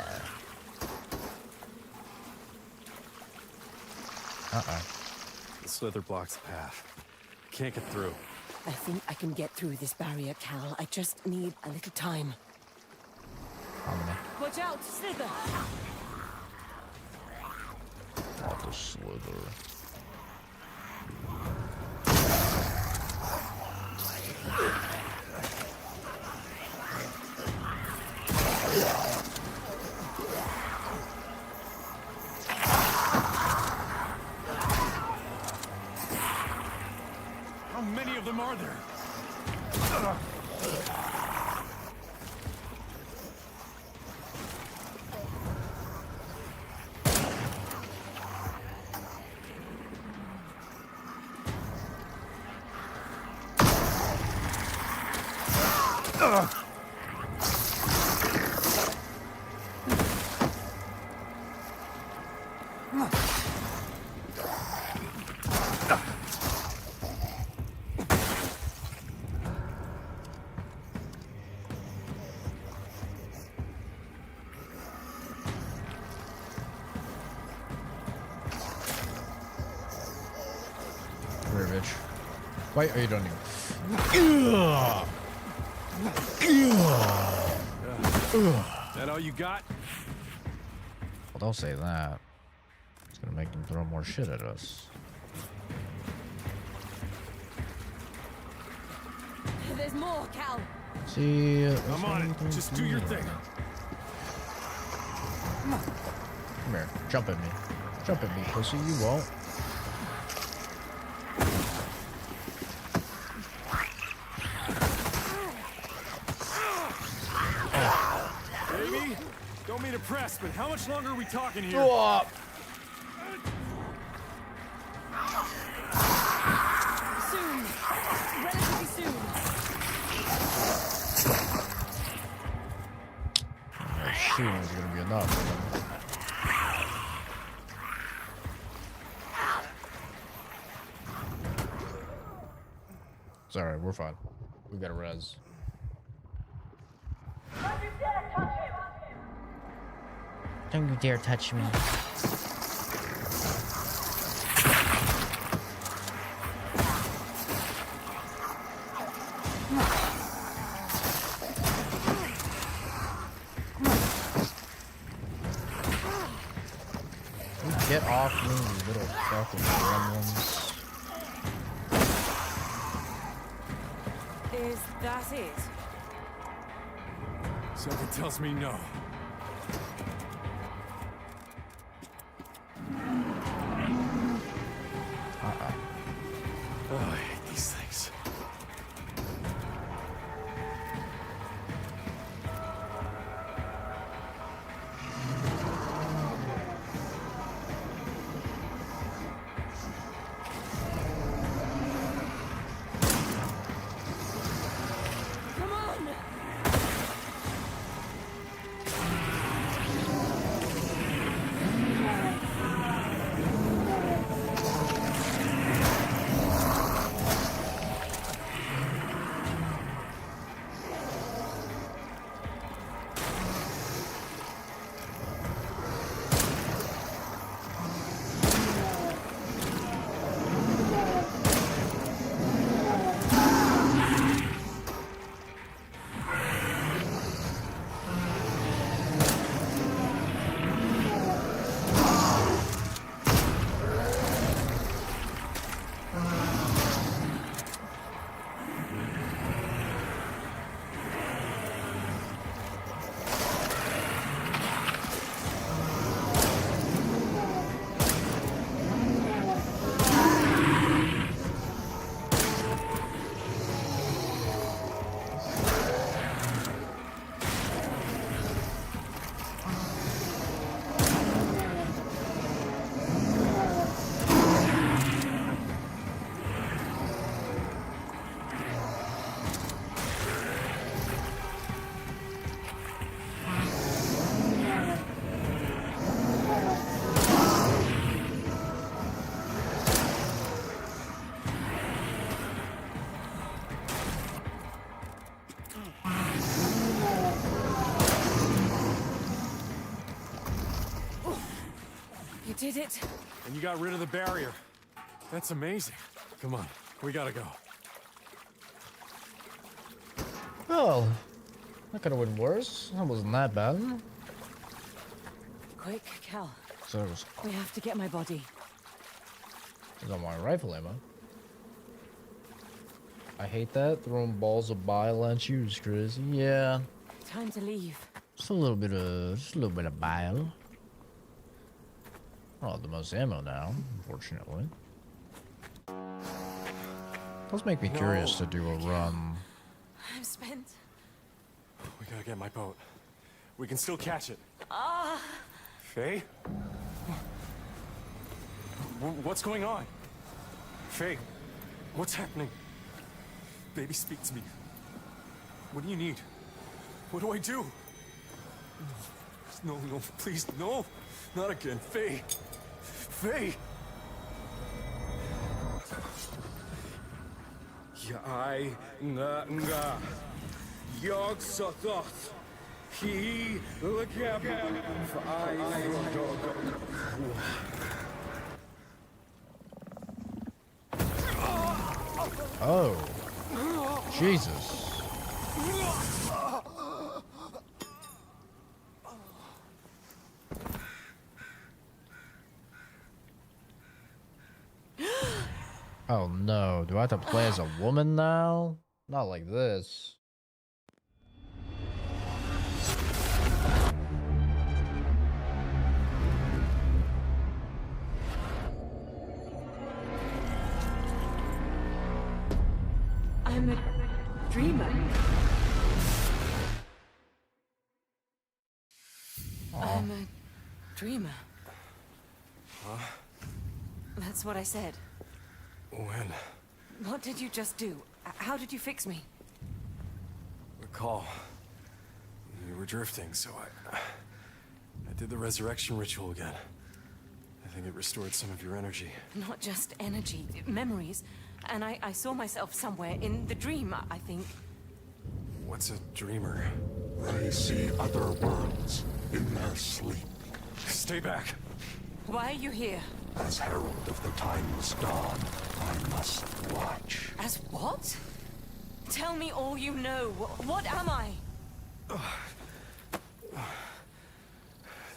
Uh-oh. The slither blocks the path. Can't get through. I think I can get through this barrier, Cal. I just need a little time. Watch out, Slither! Not the Slither. How many of them are there? Come here, bitch. Why are you done here? That all you got? Well, don't say that. It's gonna make them throw more shit at us. There's more, Cal. See, I'm on it. Just do your thing. Come here. Jump at me. Jump at me, pussy. You won't. Baby, don't mean to press, but how much longer are we talking here? Soon. Relatively soon. Soon is gonna be enough for them. It's alright, we're fine. We got a res. Don't you dare touch me. Get off me, you little fucking gremlins. Is that it? Something tells me no. Oh, I hate these things. Come on! You did it. And you got rid of the barrier. That's amazing. Come on, we gotta go. Oh, that could have been worse. That wasn't that bad. Quick, Cal. So it was, We have to get my body. it was on my rifle ammo. I hate that. Throwing balls of bile at you is crazy. Yeah. Time to leave. Just a little bit of bile. Oh, the most ammo now, unfortunately. Does make me curious to do a run. I'm spent. We gotta get my boat. We can still catch it. Ah! Faye? What's going on? Faye, what's happening? Baby, speak to me. What do you need? What do I do? No, no, please, no. Not again, Faye. Faye! Yai nga nga. Yog sothoth. He legab. Oh. Jesus. Oh no, do I have to play as a woman now? Not like this. I'm a dreamer. I'm a dreamer. Huh? That's what I said. When? What did you just do? How did you fix me? Recall. You were drifting, so I did the resurrection ritual again. I think it restored some of your energy. Not just energy, memories. And I saw myself somewhere in the dream, I think. What's a dreamer? They see other worlds in their sleep. Stay back. Why are you here? As herald of the timeless dawn, I must watch. As what? Tell me all you know. What am I?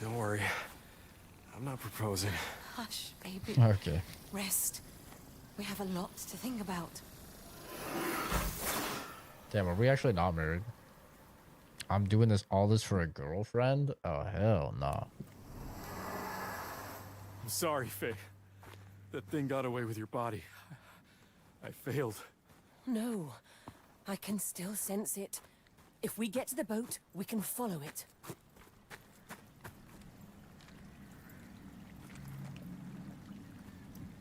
Don't worry. I'm not proposing. Hush, baby. Okay. Rest. We have a lot to think about. Damn, are we actually not married? I'm doing all this for a girlfriend? Oh, hell no. I'm sorry, Faye. That thing got away with your body. I failed. No. I can still sense it. If we get to the boat, we can follow it.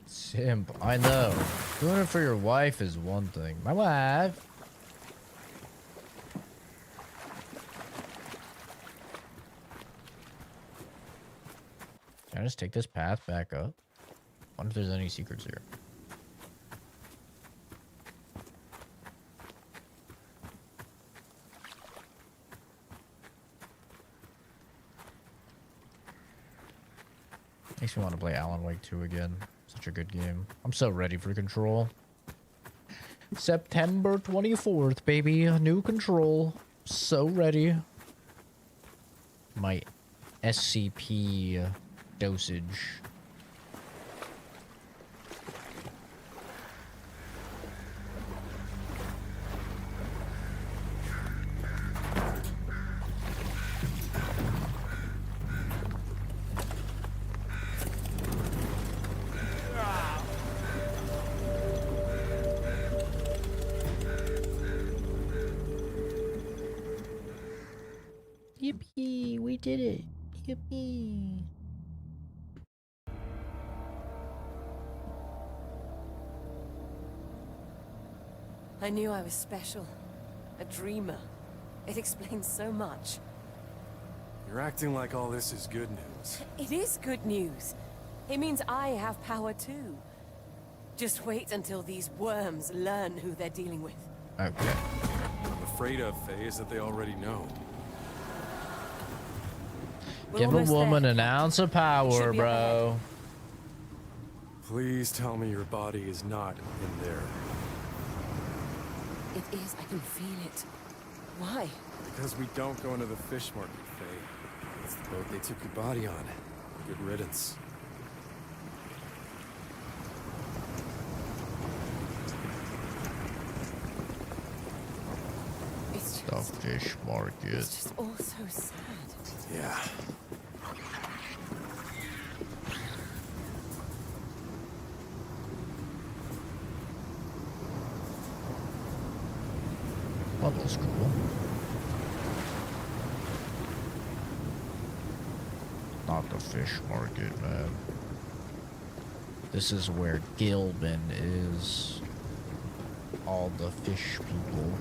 Simp, I know. Doing it for your wife is one thing. My wife. Can I just take this path back up? I wonder if there's any secrets here. Makes me want to play Alan Wake 2 again. Such a good game. I'm so ready for Control. September 24th, baby. New Control. So ready. My SCP dosage. Yippee, we did it. Yippee. I knew I was special. A dreamer. It explains so much. You're acting like all this is good news. It is good news. It means I have power too. Just wait until these worms learn who they're dealing with. Okay. What I'm afraid of, Faye, is that they already know. We're Give a almost woman there. an ounce of Should power, be up ahead. bro. Please tell me your body is not in there. It is. I can feel it. Why? Because we don't go into the fish market, Faye. It's the boat they took your body on. Good riddance. It's The just... fish market. It's just all so sad. Yeah. Well, that's cool. Not the fish market, man. This is where Gilbin is. All the fish people.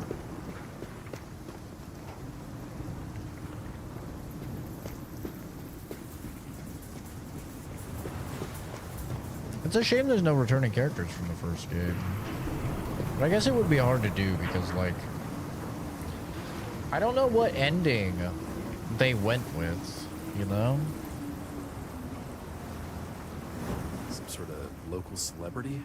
It's a shame there's no returning characters from the first game. But I guess it would be hard to do because, like, I don't know what ending they went with, you know? Some sort of local celebrity?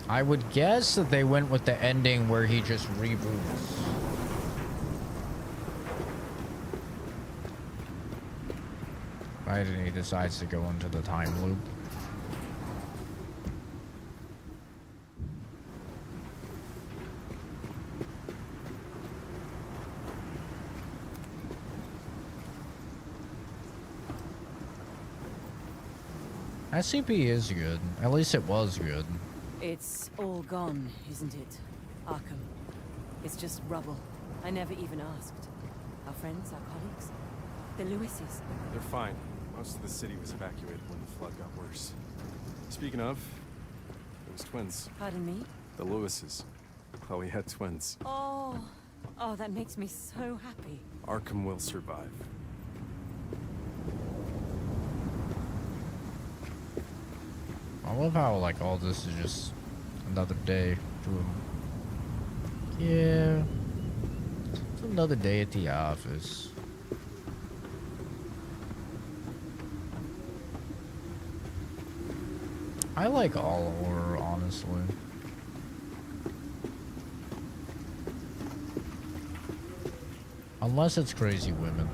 I would guess that they went with the ending where he just reboots. Right, and he decides to go into the time loop. SCP is good. At least it was good. It's all gone, isn't it? Arkham. It's just rubble. I never even asked. Our friends, our colleagues? The Lewises. They're fine. Most of the city was evacuated when the flood got worse. Speaking of, it was twins. Pardon me? The Lewises. Chloe had twins. Oh. Oh, that makes me so happy. Arkham will survive. I love how, like, all this is just another day to him. Yeah. It's another day at the office. I like all horror, honestly. Unless it's crazy women.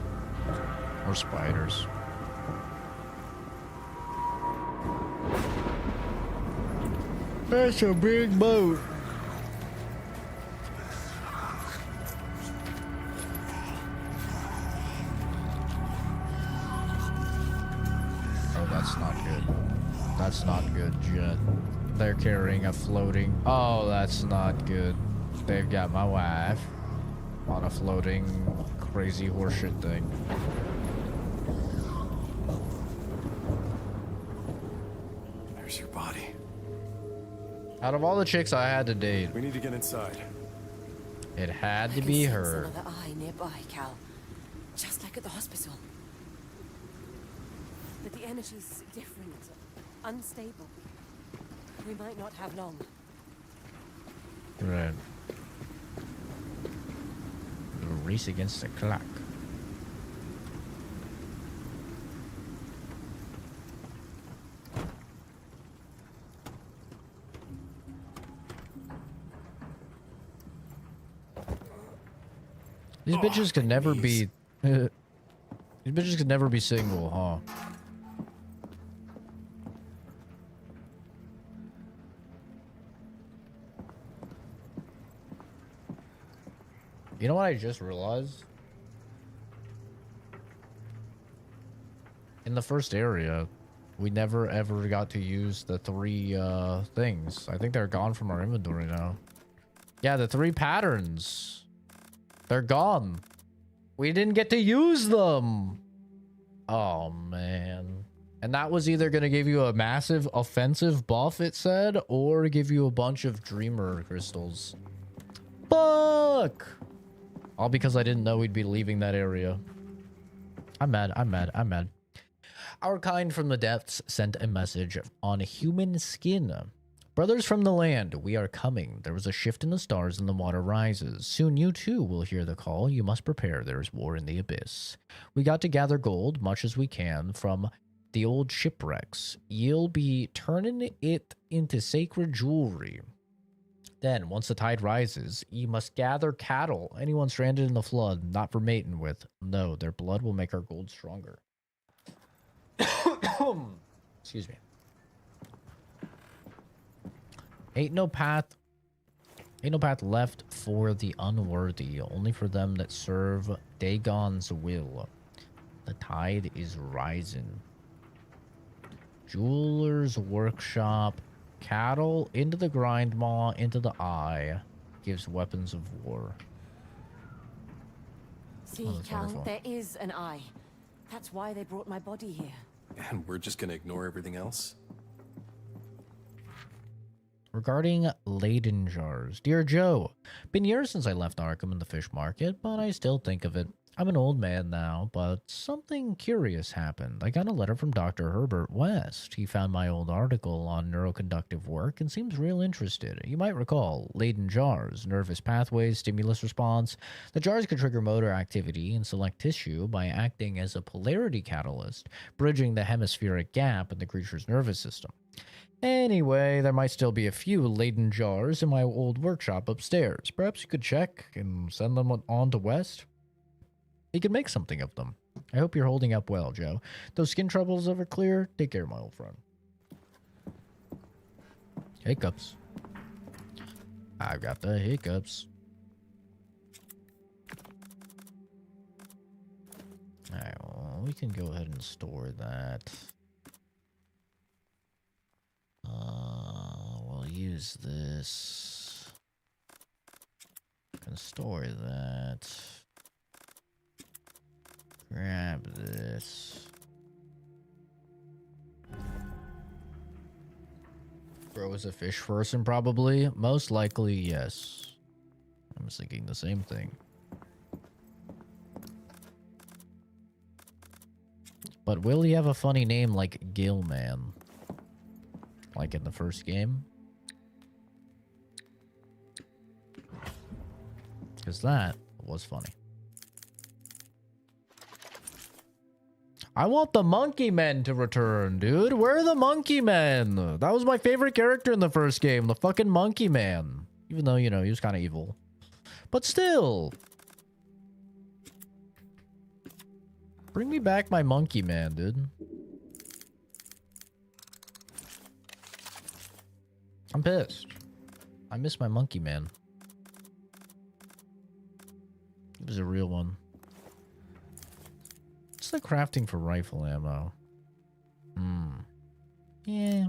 Or spiders. That's a big boat. Oh, that's not good. That's not good, Jet. They're carrying a floating... Oh, that's not good. They've got my wife on a floating crazy horseshit thing. There's your body. Out of all the chicks I had to date, We need to get inside. it had I to can be sense her. another eye nearby, Cal. Just like at the hospital. But the energy's different. Unstable. We might not have long. Right. A race against the clock. These bitches could never be... These bitches could never be single, huh? You know what I just realized? In the first area, we never ever got to use the 3 things. I think they're gone from our inventory now. Yeah, the 3 patterns. They're gone. We didn't get to use them. Oh, man. And that was either going to give you a massive offensive buff, it said, or give you a bunch of dreamer crystals. Fuck! All because I didn't know we'd be leaving that area. I'm mad. I'm mad. I'm mad. Our kind from the depths sent a message on human skin. Brothers from the land, we are coming. There was a shift in the stars and the water rises. Soon you too will hear the call. You must prepare. There is war in the abyss. We got to gather gold, much as we can, from the old shipwrecks. You'll be turning it into sacred jewelry. Then, once the tide rises, you must gather cattle. Anyone stranded in the flood, not for mating with. No, their blood will make our gold stronger. Excuse me. Ain't no path left for the unworthy, only for them that serve Dagon's will. The tide is rising. Jeweler's workshop, cattle into the grind maw, into the eye, gives weapons of war. See, Cal, wonderful. There is an eye. That's why they brought my body here. And we're just gonna ignore everything else? Regarding Leyden jars. Dear Joe, been years since I left Arkham in the fish market, but I still think of it. I'm an old man now, but something curious happened. I got a letter from Dr. Herbert West. He found my old article on neuroconductive work and seems real interested. You might recall Leyden jars, nervous pathways, stimulus response. The jars could trigger motor activity in select tissue by acting as a polarity catalyst, bridging the hemispheric gap in the creature's nervous system. Anyway, there might still be a few Leyden jars in my old workshop upstairs. Perhaps you could check and send them on to West? He could make something of them. I hope you're holding up well, Joe. Those skin troubles ever clear? Take care, my old friend. Hiccups. I've got the hiccups. Alright, well, we can go ahead and store that. We'll use this. Can store that. Grab this. Bro is a fish person, probably. Most likely, yes. I was thinking the same thing. But will he have a funny name like Gillman? Like in the first game? Because that was funny. I want the monkey men to return, dude. Where are the monkey men? That was my favorite character in the first game. The fucking monkey man. Even though, you know, he was kind of evil. But still. Bring me back my monkey man, dude. I'm pissed. I miss my monkey man. It was a real one. What's the crafting for rifle ammo? Yeah.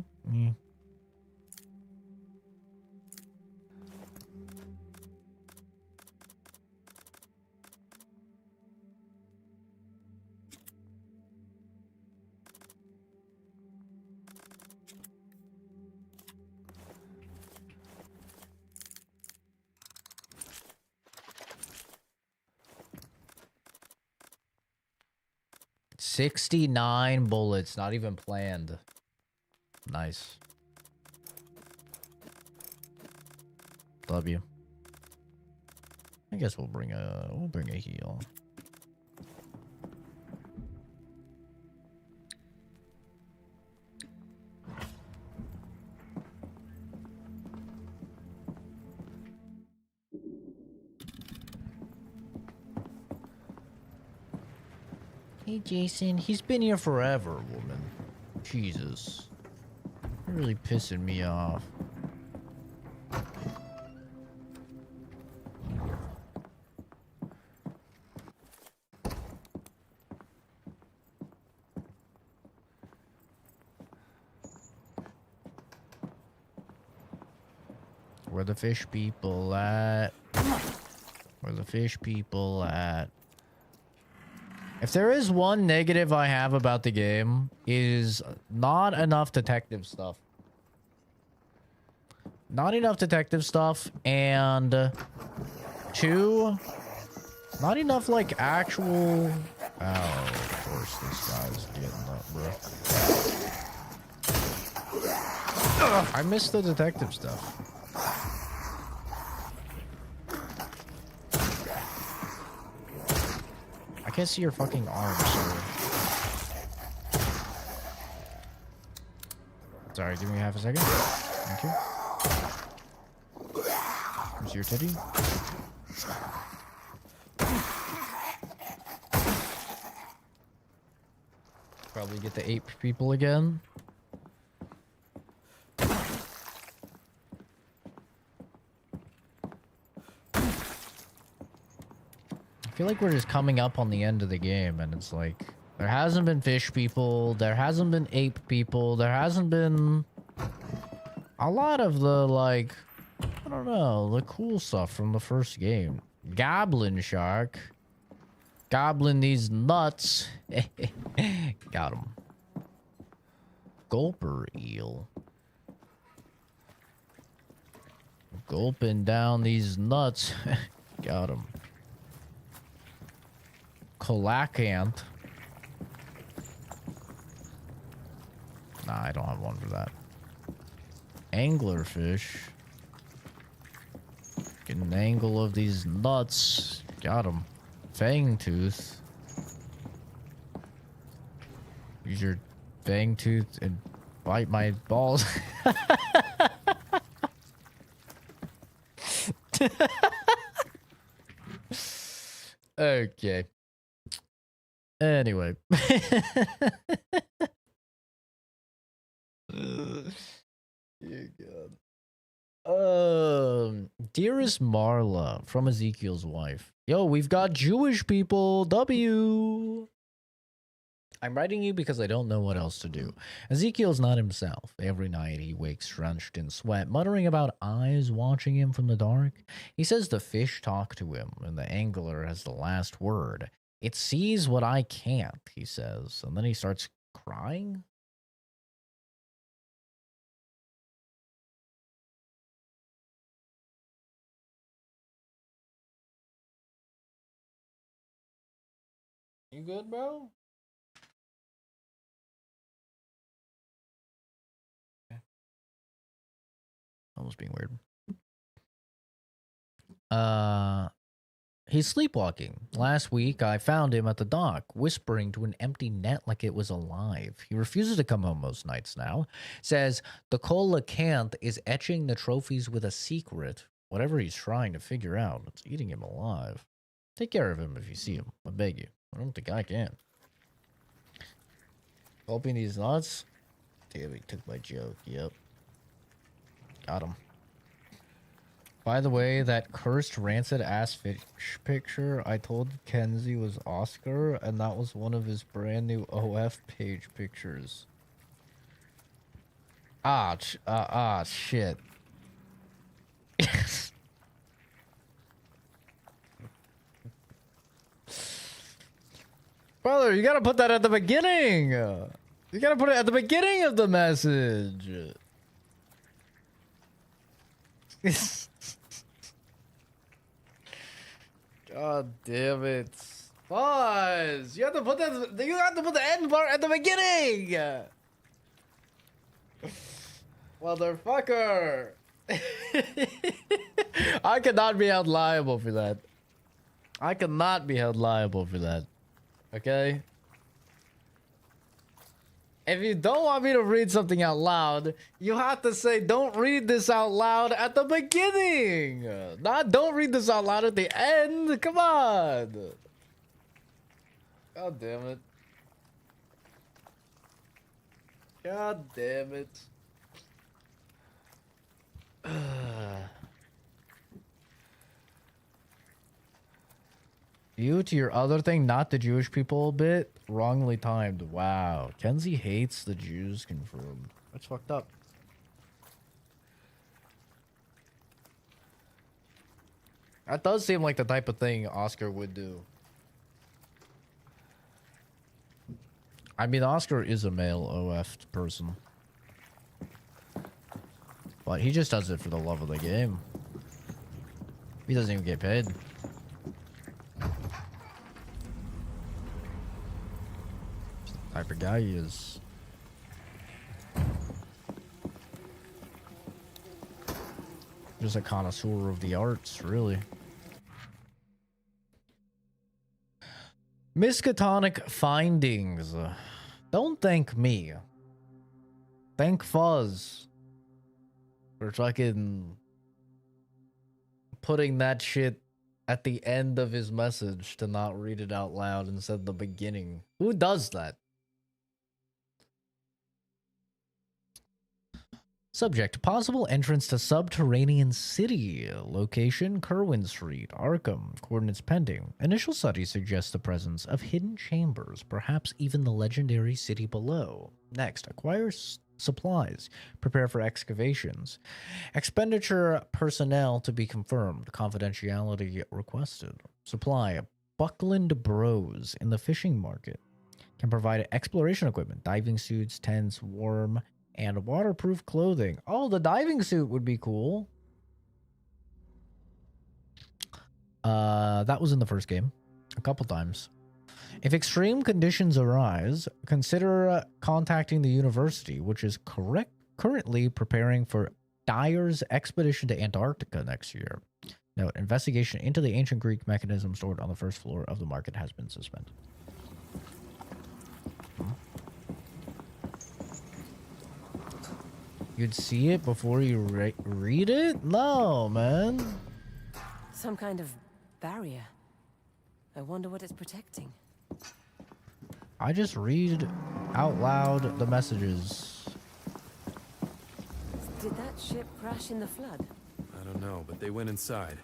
69 bullets, not even planned. Nice. Love you. I guess we'll bring a heal. Hey, Jason, he's been here forever, woman. Jesus. You're really pissing me off. Where the fish people at? Where the fish people at? If there is one negative I have about the game, is not enough detective stuff. Not enough detective stuff, and 2, not enough like actual... Oh, of course this guy's getting up, bro. I missed the detective stuff. I can't see your fucking arms, sir. Sorry, give me half a second. Thank you. Here's your titty. Probably get the 8 people again. I feel like we're just coming up on the end of the game, and it's like there hasn't been fish people, there hasn't been ape people, there hasn't been a lot of the, like, I don't know, the cool stuff from the first game. Goblin shark. Goblin these nuts. Got him. Gulper eel. Gulping down these nuts. Got him. Coelacanth. Nah, I don't have one for that. Anglerfish. Get an angle of these nuts. Got him. Fangtooth. Use your fangtooth and bite my balls. Okay. Anyway. Dear God. Dearest Marla from Ezekiel's wife. Yo, we've got Jewish people. W. I'm writing you because I don't know what else to do. Ezekiel's not himself. Every night he wakes drenched in sweat, muttering about eyes watching him from the dark. He says the fish talk to him, and the angler has the last word. It sees what I can't, he says, and then he starts crying. You good, bro? Okay. Almost being weird. He's sleepwalking. Last week, I found him at the dock, whispering to an empty net like it was alive. He refuses to come home most nights now. Says the coelacanth is etching the trophies with a secret. Whatever he's trying to figure out, it's eating him alive. Take care of him if you see him. I beg you. I don't think I can. Open these nuts. Damn, he took my joke. Yep. Got him. By the way, that cursed rancid ass fish picture I told Kenzie was Oscar, and that was one of his brand new OF page pictures. Shit. Brother, you gotta put that at the beginning. You gotta put it at the beginning of the message. God damn it. Pause. You have to put that. You have to put the end part at the beginning. Motherfucker. I cannot be held liable for that. I cannot be held liable for that. Okay? If you don't want me to read something out loud, you have to say, don't read this out loud at the beginning. Not, don't read this out loud at the end. Come on. God damn it. God damn it. You to your other thing, not the Jewish people bit, wrongly timed. Wow. Kenzie hates the Jews, confirmed. That's fucked up. That does seem like the type of thing Oscar would do. I mean, Oscar is a male OF person. But he just does it for the love of the game. He doesn't even get paid. Type of guy he is. Just a connoisseur of the arts, really. Miskatonic findings. Don't thank me. Thank Fuzz for fucking putting that shit at the end of his message to not read it out loud instead of the beginning. Who does that? Subject: possible entrance to subterranean city. Location: Kerwin Street, Arkham. Coordinates pending. Initial studies suggest the presence of hidden chambers, perhaps even the legendary city below. Next, acquire supplies. Prepare for excavations. Expenditure personnel to be confirmed. Confidentiality requested. Supply: Buckland Bros in the fishing market. Can provide exploration equipment, diving suits, tents, worm, and waterproof clothing. Oh, the diving suit would be cool. That was in the first game a couple times. If extreme conditions arise, consider contacting the university, which is currently preparing for Dyer's expedition to Antarctica next year. Note: investigation into the ancient Greek mechanism stored on the first floor of the market has been suspended. You'd see it before you read it? No, man. Some kind of barrier. I wonder what it's protecting. I just read out loud the messages. Did that ship crash in the flood? I don't know, but they went inside.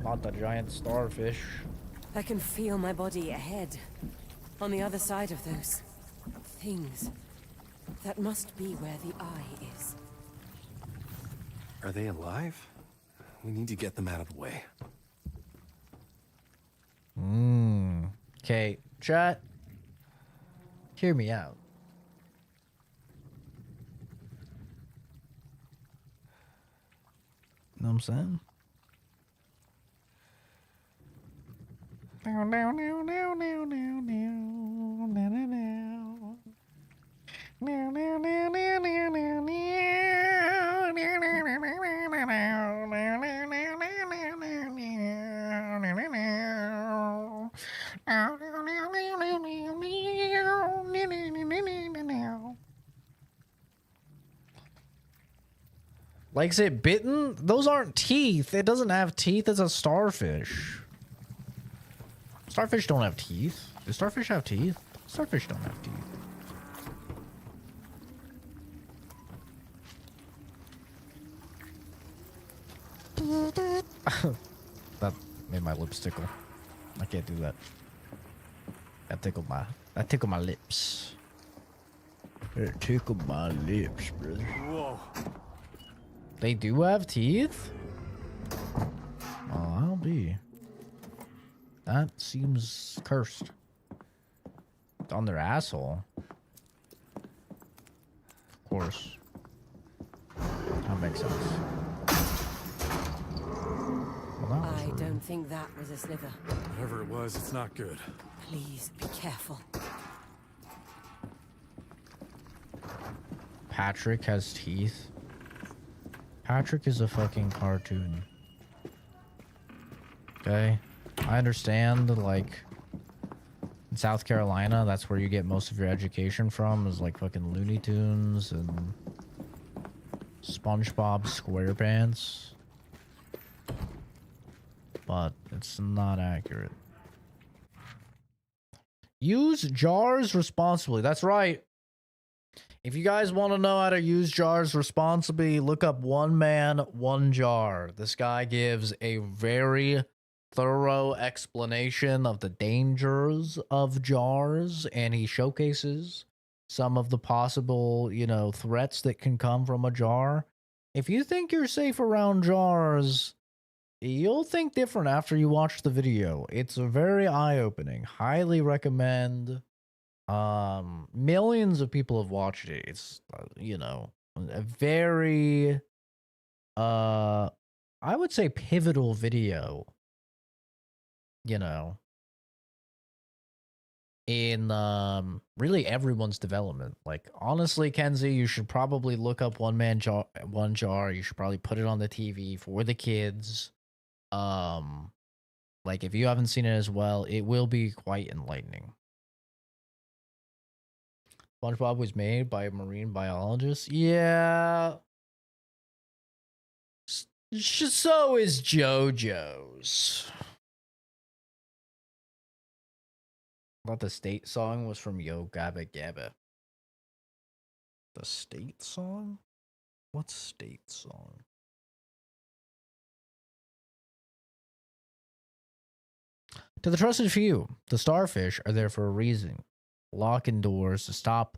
Not the giant starfish. I can feel my body ahead. On the other side of those things. That must be where the eye is. Are they alive? We need to get them out of the way. Okay, chat. Hear me out. Know what I'm saying? Likes it bitten? Those aren't teeth. It doesn't have teeth. It's a starfish. Starfish don't have teeth. Do starfish have teeth? Starfish don't have teeth. That made my lips tickle. I can't do that. That tickled my lips. It tickled my lips, brother. Whoa. They do have teeth? Oh, I'll be. That seems cursed. On their asshole. Of course. That makes sense. Well, I don't think that was a slither. Whatever it was, it's not good. Please be careful. Patrick has teeth. Patrick is a fucking cartoon. Okay? I understand, like, in South Carolina, that's where you get most of your education from, is like fucking Looney Tunes and SpongeBob SquarePants. But it's not accurate. Use jars responsibly. That's right. If you guys want to know how to use jars responsibly, look up One Man, One Jar. This guy gives a very thorough explanation of the dangers of jars, and he showcases some of the possible, threats that can come from a jar. If you think you're safe around jars, you'll think different after you watch the video. It's very eye-opening. Highly recommend. Millions of people have watched it. It's a very I would say pivotal video, in really everyone's development. Like honestly, Kenzie, you should probably look up one jar. You should probably put it on the TV for the kids. Like if you haven't seen it as well, it will be quite enlightening. SpongeBob was made by a marine biologist. Yeah. So is JoJo's. I thought the state song was from Yo Gabba Gabba. The state song? What state song? To the trusted few, the starfish are there for a reason. Locking doors to stop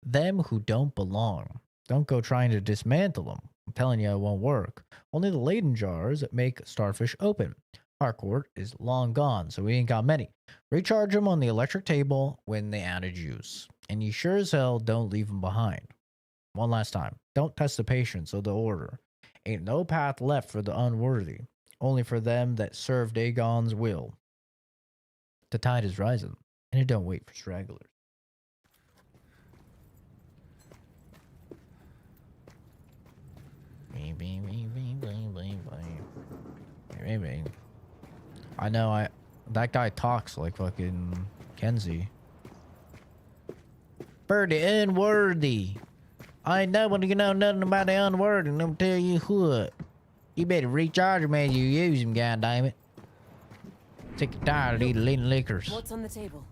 them who don't belong. Don't go trying to dismantle them. I'm telling you, it won't work. Only the Leyden jars that make starfish open. Harcourt is long gone, so we ain't got many. Recharge them on the electric table when they added juice. And you sure as hell don't leave them behind. One last time. Don't test the patience of the order. Ain't no path left for the unworthy. Only for them that serve Dagon's will. The tide is rising, and it don't wait for stragglers. I know, that guy talks like fucking Kenzie. Birdie, unworthy. I ain't know when you know nothing about the unworthy, and I'm tell you what. You better recharge him as you use him, goddammit. Sick and tired of eating liquors. What's on the table?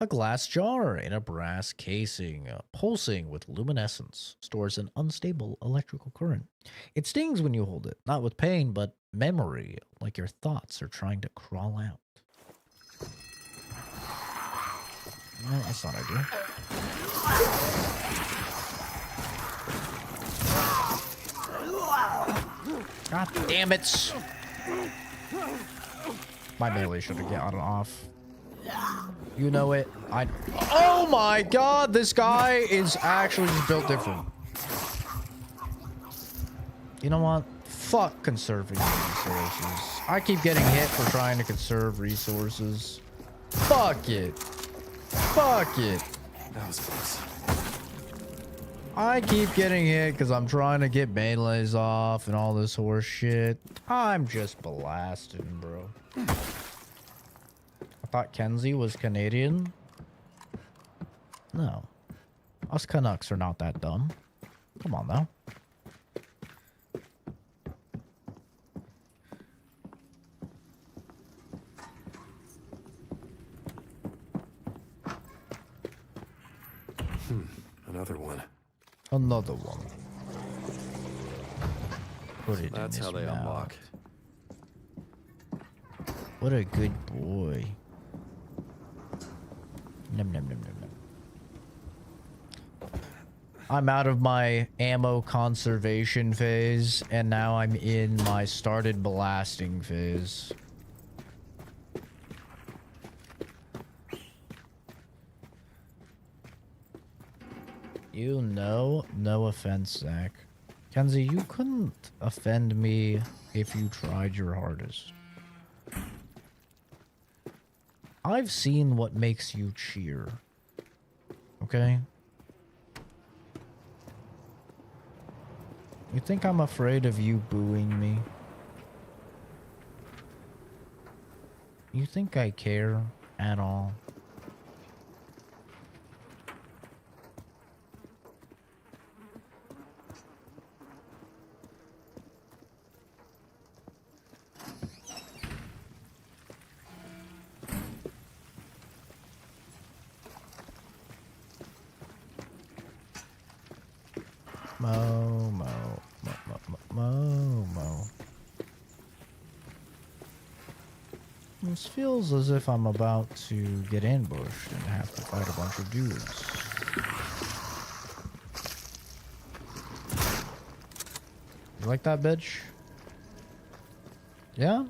A glass jar in a brass casing, pulsing with luminescence, stores an unstable electrical current. It stings when you hold it, not with pain, but memory, like your thoughts are trying to crawl out. Well, that's not ideal. God damn it! My melee should have gotten off. You know it. Oh my god, this guy is actually just built different. You know what? Fuck conserving resources. I keep getting hit for trying to conserve resources. Fuck it. Fuck it. That was close. I keep getting hit because I'm trying to get melees off and all this horse shit. I'm just blasting, bro. I thought Kenzie was Canadian. No. Us Canucks are not that dumb. Come on now. Another one. Another one. Put it That's in how his they mouth. unlock. What a good boy. Num num num num num. I'm out of my ammo conservation phase, and now I'm in my started blasting phase. You know, no offense, Zach. Kenzie, you couldn't offend me if you tried your hardest. I've seen what makes you cheer. Okay? You think I'm afraid of you booing me? You think I care at all? Mo. This feels as if I'm about to get ambushed and have to fight a bunch of dudes. You like that, bitch? Yeah?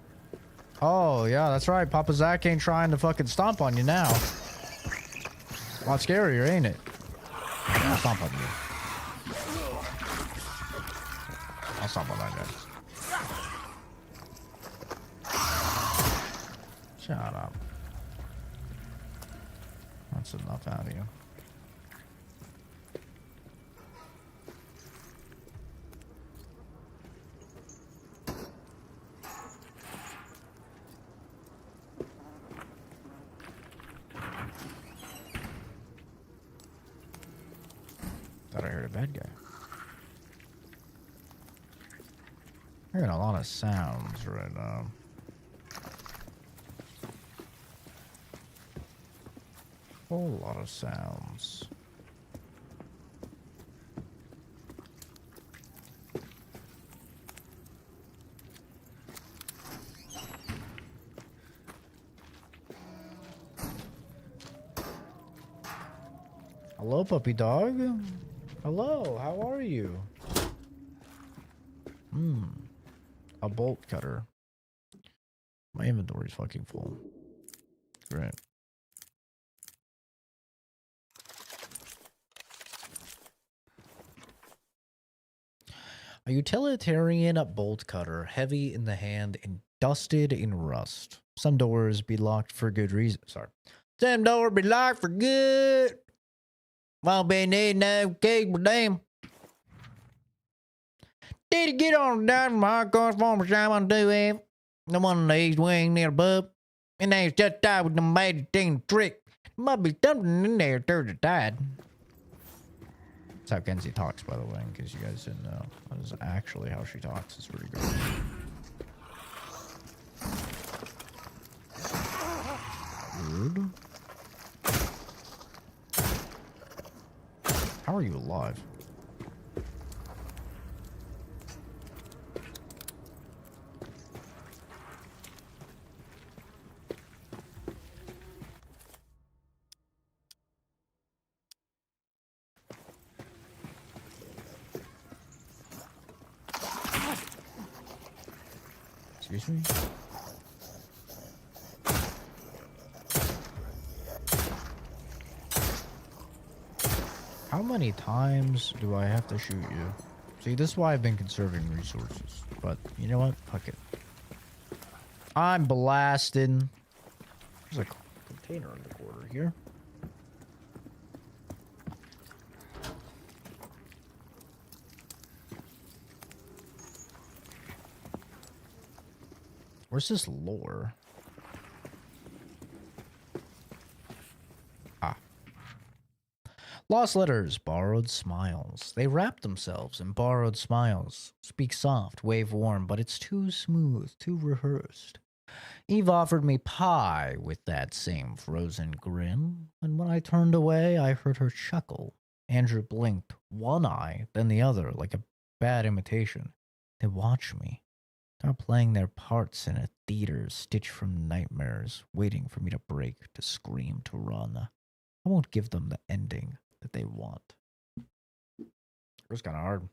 Oh, yeah, that's right. Papa Zach ain't trying to fucking stomp on you now. A lot scarier, ain't it? I'll stomp on you. I'll stomp on that guy. Shut up. That's enough out of you. Thought I heard a bad guy. Hearing a lot of sounds right now. Whole lot of sounds. Hello, puppy dog. Hello, how are you? A bolt cutter. My inventory's fucking full. Great. A utilitarian bolt cutter, heavy in the hand and dusted in rust. Some doors be locked for good reason. Sorry. Some doors be locked for good. Won't be needing no cable, damn. Did he get on down from our car farmer Simon do have? The one of these wing near above. And they just died with the magic thing trick. Might be something in there third to tide. That's how Kenzie talks, by the way, in case you guys didn't know. That is actually how she talks. It's pretty good. Rude. How are you alive? Excuse me? How many times do I have to shoot you? See, this is why I've been conserving resources. But, you know what? Fuck it. I'm blasting. There's a container in the corner here. Where's this lore? Ah. Lost letters, borrowed smiles. They wrap themselves in borrowed smiles. Speak soft, wave warm, but it's too smooth, too rehearsed. Eve offered me pie with that same frozen grin, and when I turned away, I heard her chuckle. Andrew blinked, one eye, then the other, like a bad imitation. They watched me. They're playing their parts in a theater stitched from nightmares, waiting for me to break, to scream, to run. I won't give them the ending that they want. It was kind of hard.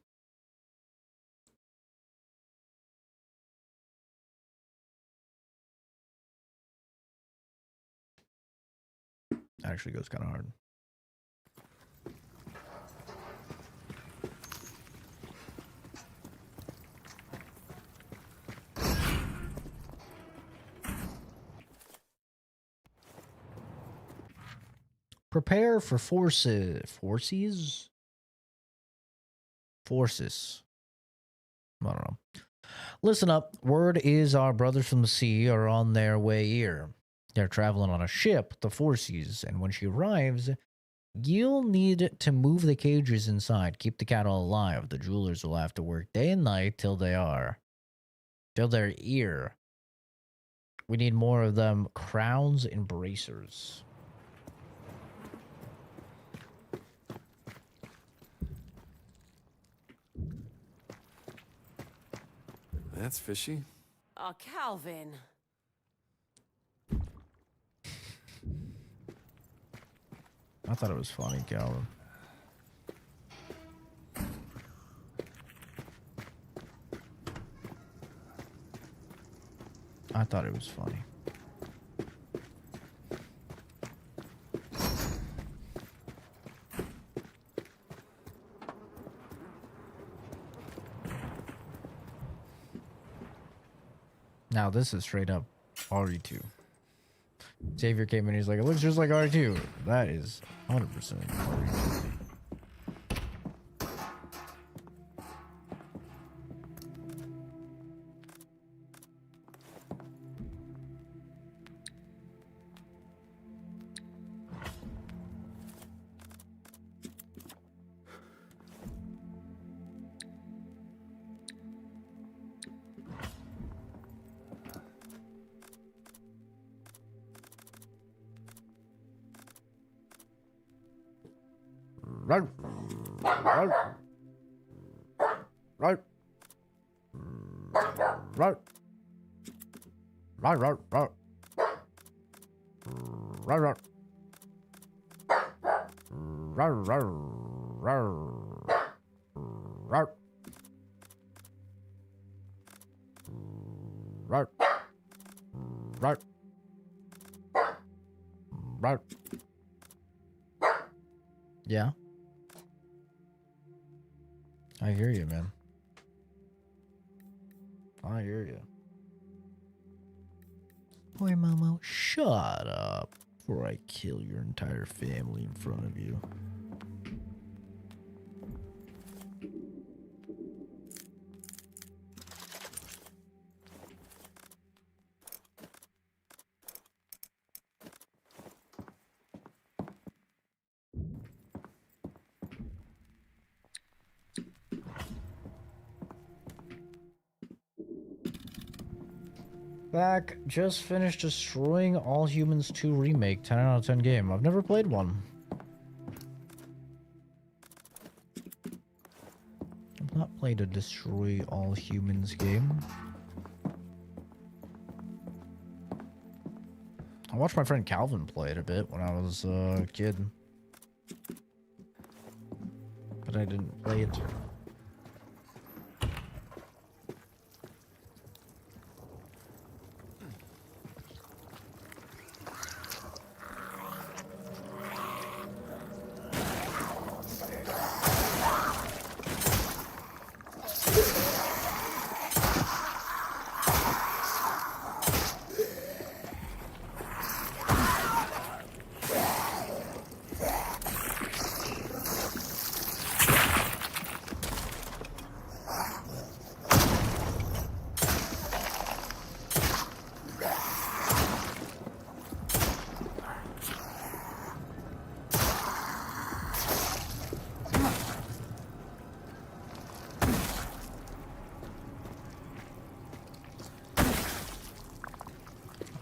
Actually goes kind of hard. Prepare for forces. Forces? Forces. I don't know. Listen up. Word is our brothers from the sea are on their way here. They're traveling on a ship, the Forces, and when she arrives, you'll need to move the cages inside. Keep the cattle alive. The jewelers will have to work day and night till they're here. We need more of them. Crowns and bracers. That's fishy. Oh, Calvin. I thought it was funny, Calvin. I thought it was funny. Now this is straight up RE2. Xavier came in, he's like, it looks just like R2. That is 100% R2. Right. Right. Right. Right. Right. Right. Right. Right. Right. Right. Right. Right. Right. Right. Right. Yeah. I hear you, man. I hear you. Boy, Momo, shut up before I kill your entire family in front of you. Back, just finished destroying All Humans 2 Remake, 10 out of 10 game. I've never played one. I've not played a Destroy All Humans game. I watched my friend Calvin play it a bit when I was a kid. But I didn't play it.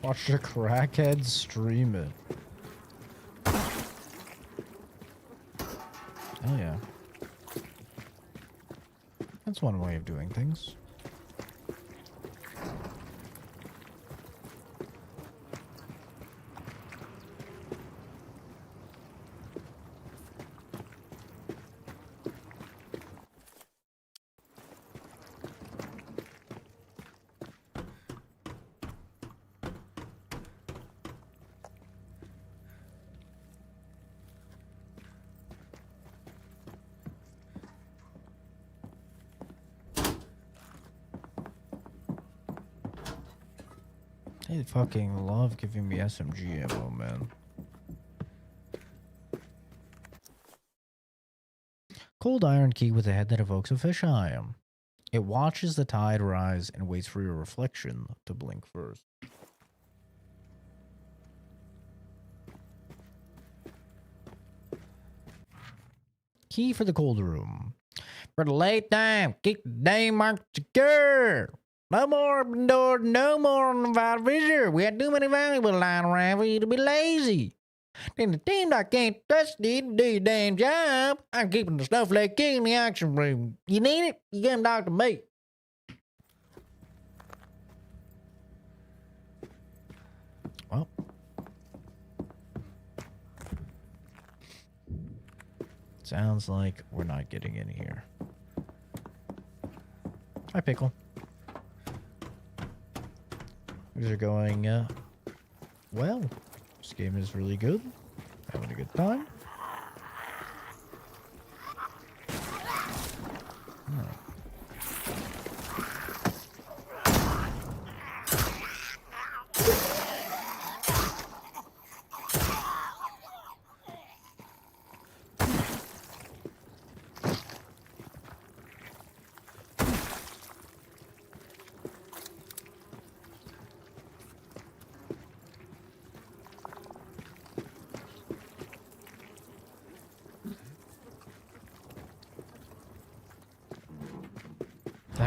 Watch a crackhead stream it. Oh yeah. That's one way of doing things. They fucking love giving me SMG ammo, man. Cold iron key with a head that evokes a fisheye. It watches the tide rise and waits for your reflection to blink first. Key for the cold room. For the late time, keep the day marked secure. No more open door, no more undivided visitor. We had too many valuable lying around for you to be lazy. Then the team that can't trust you to do your damn job. I'm keeping the snowflake king in the action room. You need it? You come talk to me. Well. Sounds like we're not getting in here. Hi, Pickle. Things are going, well. This game is really good. Having a good time.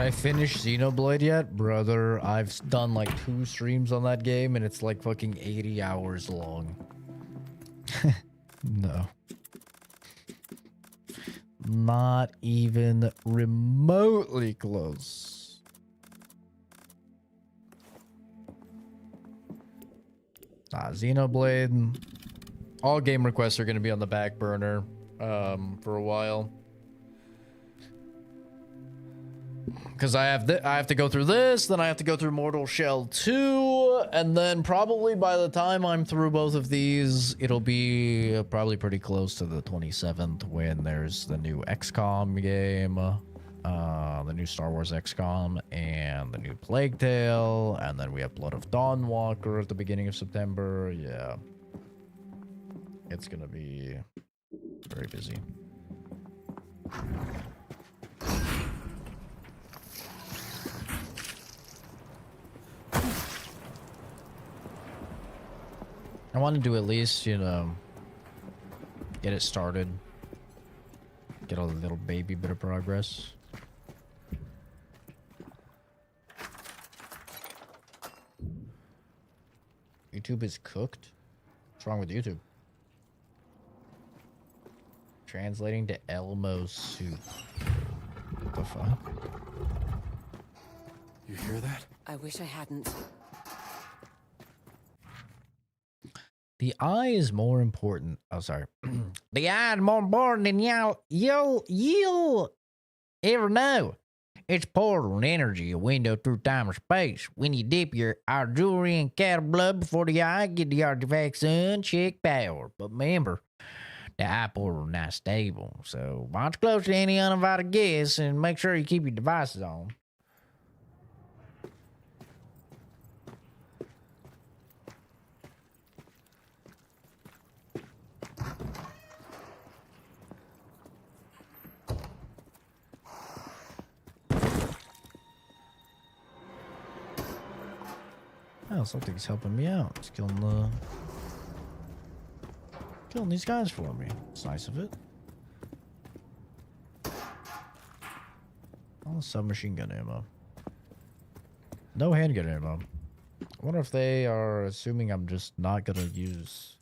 I finished Xenoblade yet? Brother, I've done like 2 streams on that game and it's like fucking 80 hours long. No. Not even remotely close. Xenoblade. All game requests are going to be on the back burner for a while. Because I have to go through this, then I have to go through Mortal Shell 2, and then probably by the time I'm through both of these, it'll be probably pretty close to the 27th when there's the new XCOM game, the new Star Wars XCOM, and the new Plague Tale, and then we have Blood of Dawnwalker at the beginning of September. Yeah. It's gonna be very busy. I want to at least, you know, get it started. Get a little baby bit of progress. YouTube is cooked? What's wrong with YouTube? Translating to Elmo soup. What the fuck? You hear that? I wish I hadn't. The eye is more important. Oh, sorry. The eye is more important than you'll ever know. It's portal and energy, a window through time and space. When you dip our jewelry in cattle blood before the eye, get the artifacts unchecked power. But remember, the eye portal is not stable. So watch close to any uninvited guests and make sure you keep your devices on. Oh, something's helping me out. It's killing these guys for me. It's nice of it. All submachine gun ammo. No handgun ammo. I wonder if they are assuming I'm just not gonna use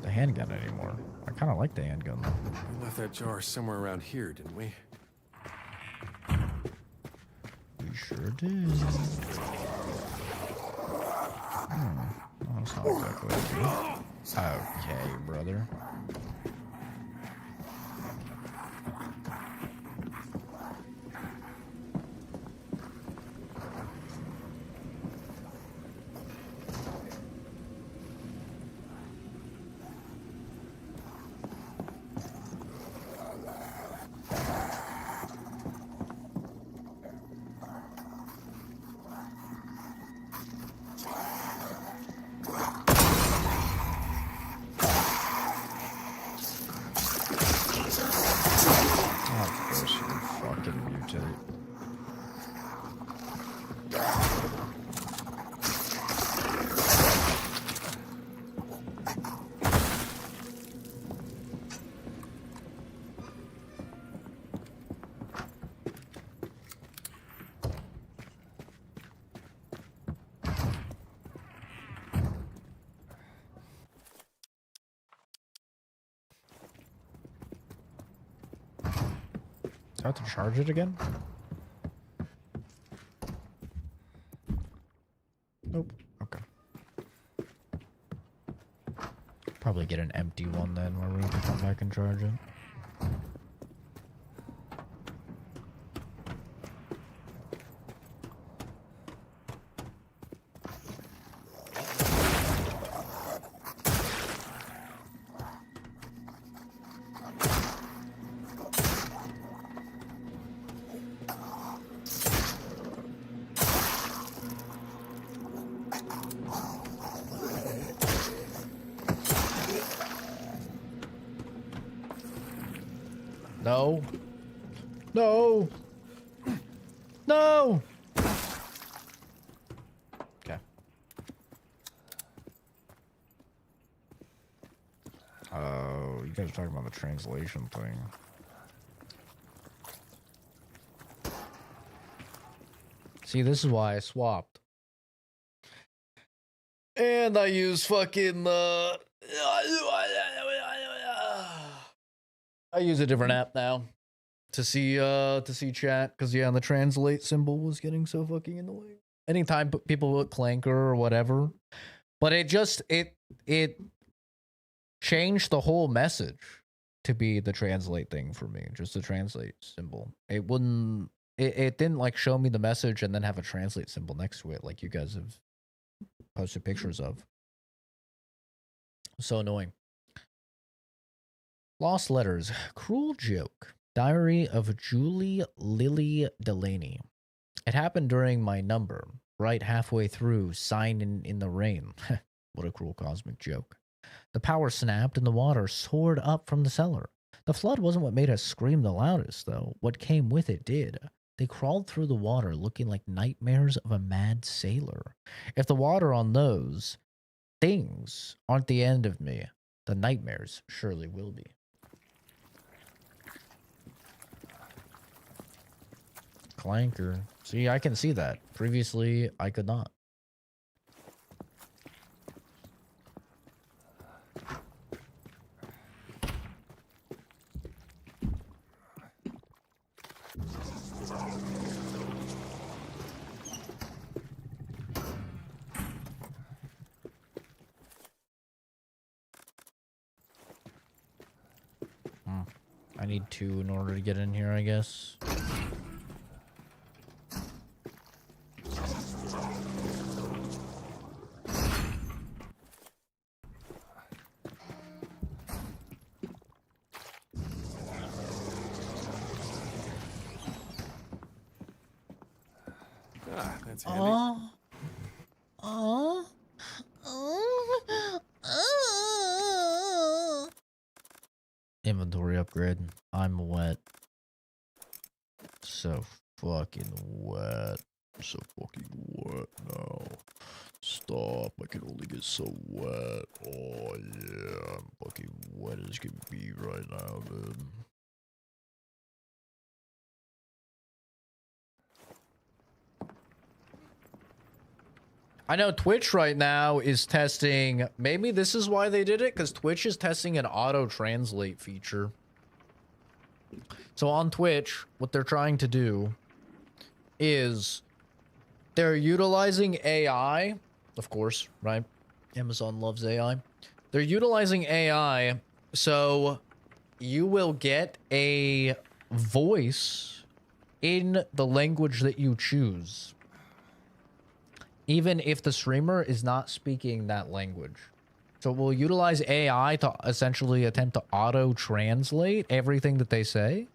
the handgun anymore. I kind of like the handgun though. We left that jar somewhere around here, didn't we? We sure did. Oh, that's not exactly what I do. Okay, brother. Do I have to charge it again? Nope. Okay. Probably get an empty one then where we can come back and charge it. No. No. No. Okay. Oh, you guys are talking about the translation thing. See, this is why I swapped. And I use fucking I use a different app now to see chat, because yeah, the translate symbol was getting so fucking annoying. Anytime people put clanker or whatever, but it changed the whole message to be the translate thing for me, just the translate symbol. It wouldn't, it didn't like show me the message and then have a translate symbol next to it like you guys have posted pictures of. So annoying. Lost Letters. Cruel Joke. Diary of Julie Lily Delaney. It happened during my number, right halfway through, signed in the rain. What a cruel cosmic joke. The power snapped and the water soared up from the cellar. The flood wasn't what made us scream the loudest, though. What came with it did. They crawled through the water looking like nightmares of a mad sailor. If the water on those things aren't the end of me, the nightmares surely will be. Clanker. See, I can see that. Previously, I could not. I need 2 in order to get in here, I guess. Ah, that's handy. Inventory upgrade. I'm wet. So fucking wet. So fucking wet now. Stop. I can only get so wet. Oh yeah. I'm fucking wet as can be right now, dude. I know Twitch right now is testing, maybe this is why they did it, because Twitch is testing an auto-translate feature. So on Twitch, what they're trying to do is they're utilizing AI, of course, right? Amazon loves AI. They're utilizing AI, so you will get a voice in the language that you choose, even if the streamer is not speaking that language. So we'll utilize AI to essentially attempt to auto-translate everything that they say,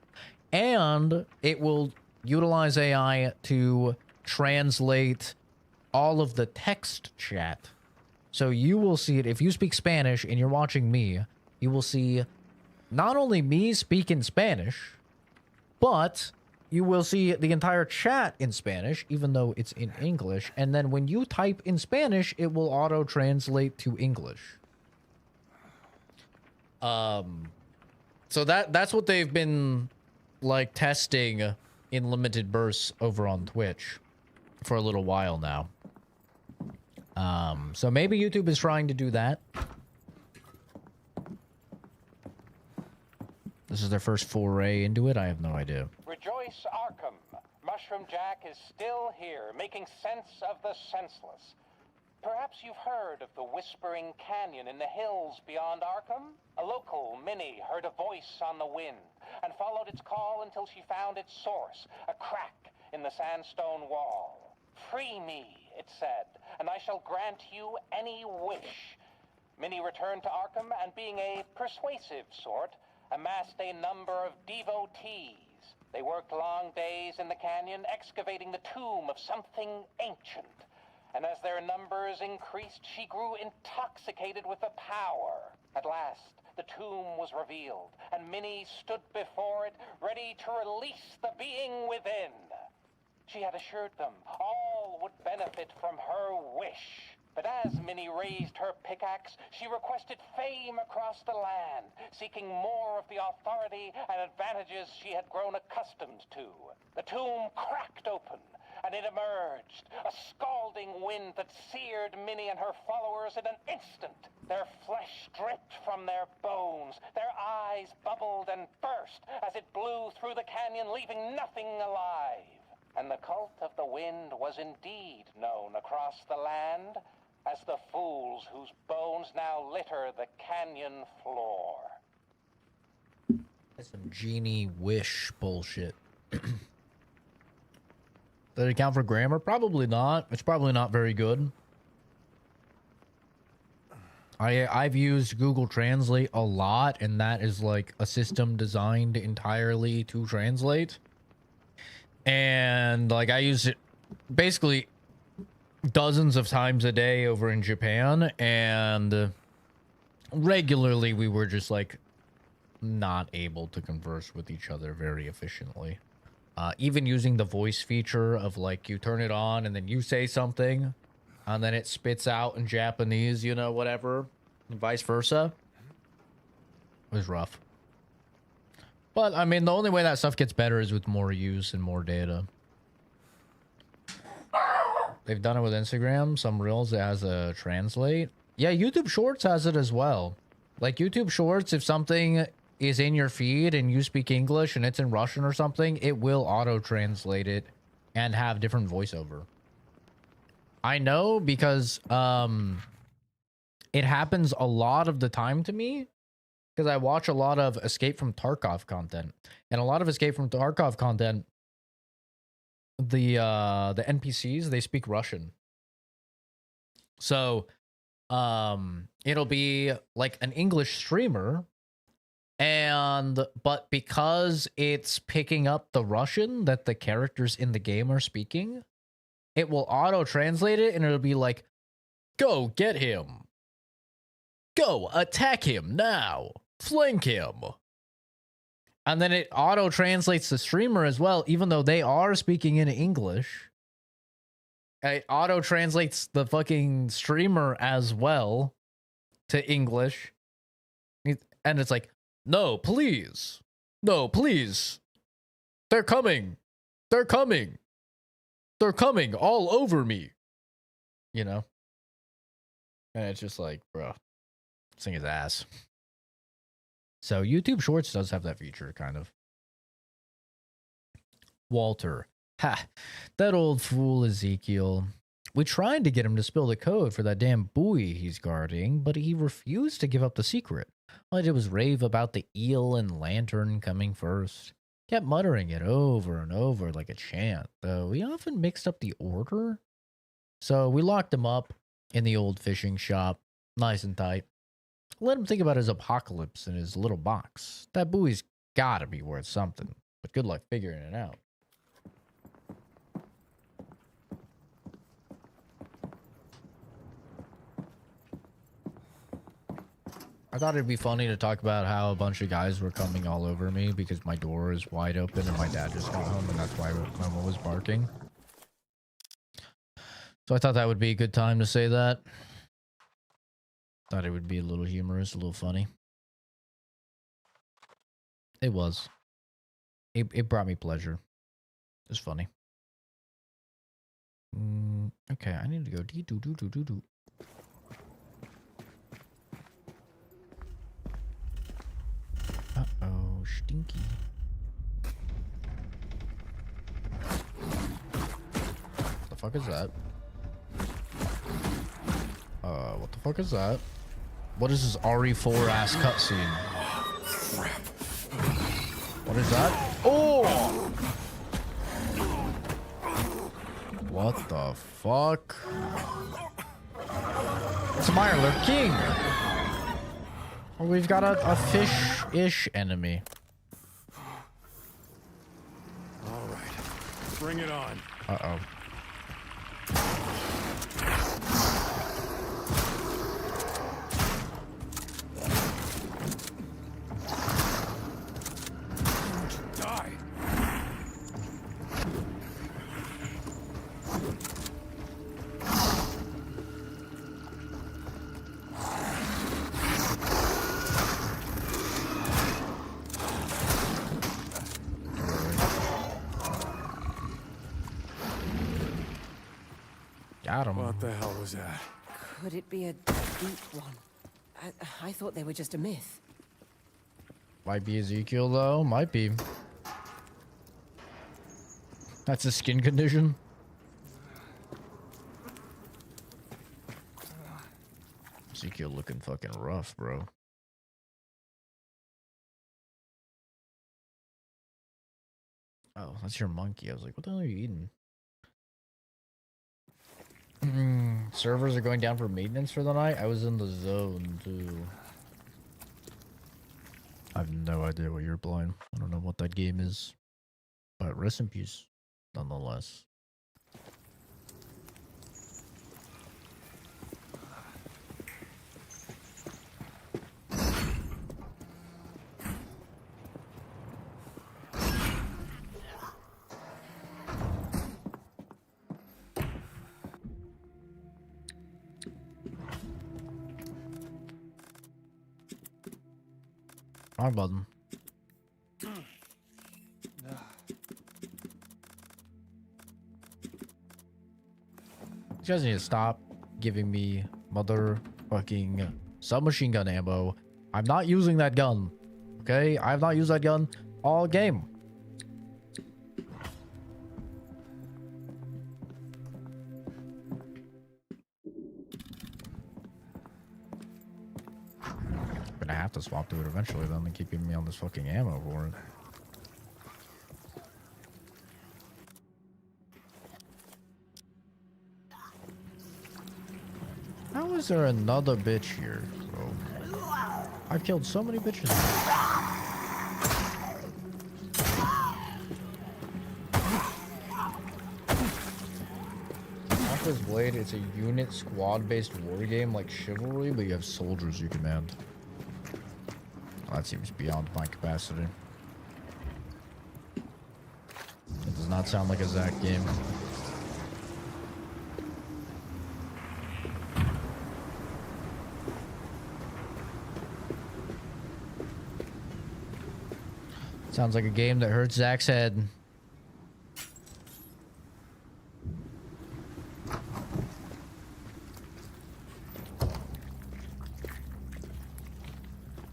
and it will utilize AI to translate all of the text chat. So you will see it, if you speak Spanish and you're watching me, you will see not only me speak in Spanish, but you will see the entire chat in Spanish, even though it's in English. And then when you type in Spanish, it will auto-translate to English. So that's what they've been like testing in limited bursts over on Twitch for a little while now. So maybe YouTube is trying to do that. This is their first foray into it. I have no idea. Rejoice, Arkham. Mushroom Jack is still here, making sense of the senseless. Perhaps you've heard of the Whispering Canyon in the hills beyond Arkham? A local Minnie heard a voice on the wind and followed its call until she found its source, a crack in the sandstone wall. Free me, it said, and I shall grant you any wish. Minnie returned to Arkham and, being a persuasive sort, amassed a number of devotees. They worked long days in the canyon, excavating the tomb of something ancient. And as their numbers increased, she grew intoxicated with the power. At last, the tomb was revealed, and Minnie stood before it, ready to release the being within. She had assured them all would benefit from her wish. But as Minnie raised her pickaxe, she requested fame across the land, seeking more of the authority and advantages she had grown accustomed to. The tomb cracked open, and it emerged, a scalding wind that seared Minnie and her followers in an instant. Their flesh stripped from their bones, their eyes bubbled and burst as it blew through the canyon, leaving nothing alive. And the cult of the wind was indeed known across the land as the fools whose bones now litter the canyon floor. That's some genie wish bullshit. Did it count for grammar? Probably not. It's probably not very good. I've used Google Translate a lot, and that is like a system designed entirely to translate. And like I use it basically dozens of times a day over in Japan, and regularly we were just like not able to converse with each other very efficiently. Even using the voice feature of like you turn it on and then you say something and then it spits out in Japanese, you know, whatever, and vice versa. It was rough. But I mean, the only way that stuff gets better is with more use and more data. They've done it with Instagram. Some Reels, it has a translate. Yeah, YouTube Shorts has it as well. Like YouTube Shorts, if something is in your feed and you speak English and it's in Russian or something, it will auto-translate it and have different voiceover. I know because it happens a lot of the time to me because I watch a lot of Escape from Tarkov content. And a lot of Escape from Tarkov content, the NPCs, they speak Russian. So it'll be like an English streamer, but because it's picking up the Russian that the characters in the game are speaking, it will auto translate it and it'll be like, go get him, go attack him now, flank him. And then it auto translates the streamer as well, even though they are speaking in English. It auto translates the fucking streamer as well to English. And it's like, no, please. No, please. They're coming. They're coming. They're coming all over me. You know? And it's just like, bro, this thing is ass. So YouTube Shorts does have that feature, kind of. Walter. Ha! That old fool Ezekiel. We tried to get him to spill the code for that damn buoy he's guarding, but he refused to give up the secret. All I did was rave about the eel and lantern coming first. Kept muttering it over and over like a chant, though he often mixed up the order. So we locked him up in the old fishing shop, nice and tight. Let him think about his apocalypse in his little box. That buoy's gotta be worth something, but good luck figuring it out. I thought it'd be funny to talk about how a bunch of guys were coming all over me because my door is wide open and my dad just got home and that's why Mama was barking. So I thought that would be a good time to say that. Thought it would be a little humorous, a little funny. It was. It brought me pleasure. It was funny. Okay, I need to go dee-doo-doo-doo-doo-doo. Uh-oh, stinky. What the fuck is that? What the fuck is that? What is this RE4 ass cutscene? What is that? Oh! What the fuck? It's Mirelurk King! Well, we've got a fish-ish enemy. Alright, bring it on. Uh-oh. Die. Got him. What the hell was that? Could it be a deep one? I thought they were just a myth. Might be Ezekiel though. Might be. That's a skin condition. Ezekiel looking fucking rough, bro. Oh, that's your monkey. I was like, what the hell are you eating? Servers are going down for maintenance for the night. I was in the zone too. I have no idea what you're playing. I don't know what that game is. But rest in peace, nonetheless. Wrong button. You guys need to stop giving me motherfucking submachine gun ammo. I'm not using that gun. Okay? I have not used that gun all game. I'm gonna have to swap to it eventually, then they keep giving me all this fucking ammo for it. How is there another bitch here, bro? I've killed so many bitches. Office Blade, it's a unit squad-based war game like Chivalry, but you have soldiers you command. Well, that seems beyond my capacity. It does not sound like a Zack game. Sounds like a game that hurts Zach's head.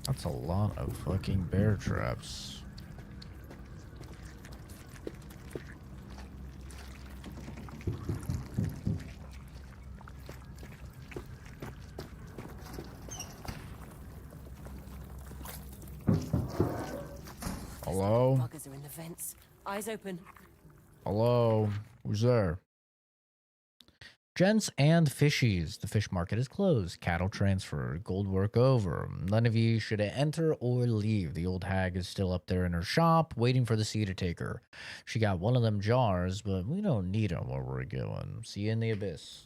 That's a lot of fucking bear traps. Hello? Buggers are in the vents. Eyes open. Hello? Who's there? Gents and fishies. The fish market is closed. Cattle transferred. Gold work over. None of you should enter or leave. The old hag is still up there in her shop, waiting for the sea to take her. She got one of them jars, but we don't need them where we're going. See you in the abyss.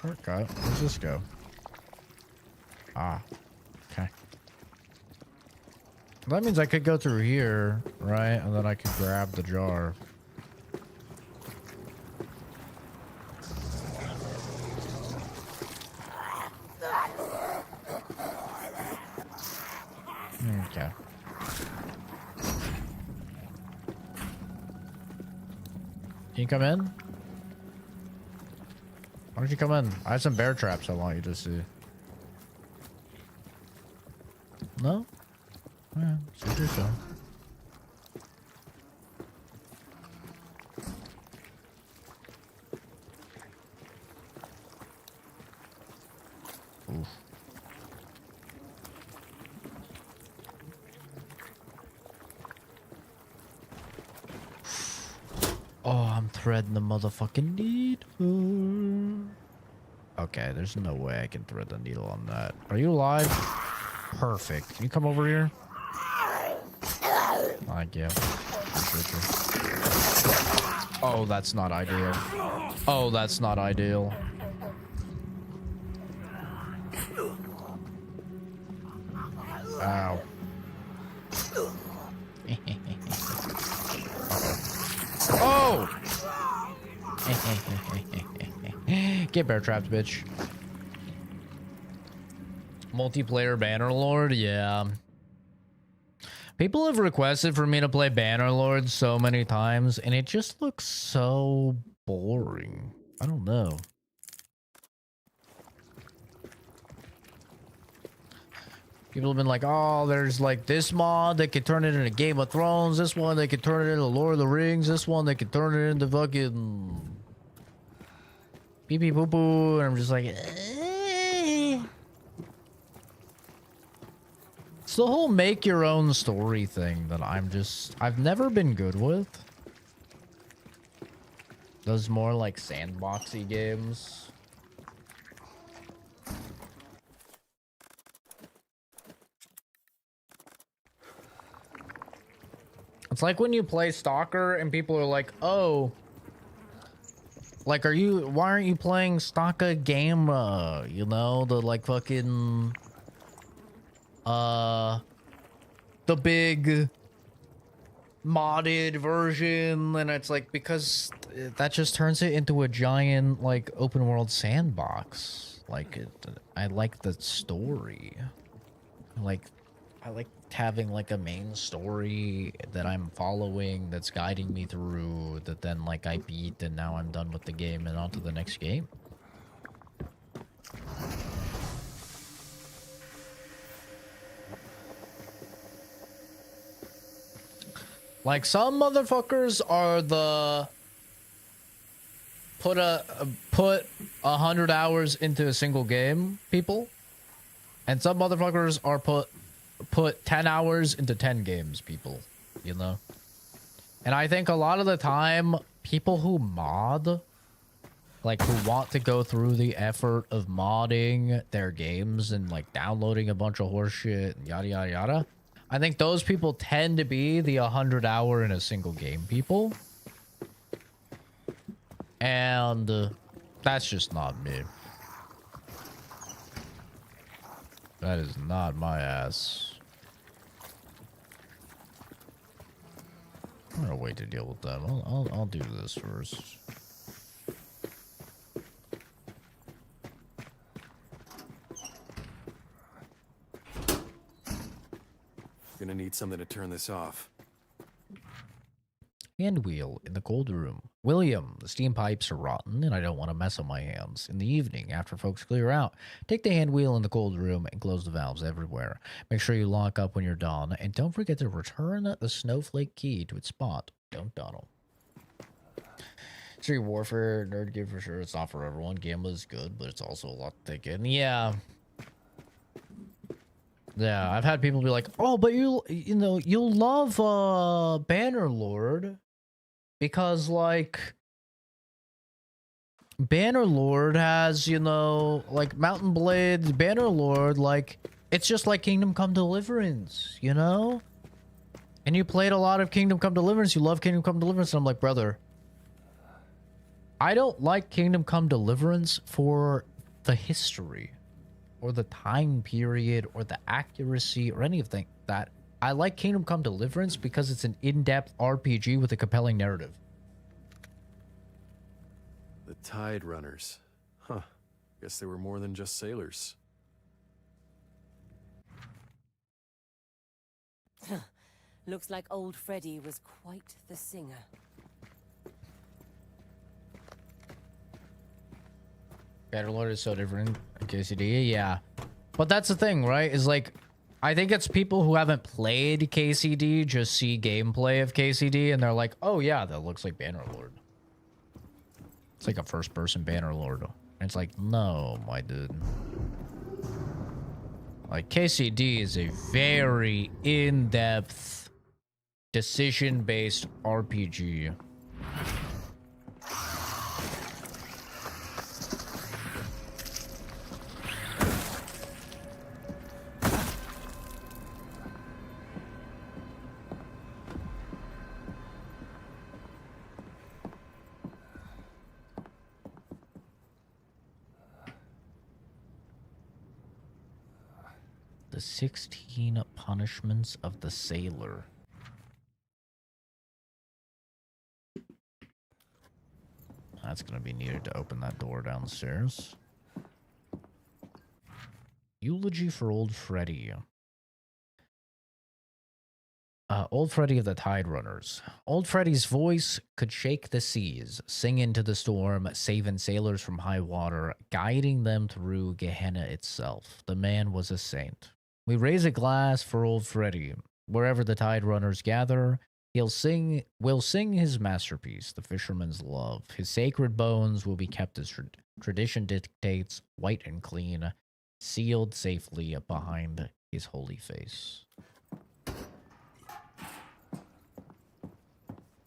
Shortcut. Where's this go? Ah. Okay. That means I could go through here, right? And then I could grab the jar. Okay. Can you come in? Why don't you come in? I have some bear traps I want you to see. No? Yeah, suit yourself. Oof. Oh, I'm threading the motherfucking needle. Okay, there's no way I can thread the needle on that. Are you alive? Perfect. Can you come over here? Thank you. Oh, that's not ideal. Oh, that's not ideal. Ow. Oh! Get bear trapped, bitch. Multiplayer Bannerlord, yeah. People have requested for me to play Bannerlord so many times, and it just looks so boring. I don't know. People have been like, oh, there's like this mod that could turn it into Game of Thrones, this one that could turn it into Lord of the Rings, this one that could turn it into fucking pee pee poo poo, and I'm just like, eh. It's the whole make your own story thing that I've never been good with. Those more like sandboxy games. It's like when you play Stalker and people are like, oh, like, why aren't you playing Stalker game? You know, the like fucking, the big modded version. And it's like, because that just turns it into a giant, like, open world sandbox. Like, I like the story. I like having like a main story that I'm following that's guiding me through that then like I beat and now I'm done with the game and on to the next game. Like some motherfuckers are the put 100 hours into a single game people, and some motherfuckers are put 10 hours into 10 games people, you know. And I think a lot of the time people who mod, like who want to go through the effort of modding their games and like downloading a bunch of horse shit and yada yada yada, I think those people tend to be the 100 hour in a single game people. And that's just not me. That is not my ass. I'm gonna wait to deal with that. I'll do this first. Gonna need something to turn this off. Hand wheel in the cold room. William, the steam pipes are rotten and I don't want to mess on my hands. In the evening, after folks clear out, take the hand wheel in the cold room and close the valves everywhere. Make sure you lock up when you're done, and don't forget to return the snowflake key to its spot. Don't dawdle. Street Warfare, nerd gear for sure. It's not for everyone. Gamma is good, but it's also a lot to take in. Yeah. Yeah, I've had people be like, oh, but you know, you'll love Bannerlord. Because, like, Bannerlord has, you know, like, Mountain Blade, Bannerlord, like, it's just like Kingdom Come Deliverance, you know? And you played a lot of Kingdom Come Deliverance, you love Kingdom Come Deliverance, and I'm like, brother, I don't like Kingdom Come Deliverance for the history, or the time period, or the accuracy, or anything that. I like Kingdom Come Deliverance because it's an in-depth RPG with a compelling narrative. The Tide Runners. Huh. Guess they were more than just sailors. Looks like old Freddy was quite the singer. Bannerlord is so different in KCD, yeah. But that's the thing, right? Is like, I think it's people who haven't played KCD just see gameplay of KCD and they're like, oh yeah, that looks like Bannerlord. It's like a first-person Bannerlord. And it's like, no, my dude. Like, KCD is a very in-depth, decision-based RPG. The 16 Punishments of the Sailor. That's gonna be needed to open that door downstairs. Eulogy for Old Freddy. Old Freddy of the Tide Runners. Old Freddy's voice could shake the seas, sing into the storm, saving sailors from high water, guiding them through Gehenna itself. The man was a saint. We raise a glass for Old Freddy. Wherever the Tide Runners gather, we'll sing his masterpiece, The Fisherman's Love. His sacred bones will be kept as tradition dictates, white and clean, sealed safely behind his holy face.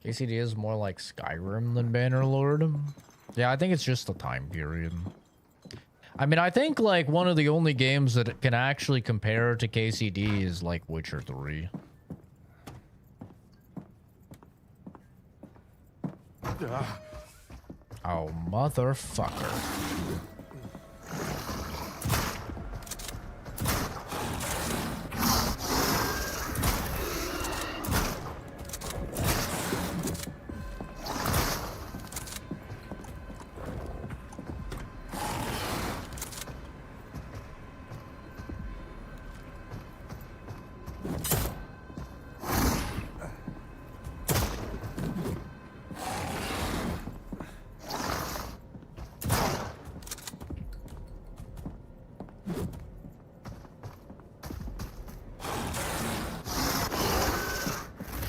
KCD is more like Skyrim than Bannerlord. Yeah, I think it's just the time period. I mean, I think like one of the only games that can actually compare to KCD is like Witcher 3. Oh, motherfucker.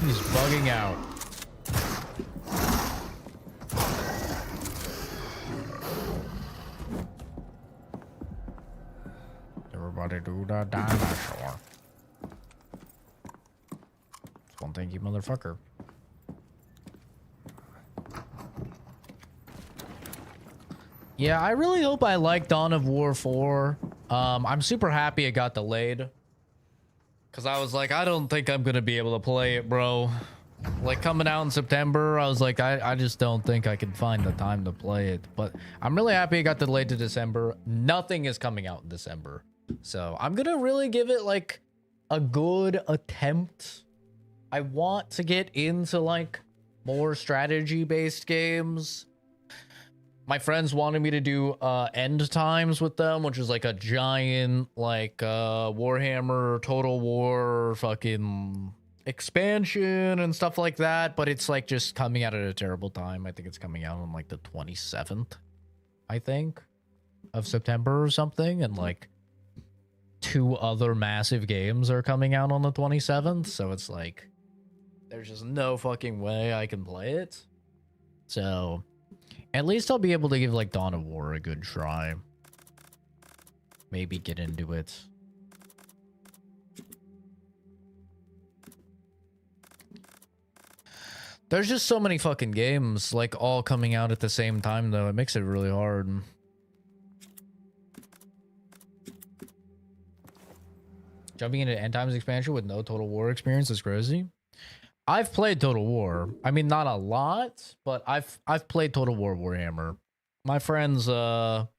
He's bugging out. Everybody do the dinosaur. It's one thing, you motherfucker. Yeah, I really hope I like Dawn of War 4. I'm super happy it got delayed. Because I was like, I don't think I'm going to be able to play it, bro. Like, coming out in September, I was like, I just don't think I can find the time to play it. But I'm really happy it got delayed to December. Nothing is coming out in December. So I'm going to really give it, like, a good attempt. I want to get into, like, more strategy-based games. My friends wanted me to do End Times with them, which is like a giant like Warhammer Total War fucking expansion and stuff like that, but it's like just coming out at a terrible time. I think it's coming out on like the 27th, I think, of September or something, and like 2 other massive games are coming out on the 27th, so it's like there's just no fucking way I can play it. So at least I'll be able to give, like, Dawn of War a good try. Maybe get into it. There's just so many fucking games, like, all coming out at the same time, though. It makes it really hard. Jumping into End Times expansion with no Total War experience is crazy. I've played Total War. I mean, not a lot, but I've played Total War Warhammer. My friends got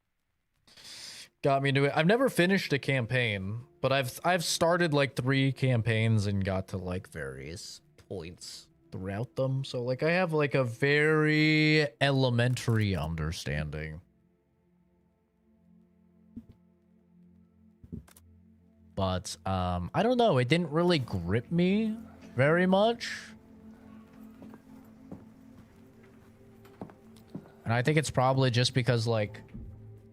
me into it. I've never finished a campaign, but I've started like 3 campaigns and got to like various points throughout them. So like I have like a very elementary understanding. But I don't know, it didn't really grip me very much. And I think it's probably just because, like,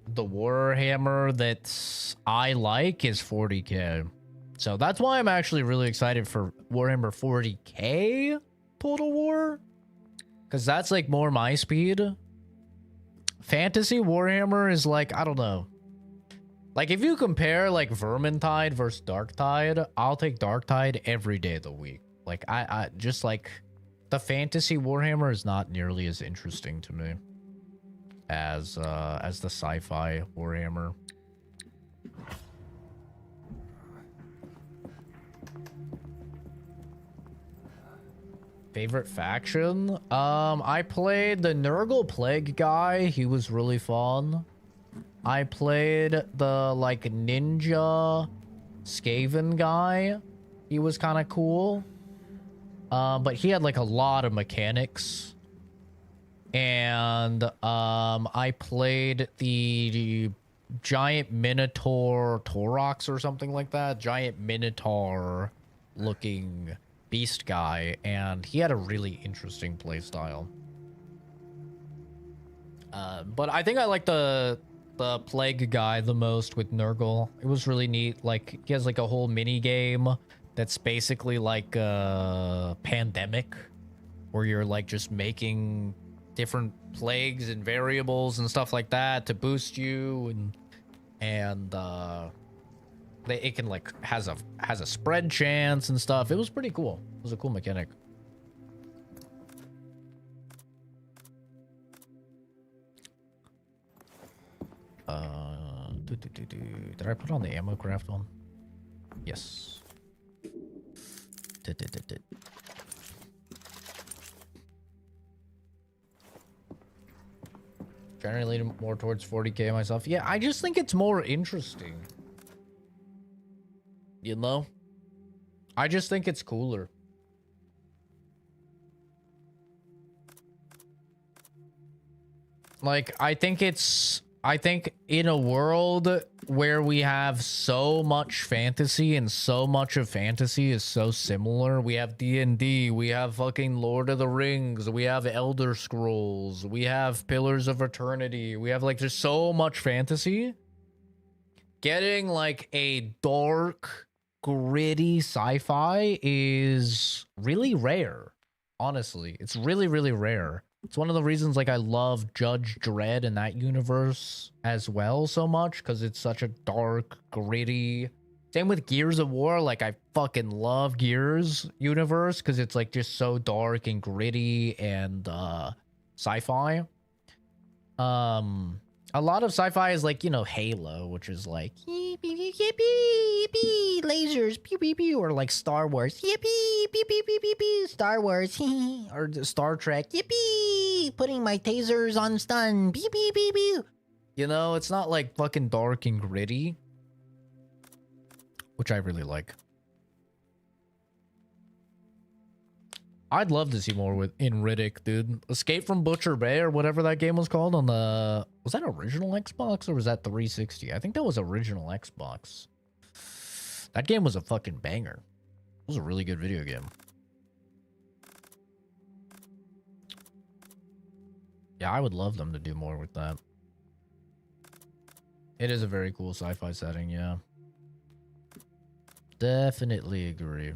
the Warhammer that I like is 40k. So that's why I'm actually really excited for Warhammer 40k Total War. Because that's, like, more my speed. Fantasy Warhammer is, like, I don't know. Like, if you compare, like, Vermintide versus Darktide, I'll take Darktide every day of the week. Like, I just, like, the fantasy Warhammer is not nearly as interesting to me as the sci-fi Warhammer. Favorite faction? I played the Nurgle Plague guy. He was really fun. I played the, like, ninja Skaven guy. He was kind of cool. But he had, like, a lot of mechanics. And I played the giant minotaur Taurox or something like that. Giant minotaur looking beast guy, and he had a really interesting playstyle. But I think I like the plague guy the most with Nurgle. It was really neat. Like, he has like a whole mini game that's basically like a pandemic, where you're like just making different plagues and variables and stuff like that to boost you, and it can like has a spread chance and stuff. It was pretty cool. It was a cool mechanic. Did I put on the ammo craft one? Yes. Generally leaning more towards 40k myself. Yeah, I just think it's more interesting. You know? I just think it's cooler. Like, I think in a world where we have so much fantasy and so much of fantasy is so similar, we have D&D, we have fucking Lord of the Rings, we have Elder Scrolls, we have Pillars of Eternity, we have like there's so much fantasy. Getting like a dark, gritty sci-fi is really rare. Honestly, it's really, really rare. It's one of the reasons like I love Judge Dredd in that universe as well so much, because it's such a dark, gritty. Same with Gears of War. Like, I fucking love Gears universe because it's like just so dark and gritty and sci-fi. A lot of sci-fi is like, you know, Halo, which is like lasers, pew pew pew, or like Star Wars, yippee, pew pew pew pew pew, Star Wars, or Star Trek, yippee, putting my tasers on stun, pew pew pew pew. You know, it's not like fucking dark and gritty, which I really like. I'd love to see more in Riddick, dude. Escape from Butcher Bay or whatever that game was called on the... Was that original Xbox or was that 360? I think that was original Xbox. That game was a fucking banger. It was a really good video game. Yeah, I would love them to do more with that. It is a very cool sci-fi setting, yeah. Definitely agree.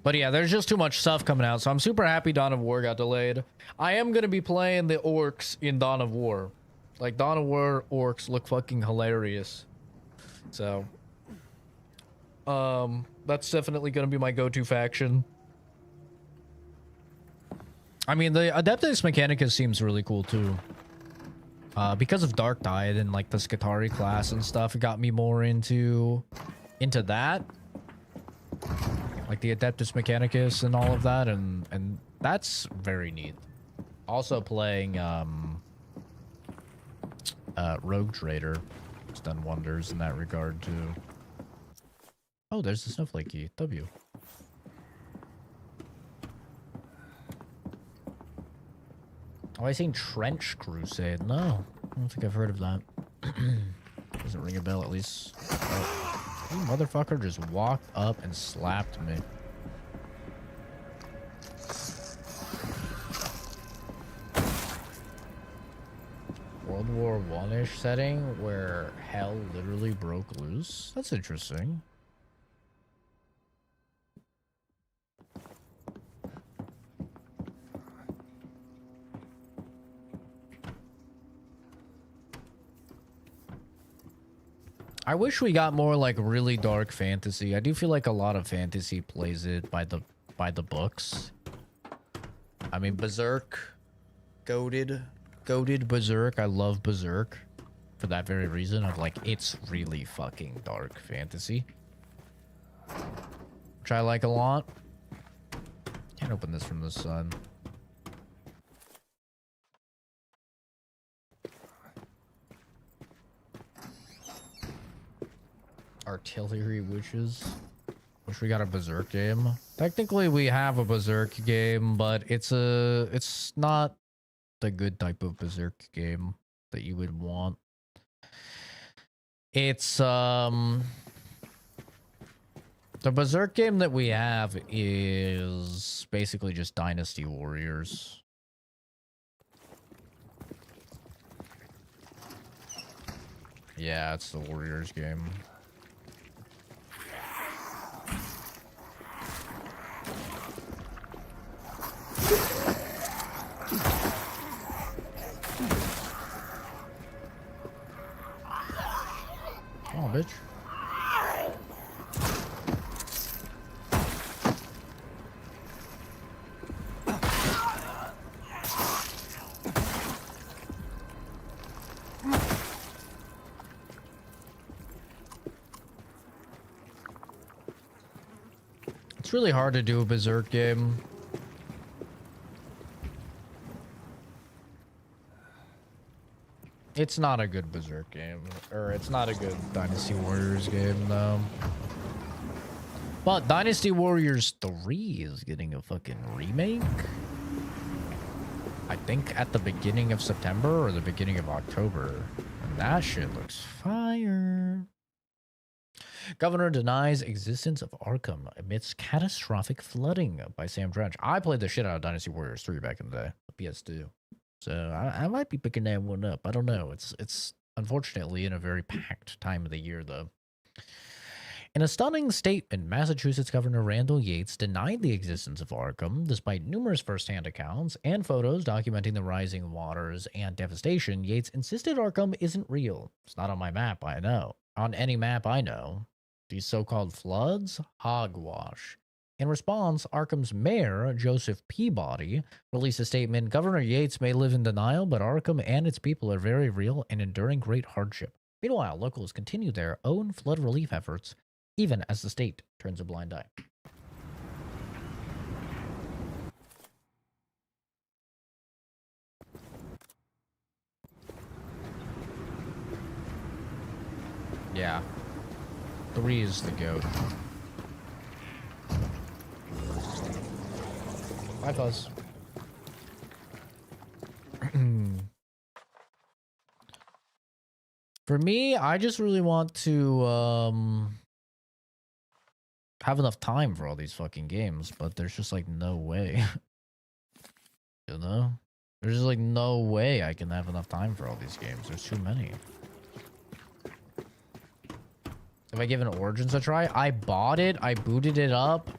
But yeah, there's just too much stuff coming out, so I'm super happy Dawn of War got delayed. I am gonna be playing the orcs in Dawn of War. Like, Dawn of War orcs look fucking hilarious. So, that's definitely gonna be my go-to faction. I mean, the Adeptus Mechanicus seems really cool too. Because of Dark Tide and like the Skitarii class and stuff, it got me more into that. Like the Adeptus Mechanicus and all of that, and that's very neat. Also playing Rogue Trader has done wonders in that regard too. Oh, there's the Snowflake key. W. Oh, I seen Trench Crusade. No, I don't think I've heard of that. Doesn't ring a bell at least. Oh. You motherfucker just walked up and slapped me. World War One-ish setting where hell literally broke loose? That's interesting. I wish we got more like really dark fantasy. I do feel like a lot of fantasy plays it by the books. I mean, Berserk, goated Berserk. I love Berserk for that very reason of like it's really fucking dark fantasy, which I like a lot. Can't open this from the sun. Artillery Witches. Wish we got a Berserk game. Technically, we have a Berserk game, but it's not the good type of Berserk game that you would want. It's the Berserk game that we have is basically just Dynasty Warriors. Yeah, it's the Warriors game. Oh, bitch. It's really hard to do a Berserk game. It's not a good Berserk game, or it's not a good Dynasty Warriors game, though. But Dynasty Warriors 3 is getting a fucking remake. I think at the beginning of September or the beginning of October. And that shit looks fire. Governor denies existence of Arkham amidst catastrophic flooding by Sam Drench. I played the shit out of Dynasty Warriors 3 back in the day, the PS2. So I might be picking that one up. I don't know. It's unfortunately in a very packed time of the year, though. In a stunning statement, Massachusetts Governor Randall Yates denied the existence of Arkham, despite numerous first-hand accounts and photos documenting the rising waters and devastation. Yates insisted Arkham isn't real. It's not on my map, I know. On any map I know. These so-called floods? Hogwash. In response, Arkham's mayor, Joseph Peabody, released a statement. Governor Yates may live in denial, but Arkham and its people are very real and enduring great hardship. Meanwhile, locals continue their own flood relief efforts, even as the state turns a blind eye. Yeah. 3 is the GOAT. Bye, Fuzz. For me, I just really want to have enough time for all these fucking games, but there's just like no way. You know? There's just like no way I can have enough time for all these games. There's too many. If I give an Origins a try, I bought it, I booted it up,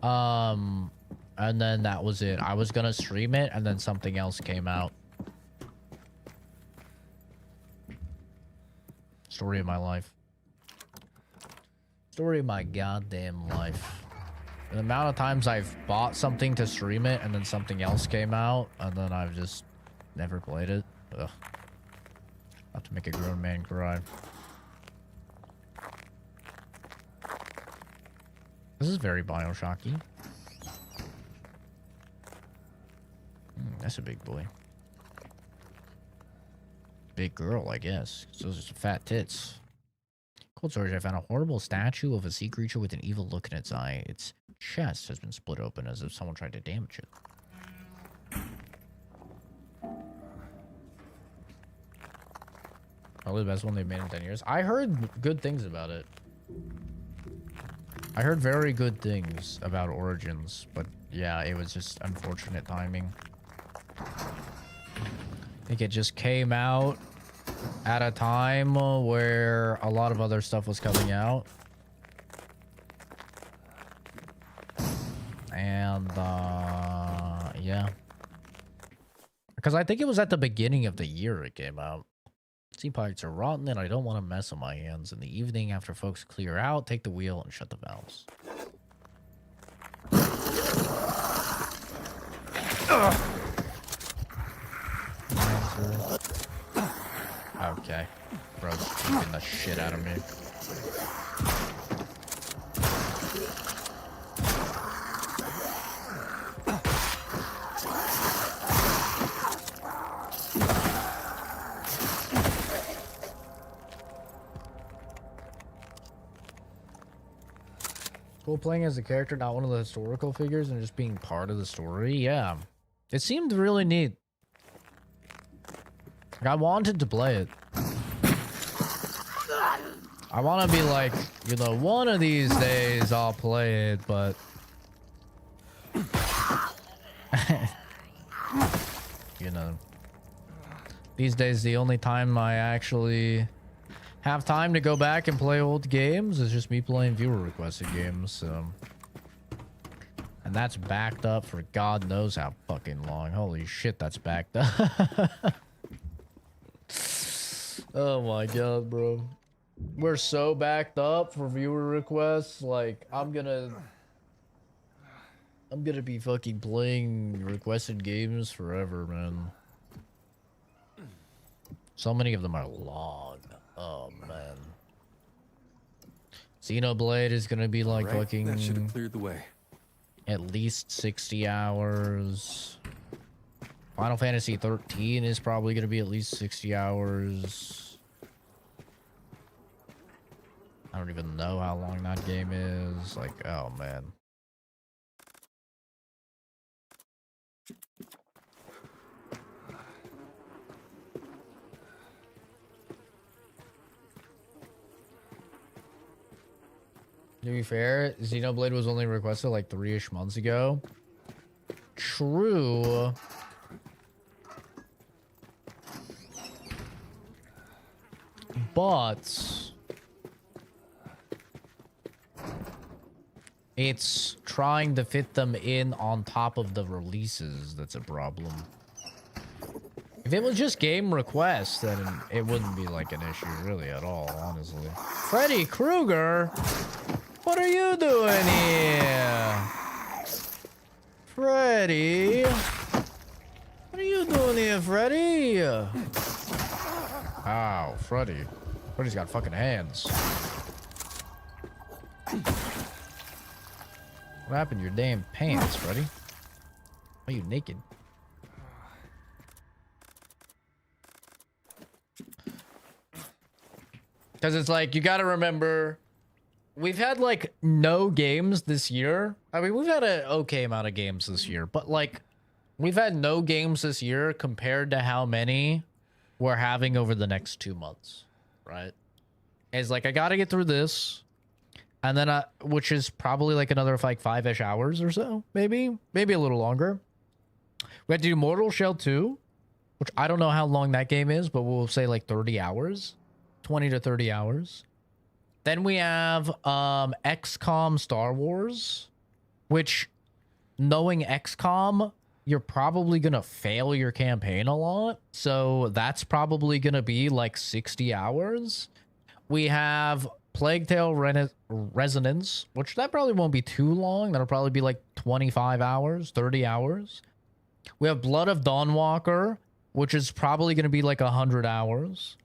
and then that was it. I was gonna stream it, and then something else came out. Story of my life. Story of my goddamn life. The amount of times I've bought something to stream it, and then something else came out, and then I've just never played it. Ugh. Not to make a grown man cry. This is very Bioshocky. That's a big boy. Big girl, I guess. So those are some fat tits. Cold storage, I found a horrible statue of a sea creature with an evil look in its eye. Its chest has been split open as if someone tried to damage it. Probably the best one they've made in 10 years. I heard good things about it. I heard very good things about Origins, but yeah, it was just unfortunate timing. I think it just came out at a time where a lot of other stuff was coming out. And, yeah. Because I think it was at the beginning of the year it came out. Sea pipes are rotten and I don't want to mess on my hands. In the evening, after folks clear out, take the wheel and shut the valves. Okay. Bro's kicking the shit out of me. Cool playing as a character, not one of the historical figures, and just being part of the story. Yeah. It seemed really neat. I wanted to play it. I want to be like, you know, one of these days I'll play it, but... you know. These days, the only time I actually have time to go back and play old games is just me playing viewer-requested games, so... And that's backed up for God knows how fucking long. Holy shit, that's backed up. Oh my god, bro. We're so backed up for viewer requests. Like, I'm gonna be fucking playing requested games forever, man. So many of them are long. Oh, man. Xenoblade is gonna be like fucking... That should have cleared the way. At least 60 hours. Final Fantasy 13 is probably going to be at least 60 hours. I don't even know how long that game is. Like, oh man. To be fair, Xenoblade was only requested like 3-ish months ago. True. But it's trying to fit them in on top of the releases that's a problem. If it was just game requests, then it wouldn't be like an issue really at all, honestly. Freddy Krueger? What are you doing here? Freddy? What are you doing here, Freddy? Ow, Freddy. Freddy's got fucking hands. What happened to your damn pants, Freddy? Are you naked? Because it's like, you gotta remember... We've had, like, no games this year. I mean, we've had an okay amount of games this year. But, like, we've had no games this year compared to how many we're having over the next 2 months. Right? It's like, I gotta get through this. And then, which is probably, like, another, like, 5-ish hours or so. Maybe. Maybe a little longer. We had to do Mortal Shell 2. Which I don't know how long that game is. But we'll say, like, 30 hours. 20 to 30 hours. Then we have XCOM Star Wars, which, knowing XCOM, you're probably going to fail your campaign a lot. So that's probably going to be like 60 hours. We have Plague Tale Resonance, which that probably won't be too long. That'll probably be like 25 hours, 30 hours. We have Blood of Dawnwalker, which is probably going to be like 100 hours.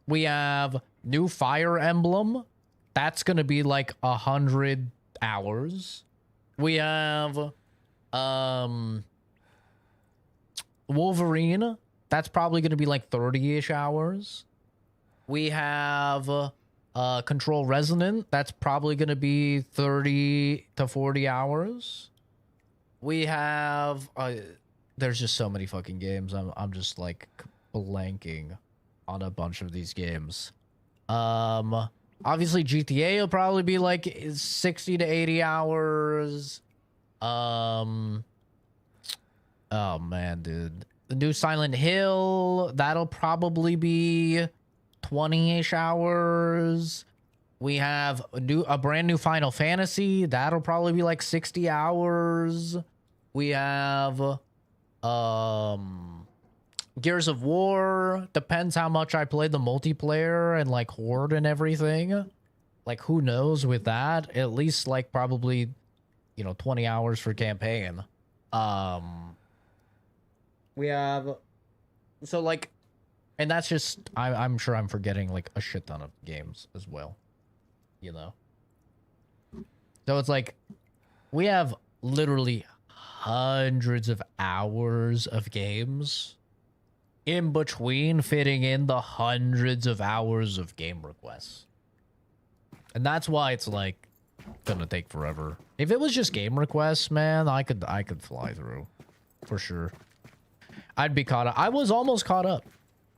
We have New Fire Emblem. That's going to be like 100 hours. We have Wolverine. That's probably going to be like 30-ish hours. We have Control Resonant. That's probably going to be 30 to 40 hours. We have... there's just so many fucking games. I'm just like blanking on a bunch of these games. Obviously GTA will probably be like 60 to 80 hours. Oh man, dude. The new Silent Hill, that'll probably be 20-ish hours. We have a brand new Final Fantasy, that'll probably be like 60 hours. We have Gears of War, depends how much I play the multiplayer and like Horde and everything. Like, who knows with that? At least like probably, you know, 20 hours for campaign. We have, so like, and that's just, I'm sure I'm forgetting like a shit ton of games as well, you know? So it's like, we have literally hundreds of hours of games in between fitting in the hundreds of hours of game requests. And that's why it's like, gonna take forever. If it was just game requests, man, I could fly through. For sure. I'd be caught up. I was almost caught up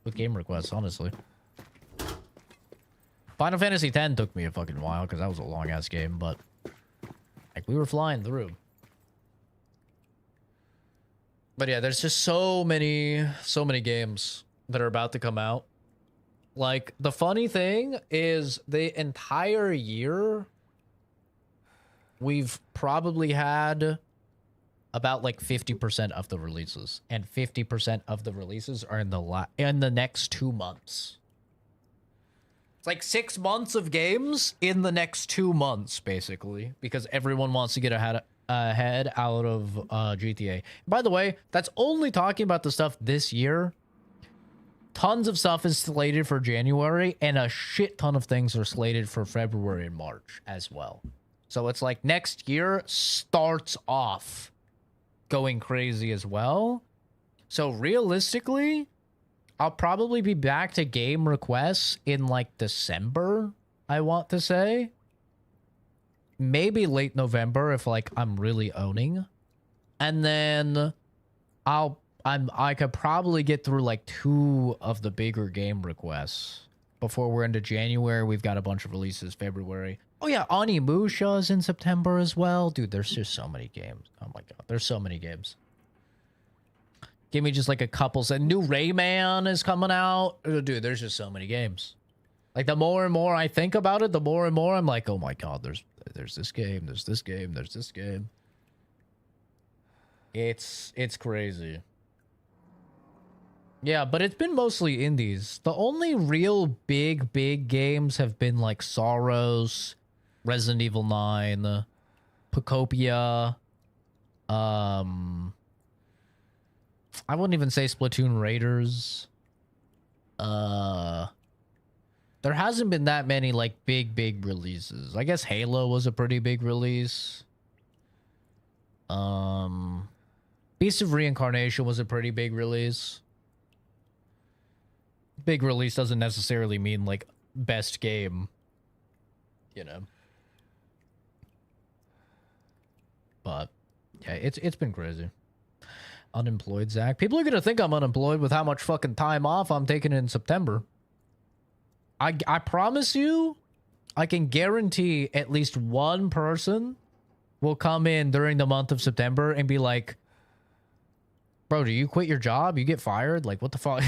with game requests, honestly. Final Fantasy X took me a fucking while because that was a long-ass game, but like we were flying through. But yeah, there's just so many games that are about to come out. Like, the funny thing is the entire year, we've probably had about like 50% of the releases, and 50% of the releases are in the next 2 months. It's like 6 months of games in the next 2 months, basically, because everyone wants to get ahead out of GTA. By the way, that's only talking about the stuff this year. Tons of stuff is slated for January, and a shit ton of things are slated for February and March as well. So it's like next year starts off going crazy as well. So realistically, I'll probably be back to game requests in like December, I want to say. Maybe late November if like I'm really owning. And then I could probably get through like 2 of the bigger game requests before we're into January. We've got a bunch of releases February. Oh yeah, Onimusha is in September as well. Dude, there's just so many games. Oh my god, there's so many games. Give me just like a couple. A new Rayman is coming out. Dude, there's just so many games. Like the more and more I think about it, the more and more I'm like, oh my god, there's this game, there's this game, there's this game. It's crazy. Yeah, but it's been mostly indies. The only real big games have been like Sorrows, Resident Evil 9, Pocopia, I wouldn't even say Splatoon Raiders. There hasn't been that many like big releases. I guess Halo was a pretty big release. Beast of Reincarnation was a pretty big release. Big release doesn't necessarily mean like best game, you know. But yeah, it's been crazy. Unemployed, Zach. People are gonna think I'm unemployed with how much fucking time off I'm taking in September. I promise you, I can guarantee at least one person will come in during the month of September and be like, bro, do you quit your job? You get fired? Like, what the fuck?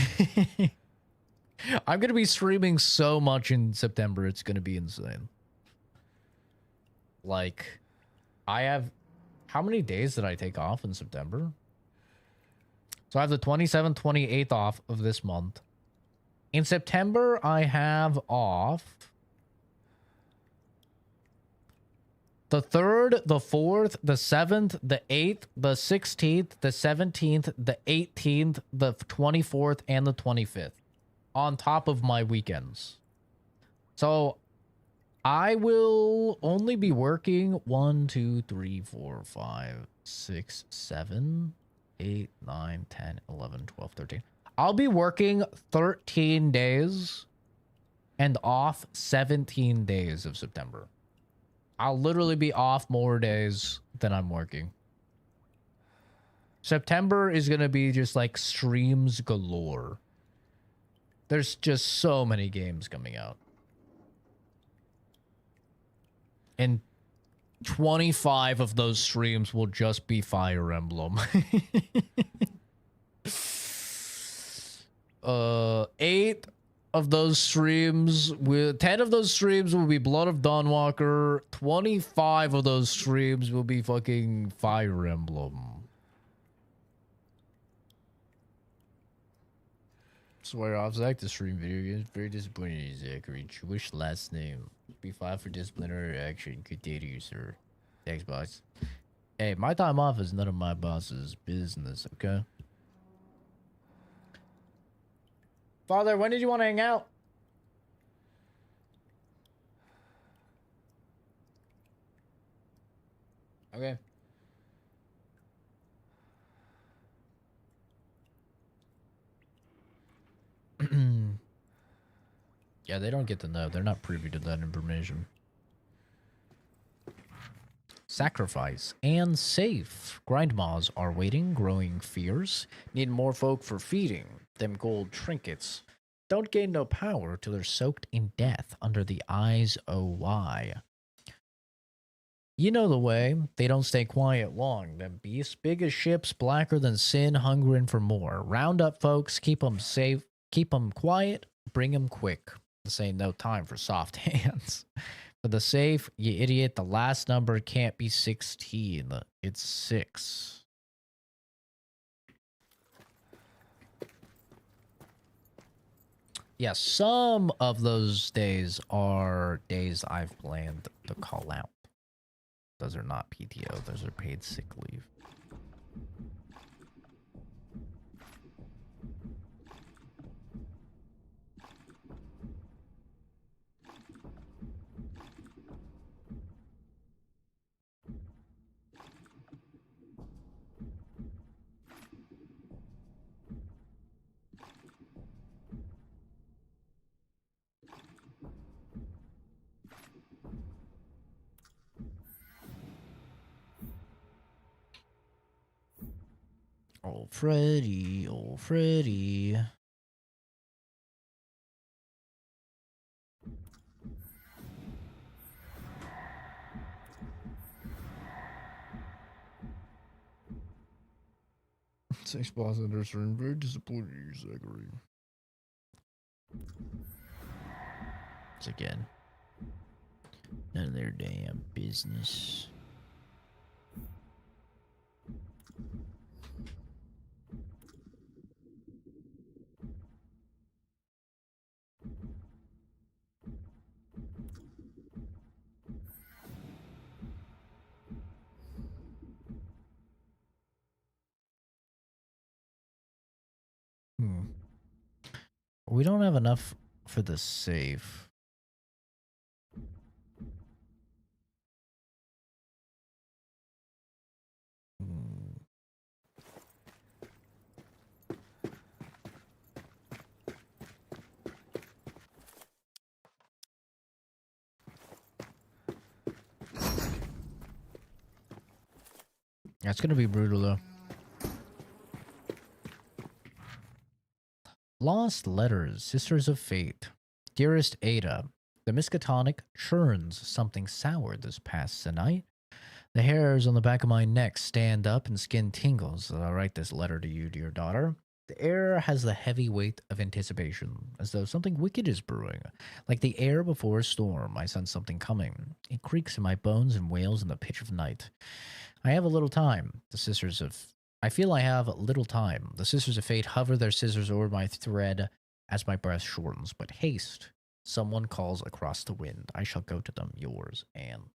I'm going to be streaming so much in September. It's going to be insane. Like, I have... How many days did I take off in September? So I have the 27th, 28th off of this month. In September, I have off the 3rd, the 4th, the 7th, the 8th, the 16th, the 17th, the 18th, the 24th, and the 25th. On top of my weekends. So I will only be working 1, 2, 3, 4, 5, 6, 7, 8, 9, 10, 11, 12, 13. I'll be working 13 days and off 17 days of September. I'll literally be off more days than I'm working. September is going to be just like streams galore. There's just so many games coming out. And 25 of those streams will just be Fire Emblem. 8 of those streams, 10 of those streams will be Blood of Dawnwalker. 25 of those streams will be fucking Fire Emblem. Swear off Zach to stream video games. Very disappointed, Zachary. Jewish last name. Be filed for disciplinary action. Good day to you, sir. Thanks, boss. Hey, my time off is none of my boss's business, okay? Father, when did you want to hang out? Okay. Yeah, they don't get to know. They're not privy to that information. sacrifice, and safe. Grindmaws are waiting, growing fierce. Need more folk for feeding. Them gold trinkets don't gain no power till they're soaked in death under the eyes o' why. You know the way, they don't stay quiet long. Them beasts, big as ships, blacker than sin, hungering for more. Round up folks, keep 'em safe, keep 'em quiet, bring 'em quick. This ain't no time for soft hands. For the safe, you idiot, the last number can't be 16. It's 6. Yeah, some of those days are days I've planned to call out. Those are not PTO, those are paid sick leave. Old Freddy, old Freddy. Six boss enders are very disappointing, Zachary. It's again. None of their damn business. We don't have enough for the safe. That's gonna be brutal though. Lost letters, sisters of fate. Dearest Ada, the miskatonic churns something sour this past night. The hairs on the back of my neck stand up and skin tingles as I write this letter to you, dear daughter. The air has the heavy weight of anticipation, as though something wicked is brewing. Like the air before a storm, I sense something coming. It creaks in my bones and wails in the pitch of night. I have a little time. I feel I have little time. The Sisters of Fate hover their scissors over my thread as my breath shortens. But haste. Someone calls across the wind. I shall go to them. Yours, Anne.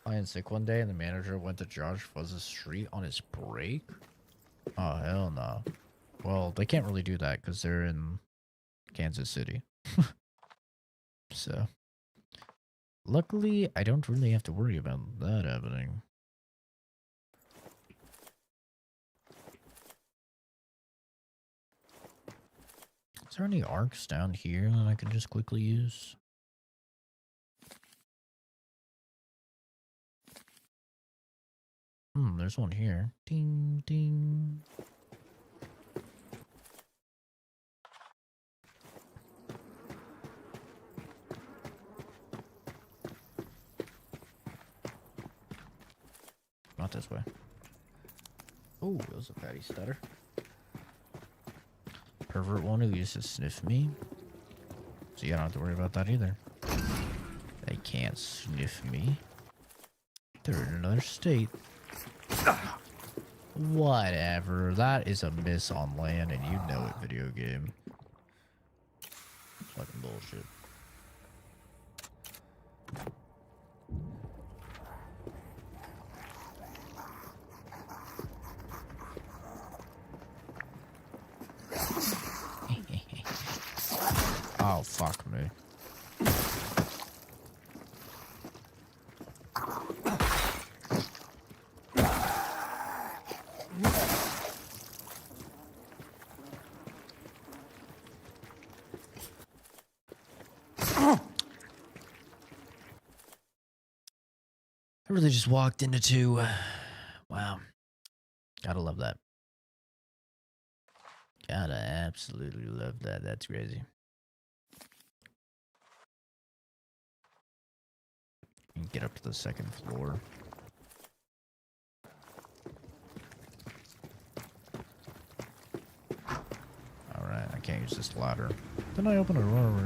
I was sick one day and the manager went to Josh Fuzz's street on his break. Oh, hell no. Well, they can't really do that because they're in Kansas City. So, luckily, I don't really have to worry about that happening. Is there any arcs down here that I can just quickly use? There's one here. Ding, ding. Not this way. Oh, that was a fatty stutter. Pervert one who used to sniff me. So you don't have to worry about that either. They can't sniff me. They're in another state. Whatever. That is a miss on land and you know it, video game. Fucking bullshit. Oh, fuck me. I Really just walked into two. Wow. Gotta love that. Gotta absolutely love that. That's crazy. Get up to the second floor. Alright, I can't use this ladder. Then I open a door.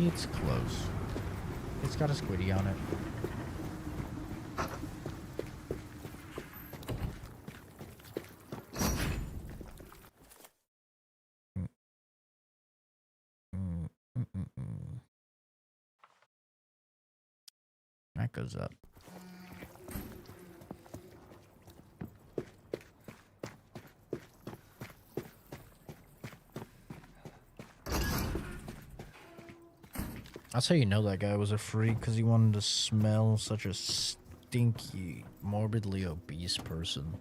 It's close. It's got a squiddy on it. That goes up. That's how you know that guy was a freak, because he wanted to smell such a stinky, morbidly obese person.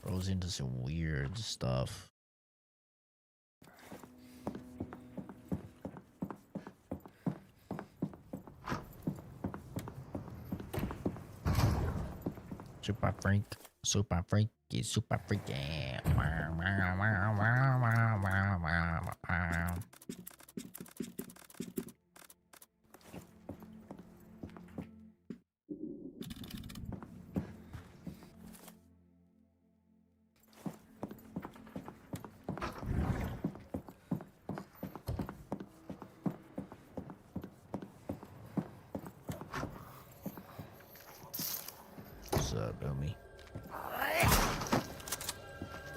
Or was into some weird stuff. Super freak, super freaky, super freaky. What's up, Boomy?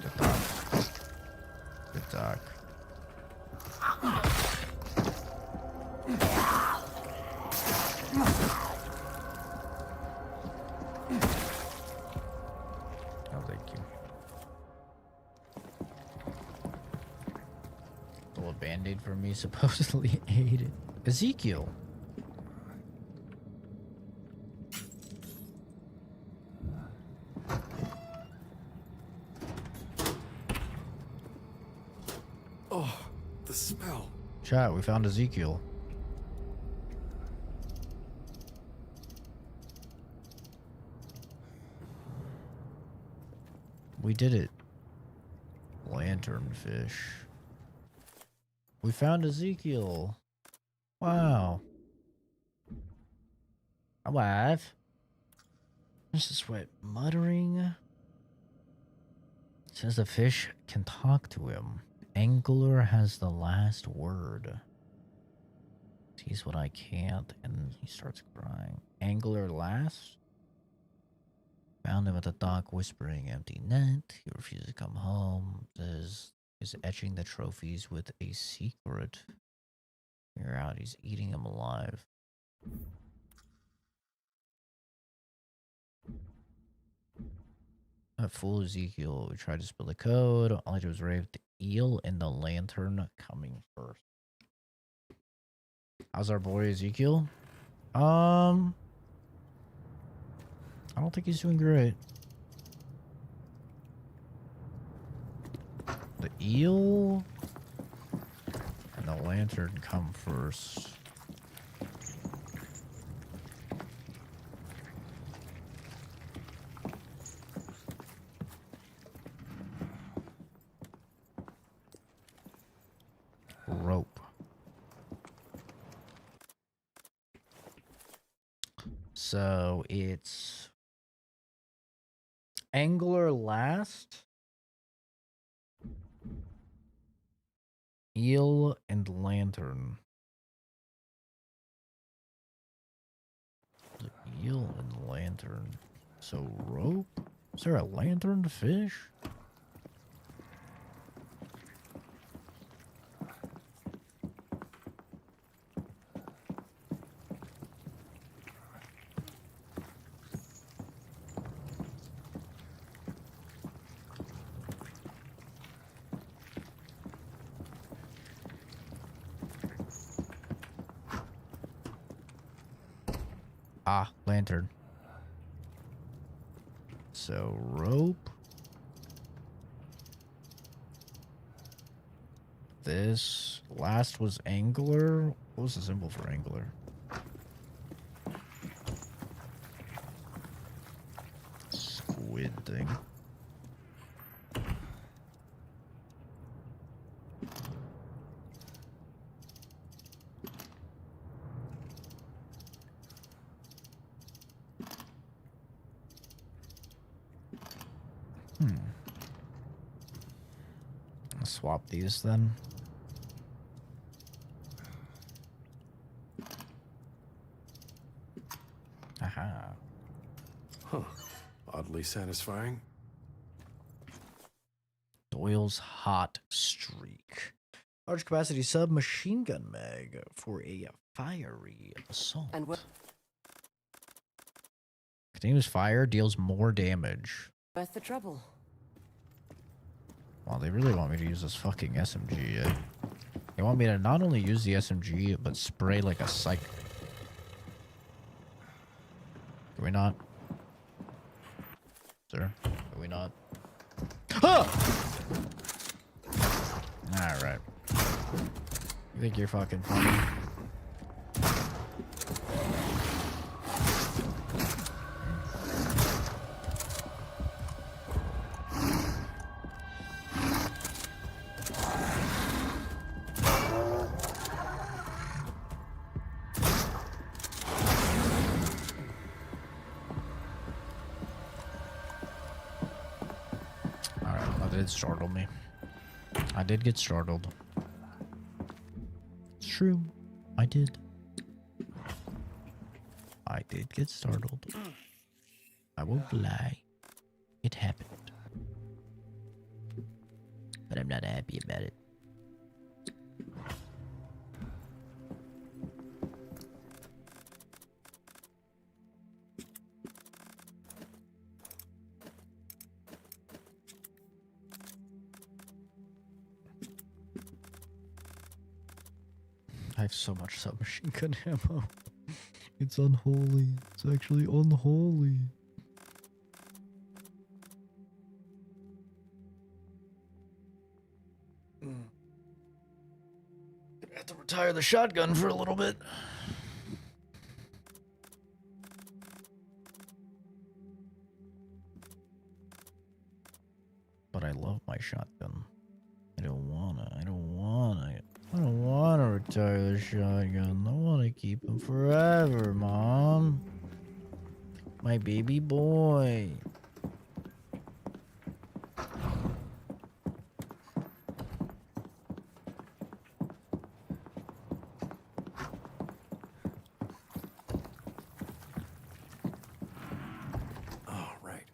Good talk. Good talk. Oh, thank you. Stole a band-aid from me, supposedly ate it. Ezekiel. Oh, the smell. Chat, we found Ezekiel. We did it. Lanternfish. We found Ezekiel. Wow. Alive. This is what muttering. It says the fish can talk to him. Angler has the last word. Sees what I can't, and he starts crying. Angler last? Found him at the dock whispering empty net. He refuses to come home. Says is etching the trophies with a secret. Figure out he's eating him alive. That fool Ezekiel. We tried to spill the code. All I did was rave the eel and the lantern coming first. How's our boy Ezekiel? I don't think he's doing great. The eel and the lantern come first. Rope. So it's angler last, eel and lantern. The eel and lantern. So rope? Is there a lantern fish? Ah, lantern. So, rope. this. Last was angler. What was the symbol for angler? Squid thing. I'll swap these then. Aha. Huh. Oddly satisfying. Doyle's Hot Streak. Large capacity submachine gun mag for a fiery assault. And Continuous fire deals more damage. where's the trouble? Well, they really want me to use this fucking SMG. They want me to not only use the SMG, but spray like a psych. Do we not? Sir? Do we not? Ah! Alright. You think you're fucking funny? Did startle me. I did get startled. It's true. I did. I did get startled. I won't lie. It happened. But I'm not happy about it. I have so much submachine gun ammo. It's unholy. It's actually unholy. Gonna have to retire the shotgun for a little bit. But I love my shotgun. I don't wanna retire the shotgun. I wanna keep him forever, Mom. My baby boy. Oh, right.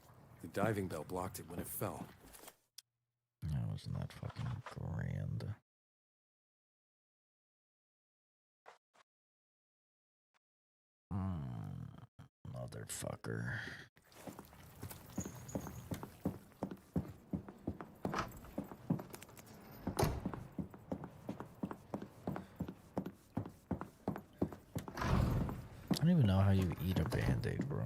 The diving bell blocked it when it fell. That wasn't that fucking grand. Motherfucker. I don't even know how you eat a Band-Aid, bro.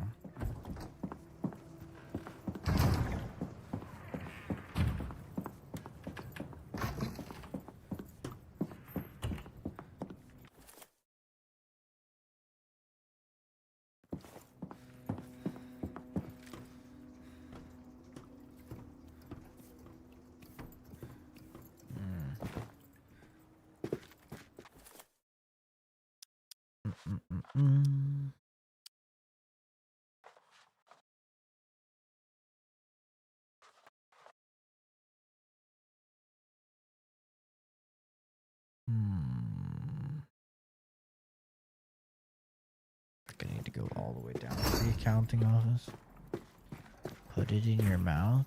I need to go all the way down to the accounting office. Put it in your mouth.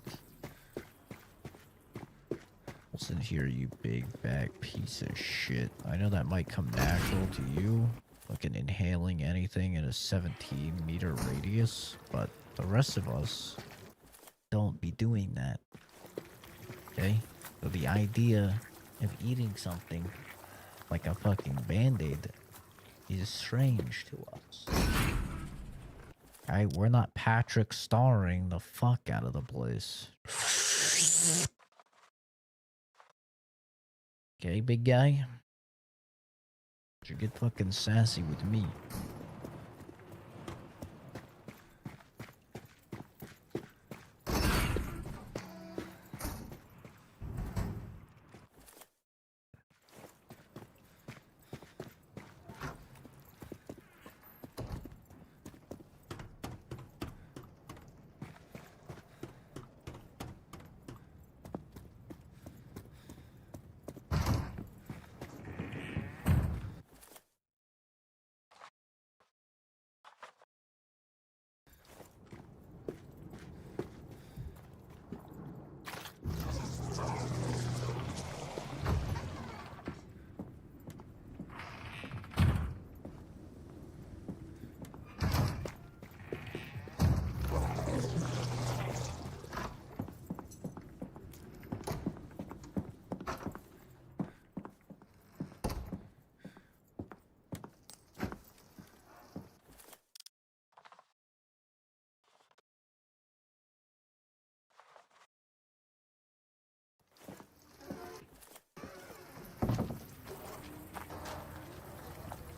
Listen here, you big bag piece of shit. I know that might come natural to you, fucking inhaling anything in a 17-meter radius, but the rest of us don't be doing that. Okay? So the idea of eating something like a fucking Band-Aid is strange to us. Alright, we're not Patrick starring the fuck out of the place. Okay, big guy. You get fucking sassy with me.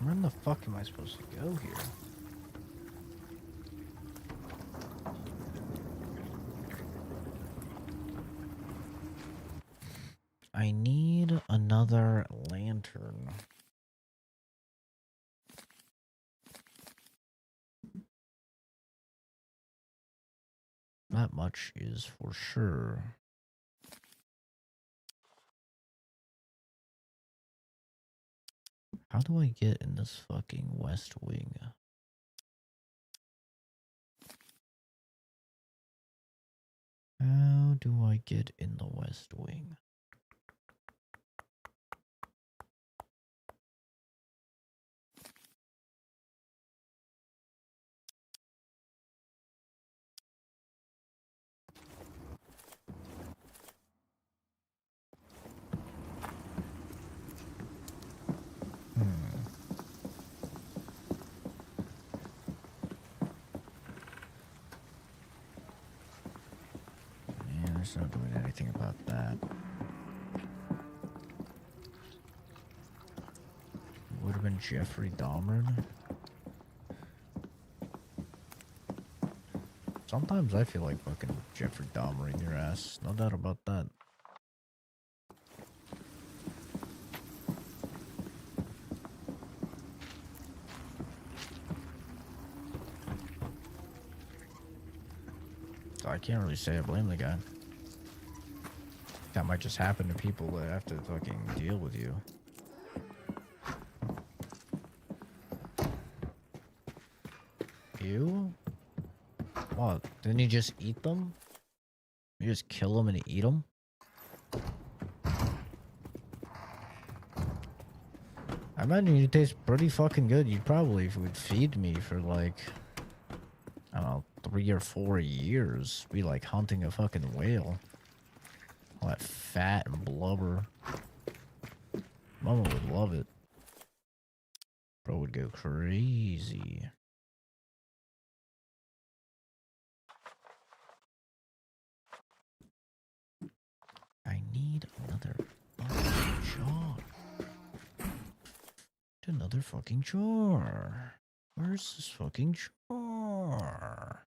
Where in the fuck am I supposed to go here? I need another lantern. That much is for sure. How do I get in this fucking West Wing? How do I get in the West Wing? Yeah, there's no doing anything about that. Would have been Jeffrey Dahmer. Sometimes I feel like fucking Jeffrey Dahmer in your ass. No doubt about that. So I can't really say I blame the guy. That might just happen to people that have to fucking deal with you. You? What? Didn't you just eat them? You just kill them and eat them? I imagine you taste pretty fucking good. You probably would feed me for like, I don't know, 3 or 4 years. Be like hunting a fucking whale. All that fat and blubber. Mama would love it. Bro would go crazy. I need another fucking jar. Another fucking jar. Where's this fucking jar?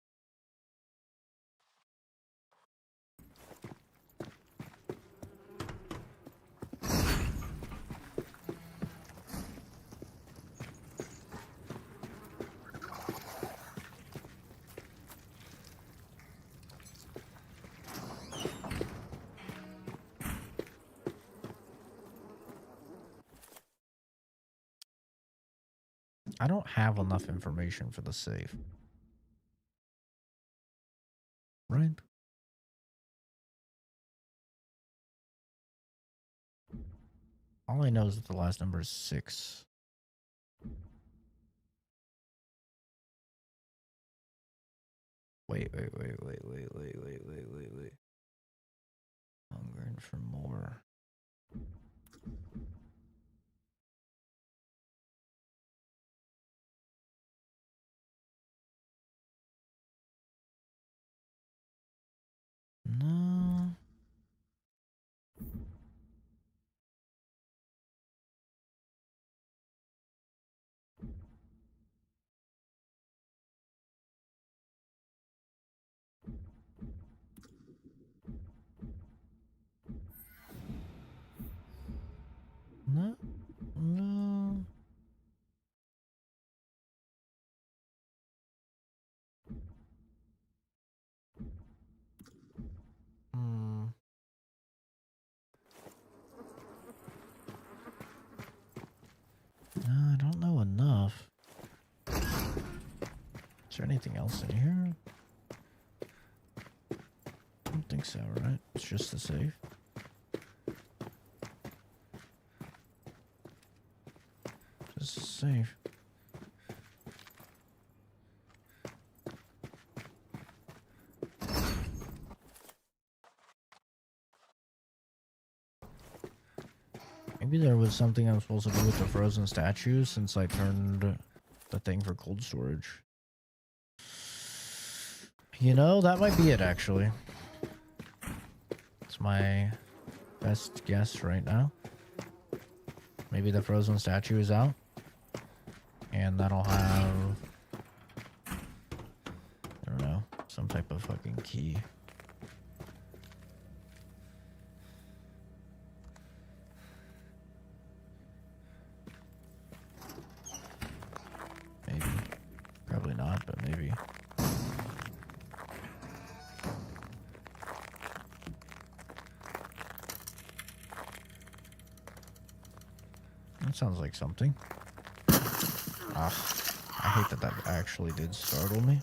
I don't have enough information for the safe. Right? All I know is that the last number is 6. Wait. Hungering for more. No. I don't know enough. Is there anything else in here? I don't think so, right? It's just the safe. Just the safe. Maybe there was something I was supposed to do with the frozen statues since I turned the thing for cold storage. You know, that might be it, actually. It's my best guess right now. Maybe the frozen statue is out. And that'll have... I don't know. Some type of fucking key. Maybe. Probably not, but maybe. That sounds like something. Ah, I hate that that actually did startle me.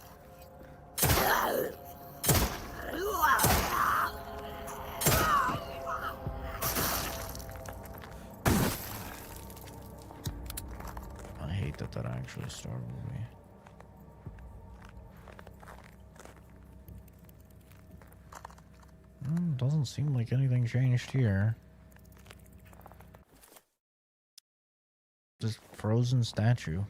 I hate that that actually startled me. Doesn't seem like anything changed here. Just frozen statue.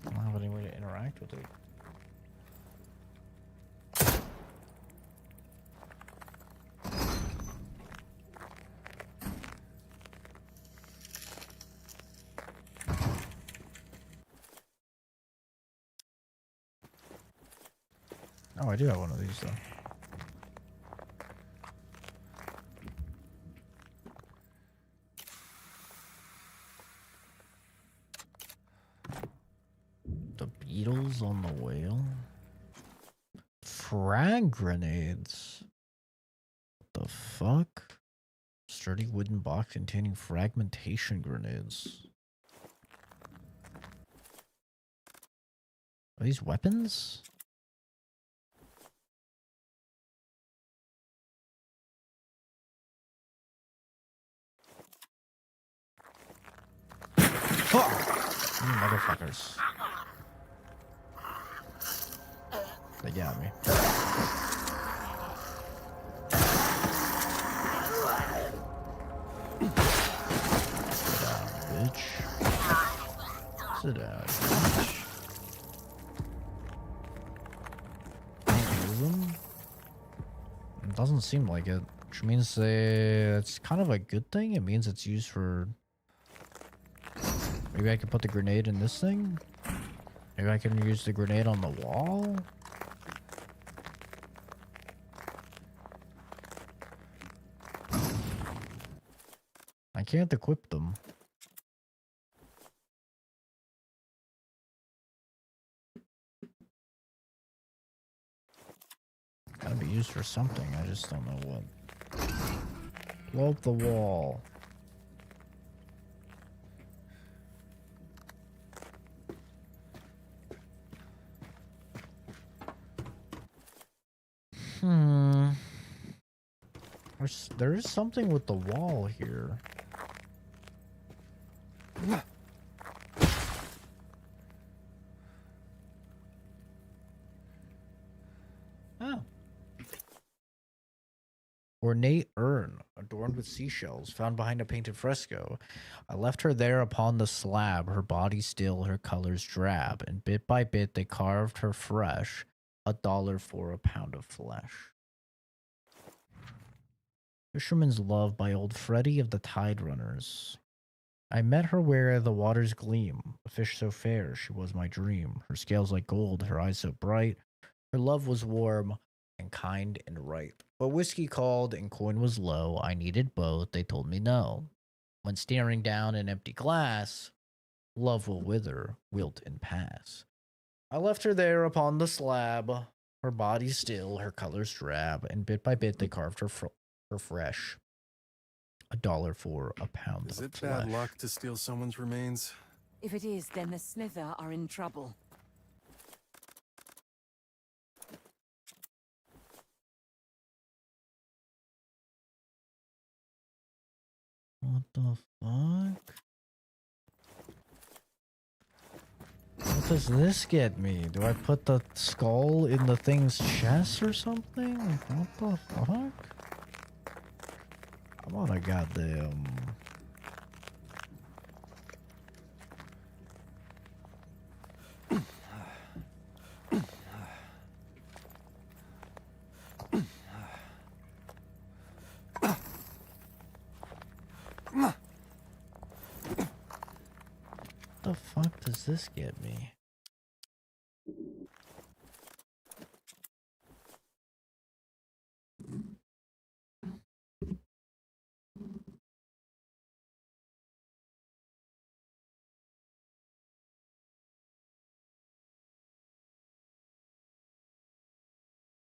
I don't have any way to interact with it. Oh, I do have one of these though. The beetles on the whale? Frag grenades? What the fuck? Sturdy wooden box containing fragmentation grenades. Are these weapons? Oh! You motherfuckers. They got me. Sit down, bitch. Sit down, bitch. Can't use them? It doesn't seem like it. Which means it's kind of a good thing. It means it's used for... Maybe I can put the grenade in this thing? Maybe I can use the grenade on the wall? I can't equip them. Gotta be used for something, I just don't know what. Blow up the wall. There is something with the wall here. Oh. Ornate urn, adorned with seashells, found behind a painted fresco. I left her there upon the slab, her body still, her colors drab, and bit by bit they carved her fresh, $1 for a pound of flesh. Fisherman's Love by Old Freddy of the Tide Runners. I met her where the waters gleam, a fish so fair, she was my dream. Her scales like gold, her eyes so bright, her love was warm and kind and right. But whiskey called and coin was low, I needed both, they told me no. When staring down an empty glass, love will wither, wilt and pass. I left her there upon the slab, Her body's still, her color's drab, and bit by bit they carved her fresh. $1 for a pound Is of it flesh. bad luck to steal someone's remains? If it is, then the Slither are in trouble. What the fuck? What does this get me? Do I put the skull in the thing's chest or something? Like, what the fuck? I'm on a goddamn... What the fuck does this get me?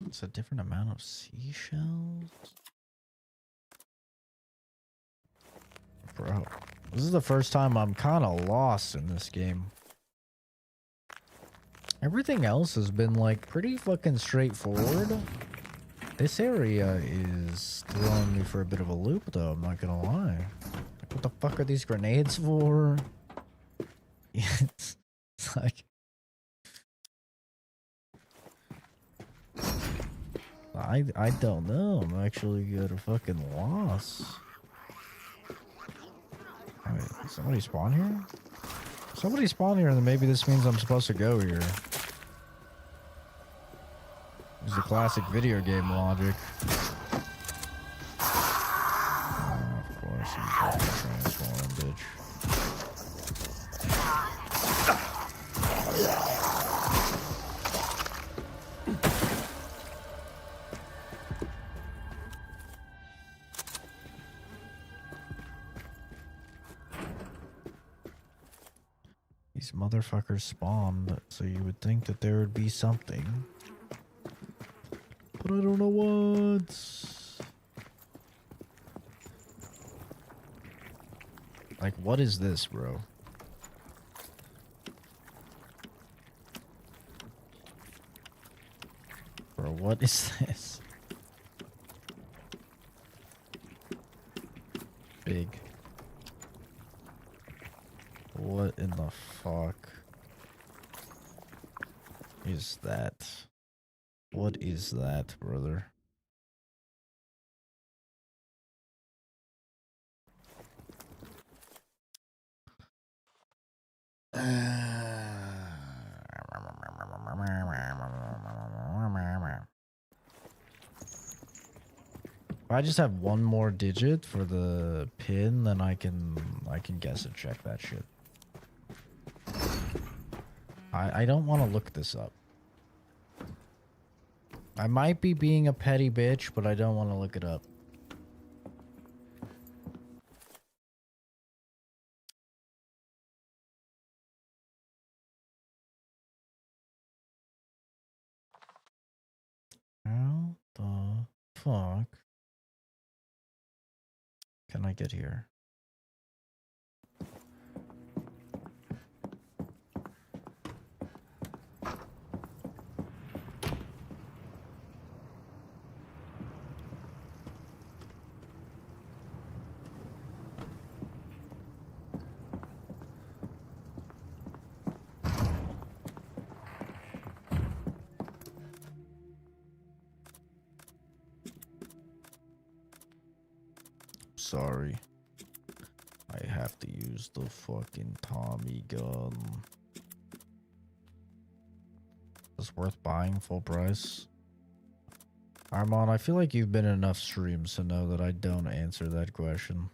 It's a different amount of seashells? Bro, this is the first time I'm kind of lost in this game. Everything else has been like pretty fucking straightforward. This area is throwing me for a bit of a loop though, I'm not gonna lie. Like, what the fuck are these grenades for? It's like... I don't know. I'm actually at a fucking loss. Wait, somebody spawn here? Somebody spawn here, and then maybe this means I'm supposed to go here. It's the classic video game logic. Of course, he's fucking transform, bitch. These motherfuckers spawned, so you would think that there would be something. But I don't know what. Like, what is this, bro? Bro, what is this? Big. What in the fuck is that? What is that, brother? If I just have one more digit for the pin, then I can guess and check that shit. I don't want to look this up. I might be being a petty bitch, but I don't want to look it up. How the fuck can I get here? Sorry. I have to use the fucking Tommy gun. It's worth buying full price. Armand, I feel like you've been in enough streams to know that I don't answer that question.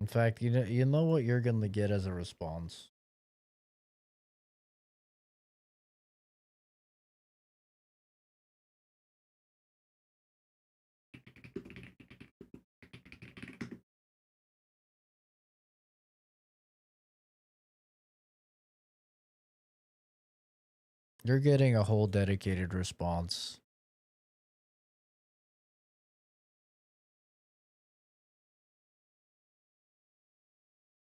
In fact, you know what you're gonna get as a response. You're getting a whole dedicated response.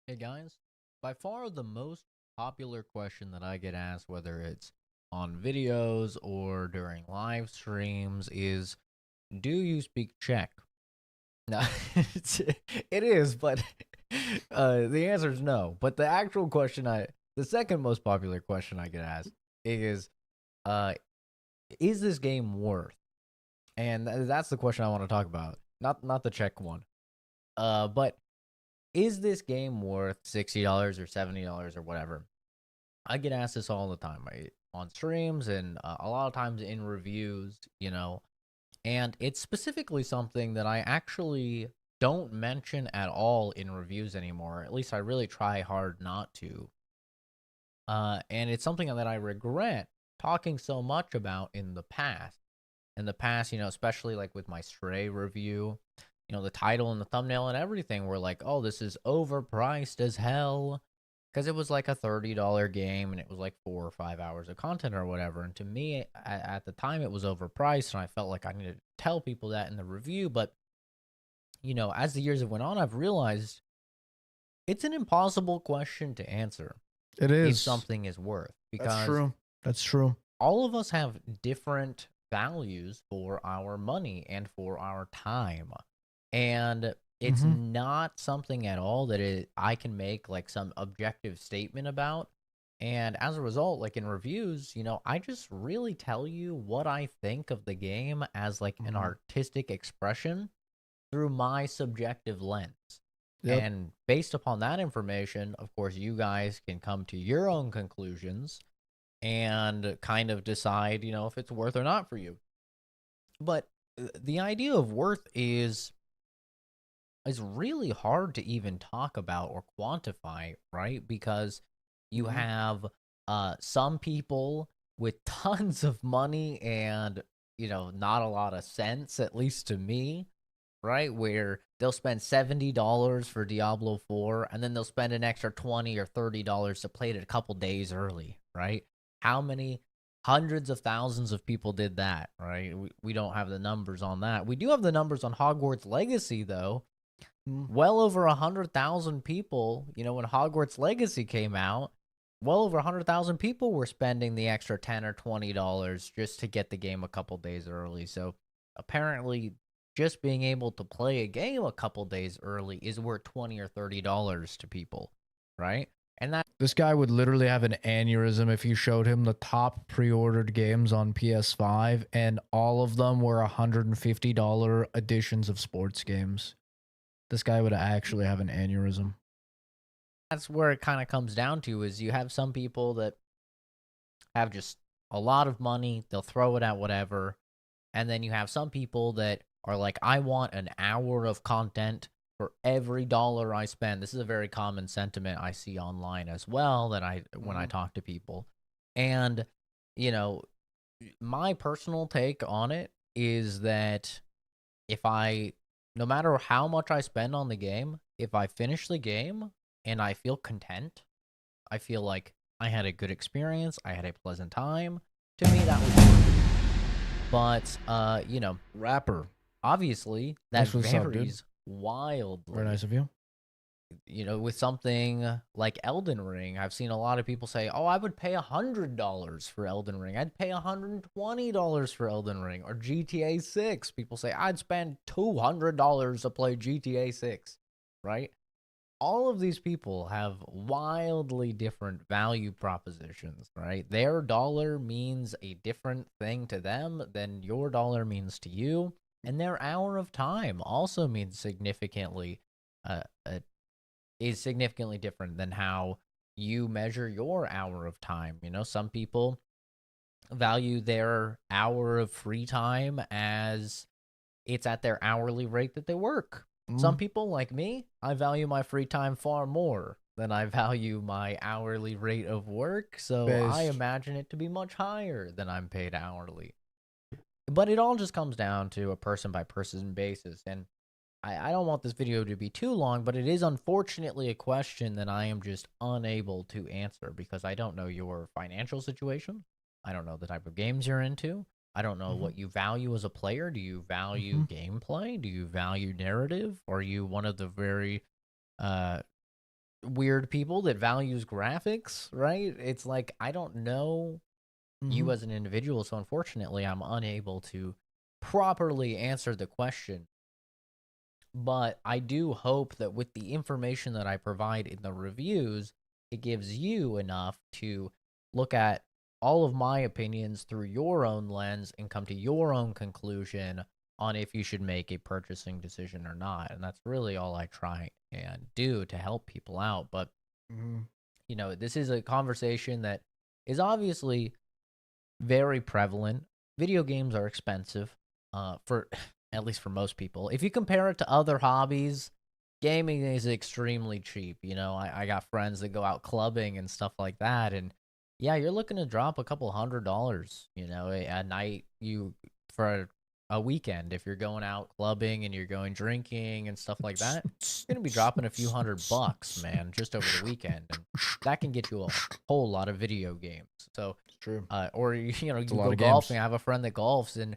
Hey guys, by far the most popular question that I get asked, whether it's on videos or during live streams, is do you speak Czech? No, it is, but the answer is no. But the actual question the second most popular question I get asked uh, is this game worth? And that's the question I want to talk about. Not the Czech one. But is this game worth $60 or $70 or whatever? I get asked this all the time, right? On streams and a lot of times in reviews, and it's specifically something that I actually don't mention at all in reviews anymore. At least I really try hard not to. And it's something that I regret talking so much about in the past. In the past, especially like with my Stray review, the title and the thumbnail and everything were like, oh, this is overpriced as hell. Because it was like a $30 game and it was like 4 or 5 hours of content or whatever. And to me, at the time, it was overpriced. And I felt like I needed to tell people that in the review. But, as the years have went on, I've realized it's an impossible question to answer. It If is. something is worth. Because That's true. That's true. all of us have different values for our money and for our time. And it's not something at all that I can make like some objective statement about. And as a result, like in reviews, I just really tell you what I think of the game as like an artistic expression through my subjective lens. Yep. And based upon that information, of course, you guys can come to your own conclusions and kind of decide, if it's worth or not for you. But the idea of worth is really hard to even talk about or quantify, right? Because you have some people with tons of money and, not a lot of sense, at least to me, right? Where they'll spend $70 for Diablo 4 and then they'll spend an extra $20 or $30 to play it a couple days early, right? How many hundreds of thousands of people did that, right? We don't have the numbers on that. We do have the numbers on Hogwarts Legacy, though. Well over 100,000 people, when Hogwarts Legacy came out, well over 100,000 people were spending the extra $10 or $20 just to get the game a couple days early. So apparently, just being able to play a game a couple days early is worth $20 or $30 to people, right? And that This guy would literally have an aneurysm if you showed him the top pre-ordered games on PS5, and all of them were $150 editions of sports games. This guy would actually have an aneurysm. that's where it kind of comes down to is you have some people that have just a lot of money, they'll throw it at whatever, and then you have some people that are like, I want an hour of content for every dollar I spend. This is a very common sentiment I see online as well that when I talk to people. And, my personal take on it is that no matter how much I spend on the game, if I finish the game and I feel content, I feel like I had a good experience, I had a pleasant time, to me that was worth it. But, Rapper. obviously that That's what's up, dude. varies wildly. Very nice of you. With something like Elden Ring, I've seen a lot of people say, oh, I would pay $100 for Elden Ring. I'd pay $120 for Elden Ring. Or GTA 6. People say, I'd spend $200 to play GTA 6, right? All of these people have wildly different value propositions, right? Their dollar means a different thing to them than your dollar means to you. And their hour of time also means significantly is significantly different than how you measure your hour of time. Some people value their hour of free time as it's at their hourly rate that they work. Some people, like me, I value my free time far more than I value my hourly rate of work, so I imagine it to be much higher than I'm paid hourly. But it all just comes down to a person-by-person basis, and I don't want this video to be too long, but it is unfortunately a question that I am just unable to answer because I don't know your financial situation. I don't know the type of games you're into. I don't know what you value as a player. Do you value gameplay? Do you value narrative? Are you one of the very weird people that values graphics, right? It's like I don't know you as an individual, so unfortunately I'm unable to properly answer the question. But I do hope that with the information that I provide in the reviews, it gives you enough to look at all of my opinions through your own lens and come to your own conclusion on if you should make a purchasing decision or not. And that's really all I try and do to help people out. But, you know, this is a conversation that is obviously very prevalent. Video games are expensive for at least for most people. If you compare it to other hobbies, gaming is extremely cheap. You know, I got friends that go out clubbing and stuff like that, and yeah, you're looking to drop a couple $100, you know, a night for a weekend. If you're going out clubbing and you're going drinking and stuff like that, you're gonna be dropping a few $100, man, just over the weekend, and that can get you a whole lot of video games. So true. Or you know, you a lot go of golfing. games. I have a friend that golfs, and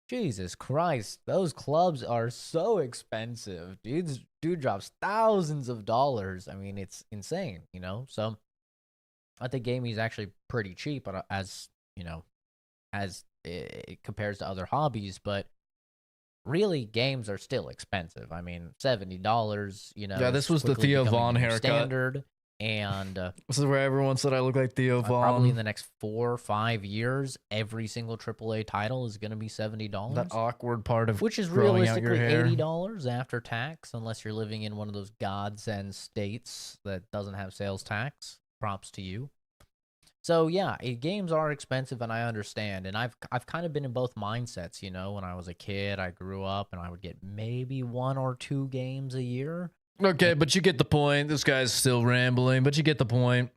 Jesus Christ, those clubs are so expensive. Dude drops thousands of dollars. I mean, it's insane, you know? So I think gaming is actually pretty cheap as, you know, as it compares to other hobbies, but really games are still expensive. I mean, $70, you know, Yeah, this was the quickly Theo becoming Vaughn the new haircut. standard. And This is where everyone said I look like Theo Vaughn. probably in the next 4 or 5 years, every single AAA title is going to be $70. That awkward part of which is growing out your realistically hair. $80 after tax, unless you're living in one of those godsend states that doesn't have sales tax. Props to you. So yeah, games are expensive, and I understand. And I've kind of been in both mindsets. You know, when I was a kid, I grew up, and I would get maybe 1 or 2 games a year. Okay, but you get the point. This guy's still rambling, but you get the point.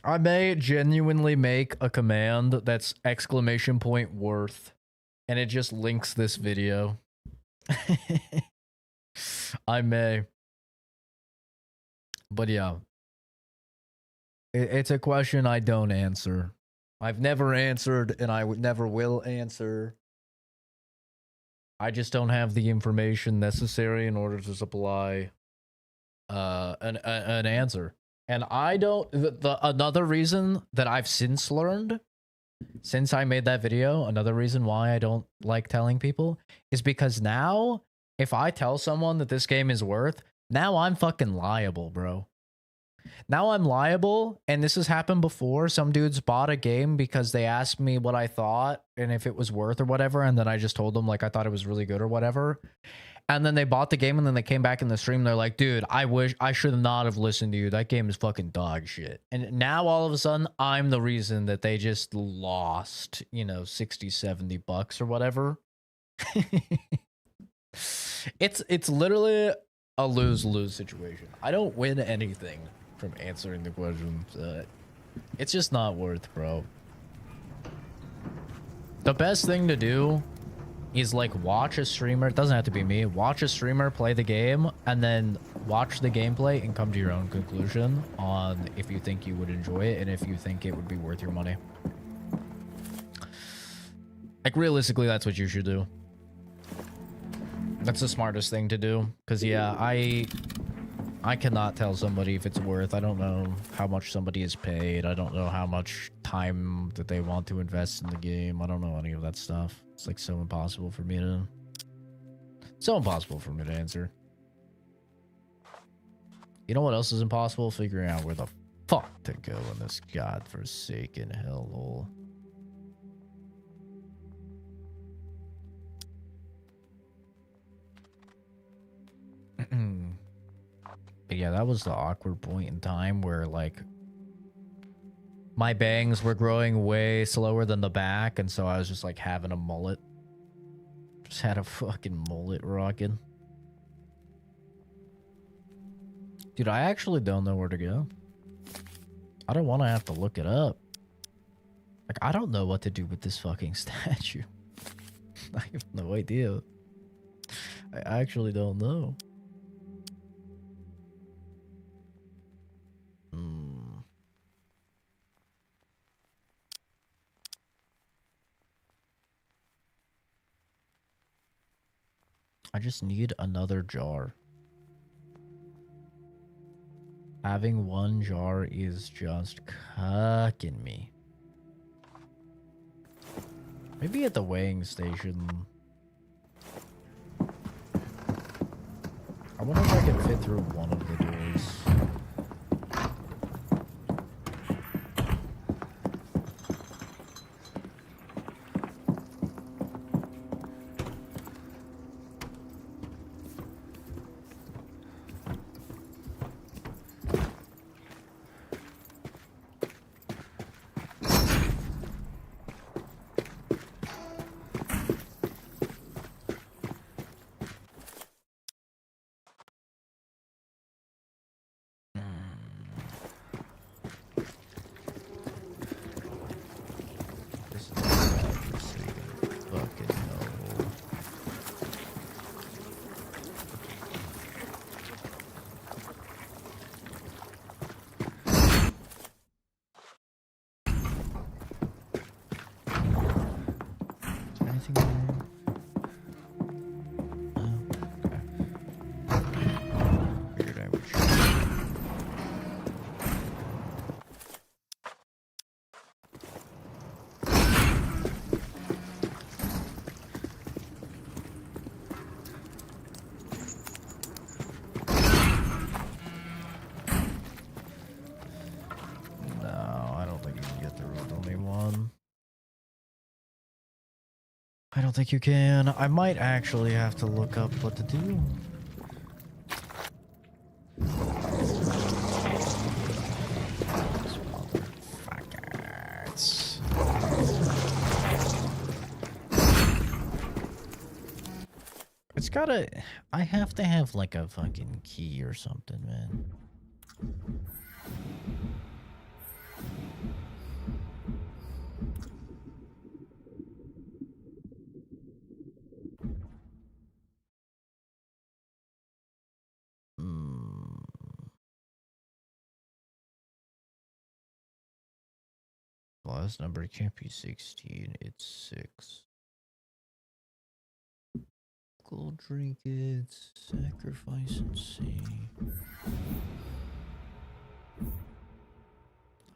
I may genuinely make a command that's exclamation point worth, and it just links this video. I may. But yeah. It's a question I don't answer. I've never answered, and I would never will answer. I just don't have the information necessary in order to supply an answer. And I don't another reason that I've since learned since I made that video, another reason why I don't like telling people is because now if I tell someone that this game is worth, now I'm fucking liable, bro. Now I'm liable, and this has happened before. Some dudes bought a game because they asked me what I thought and if it was worth or whatever, and then I just told them like I thought it was really good or whatever. And then they bought the game, and then they came back in the stream. They're like, dude, I wish I should not have listened to you. That game is fucking dog shit. And now all of a sudden, I'm the reason that they just lost, you know, 60, 70 bucks or whatever. It's literally a lose-lose situation. I don't win anything from answering the questions. It's just not worth, bro. The best thing to do is like watch a streamer. It doesn't have to be me. Watch a streamer play the game and then watch the gameplay and come to your own conclusion on if you think you would enjoy it and if you think it would be worth your money. Like realistically, that's what you should do. That's the smartest thing to do. Because yeah, I cannot tell somebody if it's worth. I don't know how much somebody is paid. I don't know how much time that they want to invest in the game. I don't know any of that stuff. It's like so impossible for me to... So impossible for me to answer. You know what else is impossible? Figuring out where the fuck to go in this godforsaken hellhole. But yeah, that was the awkward point in time where like my bangs were growing way slower than the back, and so I was just like having a mullet. Just had a fucking mullet rocking. Dude, I actually don't know where to go. I don't want to have to look it up. Like, I don't know what to do with this fucking statue. I have no idea. I actually don't know. I just need another jar. Having one jar is just cucking me. Maybe at the weighing station. I wonder if I can fit through one of the doors. I don't think you can. I might actually have to look up what to do. Motherfuckers. It's gotta... I have to have like a fucking key or something, man. Last number can't be 16, it's 6. Gold trinkets, sacrifice and see.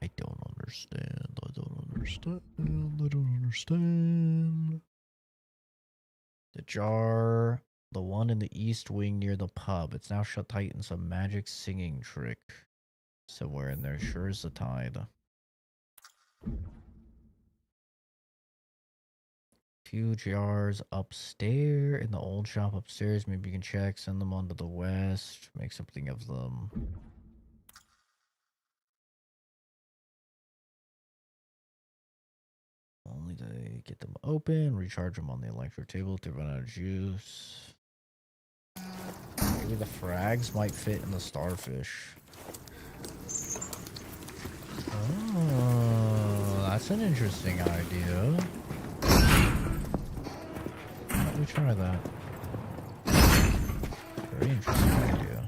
I don't understand. I don't understand. I don't understand. The jar, the one in the east wing near the pub. It's now shut tight in some magic singing trick. Somewhere in there, sure as the tide. Few jars upstairs in the old shop upstairs. Maybe you can check. Send them on to the west. Make something of them. Only to get them open. Recharge them on the electric table to run out of juice. Maybe the frags might fit in the starfish. Oh, that's an interesting idea. Why don't we try that? Very interesting idea.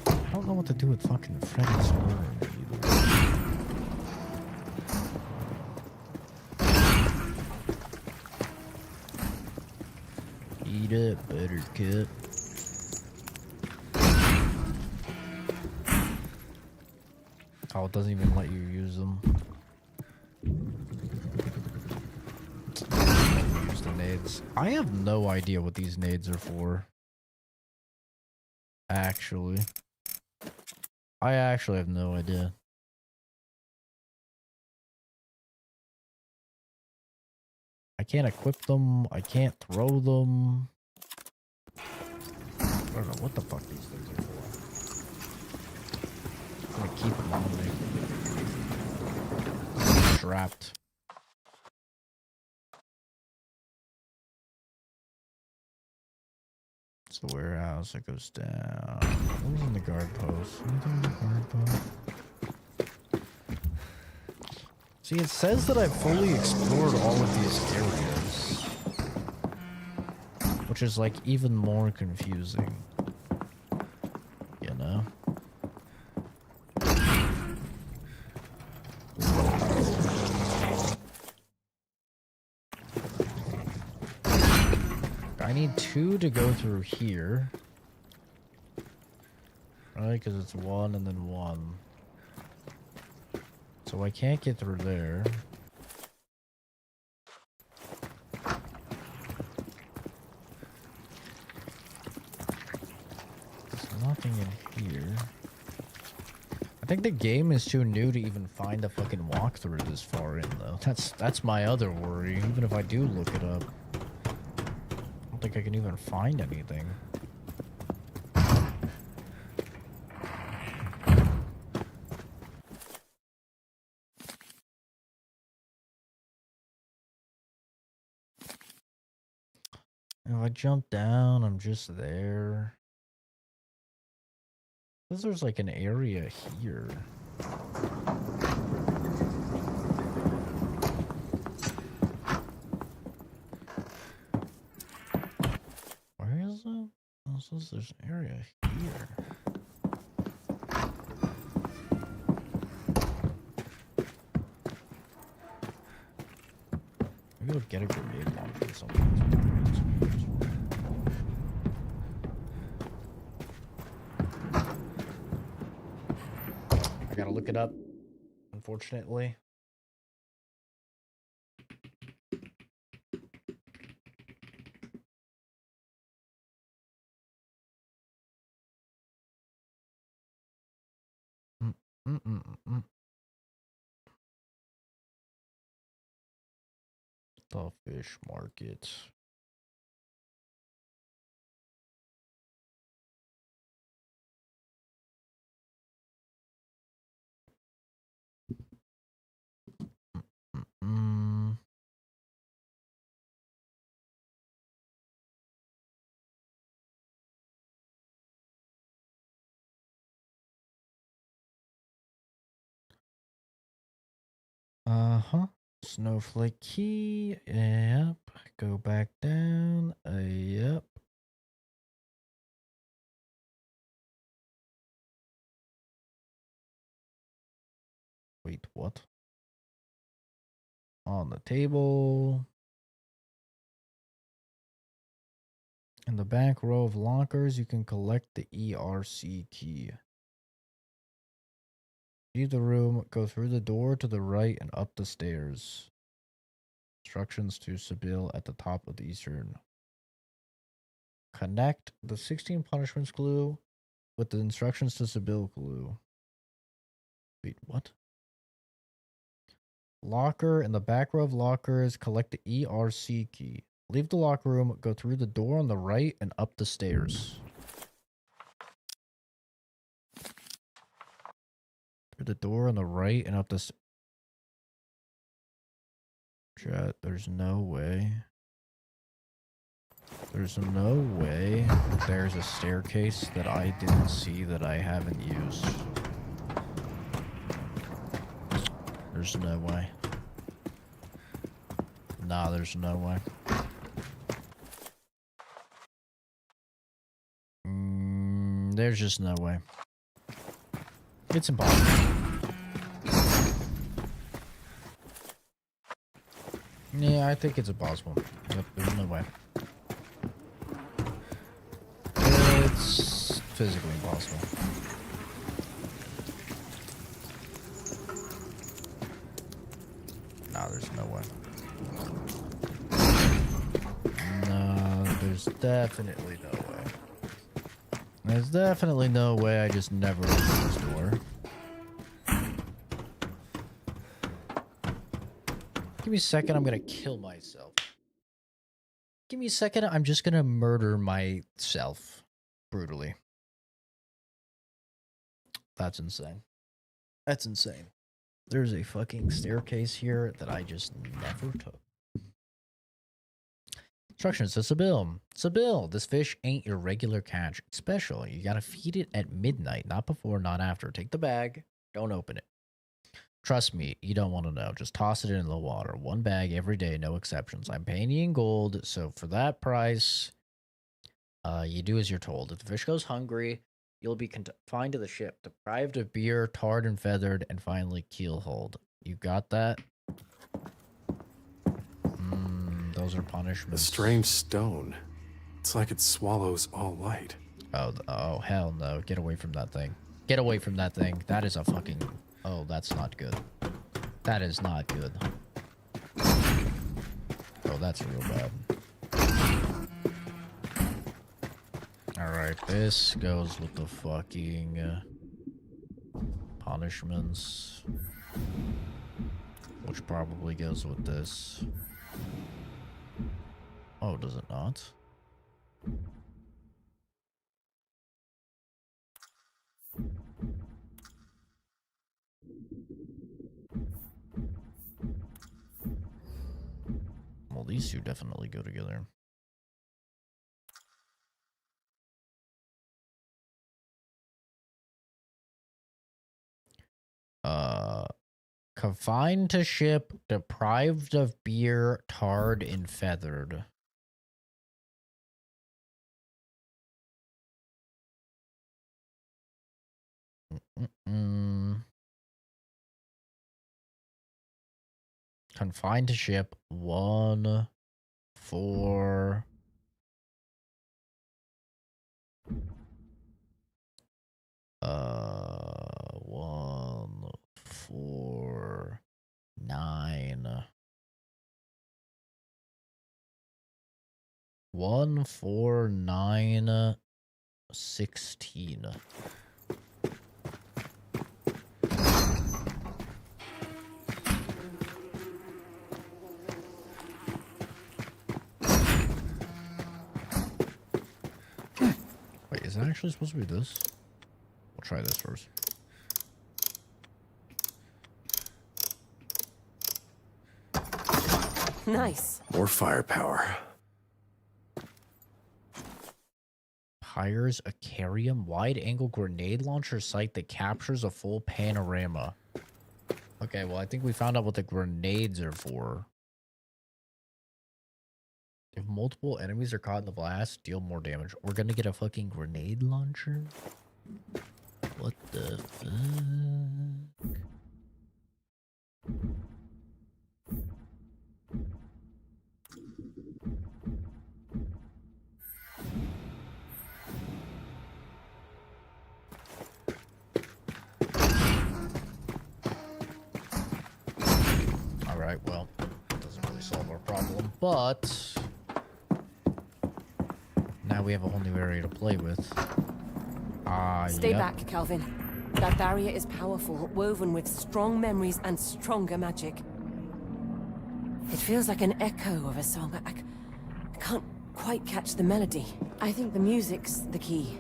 I don't know what to do with fucking Freddy's sperm either. Eat it, Buttercup. Oh, it doesn't even let you use them. Use the nades. I have no idea what these nades are for. Actually. I actually have no idea. I can't equip them. I can't throw them. I don't know what the fuck these things are for. I'm gonna keep them on me. Strapped. It's the warehouse that goes down. What was in the guard post? Anything in the guard post? See, it says that I've fully explored all of these areas. Which is like even more confusing. You know? I need 2 to go through here. Right, because it's 1 and then 1. So I can't get through there. There's nothing in here. I think the game is too new to even find a fucking walkthrough this far in, though. That's my other worry. Even if I do look it up, I don't think I can even find anything. If I jump down, I'm just there. Because there's like an area here. Where is it? Oh, so there's an area here. Maybe I'll get a grenade launcher or something. I gotta look it up, unfortunately. The fish market. Uh-huh. Snowflake key. Yep. Go back down. Yep. Wait, what? On the table. In the back row of lockers, you can collect the ERC key. Leave the room, go through the door to the right and up the stairs. Instructions to Sibyl at the top of the eastern. Connect the 16 punishments glue with the instructions to Sibyl glue. Wait, what? Locker in the back row of lockers, collect the ERC key. Leave the locker room, go through the door on the right and up the stairs. Through the door on the right and up the Chat, there's no way. There's no way there's a staircase that I didn't see that I haven't used. There's no way. Nah, there's no way. There's just no way. It's impossible. Yeah, I think it's impossible. Yep, there's no way. It's physically impossible. Nah, there's no way. No, there's definitely no way. There's definitely no way I just never opened this door. Give me a second, I'm gonna kill myself. Give me a second, I'm just gonna murder myself. Brutally. That's insane. That's insane. There's a fucking staircase here that I just never took. Instructions to Sibyl. Sibyl, this fish ain't your regular catch. It's special. You gotta feed it at midnight, not before, not after. Take the bag. Don't open it. Trust me, you don't want to know. Just toss it in the water. 1 bag every day, no exceptions. I'm paying you in gold, so for that price, you do as you're told. If the fish goes hungry, you'll be confined to the ship, deprived of beer, tarred and feathered, and finally keelhauled. You got that? Those are punishments. A strange stone. It's like it swallows all light. Oh, hell no. Get away from that thing. Get away from that thing. That is a fucking... Oh, that's not good. That is not good. Oh, that's real bad. Alright, this goes with the fucking punishments. Which probably goes with this. Oh, does it not? Well, these two definitely go together. Confined to ship, deprived of beer, tarred and feathered. Confined to ship, 1, 4. 1, 4, 9. 1, 4, 9, 16. Wait, is it actually supposed to be this? We'll try this first. Nice. More firepower. Hires a Carium wide-angle grenade launcher sight that captures a full panorama. Okay, well, I think we found out what the grenades are for. If multiple enemies are caught in the blast, deal more damage. We're gonna get a fucking grenade launcher? What the fuck? Alright, well, that doesn't really solve our problem, but now we have a whole new area to play with. Stay Yep. back, Calvin. That barrier is powerful, woven with strong memories and stronger magic. It feels like an echo of a song. I can't quite catch the melody. I think the music's the key.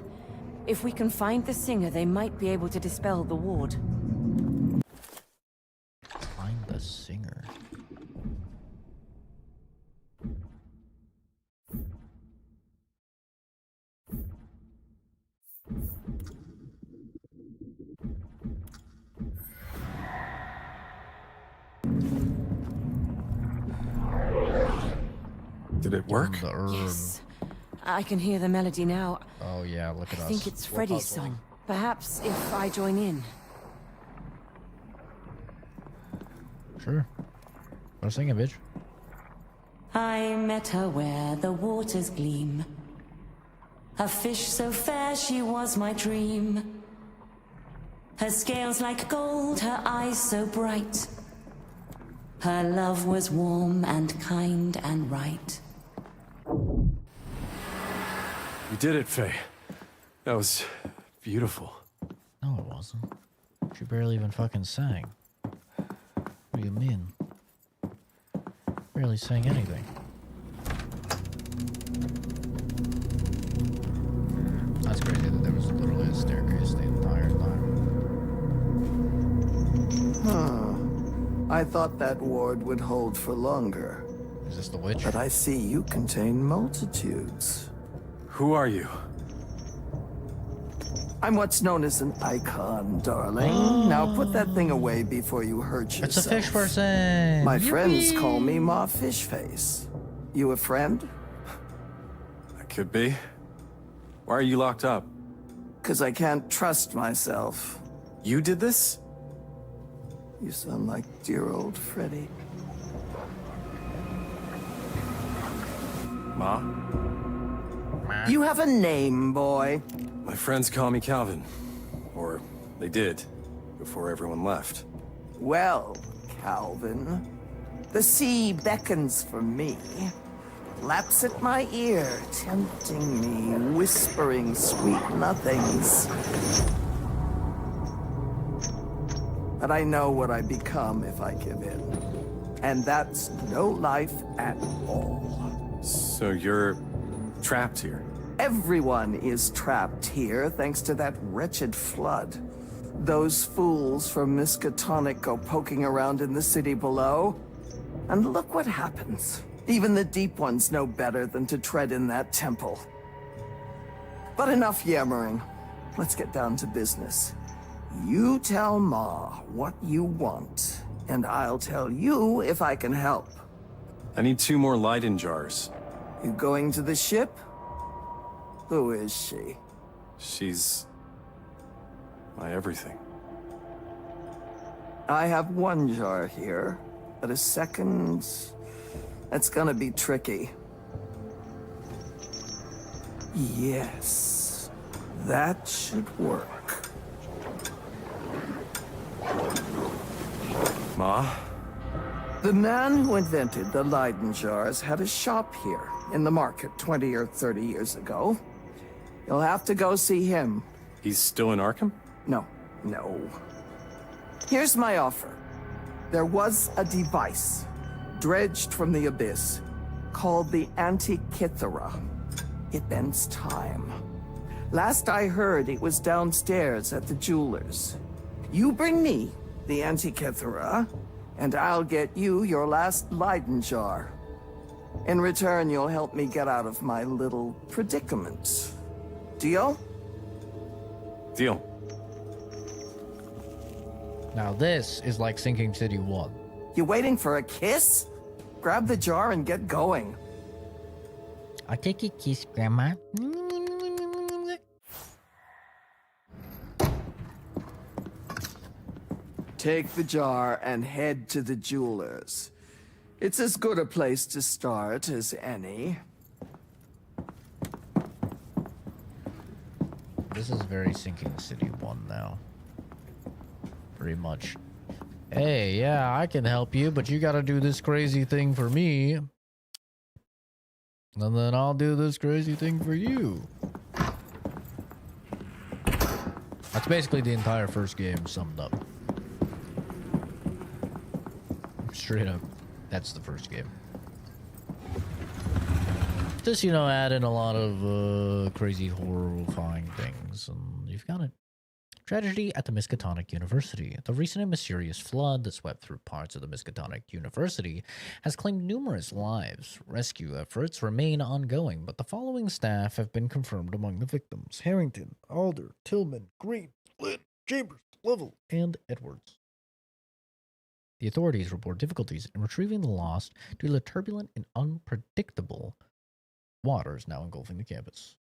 If we can find the singer, they might be able to dispel the ward. Find the singer. Did it work? The herb. Yes. I can hear the melody now. Oh yeah, look at I us. think it's We're Freddy's puzzling. song. Perhaps if I join in. Sure. Go sing it, bitch. I met her where the waters gleam. A fish so fair she was my dream. Her scales like gold, her eyes so bright. Her love was warm and kind and right. You did it, Faye. That was beautiful. No, it wasn't. She barely even fucking sang. What do you mean? Barely sang anything. That's crazy that there was literally a staircase the entire time. Huh. I thought that ward would hold for longer. Is this the witch? But I see you contain multitudes. Who are you? I'm what's known as an icon, darling. Now put that thing away before you hurt yourself. It's a fish person! My friends Yippee! call me Ma Fishface. You a friend? I could be. Why are you locked up? 'Cause I can't trust myself. You did this? You sound like dear old Freddy. Ma? You have a name, boy. My friends call me Calvin. Or they did, before everyone left. Well, Calvin, the sea beckons for me. Laps at my ear, tempting me, whispering sweet nothings. But I know what I become if I give in. And that's no life at all. So you're trapped here? Everyone is trapped here thanks to that wretched flood. Those fools from Miskatonic go poking around in the city below. And look what happens. Even the deep ones know better than to tread in that temple. But enough yammering. Let's get down to business. You tell Ma what you want, and I'll tell you if I can help. I need 2 more Leiden jars. You going to the ship? Who is she? She's my everything. I have 1 jar here, but a second... That's gonna be tricky. Yes, that should work. Ma? The man who invented the Leiden jars had a shop here in the market 20 or 30 years ago. You'll have to go see him. He's still in Arkham? No. Here's my offer. There was a device, dredged from the abyss, called the Antikythera. It bends time. Last I heard, it was downstairs at the jeweler's. You bring me the Antikythera, and I'll get you your last Leiden jar. In return, you'll help me get out of my little predicament. Deal? Deal. Now this is like Sinking City 1. You waiting for a kiss? Grab the jar and get going. I'll take a kiss, Grandma. Take the jar and head to the jeweler's. It's as good a place to start as any. This is very Sinking City 1 now. Pretty much. Hey, yeah, I can help you, but you gotta do this crazy thing for me. And then I'll do this crazy thing for you. That's basically the entire first game summed up. Straight up, that's the first game. Just, you know, add in a lot of crazy, horrifying things, and you've got it. Tragedy at the Miskatonic University. The recent and mysterious flood that swept through parts of the Miskatonic University has claimed numerous lives. Rescue efforts remain ongoing, but the following staff have been confirmed among the victims: Harrington, Alder, Tillman, Green, Lynn, Chambers, Lovell, and Edwards. The authorities report difficulties in retrieving the lost due to the turbulent and unpredictable waters now engulfing the campus.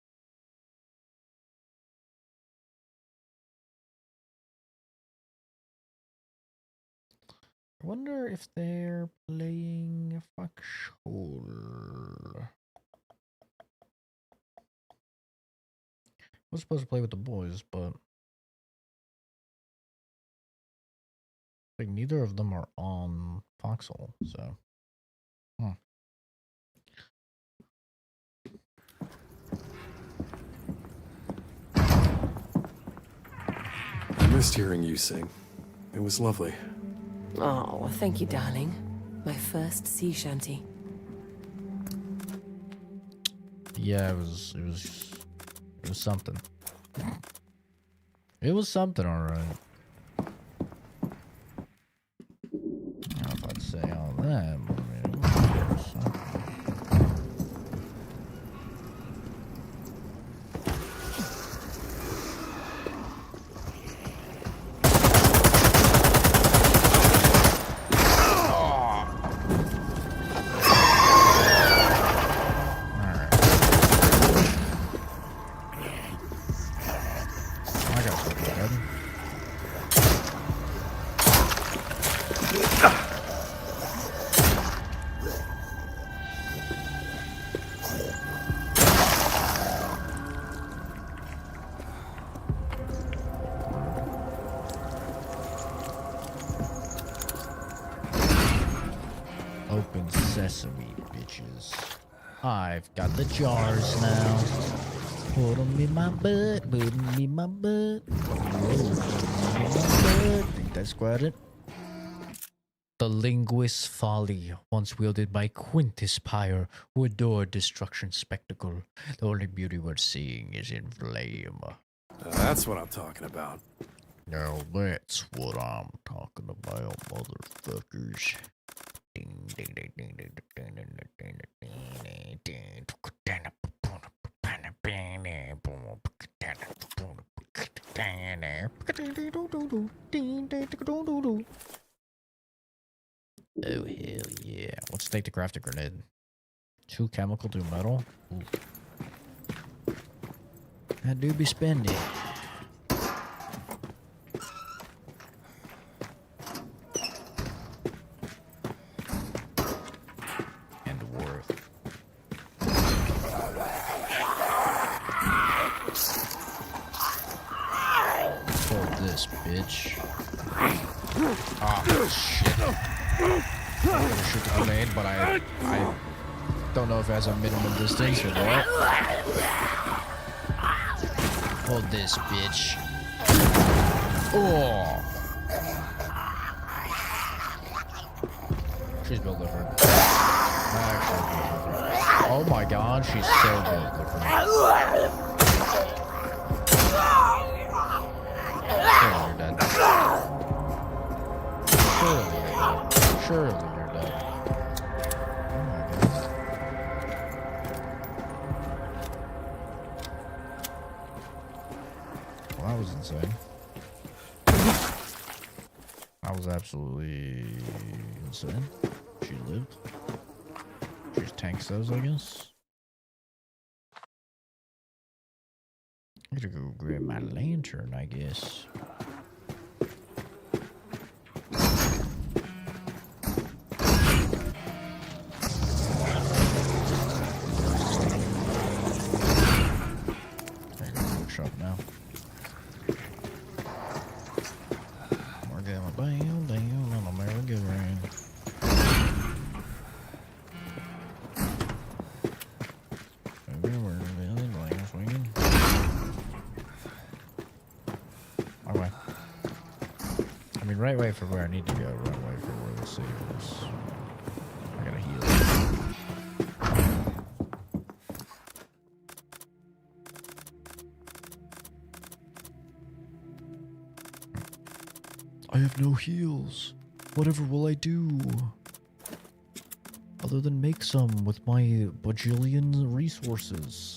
I wonder if they're playing factual. I was supposed to play with the boys, but like neither of them are on Foxhole, so. I missed hearing you sing. It was lovely. Oh, thank you, darling. My first sea shanty. Yeah, it was something. It was something, all right. I don't know if I'd say all that, but I mean, it was something. Sweet bitches. I've got the jars now. Put them in my butt. Put them in my butt. Think that's quite it. The linguist's folly, once wielded by Quintus Pyre, who adored destruction spectacle. The only beauty worth seeing is in flame. That's what I'm talking about. Now that's what I'm talking about, motherfuckers. Ding, ding, ding, ding, ding, ding, ding, ding, ding, ding. Oh, hell yeah. Let's take the craft a grenade. 2 chemical, 2 metal. Ooh. I do be spending. And worth. Hold this, bitch. Oh, shit. I'm gonna shoot the grenade, but I don't know if it has a minimum distance or what. Hold this, bitch. Oh! She's built different. Actually, oh my god, she's so built different. Surely you're dead. Surely you're dead. Surely you're dead. Oh my god. Well, that was insane. That was absolutely insane. She lived. She's tanks those, I guess. I gotta go grab my lantern, I guess. Workshop now. We're going down, down on a merry-go-round. Okay. I mean, right way for where I need to go, right way for where the city is. I gotta heal. I have no heals. Whatever will I do? Other than make some with my bajillion resources.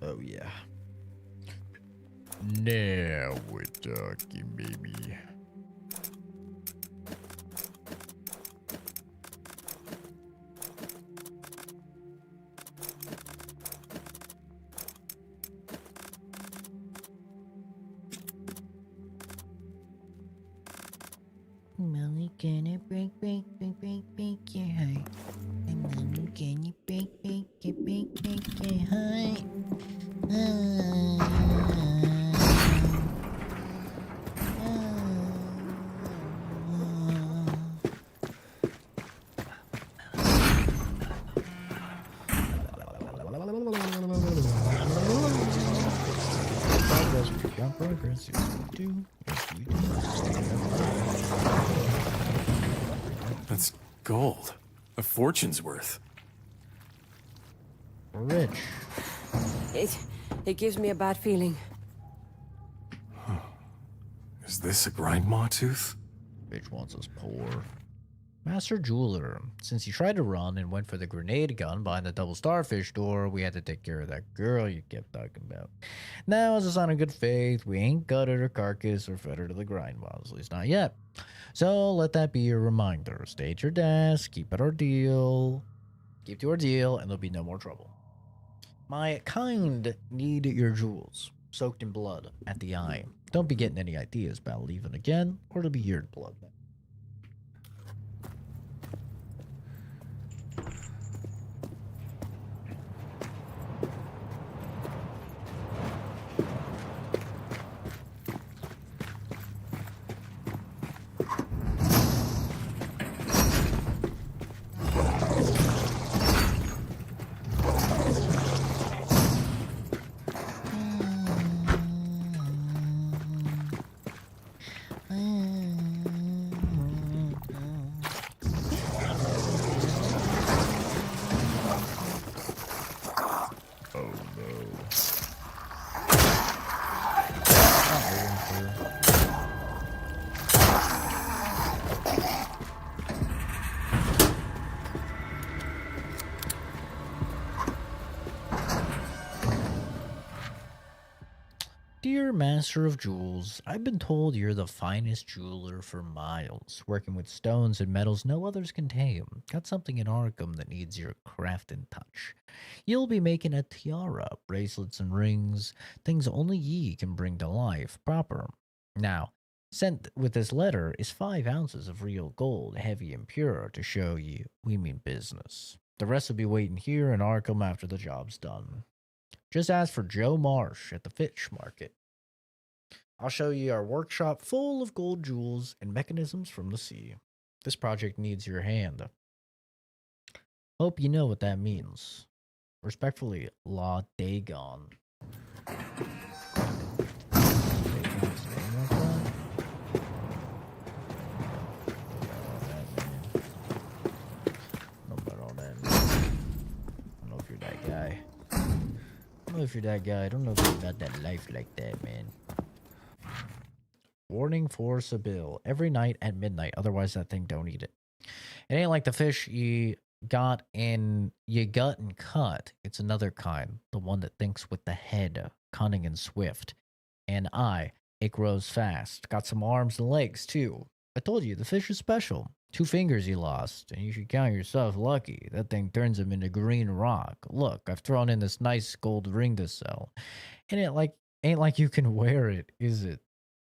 Oh yeah. Now we're talking, baby. Molly, can I break your heart? And Molly, can you break your heart? Progress, yes we do. Yes we do. That's gold. A fortune's worth. Rich. It gives me a bad feeling. Is this a grind maw tooth? Bitch wants us poor. Master Jeweler. Since he tried to run and went for the grenade gun behind the double starfish door, we had to take care of that girl you kept talking about. Now, as a sign of good faith, we ain't gutted her carcass or fed her to the grind balls, at least not yet. So let that be your reminder. Stay at your desk, keep to our deal, and there'll be no more trouble. My kind need your jewels, soaked in blood at the eye. Don't be getting any ideas about leaving again, or it'll be your blood. Dear Master of Jewels, I've been told you're the finest jeweler for miles, working with stones and metals no others can tame. Got something in Arkham that needs your craft and touch. You'll be making a tiara, bracelets and rings, things only ye can bring to life proper. Now, sent with this letter is 5 ounces of real gold, heavy and pure, to show you we mean business. The rest will be waiting here in Arkham after the job's done. Just ask for Joe Marsh at the fish market. I'll show you our workshop full of gold jewels and mechanisms from the sea. This project needs your hand. Hope you know what that means. Respectfully, La Dagon. If you're that guy, I don't know if you got that life like that, man. Warning for Sibyl. Every night at midnight, otherwise that thing don't eat it. It ain't like the fish you gut and cut. It's another kind, the one that thinks with the head, cunning and swift. And it grows fast. Got some arms and legs too. I told you, the fish is special. 2 fingers he lost, and you should count yourself lucky. That thing turns him into green rock. Look, I've thrown in this nice gold ring to sell. And it ain't like you can wear it, is it?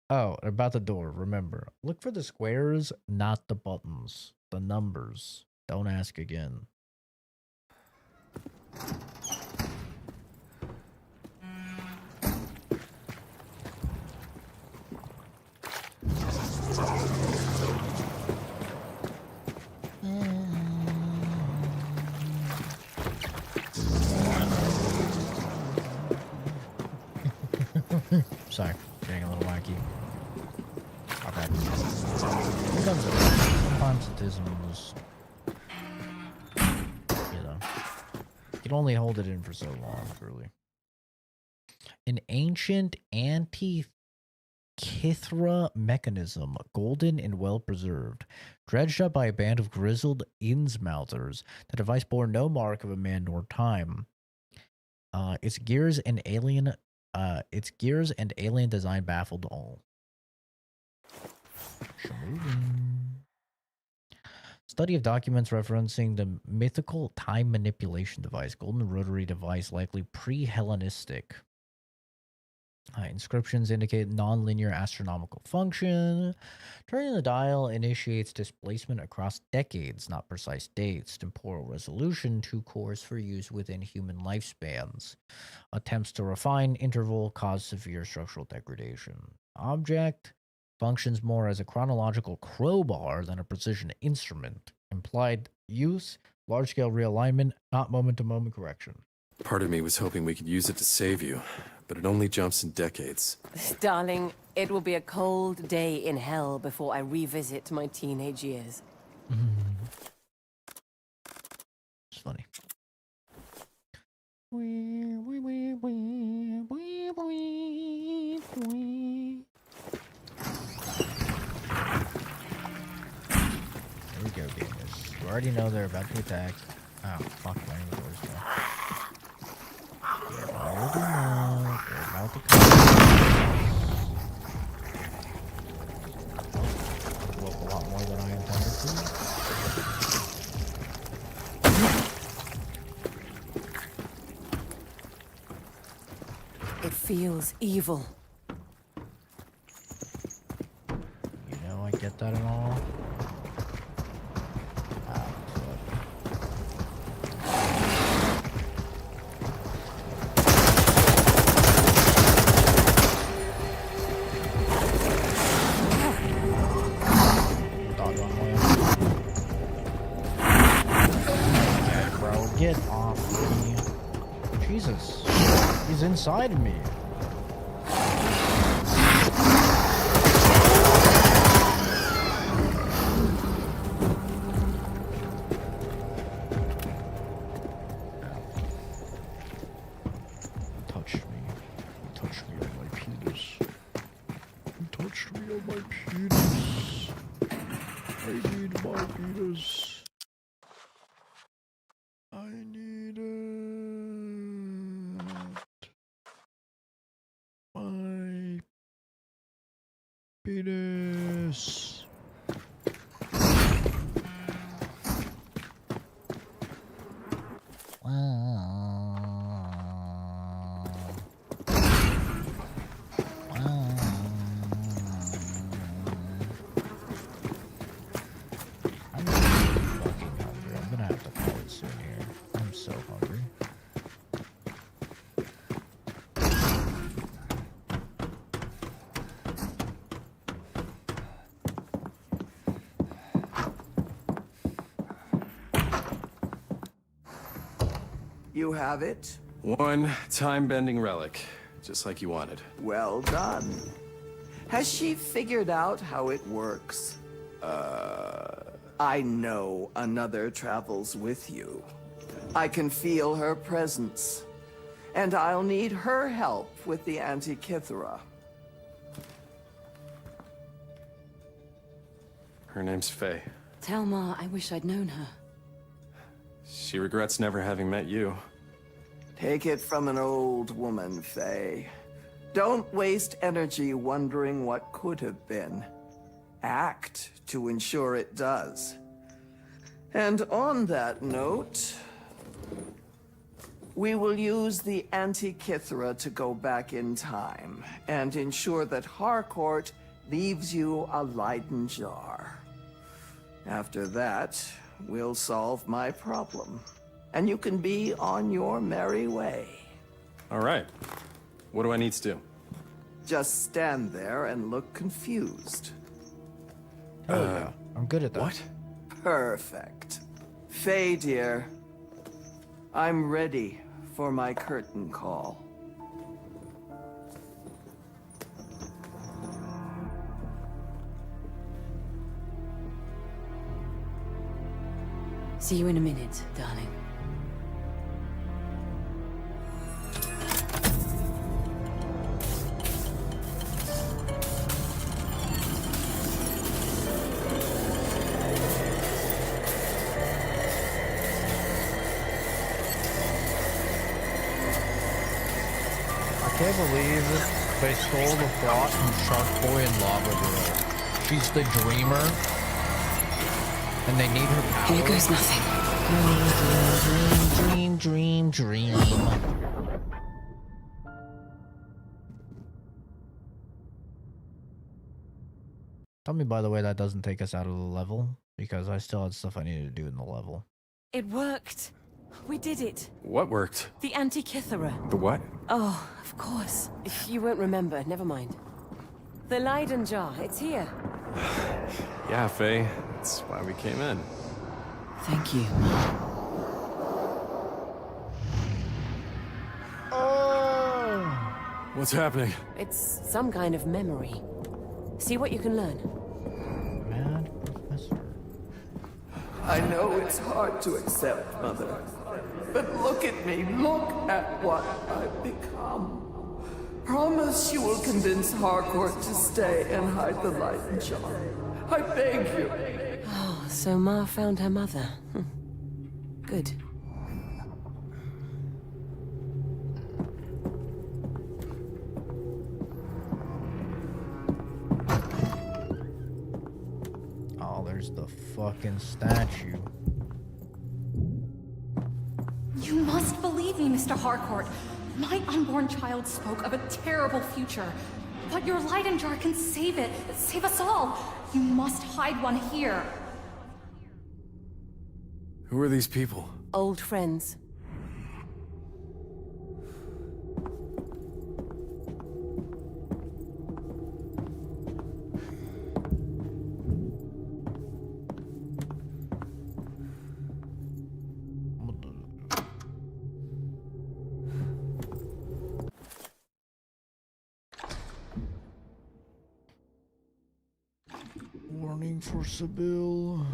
Oh, about the door, remember. Look for the squares, not the buttons. The numbers. Don't ask again. Sorry, getting a little wacky. Okay. Sometimes it isn't just, you can only hold it in for so long, truly. An ancient Antikythera mechanism, golden and well preserved, dredged up by a band of grizzled Innsmouthers. The device bore no mark of a man nor time. Its gears and alien design baffled all. Study of documents referencing the mythical time manipulation device, golden rotary device, likely pre-Hellenistic. Inscriptions indicate non-linear astronomical function. Turning the dial initiates displacement across decades, not precise dates. Temporal resolution, 2 cores for use within human lifespans. Attempts to refine interval cause severe structural degradation. Object functions more as a chronological crowbar than a precision instrument. Implied use, large-scale realignment, not moment-to-moment correction. Part of me was hoping we could use it to save you, but it only jumps in decades. Darling, it will be a cold day in hell before I revisit my teenage years. It's funny. There we go, baby. already know they're about to attack. Oh, fuck, my inventory's full. You already know they're about to come. Look a lot more than I intended to. It feels evil. You know I get that and all. Get off me. Jesus. He's inside me. Touched me. He touched me on my penis. He touched me on my penis. I need my penis. I need it. My penis. You have it? One time-bending relic, just like you wanted. Well done. Has she figured out how it works? I know another travels with you. I can feel her presence. And I'll need her help with the Antikythera. Her name's Faye. Tell Ma I wish I'd known her. She regrets never having met you. Take it from an old woman, Faye. Don't waste energy wondering what could have been. Act to ensure it does. And on that note, we will use the Antikythera to go back in time and ensure that Harcourt leaves you a Leiden jar. After that, we'll solve my problem, and you can be on your merry way. All right. What do I need to do? Just stand there and look confused. Oh, yeah. I'm good at that. What? Perfect. Faye, dear, I'm ready for my curtain call. See you in a minute, darling. I can't believe they stole the plot from Shark Boy and Lava Girl. She's the dreamer, and they need her power. Here goes nothing. Dream. Tell me, by the way, that doesn't take us out of the level, because I still had stuff I needed to do in the level. It worked. We did it. What worked? The Antikythera. The what? Oh, of course. If you won't remember, never mind. The Leiden jar, it's here. Yeah, Faye. That's why we came in. Thank you. Oh! What's happening? It's some kind of memory. See what you can learn. Mad Professor. I know it's hard to accept, Mother. But look at me. Look at what I've become. Promise you will convince Harcourt to stay and hide the Leiden jar. I beg you. Oh, So Ma found her mother. Good. Oh, there's the fucking statue. You must believe me, Mr. Harcourt. My unborn child spoke of a terrible future. But your Leyden jar can save it. Save us all. You must hide one here. Who are these people? Old friends. Warning for Sibyl.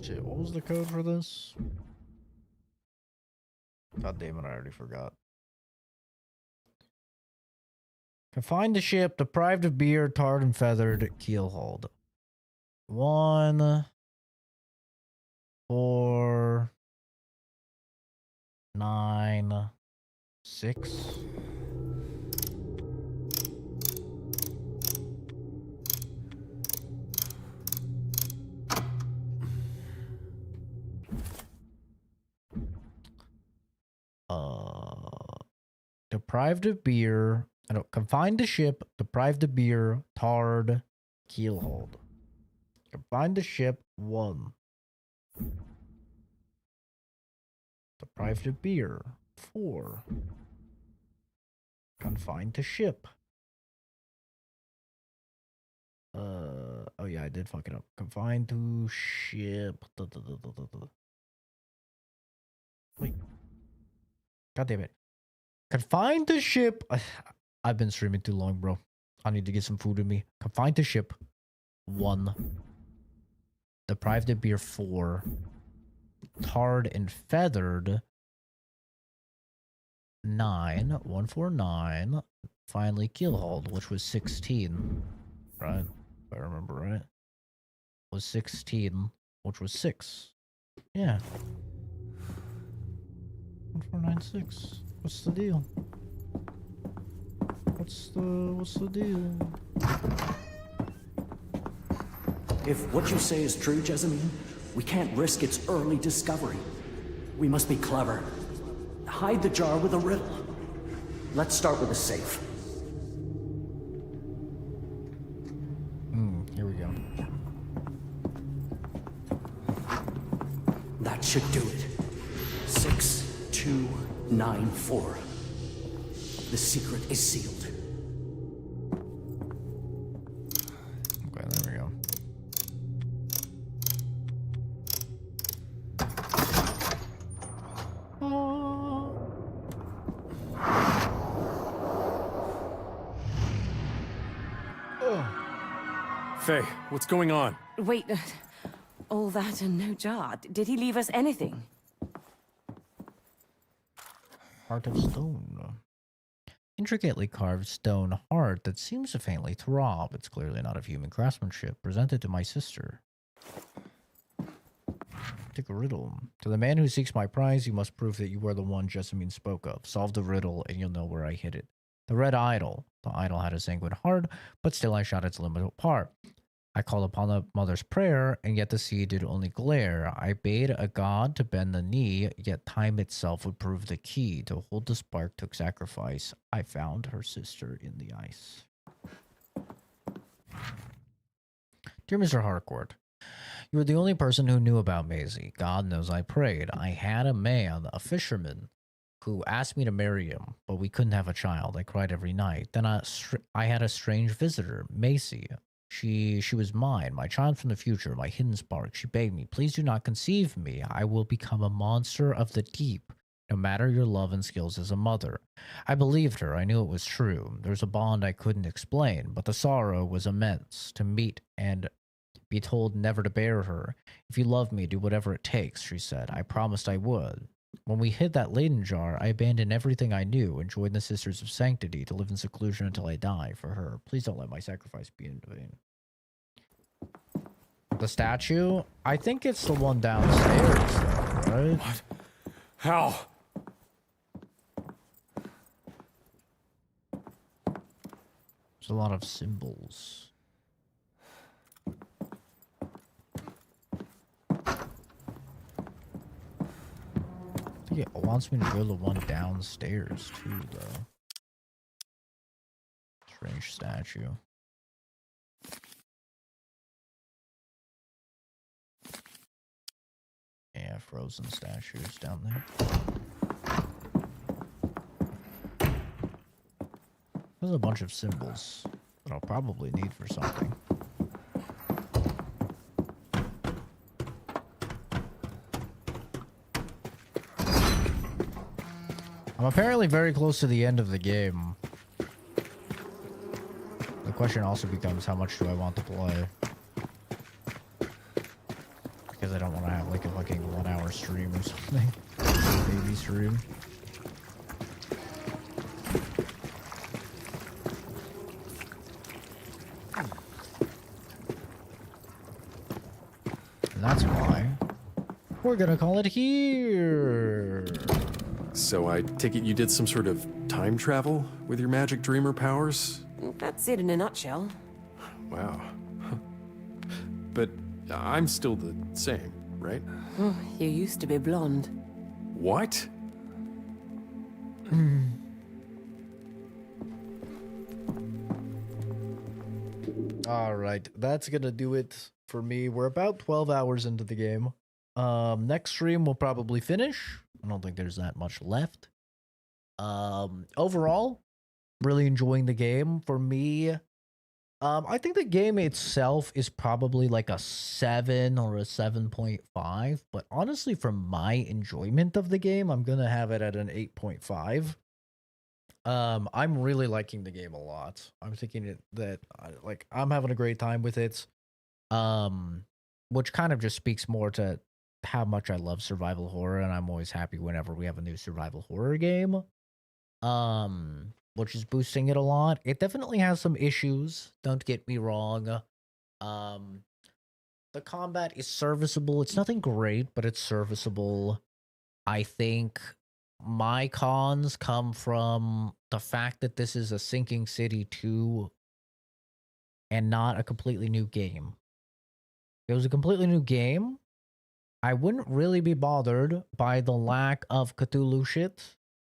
Shit, what was the code for this? God damn it, I already forgot. Confined to ship, deprived of beer, tarred and feathered, keelhauled. 1, 4, 9, 6. Deprived of beer. I don't confined to ship, deprived of beer, tarred, keelhauled. Confined to ship, 1. Deprived of beer, 4. Confined to ship. Oh yeah, I did fuck it up. Confined to ship. Wait. God damn it. Confined to ship. I've been streaming too long, bro. I need to get some food in me. Confined to ship, 1. Deprived of beer, 4. Tarred and feathered, 9. 149. Finally keelhauled, which was 16. Right? If I remember right. Was 16, which was 6. Yeah. 1496. What's the deal? What's the deal? If what you say is true, Jessamine, we can't risk its early discovery. We must be clever. Hide the jar with a riddle. Let's start with a safe. Here we go. That should do it. 6294. The secret is sealed. Okay, there we go. Faye, what's going on? Wait, all that and no jar. Did he leave us anything? Heart of stone. Intricately carved stone heart that seems to faintly throb. It's clearly not of human craftsmanship. Presented to my sister. Take a riddle. To the man who seeks my prize, you must prove that you are the one Jessamine spoke of. Solve the riddle, and you'll know where I hid it. The red idol. The idol had a sanguine heart, but still I shot its limb apart. I called upon the mother's prayer, and yet the sea did only glare. I bade a god to bend the knee, yet time itself would prove the key. To hold the spark took sacrifice. I found her sister in the ice. Dear Mr. Harcourt, you were the only person who knew about Maisie. God knows I prayed. I had a man, a fisherman, who asked me to marry him, but we couldn't have a child. I cried every night. Then I had a strange visitor, Maisie. She was mine, my child from the future, my hidden spark. She begged me, please do not conceive me. I will become a monster of the deep. no matter your love and skills as a mother. I believed her. I knew it was true. There's a bond I couldn't explain, but the sorrow was immense. To meet and be told never to bear her. If you love me, do whatever it takes, she said. I promised I would. When we hid that Leyden jar, I abandoned everything I knew and joined the Sisters of Sanctity to live in seclusion until I die for her. Please don't let my sacrifice be in vain. The statue? I think it's the one downstairs, though, right? What? How? There's a lot of symbols. I think it wants me to go to the one downstairs, too, though. Strange statue. Yeah, frozen statues down there. There's a bunch of symbols that I'll probably need for something. I'm apparently very close to the end of the game. The question also becomes, how much do I want to play? Because I don't want to have like a fucking 1 hour stream or something. Baby stream. And that's why we're gonna call it here. So I take it you did some sort of time travel with your magic dreamer powers? That's it in a nutshell. Wow. But I'm still the same, right? Oh, you used to be blonde. What? All right, that's gonna do it for me. We're about 12 hours into the game. Next stream we'll probably finish. I don't think there's that much left. Overall, really enjoying the game. For me, I think the game itself is probably like a 7 or a 7.5, but honestly, for my enjoyment of the game, I'm gonna have it at an 8.5. I'm really liking the game a lot. I'm thinking that like I'm having a great time with it. Which kind of just speaks more to how much I love survival horror, and I'm always happy whenever we have a new survival horror game. Which is boosting it a lot. It definitely has some issues, don't get me wrong. The combat is serviceable. It's nothing great, but it's serviceable. I think my cons come from the fact that this is a Sinking City 2 and not a completely new game. If it was a completely new game, I wouldn't really be bothered by the lack of Cthulhu shit.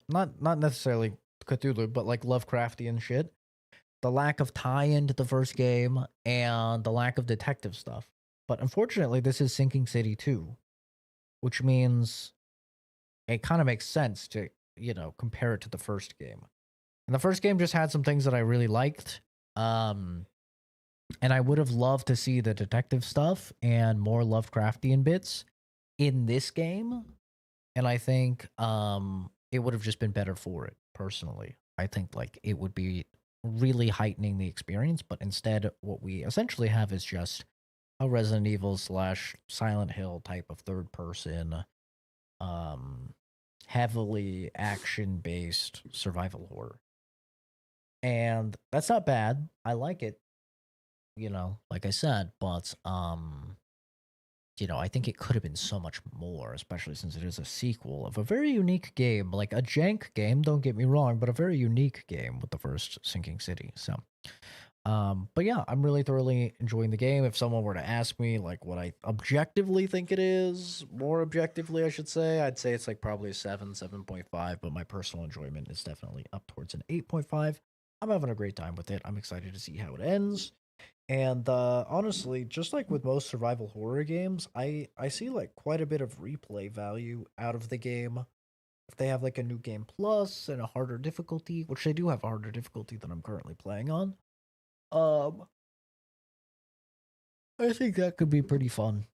Not necessarily Cthulhu, but like Lovecraftian shit. The lack of tie-in to the first game and the lack of detective stuff. But unfortunately, this is Sinking City 2, which means it kind of makes sense to, you know, compare it to the first game. And the first game just had some things that I really liked. And I would have loved to see the detective stuff and more Lovecraftian bits in this game. And I think it would have just been better for it, personally. I think like it would be really heightening the experience, but instead what we essentially have is just a Resident Evil / Silent Hill type of third person, heavily action-based survival horror. And that's not bad. I like it, you know, like I said, but you know, I think it could have been so much more, especially since it is a sequel of a very unique game, like a jank game, don't get me wrong, but a very unique game with the first Sinking City. So, but yeah, I'm really thoroughly enjoying the game. If someone were to ask me like what I objectively think it is, more objectively, I should say, I'd say it's like probably a 7.5, but my personal enjoyment is definitely up towards an 8.5. I'm having a great time with it. I'm excited to see how it ends. And honestly, just like with most survival horror games, I see like quite a bit of replay value out of the game. If they have like a new game plus and a harder difficulty, which they do have a harder difficulty than I'm currently playing on, I think that could be pretty fun.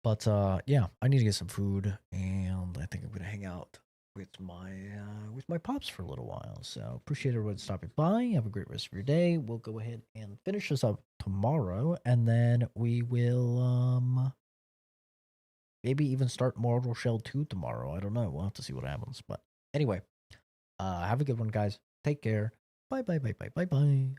But yeah, I need to get some food, and I think I'm gonna hang out with my pops for a little while. So appreciate everyone stopping by. Have a great rest of your day. We'll go ahead and finish this up tomorrow, and then we will maybe even start Mortal Shell 2 tomorrow. I don't know. We'll have to see what happens. But anyway, have a good one, guys. Take care. Bye bye bye bye bye bye.